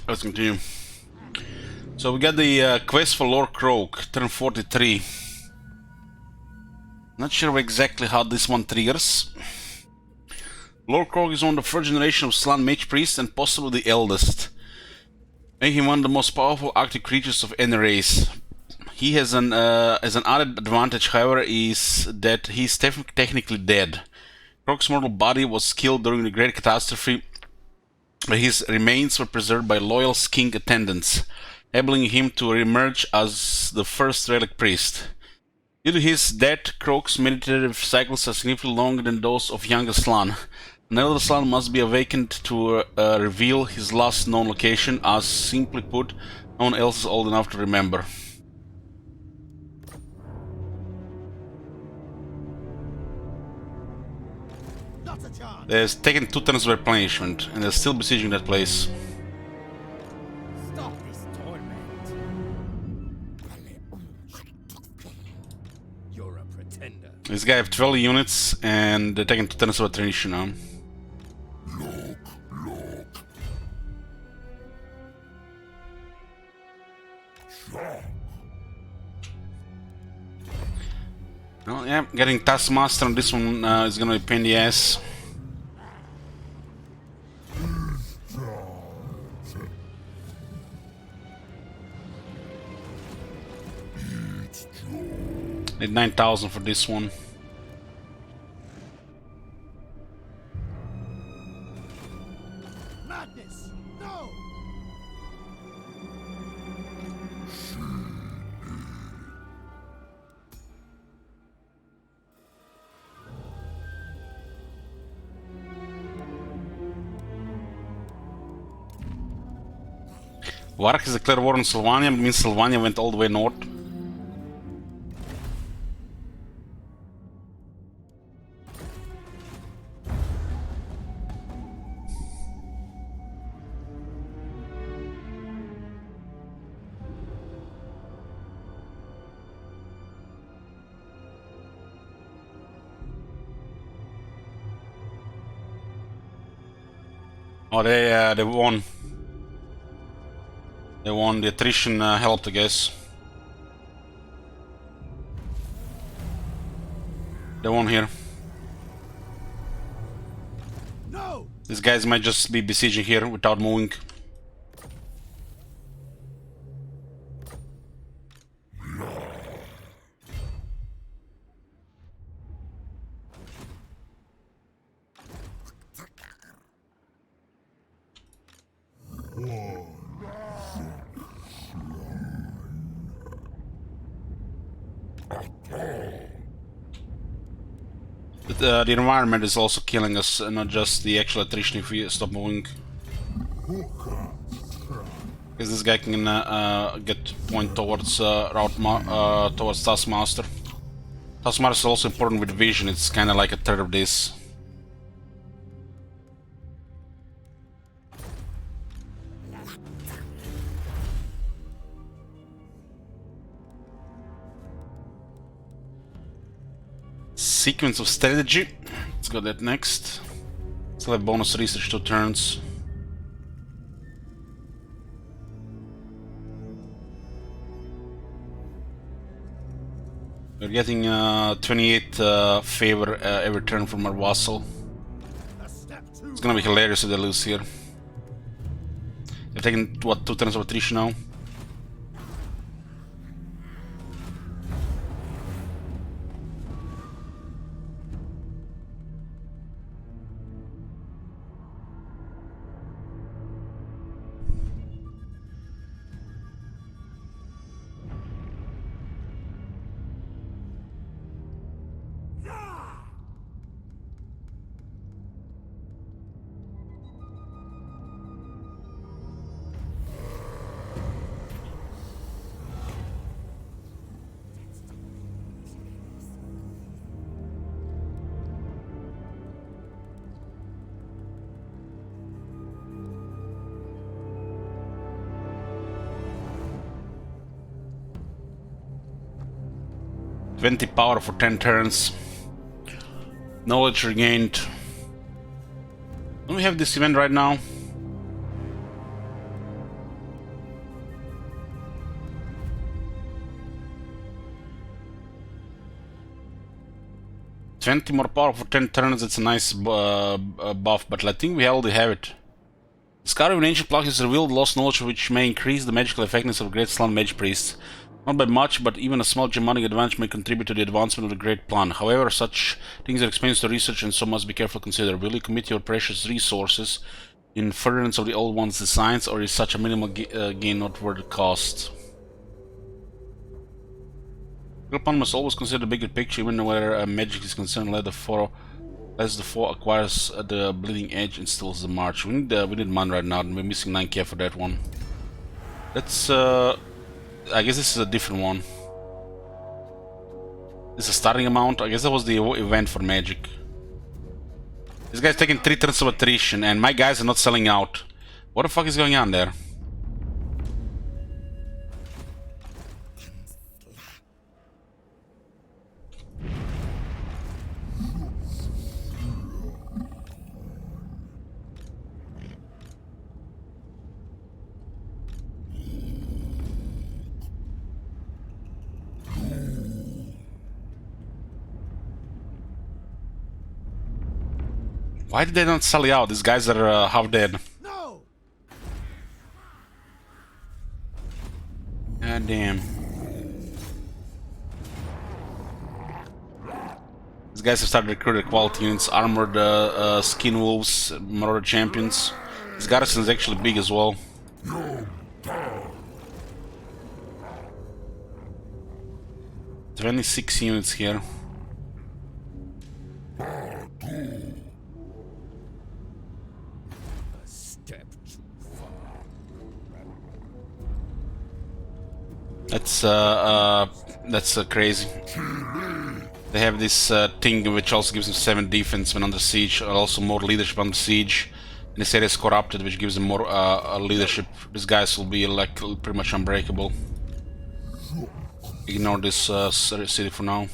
Let's continue. So we got the quest for Lord Croak, turn 43. Not sure exactly how this one triggers. Lord Croak is one of the first generation of Slan Mage Priest and possibly the eldest, making him one of the most powerful active creatures of any race. He has an added advantage, however, is that he's technically dead. Croak's mortal body was killed during the Great Catastrophe, but his remains were preserved by loyal king attendants, enabling him to re-emerge as the first relic priest. Due to his death, Croak's meditative cycles are significantly longer than those of younger Slan. An elder Slan must be awakened to reveal his last known location, as simply put, no one else is old enough to remember. There's taken 2 turns of replenishment, and they're still besieging that place. Stop this torment. You're a pretender. This guy have 12 units, and they're taking 2 turns of attrition now. Well, yeah, getting Taskmaster on this one is gonna be a pain in the ass. Need 9,000 for this one. Madness! No! Vark is declared war on Sylvania, means Sylvania went all the way north. Oh, they won. They won. The attrition helped, I guess. They won here. No! These guys might just be besieging here without moving. The environment is also killing us, not just the actual attrition if we stop moving. Because this guy can get point towards towards Taskmaster. Taskmaster is also important with vision. It's kind of like a third of this. Sequence of strategy. Let's go that next. Still have bonus research 2 turns. We're getting 28 favor every turn from our vassal. It's gonna be hilarious if they lose here. They're taking what, 2 turns of attrition now? Twenty power for 10 turns. Knowledge regained. Don't we have this event right now? 20 more power for 10 turns, it's a nice buff, but I think we already have it. Discovery of an ancient plug has revealed lost knowledge which may increase the magical effectiveness of Great Slan Mage Priest. Not by much, but even a small geometric advantage may contribute to the advancement of the Great Plan. However, such things are expensive to research and so must be carefully considered. Will you commit your precious resources in furtherance of the old one's designs, or is such a minimal gain not worth the cost? Great Plan must always consider the bigger picture, even where magic is concerned. As the foe acquires the bleeding edge and stills the march. We need mana right now, and we're missing 9k for that one. Let's I guess this is a different one. This is a starting amount. I guess that was the event for magic. This guy's taking 3 turns of attrition, and my guys are not selling out. What the fuck is going on there? Why did they not sell you out? These guys are half dead. No! God damn. These guys have started recruiting quality units, armored skin wolves, marauder champions. This garrison is actually big as well. 26 units here. That's crazy. They have this thing which also gives them 7 defense when under siege, and also more leadership under siege. And this area is corrupted, which gives them more leadership. These guys will be like pretty much unbreakable. Ignore this city for now.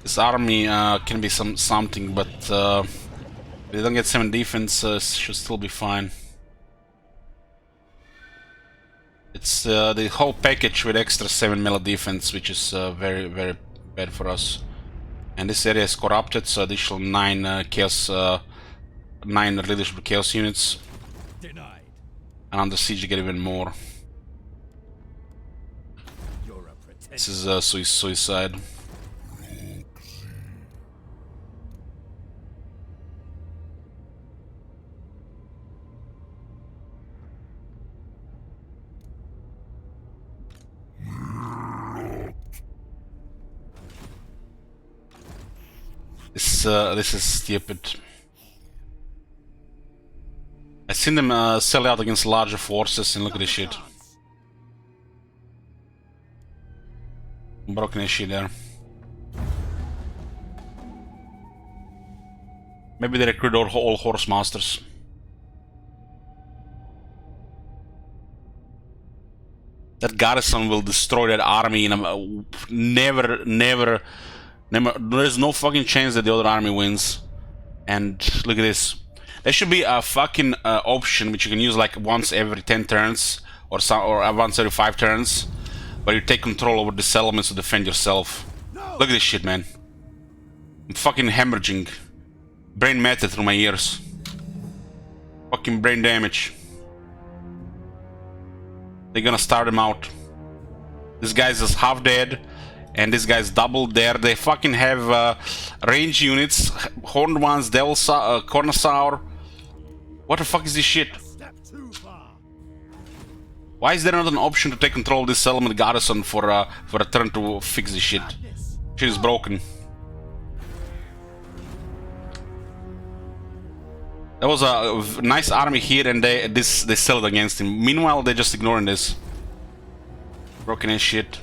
This army can be something, but if they don't get 7 defense, should still be fine. It's the whole package with extra 7 melee defense, which is very, very bad for us. And this area is corrupted, so additional 9 chaos, 9 leadership chaos units. Denied. And under siege you get even more. This is suicide. This is stupid. I've seen them sell out against larger forces, and look at this shit. Broken as shit there. Maybe they recruit all horse masters. That garrison will destroy that army in a never. There's no fucking chance that the other army wins. And look at this. There should be a fucking option which you can use like once every 10 turns or once every 5 turns, where you take control over the settlements to defend yourself. Look at this shit, man. I'm fucking hemorrhaging. Brain matter through my ears. Fucking brain damage. They're gonna start him out. This guy's just half dead. And this guy's double there. They fucking have range units, horned ones, devil cornosaur. What the fuck is this shit? Why is there not an option to take control of this settlement garrison for a turn to fix this shit? Shit is broken. There was a nice army here, and they sell it against him. Meanwhile, they're just ignoring this. Broken as shit.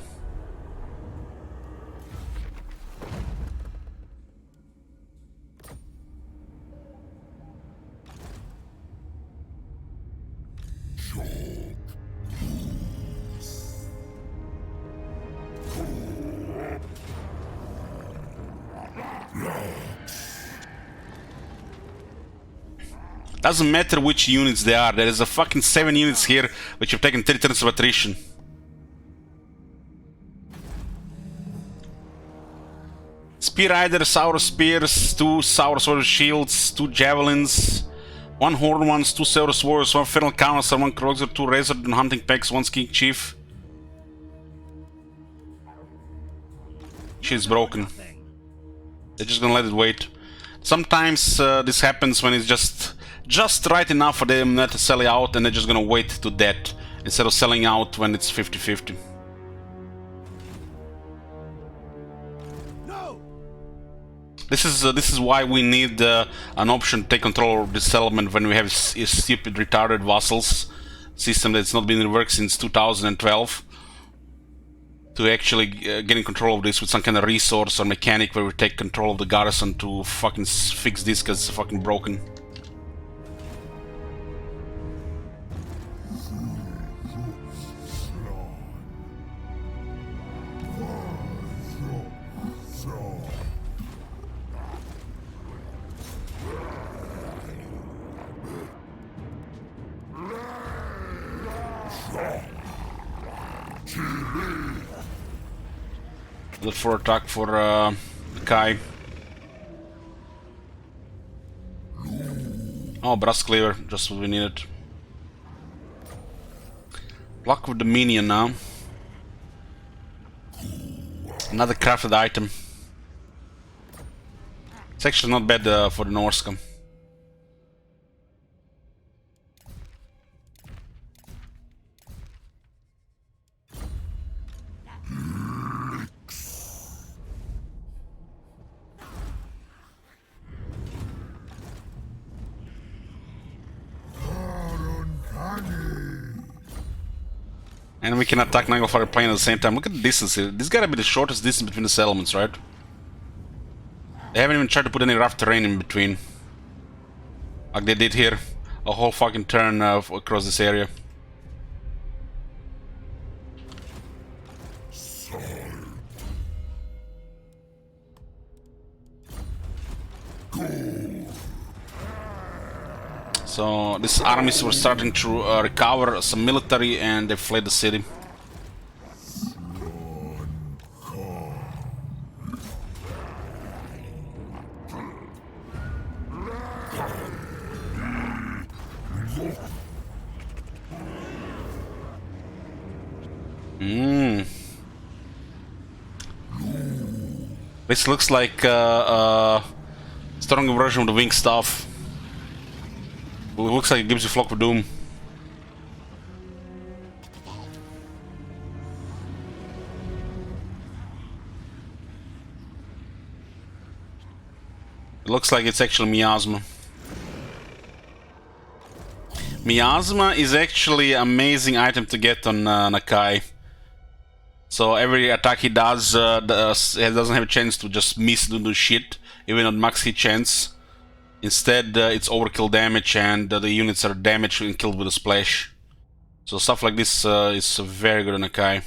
Doesn't matter which units they are. There is a fucking 7 units here which have taken 3 turns of attrition. Spear Rider, Sour Spears, 2 Sour Sword Shields, 2 Javelins, 1 Horde Ones, 2 Saurus Warriors, 1 Feral Council, 1 Kroger, 2 Razor and Hunting Packs, 1 King Chief. Shit's broken. They're just gonna let it wait. Sometimes this happens when it's just right enough for them not to sell out, and they're just gonna wait to death instead of selling out when it's 50-50. This is why we need an option to take control of this settlement when we have a stupid retarded vassals system that's not been in work since 2012. To actually get in control of this with some kind of resource or mechanic where we take control of the garrison to fucking fix this because it's fucking broken. Look for attack for Kai. Oh, Brass Cleaver, just what we needed. Block with the minion now. Another crafted item. It's actually not bad for the Norska. And we can attack Naglfire Plain at the same time. Look at the distance here. This gotta be the shortest distance between the settlements, right? They haven't even tried to put any rough terrain in between. Like they did here. A whole fucking turn across this area. So these armies were starting to recover some military, and they fled the city. This looks like a stronger version of the wing staff. It looks like it gives you Flock of Doom. It looks like it's actually Miasma. Miasma is actually an amazing item to get on Nakai. So every attack he does, he doesn't have a chance to just miss do shit, even on max hit chance. Instead, it's overkill damage, and the units are damaged and killed with a splash. So stuff like this is very good on Nakai.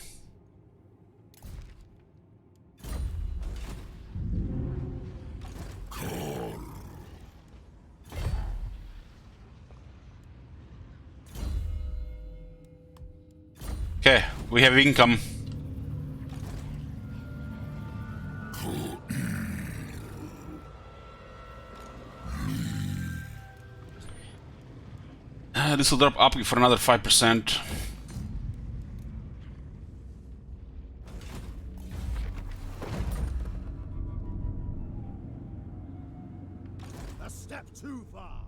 Okay, we have income. This will drop up for another 5%. A step too far.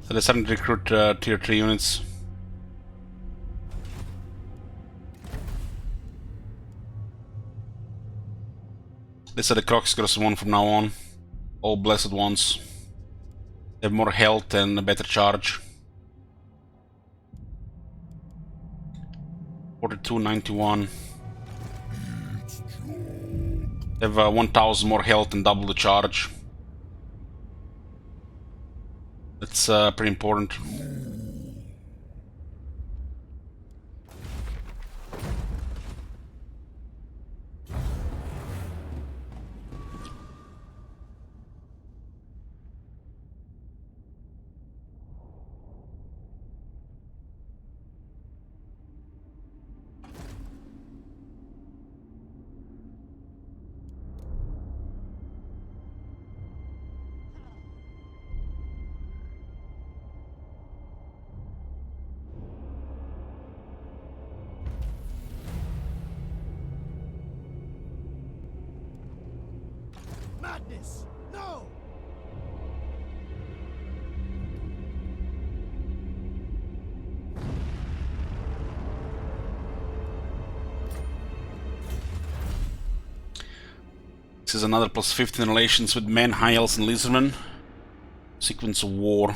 So they're starting to recruit tier 3 units. These are the Croxcross one from now on. All blessed ones. They have more health and a better charge. 4291. They have 1000 more health and double the charge. That's pretty important. madness! No! This is another plus 15 relations with men, high elves, and lizardmen. Sequence of war.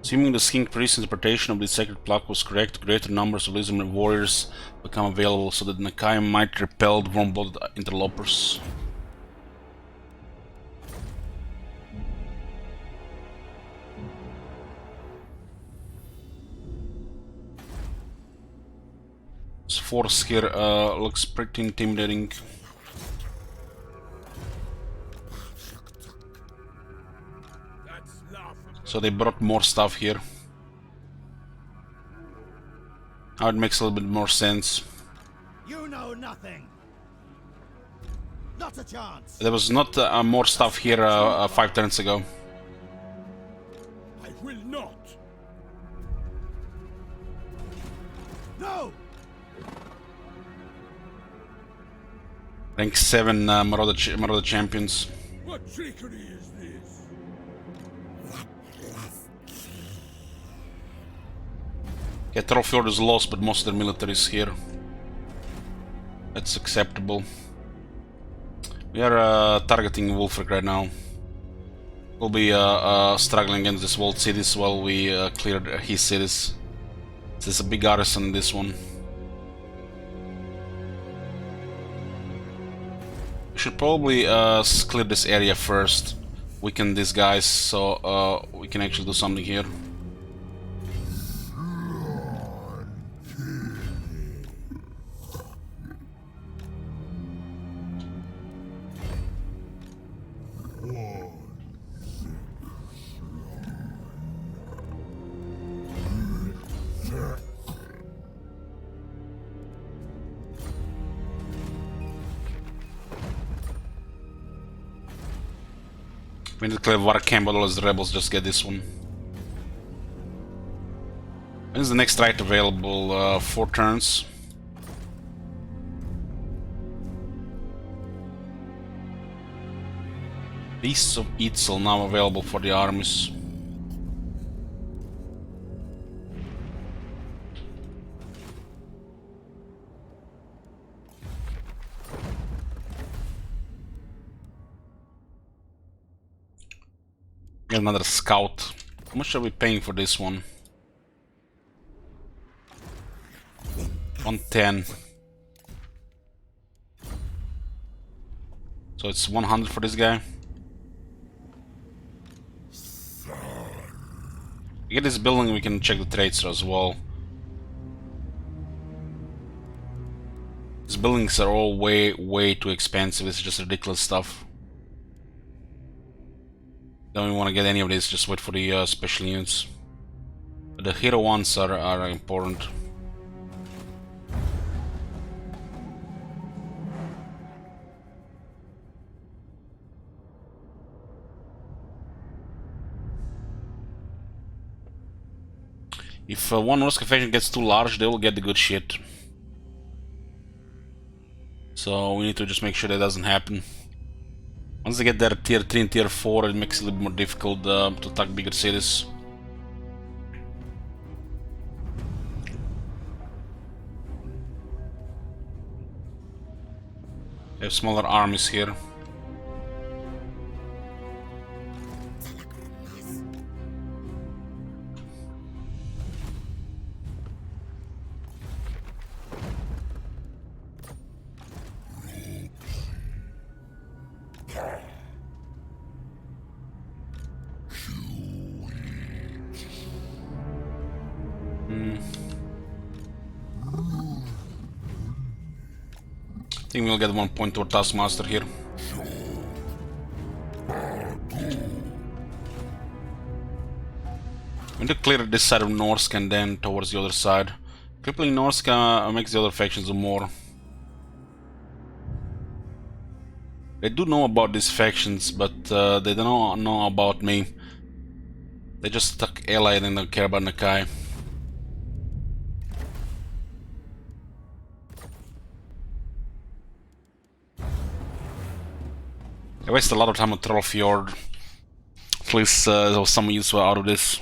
Assuming the Skink Priest's interpretation of this sacred plaque was correct, greater numbers of lizardmen warriors become available so that Nakai might repel the warm-blooded interlopers. This force here looks pretty intimidating. So they brought more stuff here. Now it makes a little bit more sense. You know nothing. Not a chance. There was not more stuff here 5 turns ago. I will not. No. Rank 7 Marauder champions. What trickery is this? Yeah, Trollfjord is lost, but most of their military is here. That's acceptable. We are targeting Wolfric right now. We'll be struggling against these walled cities while we clear his cities. There's a big garrison in this one. We should probably clear this area first. Weaken these guys so we can actually do something here. We need to clear War Camp, otherwise the rebels just get this one. When is the next right available? 4 turns. Beasts of Itzel now available for the armies. Get another scout. How much are we paying for this one? 110. So it's 100 for this guy. We get this building, we can check the traits as well. These buildings are all way too expensive. It's just ridiculous stuff. Don't even want to get any of this, just wait for the special units. But the hero ones are important. If one Norska faction gets too large, they will get the good shit. So we need to just make sure that doesn't happen. Once they get their tier 3 and tier 4, it makes it a little bit more difficult to attack bigger cities. They have smaller armies here. I think we'll get 1 point to our Taskmaster here. We need to clear this side of Norsk and then towards the other side. Crippling Norsk makes the other factions do more. They do know about these factions, but they don't know about me. They just stuck allied and don't care about Nakai. I wasted a lot of time on Troll Fjord. At least there was some use out of this.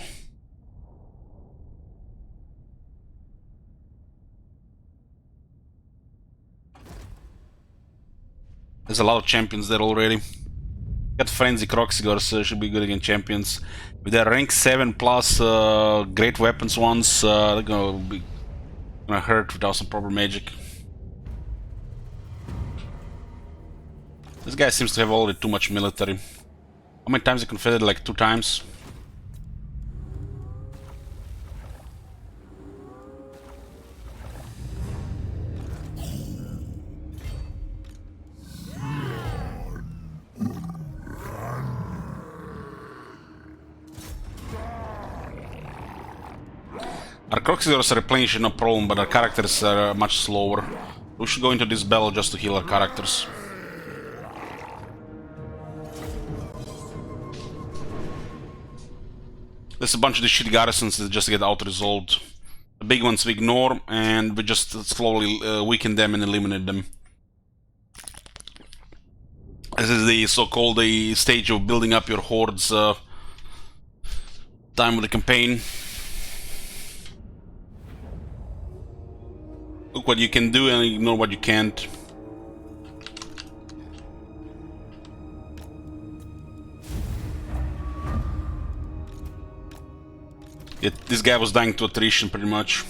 There's a lot of champions there already. Got Frenzy Croxigors, should be good against champions. With their rank 7 plus great weapons ones, they're gonna hurt without some proper magic. This guy seems to have already too much military. How many times he confederate? Like 2 times? Our Croxigors are replenishing, no problem, but our characters are much slower. We should go into this battle just to heal our characters. There's a bunch of these shitty garrisons that just get auto-resolved. The big ones we ignore, and we just slowly weaken them and eliminate them. This is the so-called stage of building up your hordes time of the campaign. Look what you can do and ignore what you can't. Yet this guy was dying to attrition pretty much.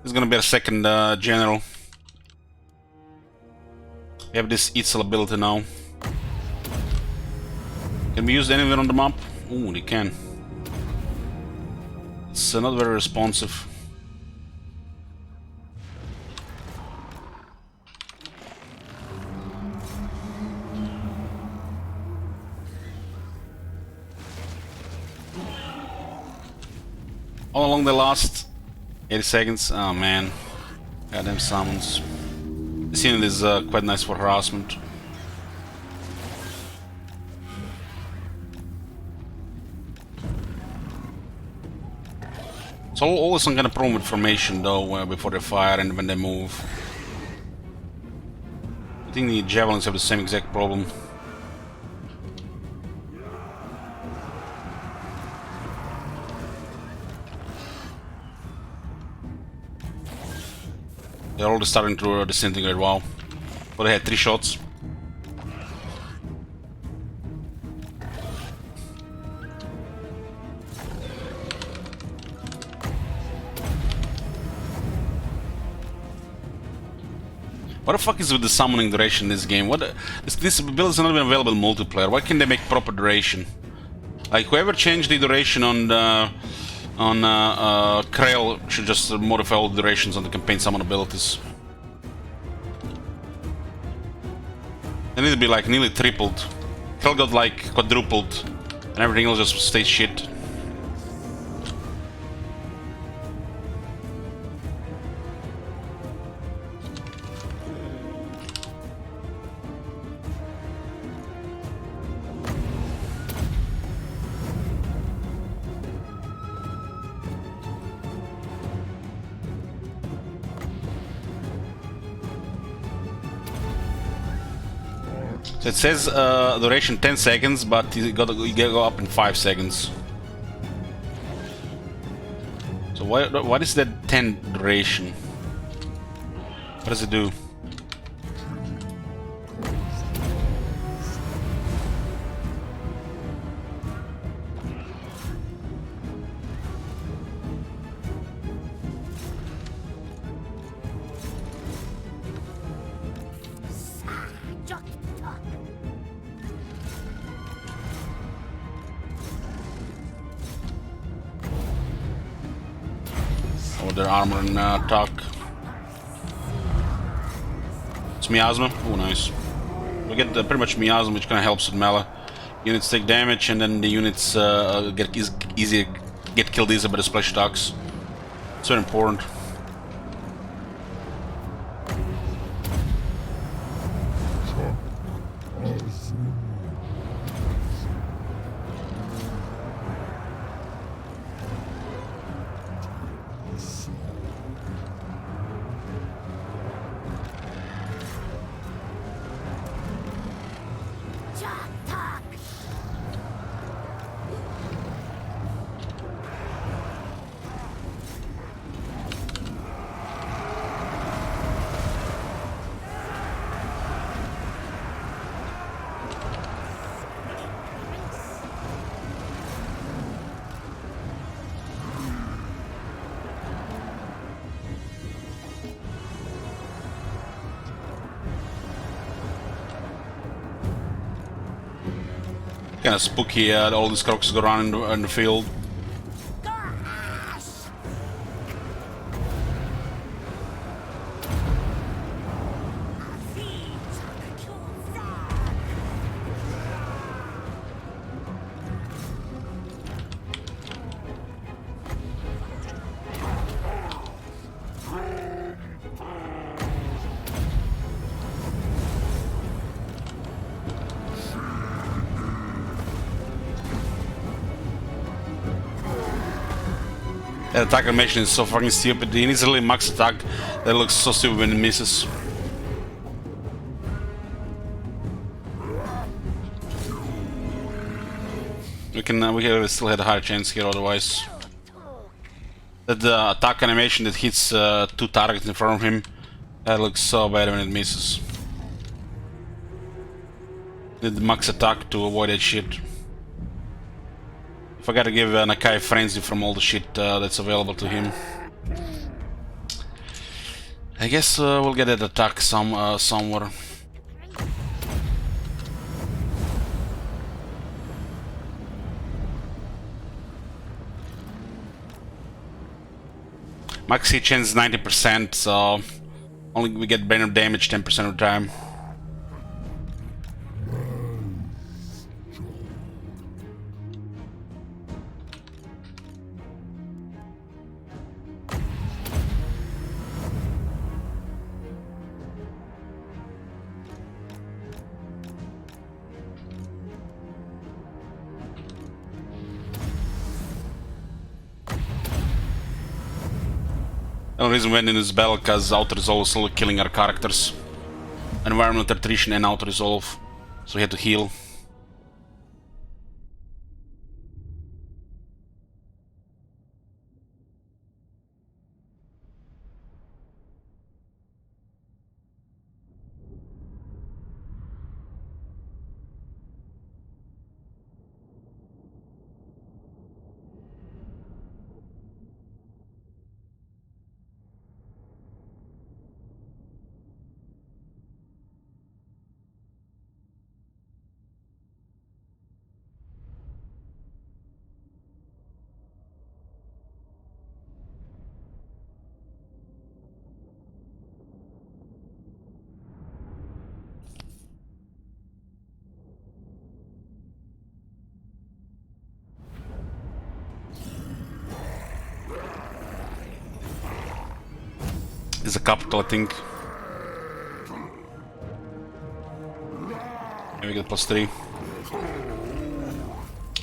He's gonna be our second general. We have this Itzel ability now. Can be used anywhere on the map? Ooh, they can. It's not very responsive. How long they last? 80 seconds? Oh man. Goddamn summons. This unit is quite nice for harassment. It's always some kind of problem with formation though, before they fire and when they move. I think the javelins have the same exact problem. They're already starting to disintegrate, wow. But they had 3 shots. What the fuck is with the summoning duration in this game? This build is not even available in multiplayer. Why can't they make proper duration? Like whoever changed the duration on Krail should just modify all the durations on the campaign summon abilities. They need to be like nearly tripled. Krail got like quadrupled, and everything else just stays shit. So it says duration 10 seconds, but you gotta go up in 5 seconds. So what is that 10 duration? What does it do? Their armor and attack. It's miasma. Oh, nice. We get pretty much miasma, which kind of helps with melee. Units take damage, and then the units get killed easy by the splash attacks. It's very important. Kinda spooky, all these crocs go around in the field. That attack animation is so fucking stupid. He needs a really max attack that looks so stupid when it misses. We can still have a higher chance here otherwise. That attack animation that hits 2 targets in front of him, that looks so bad when it misses. Need the max attack to avoid that shit. If I gotta give Nakai frenzy from all the shit that's available to him. I guess we'll get that attack somewhere. Max hit chance is 90%, so only we get banner damage 10% of the time. The only reason we went in this battle because auto-resolve was slowly killing our characters. Environmental attrition and auto-resolve, so we had to heal. Is a capital, I think. Maybe get +3.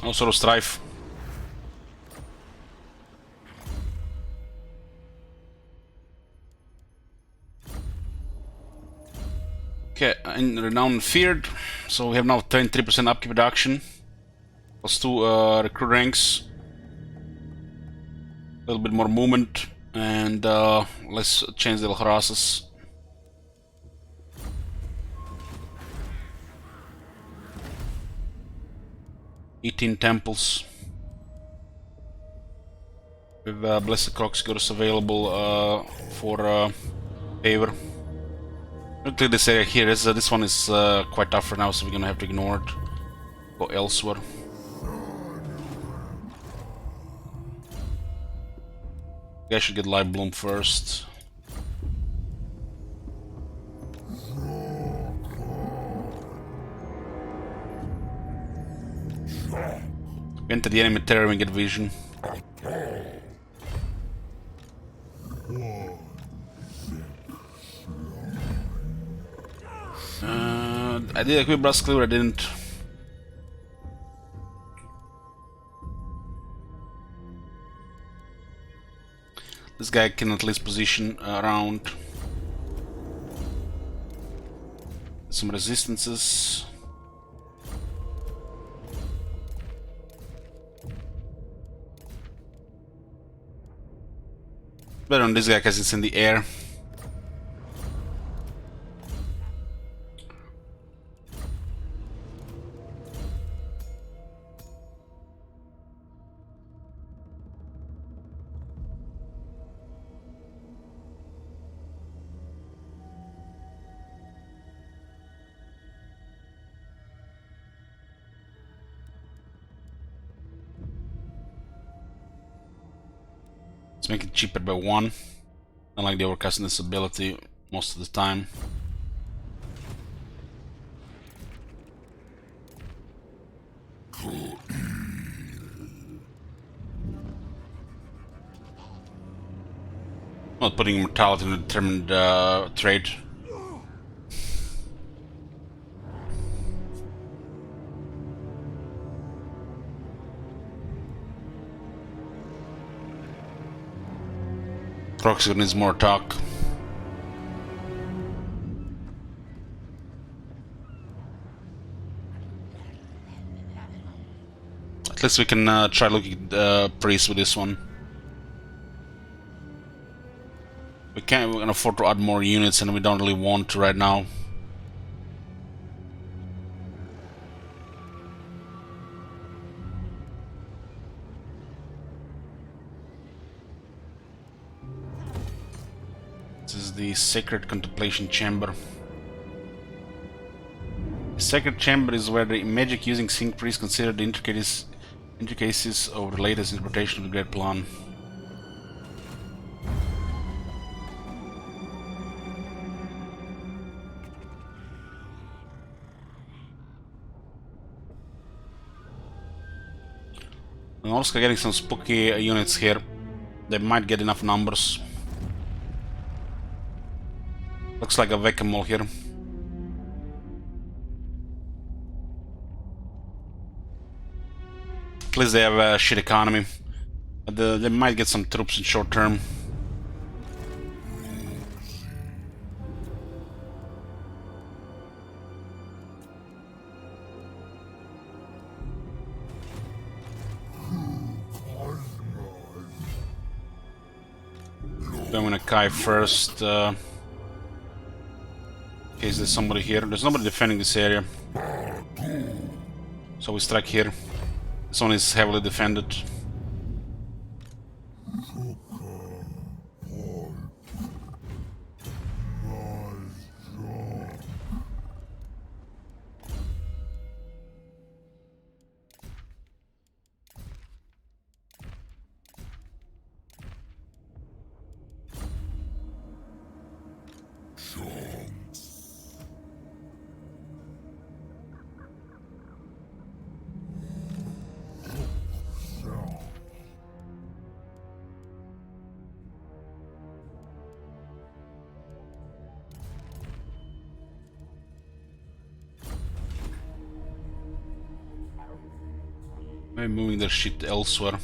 Also strife. Okay, and renowned feared. So we have now 23% upkeep reduction. +2 recruit ranks. A little bit more movement. And let's change the harasses. "18 temples. With Blessed Crocsgurs available for favor. Look at this area here. This one is quite tough for now, so we're gonna have to ignore it. Go elsewhere. I should get Light Bloom first. Enter the enemy territory and get vision. I did equip Brass Cleaver, I didn't. This guy can at least position around. Some resistances. Better on this guy because it's in the air. Let's make it cheaper by 1. I like the overcastness ability most of the time. Not putting immortality in a determined trait. Croxer needs more attack. At least we can try looking at priest with this one. We can afford to add more units, and we don't really want to right now. This is the Sacred Contemplation Chamber. The Sacred Chamber is where the magic using Sync Priest consider the intricacies of the latest interpretation of the Great Plan. I'm also getting some spooky units here. They might get enough numbers. Looks like a whack-a-mole here. At least they have a shit economy. But they might get some troops in short term. I'm gonna Kai first. In case there's somebody here. There's nobody defending this area. So we strike here. This one is heavily defended. Maybe moving their shit elsewhere.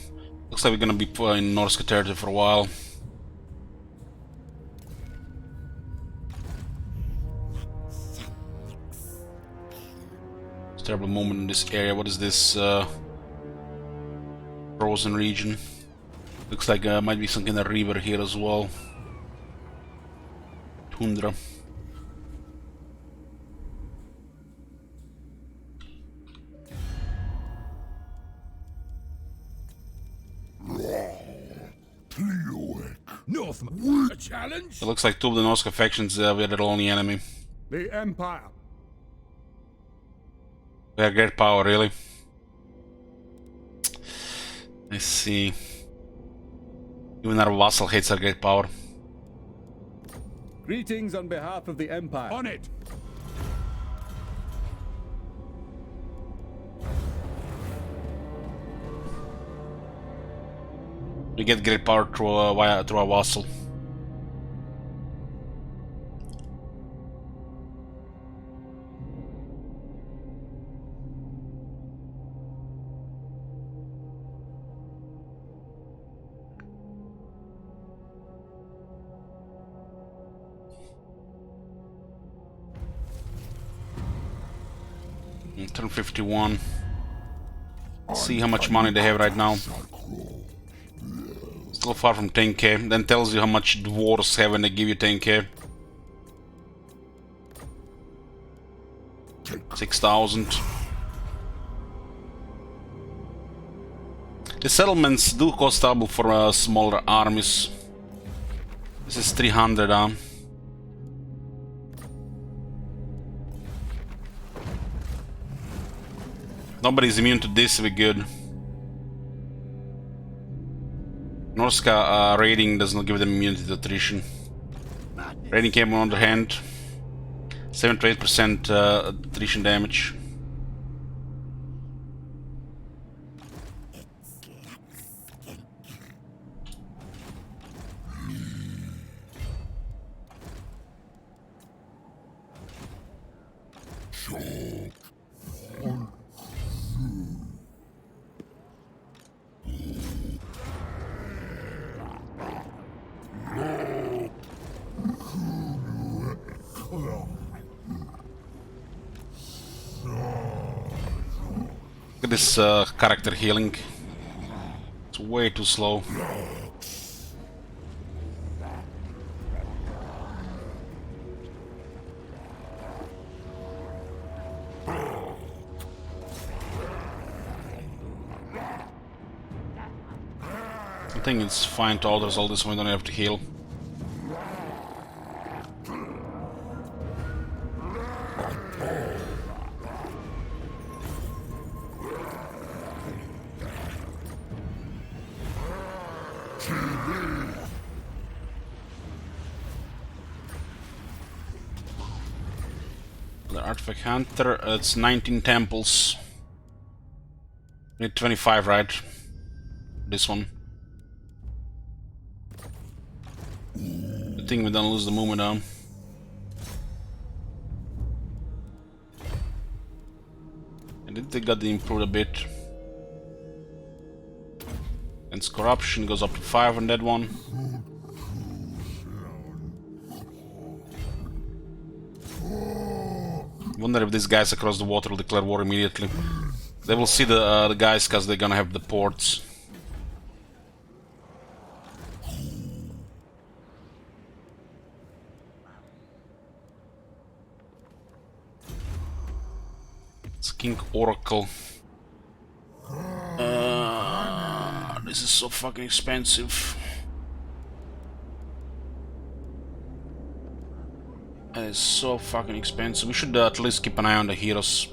Looks like we're gonna be in Norska territory for a while. It's a terrible moment in this area. What is this? Frozen region. Looks like might be some kind of river here as well. Tundra. Northman. A challenge? It looks like two of the Norska factions we are their only enemy. The Empire. We have great power, really. Let's see. Even our vassal hates our great power. Greetings on behalf of the Empire. On it. We get great power through our vassal. Turn 51. See how much money they have right now. Still far from 10k. Then tells you how much dwarves have when they give you 10k. 6,000. The settlements do cost double for smaller armies. This is 300, huh? Nobody's immune to this, we're good. Norska raiding does not give them immunity to attrition. Raiding came on the other hand, 7 to 8% attrition damage. Look at this character healing. It's way too slow. I think it's fine to alters all this one, we don't have to heal. The Artifact Hunter, it's 19 temples. Need 25, right? This one. I think we don't lose the movement now. I think they got the improved a bit. And corruption goes up to 5 on that one. Wonder if these guys across the water will declare war immediately. They will see the guys because they're gonna have the ports. It's King Oracle. This is so fucking expensive. That is so fucking expensive. We should at least keep an eye on the heroes.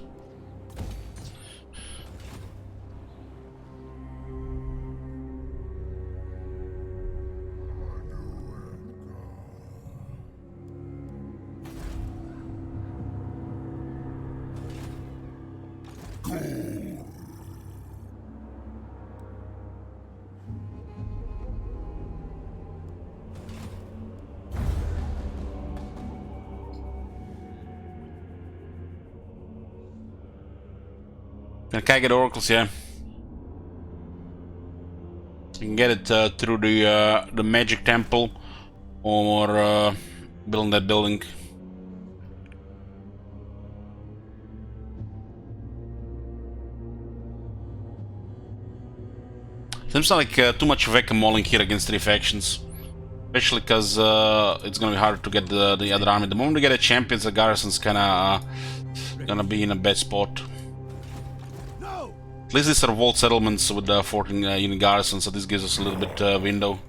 Can I get oracles? Yeah, you can get it through the magic temple or building that building. Seems like too much whack-a-moling here against three factions, especially because it's gonna be hard to get the other army. The moment we get a champion, the garrison's kinda gonna be in a bad spot. At least these are vault settlements with 14 unit garrisons, so this gives us a little bit window.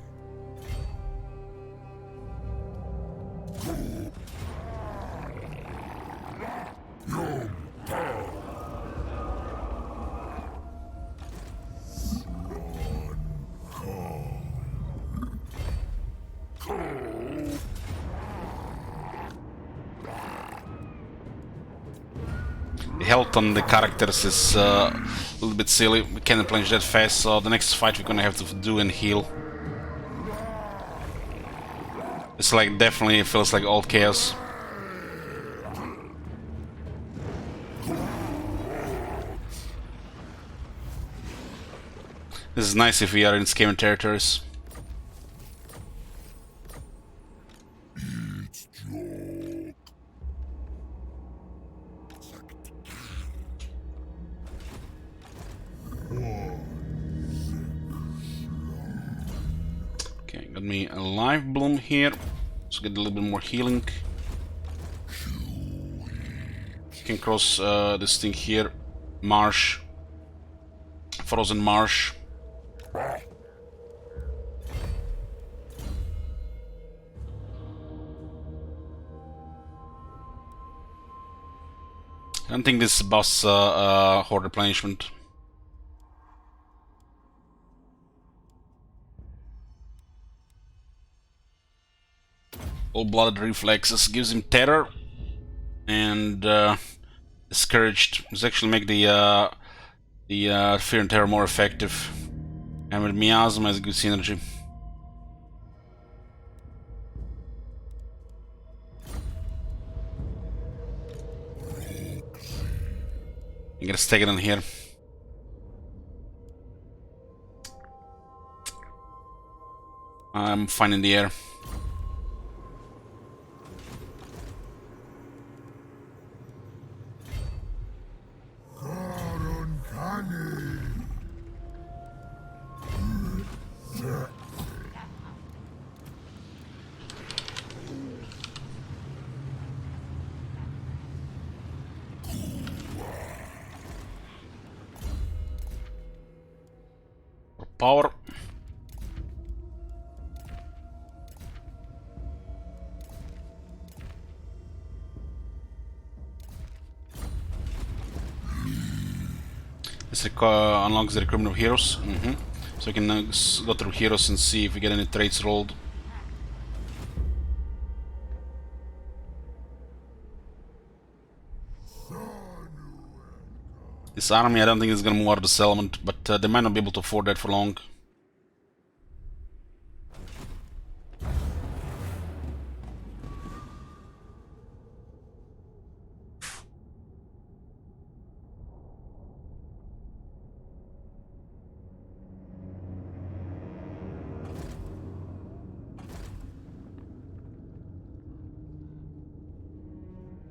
The health on the characters is a little bit silly. We cannot plunge that fast, so the next fight we're gonna have to do and heal. It's like definitely feels like old chaos. This is nice if we are in Skaven territories. Okay, got me a life bloom here, so get a little bit more healing. You can cross this thing here, marsh, frozen marsh. I don't think this boss Horde replenishment. Cold-blooded reflexes gives him terror, and discouraged. This actually make the fear and terror more effective. And with miasma has good synergy. You gotta stick it in here. I'm fine in the air. Power. This unlocks the recruitment of heroes. So we can go through heroes and see if we get any traits rolled. This army, I don't think is gonna move out of the settlement, but they might not be able to afford that for long.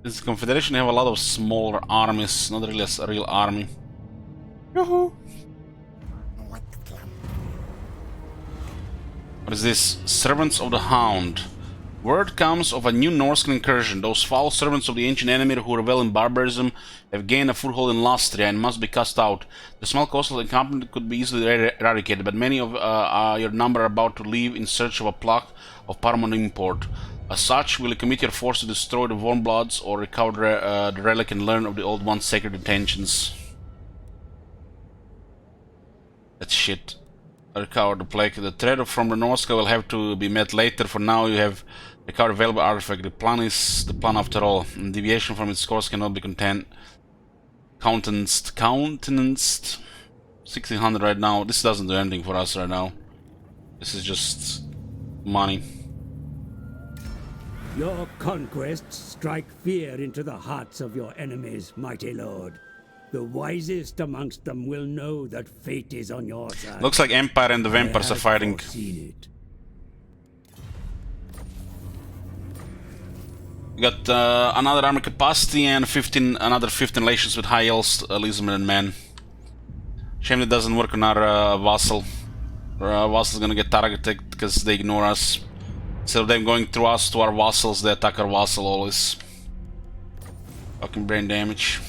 This confederation have a lot of smaller armies, not really a real army. Yoo-hoo! What is this? Servants of the Hound. Word comes of a new Norse incursion. Those foul servants of the ancient enemy who revel in barbarism have gained a foothold in Lastria and must be cast out. The small coastal encampment could be easily eradicated, but many of your number are about to leave in search of a plot of paramount import. As such, will you commit your force to destroy the warm bloods or recover the relic and learn of the old one's sacred intentions? That's shit. Recover the plague. The threat from the Norska will have to be met later. For now, you have recovered available artifact. The plan is the plan after all. And deviation from its course cannot be countenanced. 1600 right now. This doesn't do anything for us right now. This is just money. Your conquests strike fear into the hearts of your enemies, mighty lord. The wisest amongst them will know that fate is on your side. Looks like Empire and the vampires are fighting. We got another army capacity and another 15 nations with high elves, Lizardmen and men. Shame it doesn't work on our vassal. Our vassal's gonna get targeted because they ignore us. Instead of them going through us to our vassals, they attack our vassal always. Fucking brain damage.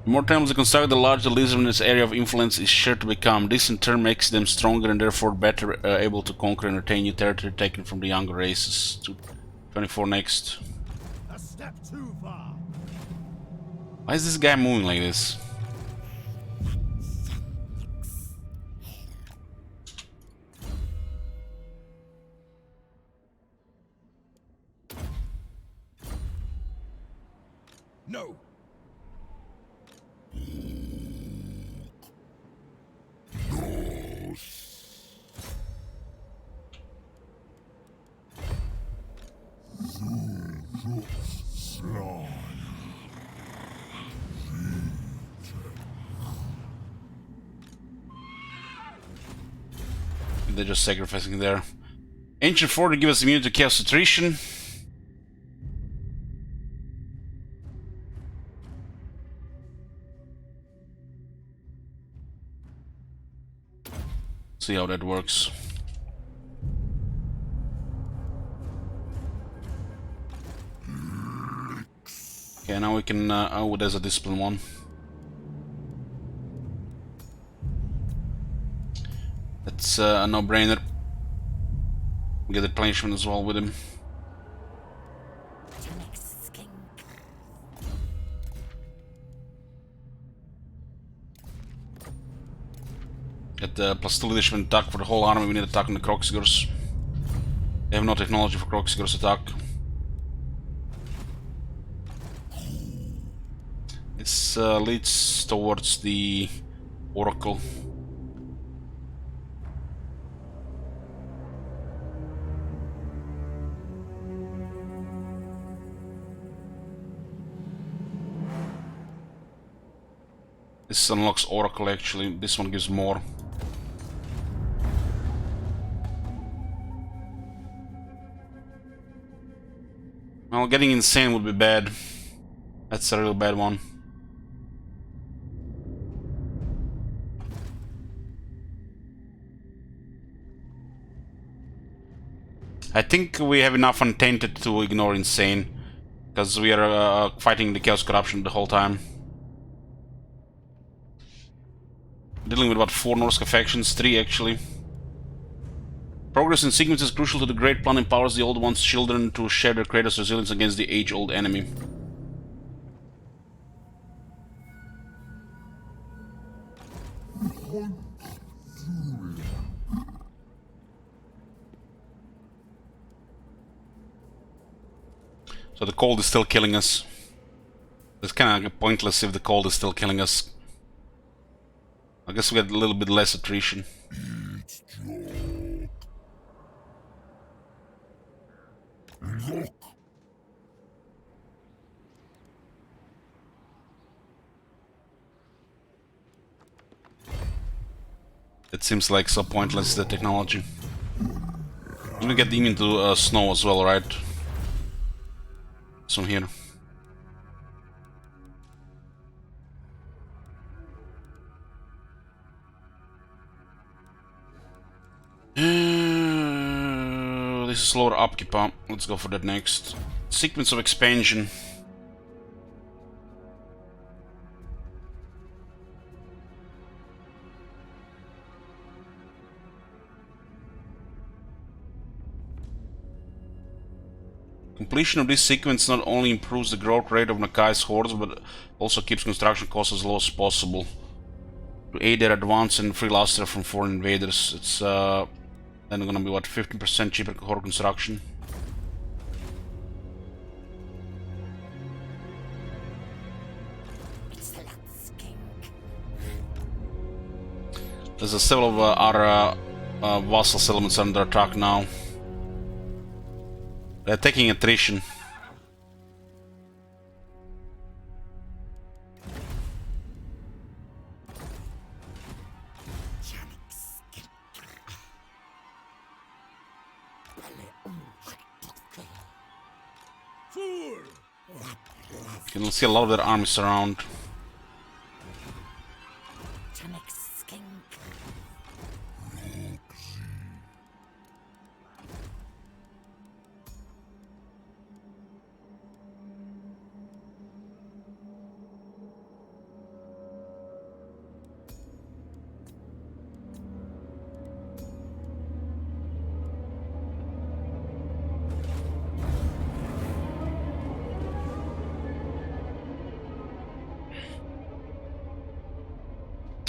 The more times they construct, the larger the lizardman's area of influence is sure to become. This in turn makes them stronger and therefore better able to conquer and retain new territory taken from the younger races. 24 next. A step too far. Why is this guy moving like this? No. They're just sacrificing there. Ancient Horde to give us immunity to chaos attrition. See how that works. Okay, now we can. Oh, there's a discipline one. That's a no-brainer. Get the replenishment as well with him. Get the plus 2 leadership and attack for the whole army. We need attack on the Kroxigors. They have no technology for Kroxigor's attack. This leads towards the Oracle. This unlocks Oracle actually, this one gives more. Well, getting insane would be bad. That's a real bad one. I think we have enough Untainted to ignore Insane, because we are fighting the Chaos Corruption the whole time. Dealing with about 4 Norska factions, 3 actually. Progress in sequence is crucial to the Great Plan, empowers the Old One's children to share their greatest resilience against the age-old enemy. So the cold is still killing us. It's kind of pointless if the cold is still killing us. I guess we get a little bit less attrition. It seems like so pointless, the technology. I'm gonna get them into snow as well, right? This one here. This is slower upkeep. Let's go for that next. Sequence of expansion. Completion of this sequence not only improves the growth rate of Nakai's hordes, but also keeps construction costs as low as possible. To aid their advance and free luster from foreign invaders. It's then gonna be what, 15% cheaper horde construction. There's several of our vassal settlements under attack now. They're taking attrition. You can see a lot of their armies around.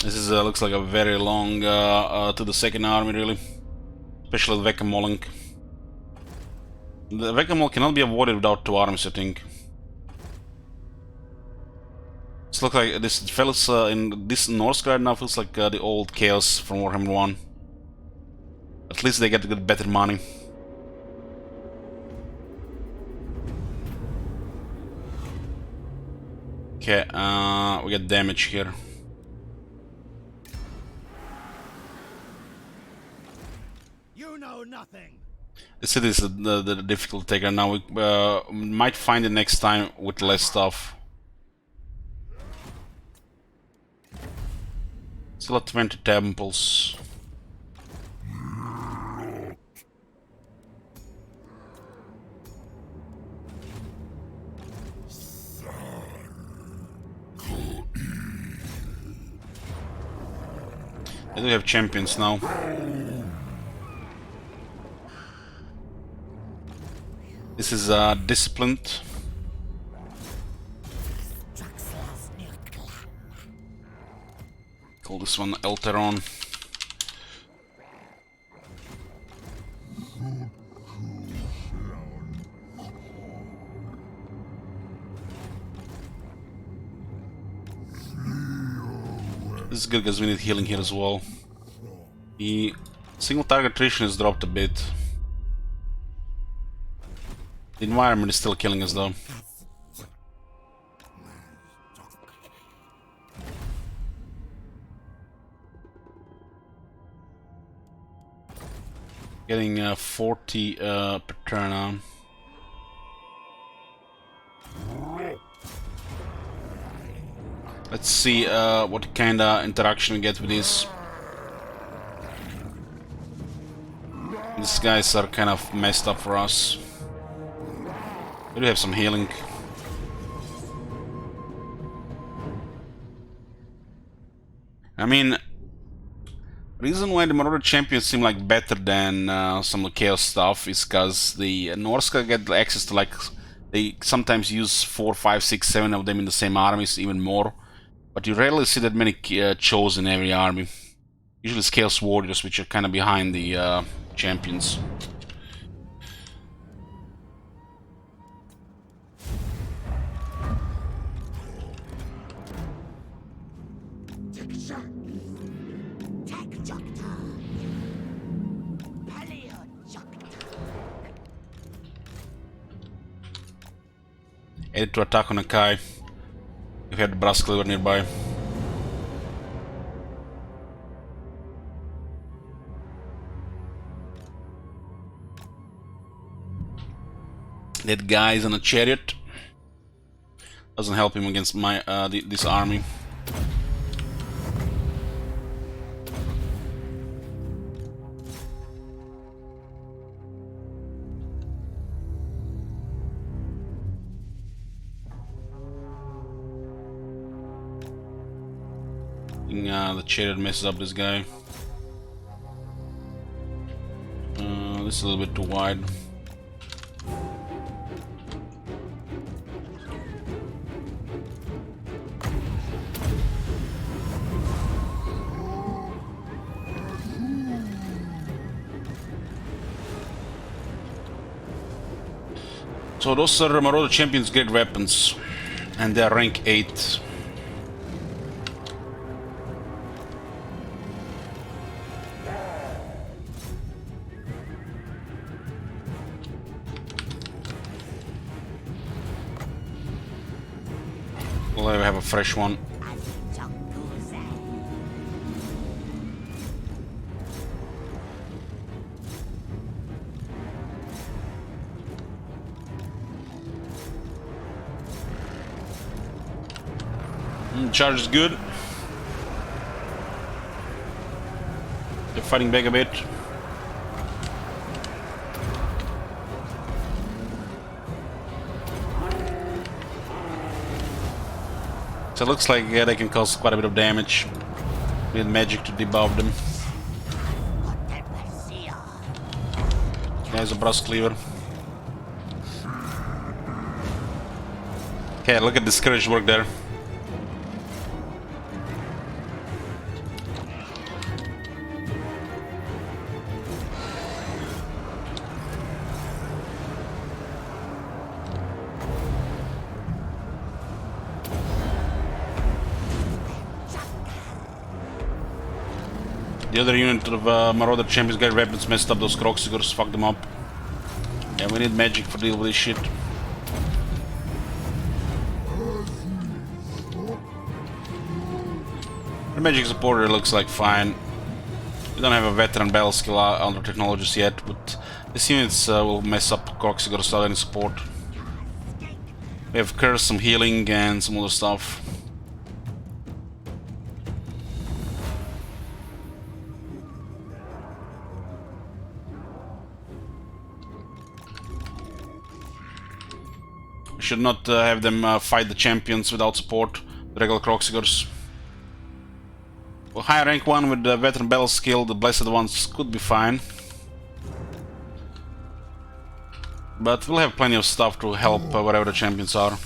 This is looks like a very long to the second army, really, especially the Vecamolink. The Vecamol cannot be avoided without 2 armies, I think. This looks like this fellas in this Norse right now feels like the old Chaos from Warhammer 1. At least they get better money. Okay, we get damage here. Nothing. This is the difficult taker. Now we might find it next time with less stuff. Still at 20 temples. I do have champions now. This is disciplined. Call this one Elteron. This is good because we need healing here as well. The single target attrition has dropped a bit. The environment is still killing us though. Getting 40 per turn on. Let's see what kind of interaction we get with this. These guys are kind of messed up for us. We do have some healing. I mean, reason why the Marauder champions seem like better than some of the Chaos stuff is because the Norska get access to, like, they sometimes use 4, 5, 6, 7 of them in the same armies, even more. But you rarely see that many Chosen in every army. Usually it's Chaos Warriors, which are kind of behind the champions. Headed to attack on a Kai. If we had the brass cleaver nearby. That guy is on a chariot. Doesn't help him against my this army. The chariot messes up this guy. This is a little bit too wide. So those are Marauder champions' great weapons, and they are rank 8. We'll have a fresh one. Charge is good. They're fighting back a bit. So it looks like they can cause quite a bit of damage with magic to debuff them. There's a brass cleaver. Okay, look at this courage work there. The other unit of Marauder champions got weapons, messed up those Croxigors, fucked them up. Yeah, we need magic for deal with this shit. The magic supporter looks like fine. We don't have a veteran battle skill under technologies yet, but these units will mess up Croxigors without any support. We have curse, some healing, and some other stuff. Should not have them fight the champions without support, the regular Croxigors. For higher rank one with the veteran battle skill, the blessed ones could be fine. But we'll have plenty of stuff to help wherever the champions are.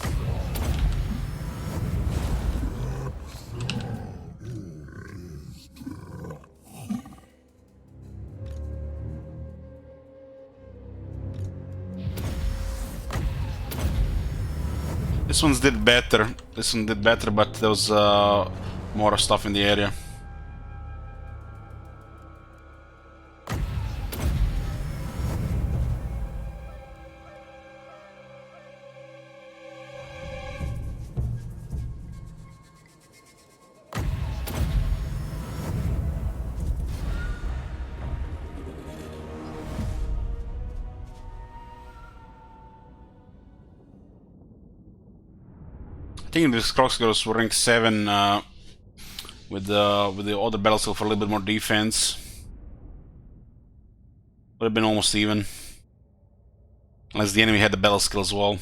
This one did better, but there was More stuff in the area. I think this Crossguards were rank 7 with the other battle skill for a little bit more defense. Would have been almost even. Unless the enemy had the battle skill as well.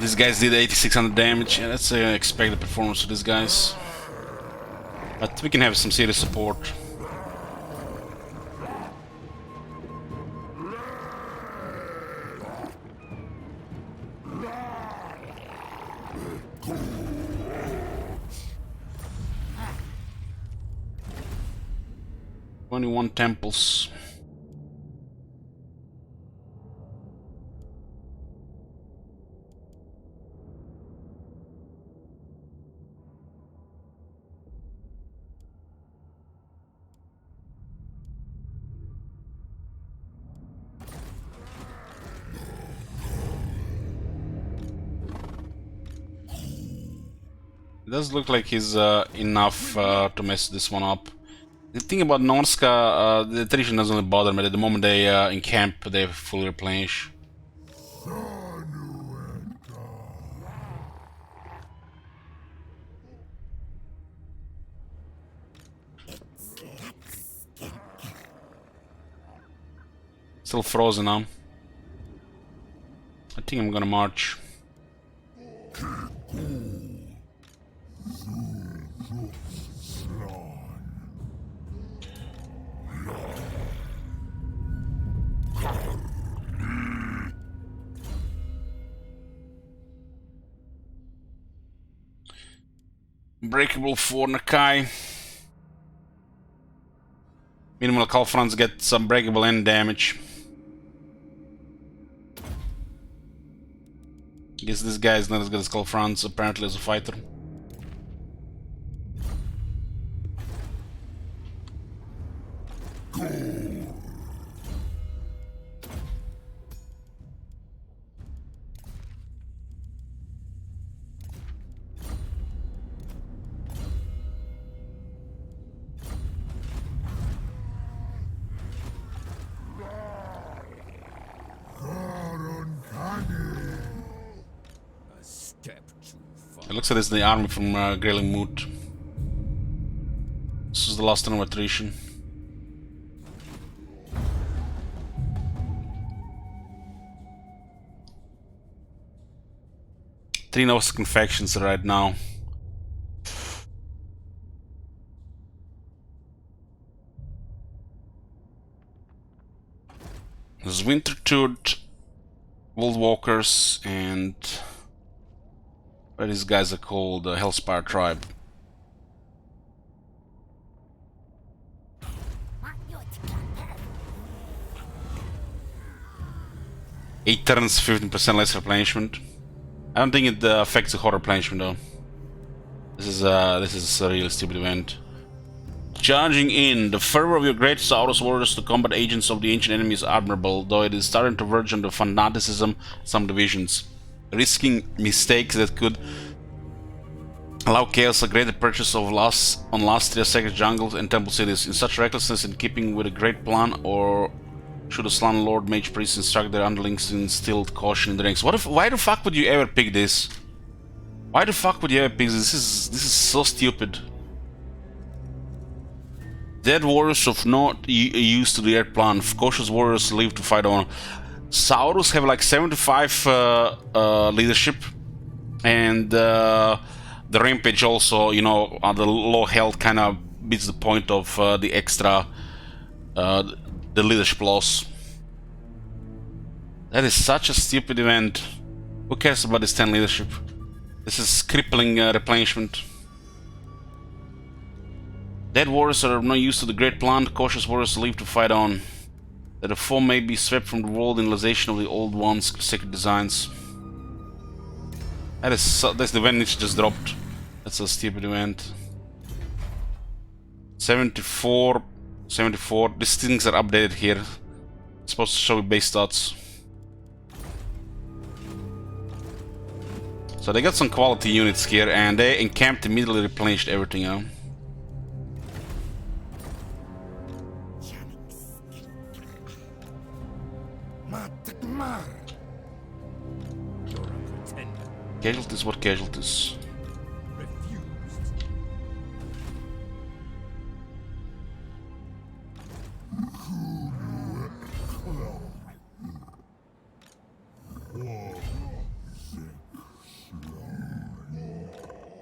These guys did 8600 damage. Yeah, that's an expected performance for these guys. But we can have some serious support. "21 temples." It does look like he's enough to mess this one up. The thing about Norska, the attrition doesn't really bother me. At the moment they encamp, they fully replenish. Still frozen now. I think I'm gonna march. Breakable for Nakai. Minimal Calfrons get some breakable end damage. Guess this guy is not as good as Calfrons apparently as a fighter. It looks like this is the army from Grayling Moot. This is the last turn of attrition. Three Norsecan factions right now. There's Wintertooth, Woldwalkers, and these guys are called the Hellspire Tribe. Eight turns, 15% less replenishment. I don't think it affects the Horde replenishment though. This is a really stupid event. Charging in, the fervor of your great Saurus warriors to combat agents of the ancient enemy is admirable, though it is starting to verge on the fanaticism of some divisions. Risking mistakes that could allow chaos a greater purchase of last tier sacred jungles and temple cities. In such recklessness in keeping with a great plan, or should a Slan Lord Mage Priest instruct their underlings to instill caution in the ranks? Why the fuck would you ever pick this? Why the fuck would you ever pick this? This is so stupid. Dead warriors of not used to the air plan. Cautious warriors live to fight on. Saurus have like 75 leadership. And the rampage also, you know, the low health kind of beats the point of the extra, the leadership loss. That is such a stupid event. Who cares about this 10 leadership? This is crippling replenishment. Dead warriors are not used to the great plan. Cautious warriors leave to fight on. That the foe may be swept from the world in realization of the old one's sacred designs. That's the event which just dropped. That's a stupid event. 74, 74. These things are updated here. It's supposed to show base stats. So they got some quality units here, and they encamped immediately replenished everything, you know. Casualties, what casualties?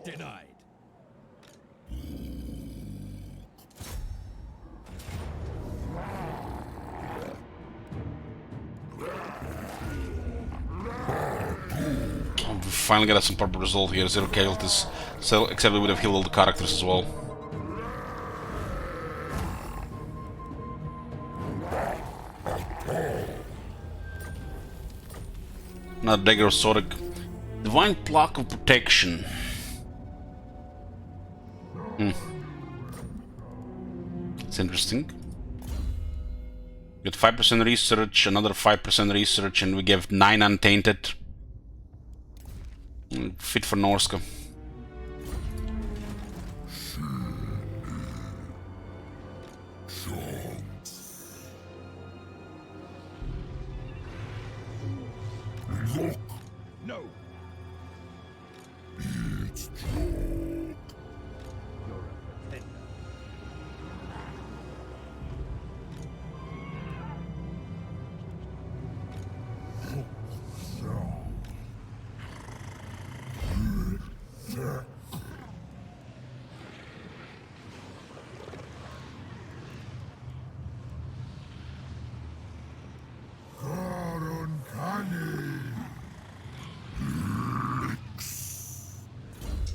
Denied. We finally got some proper result here, 0 casualties. So, except we would have healed all the characters as well. Not Dagger of Sodic. Divine Plaque of Protection. It's interesting. We get 5% research, another 5% research, and we give 9 untainted. Fit for Norska. No.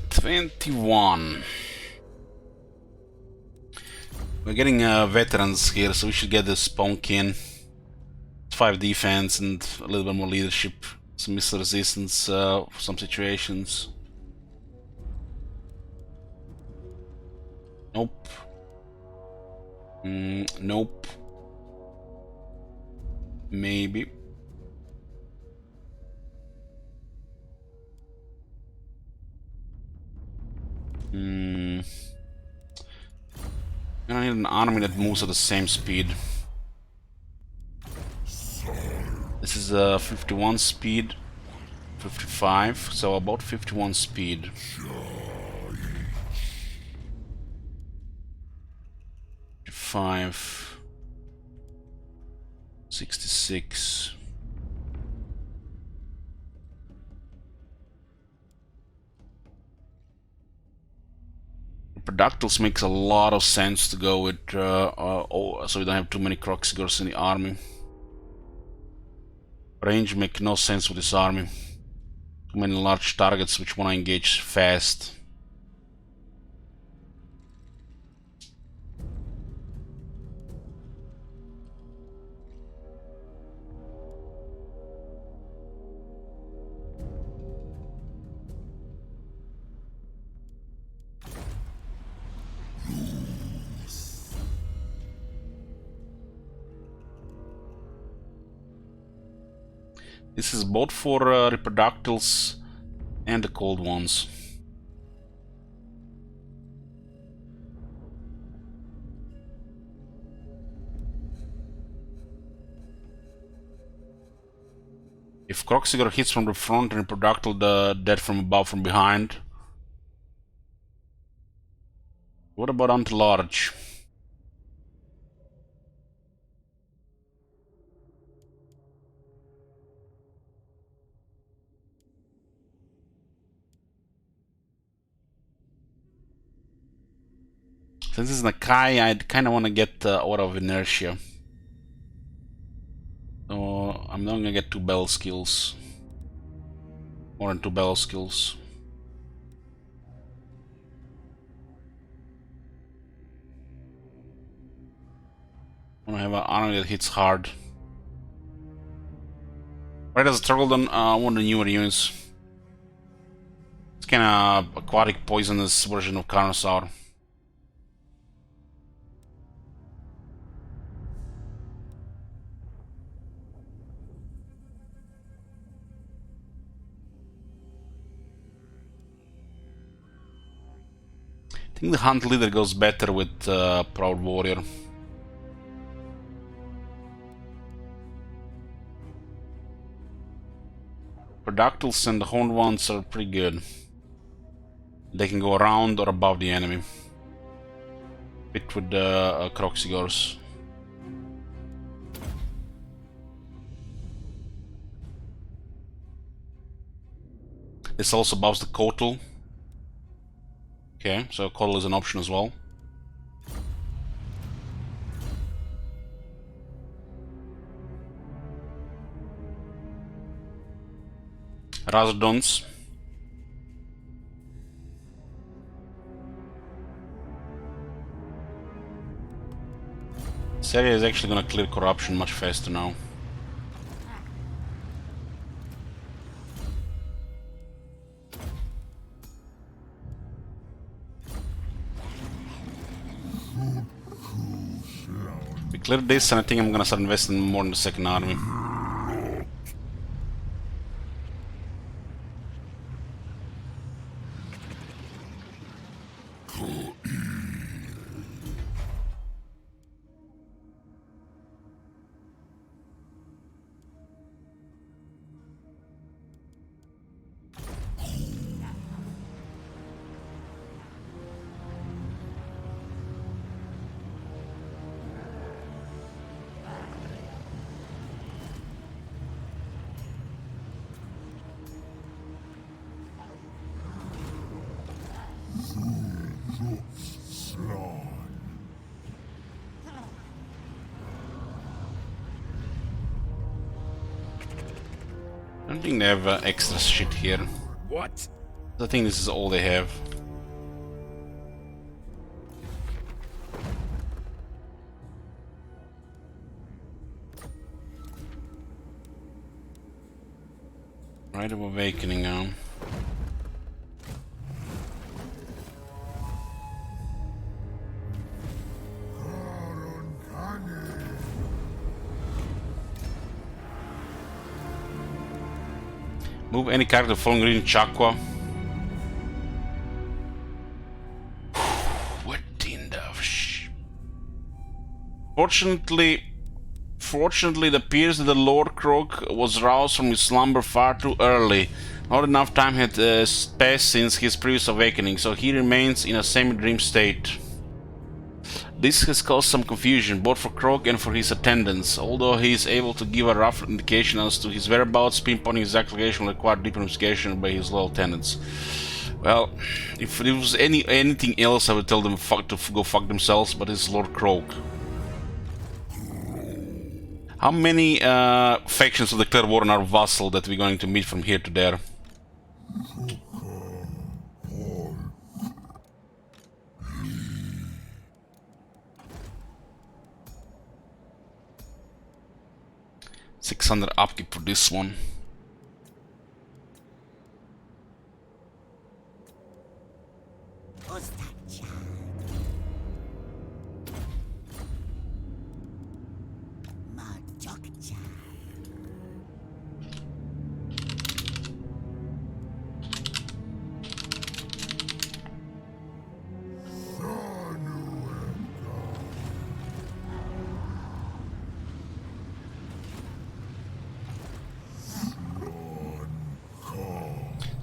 $21. We're getting veterans here, so we should get the Sponkin. 5 defense and a little bit more leadership. Some missile resistance for some situations. Nope. Nope. Maybe. I need an army that moves at the same speed. This is 51 speed, 55, so about 51 speed. Five, 66. Productiles makes a lot of sense to go with, so we don't have too many Croxigors in the army. Range make no sense with this army. Too many large targets which want to engage fast. This is both for Reproductiles and the cold ones. If Croxigor hits from the front and Reproductile dead from above, from behind. What about anti-large? Since it's Nakai, I kind of want to get Aura of Inertia. So I'm not gonna get 2 battle skills. More than 2 battle skills. I have an army that hits hard. Right as a Turtledon, one of the newer units. It's kinda aquatic poisonous version of Carnosaur. I think the Hunt Leader goes better with Proud Warrior. Productils and the Horned Ones are pretty good. They can go around or above the enemy. Fit with the Croxigors. This also buffs the Kotal. Okay, so Kotal is an option as well. Razordons. This area is actually gonna clear corruption much faster now. We cleared this and I think I'm gonna start investing more in the second army. I don't think they have extra shit here. What? I think this is all they have. Rite of Awakening now. Move any character following green Chakwa. What in the Fortunately, it appears that the Lord Croak was roused from his slumber far too early. Not enough time had passed since his previous awakening, so he remains in a semi-dream state. This has caused some confusion, both for Croak and for his attendants. Although he is able to give a rough indication as to his whereabouts, pinpointing his exact location will require deeper investigation by his loyal tenants. Well, if there was anything else, I would tell them to go fuck themselves, but it's Lord Croak. How many factions of the Clairvoyant are vassal that we're going to meet from here to there? $600 upkeep for this one.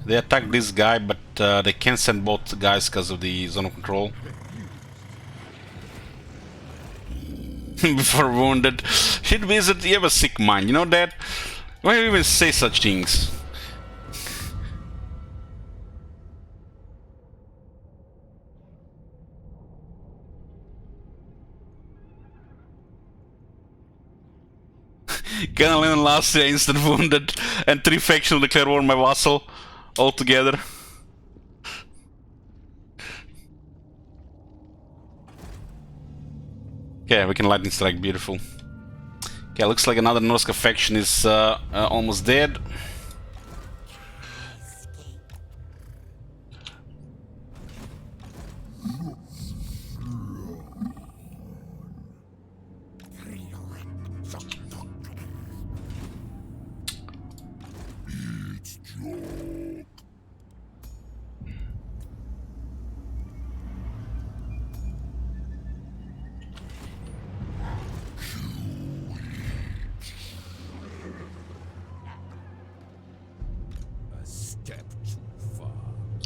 They attack this guy, but they can't send both guys because of the zone of control. Before wounded. Shit Wizard, you have a sick mind, you know that? Why do you even say such things? Ganalin and Lassia instant wounded, and 3 factions declare war on my vassal altogether. Okay, we can lightning strike, beautiful. Okay, looks like another Norska faction is almost dead.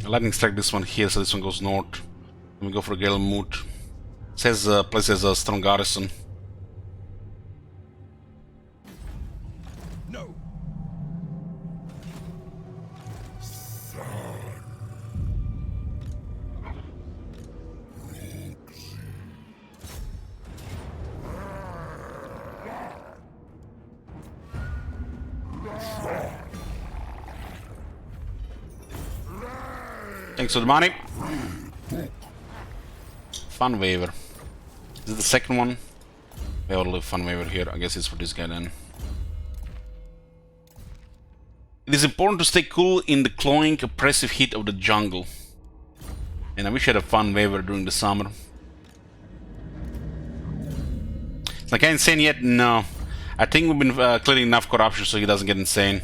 Lightning strike this one here, so this one goes north. Then we go for Gelmut. Says place has a strong garrison. No. Thanks for the money. Fun waiver. Is it the second one? We have a little fun waiver here. I guess it's for this guy then. It is important to stay cool in the clawing, oppressive heat of the jungle. And I wish I had a fun waiver during the summer. It's like insane yet? No. I think we've been clearing enough corruption so he doesn't get insane.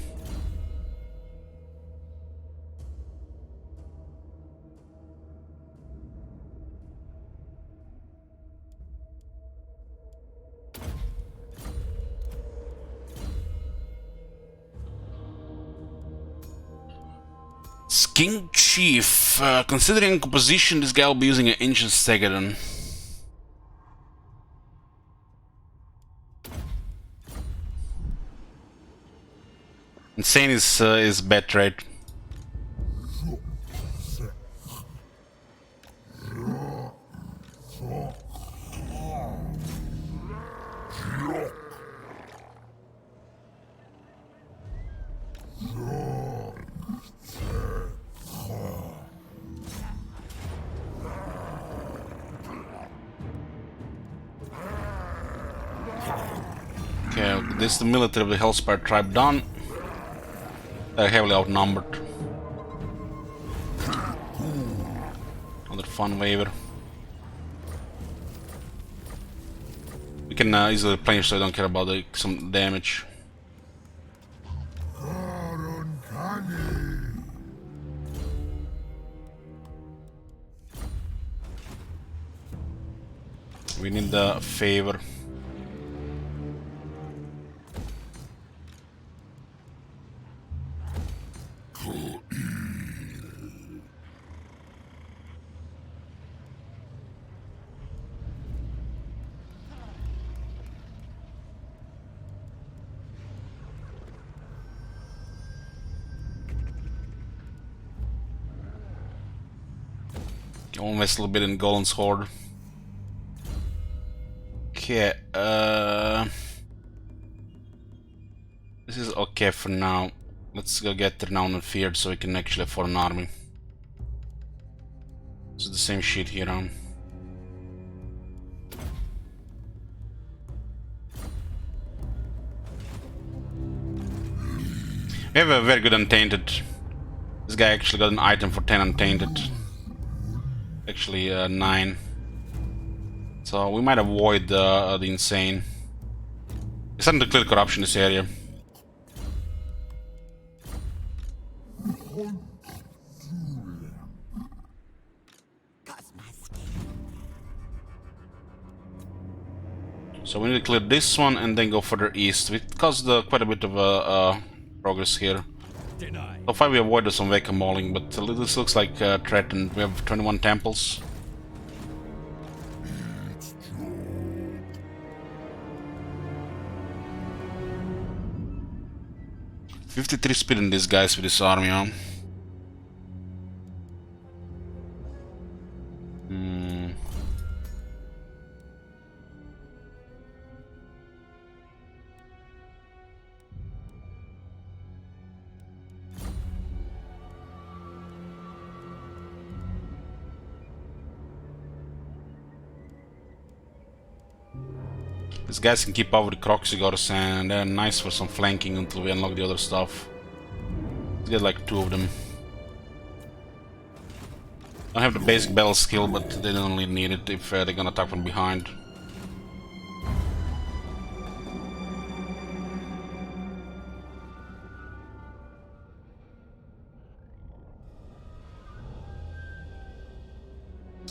King Chief, considering composition, this guy will be using an ancient Stegadon. Insane is bad trade. Okay, this is the military of the Hellspire tribe done. They're heavily outnumbered. Another fun waiver. We can easily replenish so I don't care about some damage. We need a favor. I'll invest a little bit in Golan's Horde. Okay, this is okay for now. Let's go get renowned and feared so we can actually afford an army. This is the same shit here, huh? We have a very good Untainted. This guy actually got an item for 10 Untainted. Actually, 9. So we might avoid the insane. It's starting to clear corruption in this area. So we need to clear this one and then go further east. We caused quite a bit of progress here. So far we avoided some Weka mauling, but this looks like threatened. We have 21 temples. $53 speed in these guys with this army, huh? These guys can keep up with the Croxigors, and they're nice for some flanking until we unlock the other stuff. Let's get like 2 of them. Don't have the basic battle skill, but they don't really need it if they're gonna attack from behind.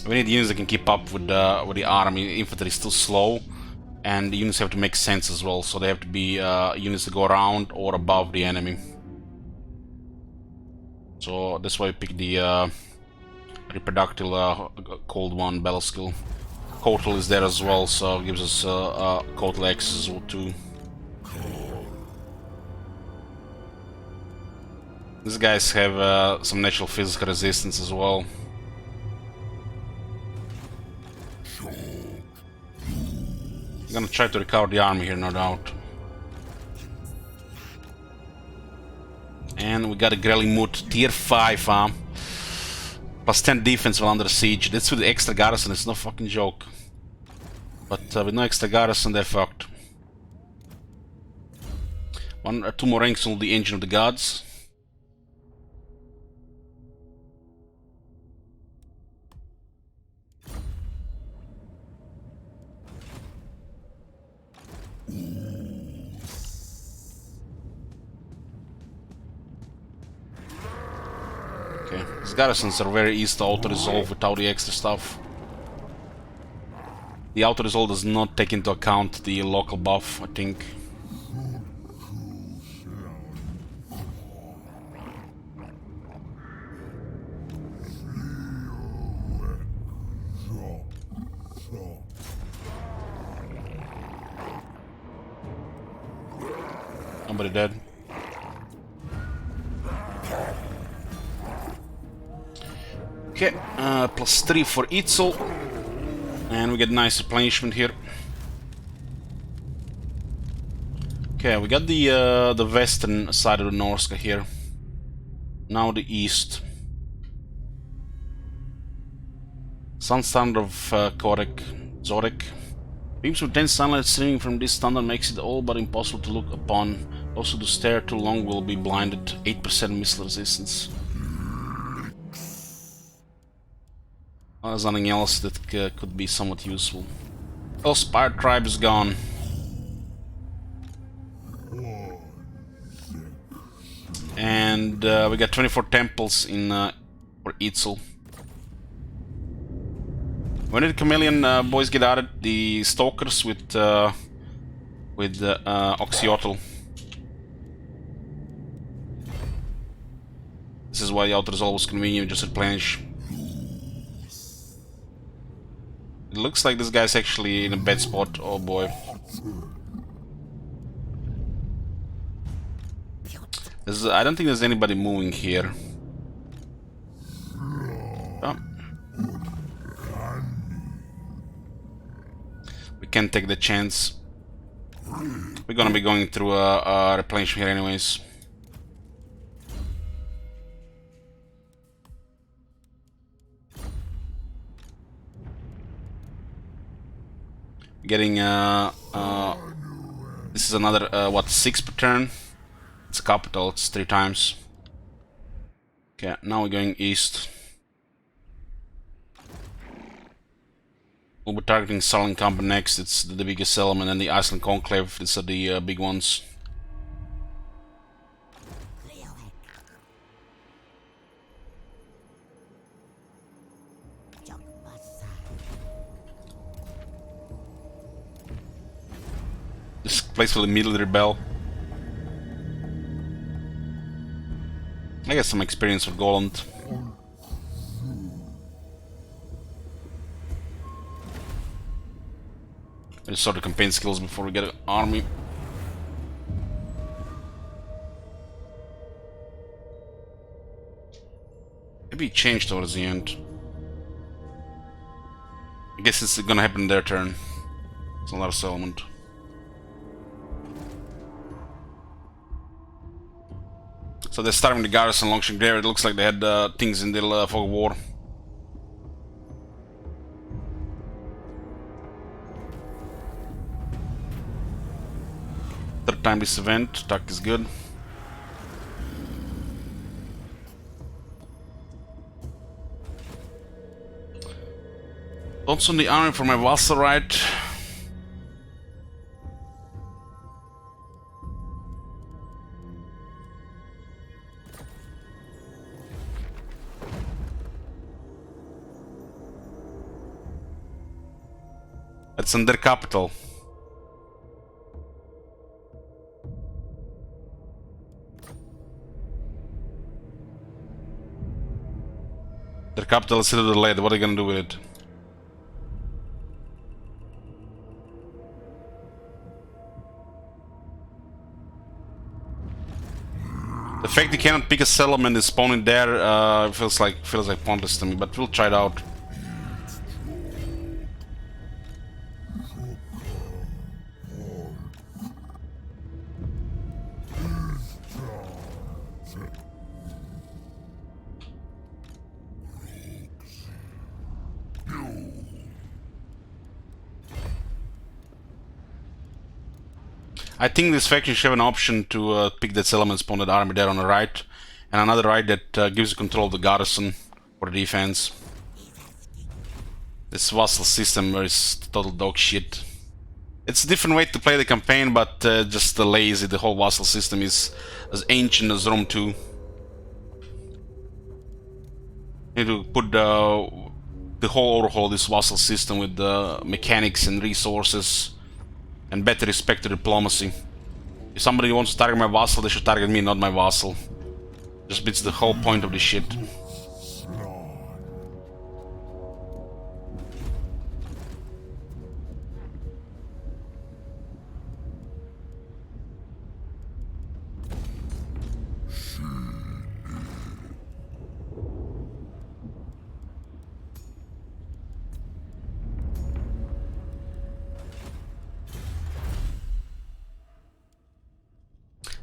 We need units that can keep up with the army. Infantry is still slow, and the units have to make sense as well. So they have to be units that go around or above the enemy. So that's why we pick the reproductive cold one battle skill. Kotal is there as well, so it gives us Kotal X as well too. These guys have some natural physical resistance as well. I'm gonna try to recover the army here, no doubt. And we got a Grelling Mood tier 5, huh? Plus 10 defense while under siege. That's with the extra garrison, it's no fucking joke. But with no extra garrison, they're fucked. 1 or 2 more ranks on the Engine of the Gods. Okay, these garrisons are very easy to auto-resolve without the extra stuff. The auto-resolve does not take into account the local buff, I think. Somebody dead. Okay, plus 3 for Itzel, and we get nice replenishment here. Okay, we got the western side of the Norska here. Now the east. Sun standard of Korek, Zorek. Beams with 10 sunlight streaming from this standard makes it all but impossible to look upon. Also, to stare too long will be blinded. 8% missile resistance. Well, there's nothing else that could be somewhat useful. Oh, Spire Tribe is gone. And we got 24 temples in for Itzel. When did Chameleon boys get added? The Stalkers with Oxyotl. This is why the outer is always convenient, just replenish. It looks like this guy's actually in a bad spot. Oh boy. I don't think there's anybody moving here. Oh. We can't take the chance. We're gonna be going through a replenishment here anyways. Getting this is another what, 6 per turn. It's a capital, it's 3 times. Okay, now we're going east. We'll be targeting Sullen Camp next. It's the biggest settlement, and the Iceland Conclave. These are the big ones. This place will immediately rebel. I got some experience with Goland. Let's sort of campaign skills before we get an army. Maybe it changed towards the end. I guess it's gonna happen their turn. It's another settlement. So they're starting the garrison launching there. It looks like they had things in their fog of war. Third time this event. Attack is good. Also in the army for my vassal right. It's in their capital. Their capital is Citadel Lead. What are they gonna do with it? The fact they cannot pick a settlement and spawn in there feels like pointless to me, but we'll try it out. I think this faction should have an option to pick that settlement spawn that army there on the right, and another right that gives you control of the garrison for the defense. This vassal system is total dog shit. It's a different way to play the campaign, but just lazy. The whole vassal system is as ancient as Rome 2. Need to put the whole overhaul this vassal system with the mechanics and resources and better respect to diplomacy. If somebody wants to target my vassal, they should target me, not my vassal. Just beats the whole point of this shit.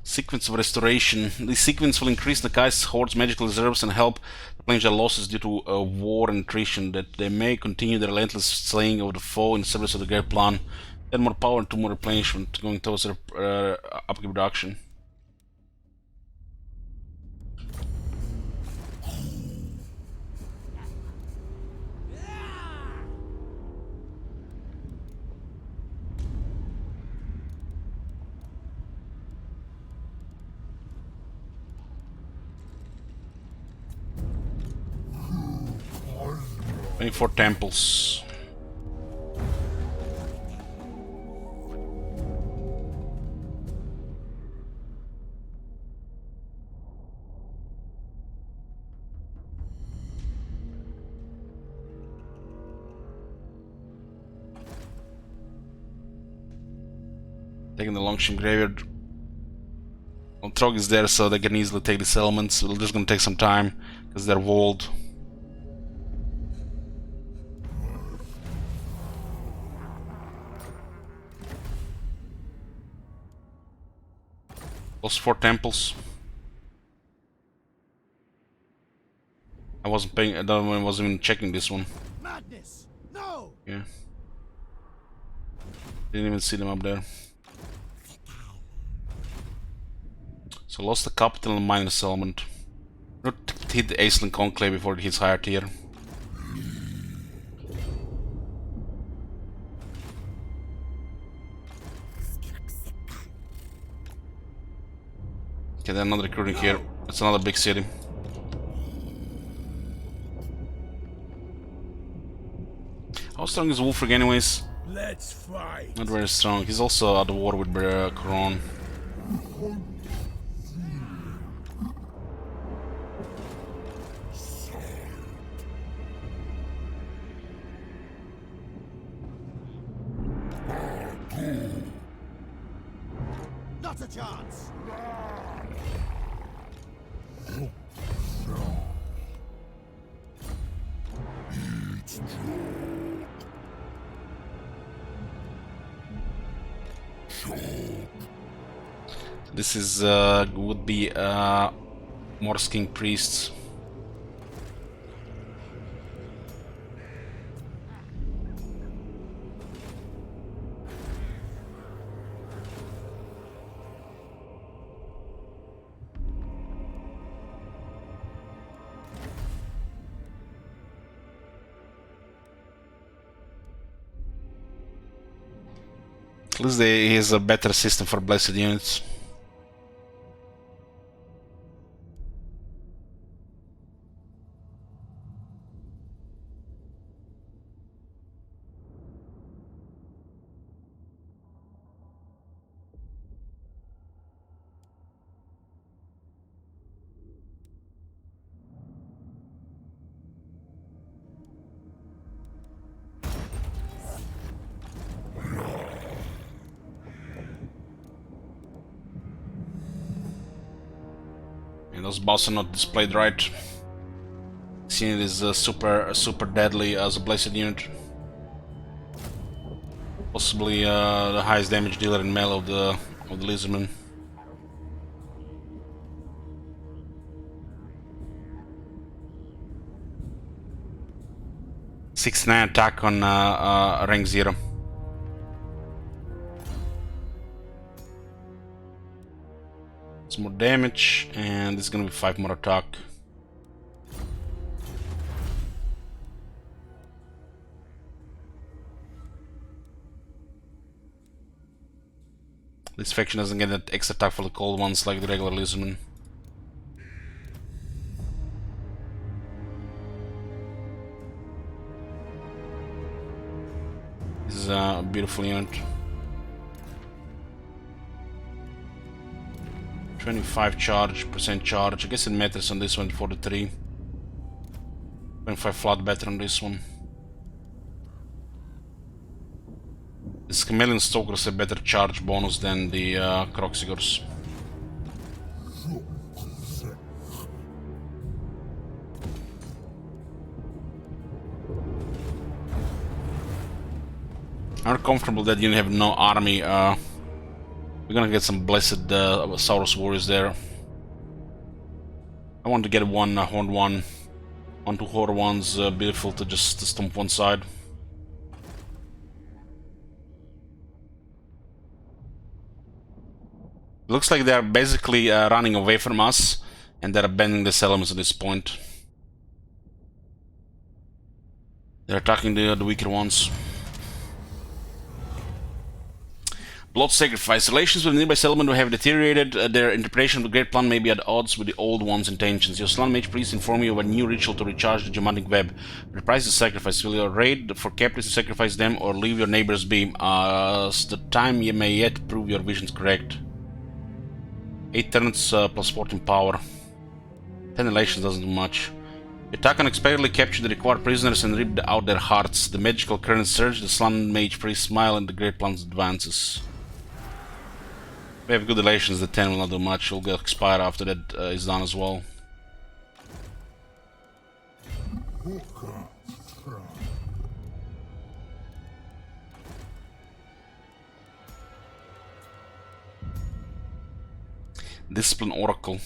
Sequence of restoration. This sequence will increase the Kai's Horde's magical reserves and help replenish their losses due to war and attrition, that they may continue the relentless slaying of the foe in service of the great plan. Add more power and 2 more replenishment going towards their upkeep reduction. Four temples. Taking the Longship Graveyard. Trog is there, so they can easily take the settlements. It's just gonna take some time because they're walled. Lost 4 temples. I wasn't paying. I wasn't even checking this one. Madness! No! Yeah. Didn't even see them up there. So lost the capital and minus settlement. Not hit the Aisling Conclave before it hits higher tier. Okay, then another recruiting here. It's another big city. How strong is Wolfrig anyways? Let's fight. Not very strong. He's also at war with Coron. Not a chance! This is would be Morse King priests. At least he has a better system for blessed units. Those boss are not displayed right. Seeing it is super deadly as a blessed unit. Possibly the highest damage dealer in melee of the Lizardman. (69) attack on rank 0. More damage, and it's gonna be 5 more attack. This faction doesn't get that extra attack for the cold ones like the regular Lizardman. This is a beautiful unit. 25 percent charge. I guess it matters on this one, 43. 25 flat better on this one. This Chameleon Stalkers have better charge bonus than the Croxigors. I'm comfortable that you have no army. We're gonna get some blessed Saurus warriors there. I want to get one Horde 1, 2 Horde 1s, beautiful to just stomp one side. Looks like they're basically running away from us, and they're abandoning the settlements at this point. They're attacking the weaker ones. Blood Sacrifice. Relations with the nearby settlement have deteriorated. Their interpretation of the Great Plan may be at odds with the Old One's intentions. Your Slan Mage please inform you of a new ritual to recharge the Germanic web. The price is sacrifice. Will you raid for captives to sacrifice them, or leave your neighbors be? The time you may yet prove your visions correct. 8 turns plus 14 power. 10 relations doesn't do much. Attack unexpectedly capture the required prisoners and rip out their hearts. The magical currents surge, the Slan Mage priest smile, and the Great Plan advances. We have good relations, the 10 will not do much, will get expire after that is done as well. Discipline Oracle.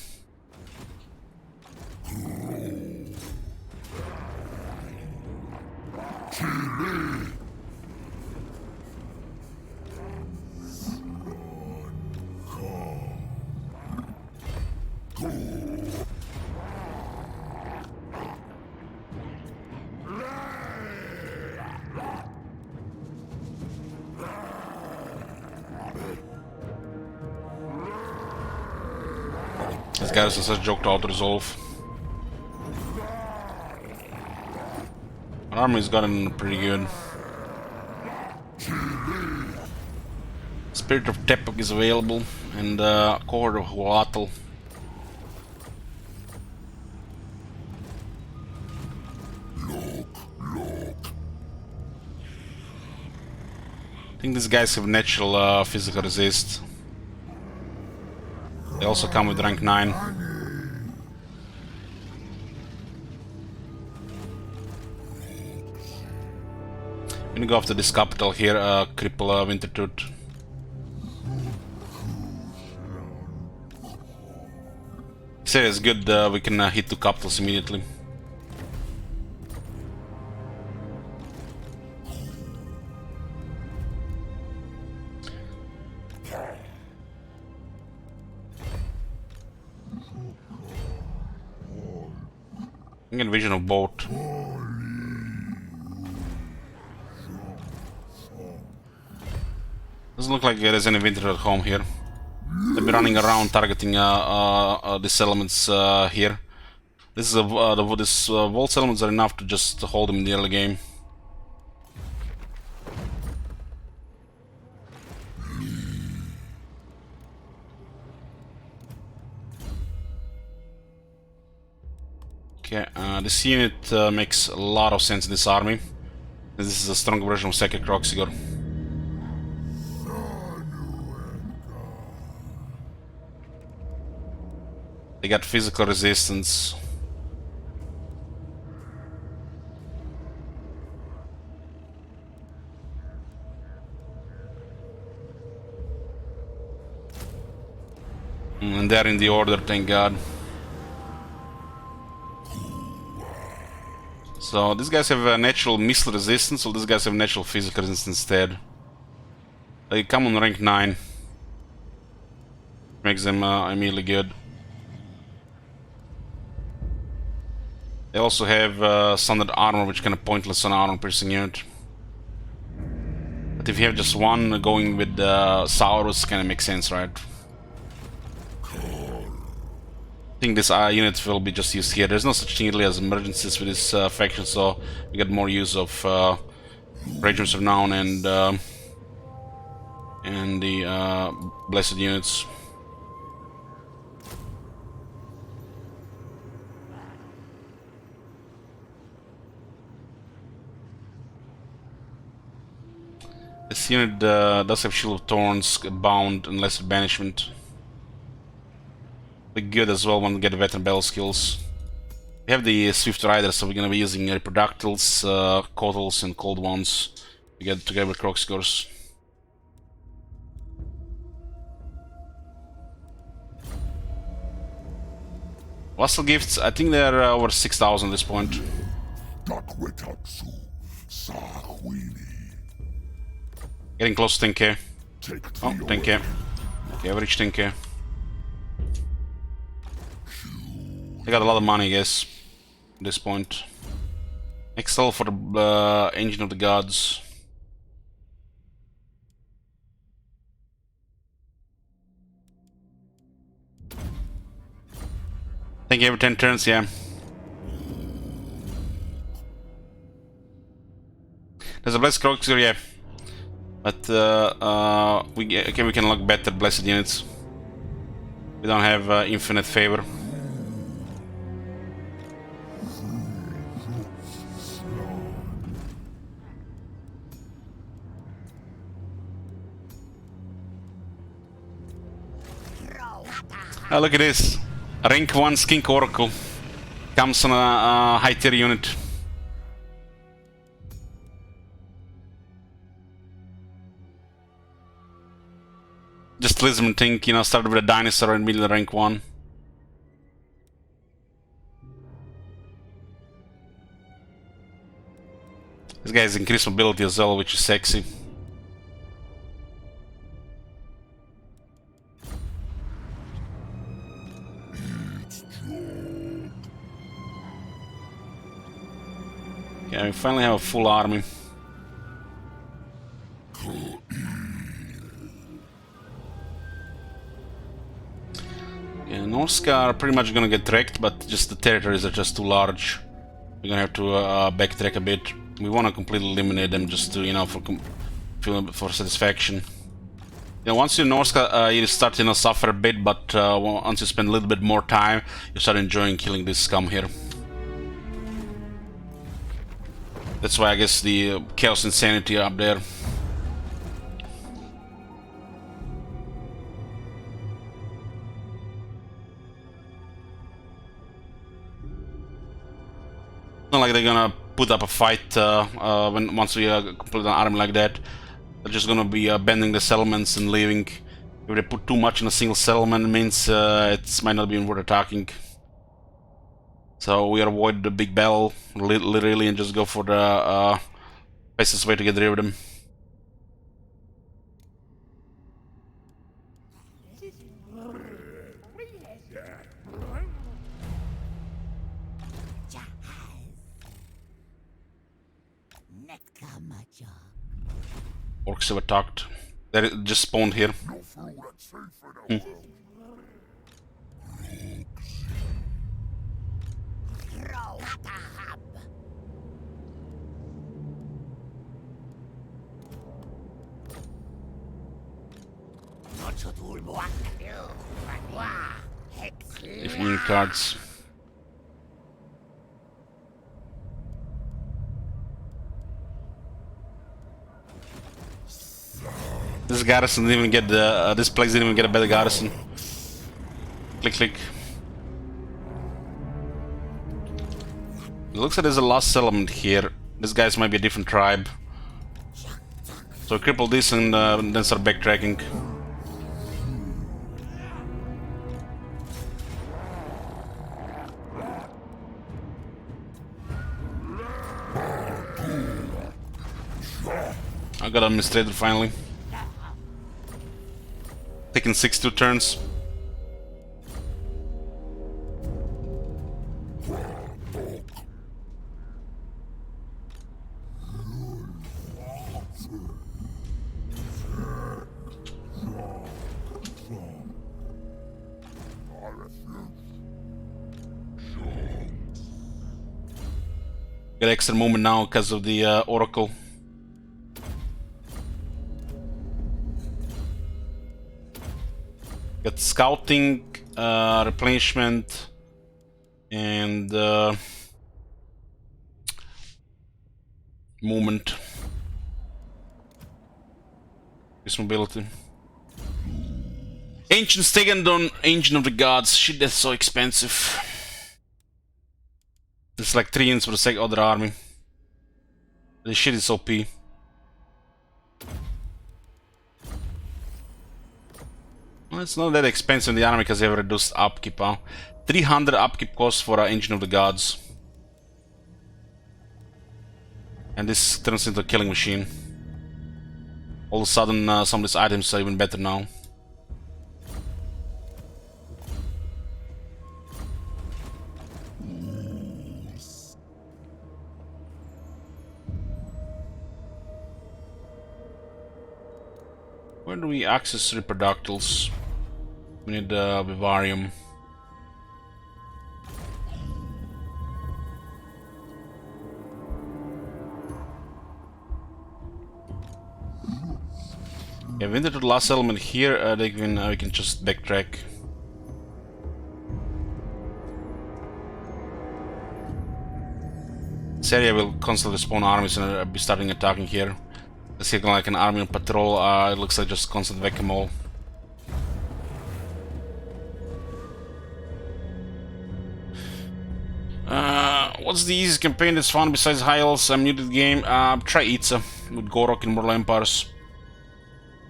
This guy is such a joke to auto-resolve. Our army's gotten pretty good. Spirit of Tepok is available, and Cohort of Huatl. I think these guys have natural physical resist. They also come with rank 9. I'm gonna go after this capital here, cripple Wintertooth. So it's good, we can hit 2 capitals immediately. I get a vision of both. Doesn't look like there's any winter at home here. They'll be running around targeting the settlements here. This is this wall settlements are enough to just hold them in the early game. Okay, this unit makes a lot of sense in this army. This is a strong version of Second Kroxigor. They got physical resistance. And they're in the order, thank God. So these guys have a natural missile resistance, so these guys have natural physical resistance instead. They come on rank 9. Makes them immediately good. They also have standard armor, which is kind of pointless on armor piercing unit. But if you have just one going with Saurus, kind of makes sense, right? I think this unit will be just used here. There's no such thing really as emergencies with this faction, so we get more use of Regiments of Renown and the Blessed units. This unit does have Shield of Thorns, Bound, and Lesser Banishment. Be good as well when we get veteran battle skills. We have the Swift Riders, so we're gonna be using Reproductiles, Kotls, and Cold Ones to get together with Kroxigors. Vassal gifts, I think they're over 6,000 at this point. Getting close to 10k. Oh, 10k. Okay, average 10k. They got a lot of money, I guess, at this point. Excel for the Engine of the Gods. I think every 10 turns, yeah. There's a Blessed Kroxigor, yeah. But we can look better Blessed units. We don't have infinite favor. Oh, look at this. Rank 1 Skink Oracle. Comes on a high tier unit. Just Lisbon think, you know, started with a dinosaur and middle rank 1. This guy has increased mobility as well, which is sexy. Okay, we finally have a full army. Yeah, Norska are pretty much gonna get wrecked, but just the territories are just too large. We're gonna have to backtrack a bit. We wanna completely eliminate them just to, you know, for satisfaction. You know, once you're Norska, you start, you know, suffer a bit, but once you spend a little bit more time, you start enjoying killing this scum here. That's why I guess the Chaos Insanity are up there. Not like they're gonna put up a fight once we complete an army like that. They're just gonna be bending the settlements and leaving. If they put too much in a single settlement, it means it might not be worth attacking. So we avoid the big battle, literally, and just go for the fastest way to get rid of them. Orcs have attacked. That it just spawned here. Evening cards. This garrison didn't even get the. This place didn't even get a better garrison. Click, click. It looks like there's a last settlement here. This guys might be a different tribe. So cripple this and then start backtracking. I got an administrator finally. Taking 62 turns. Get extra movement now because of the Oracle. Got scouting, replenishment, and movement. This mobility. Ancient Stegadon, Ancient of the Gods. Shit, that's so expensive. It's like 3 units for the other army. This shit is OP. Well, it's not that expensive in the army because they have reduced upkeep, huh? 300 upkeep cost for Ancient of the Gods. And this turns into a killing machine. All of a sudden, some of these items are even better now. Where do we access reproductals? We need vivarium. Yeah, we entered the last element here. We can just backtrack. This area will constantly spawn armies and I'll be starting attacking here. It's looking like an army on patrol. It looks like just constant whack-a-mole. What's the easiest campaign that's fun besides High Elves? I'm new to the game. Try Itza with Gorok in Mortal Empires.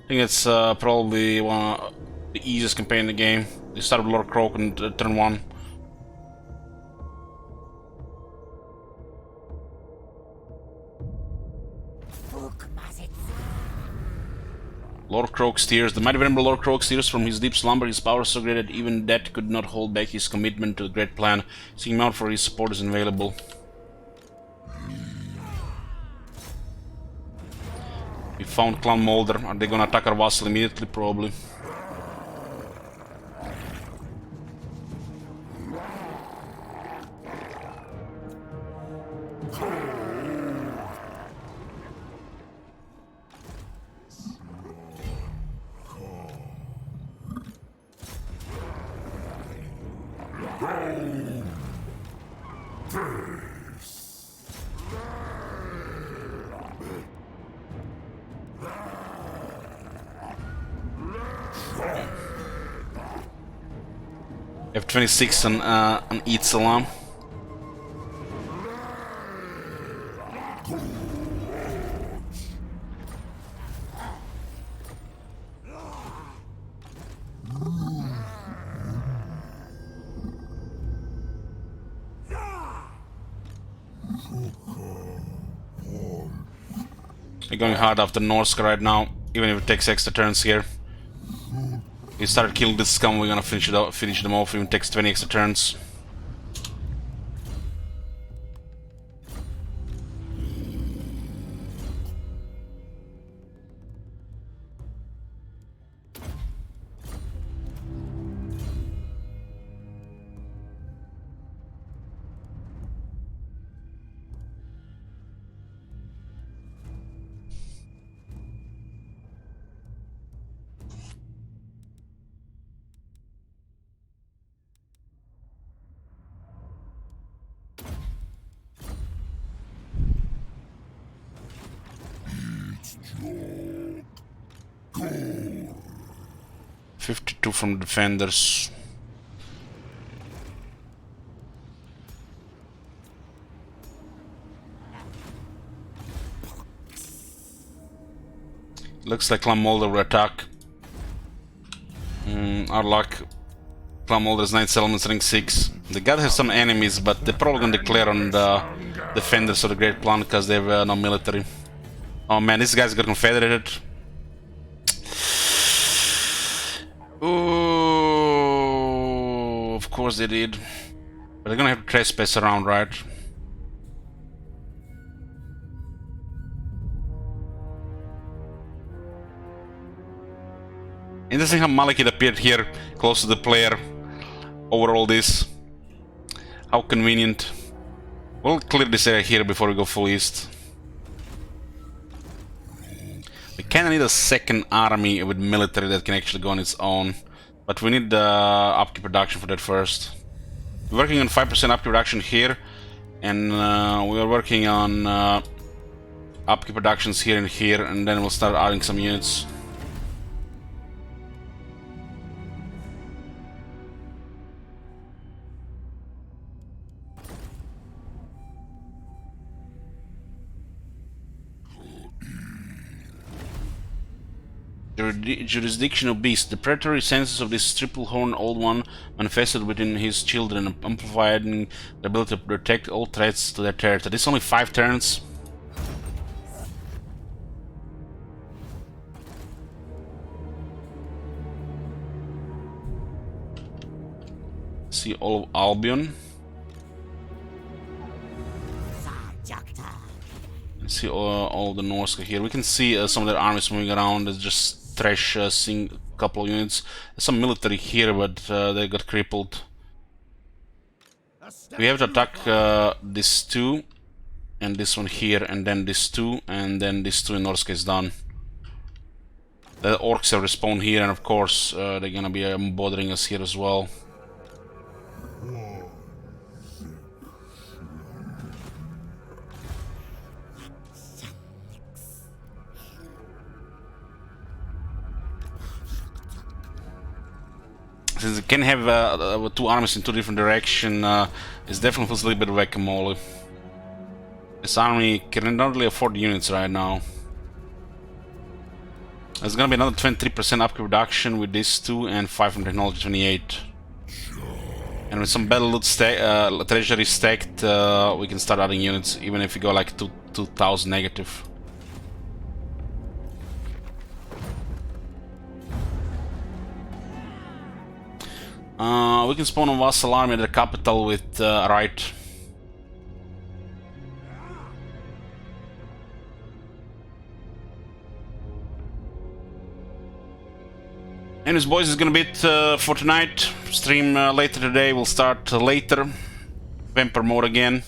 I think it's probably one of the easiest campaign in the game. You start with Lord Croak and turn 1. Lord Croak steers. The mighty venerable Lord Croak steers from his deep slumber. His power so great that even death could not hold back his commitment to the great plan. Seeking him out for his support is invaluable. We found Clan Molder. Are they gonna attack our vassal immediately? Probably. F26 on each alarm. We're going hard after Norska right now, even if it takes extra turns here. We started killing this scum, we're gonna finish them off, even takes 20 extra turns. 52 from defenders. Looks like Clan Molder will attack. Our luck. Clan Molder's 9 settlements, rank 6. They gotta have some enemies, but they're probably gonna declare on the defenders of the Great Plan because they have no military. Oh man, these guys got confederated. Oh, of course they did. But they're gonna have to trespass around, right? Interesting how Malekith appeared here, close to the player, over all this. How convenient. We'll clear this area here before we go full east. We kinda need a second army with military that can actually go on its own. But we need upkeep production for that first. We're working on 5% upkeep production here. And we are working on upkeep productions here and here. And then we'll start adding some units. Jurisdiction of beast. The predatory senses of this triple-horned old one manifested within his children, amplifying the ability to detect all threats to their territory. This is only 5 turns. See all of Albion. See all the Norska here. We can see some of their armies moving around. It's just trash seeing a couple of units. There's some military here, but they got crippled. We have to attack this 2 and this one here, and then this 2, and then this 2 in Norska is done. The orcs have respawned here, and of course they're gonna be bothering us here as well. Since it can have 2 armies in 2 different directions, it's definitely feels a little bit whack-a-mole. This army can not really afford units right now. There's gonna be another 23% upgrade reduction with these 2 and 5 from technology 28. And with some battle loot treasury stacked, we can start adding units, even if we go like 2000 negative. We can spawn a vassal army at the capital with right. Anyways, boys, it's gonna be it for tonight. Stream later today. We'll start later. Vampire mode again.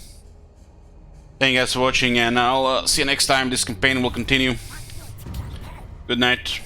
Thank you guys for watching, and I'll see you next time. This campaign will continue. Good night.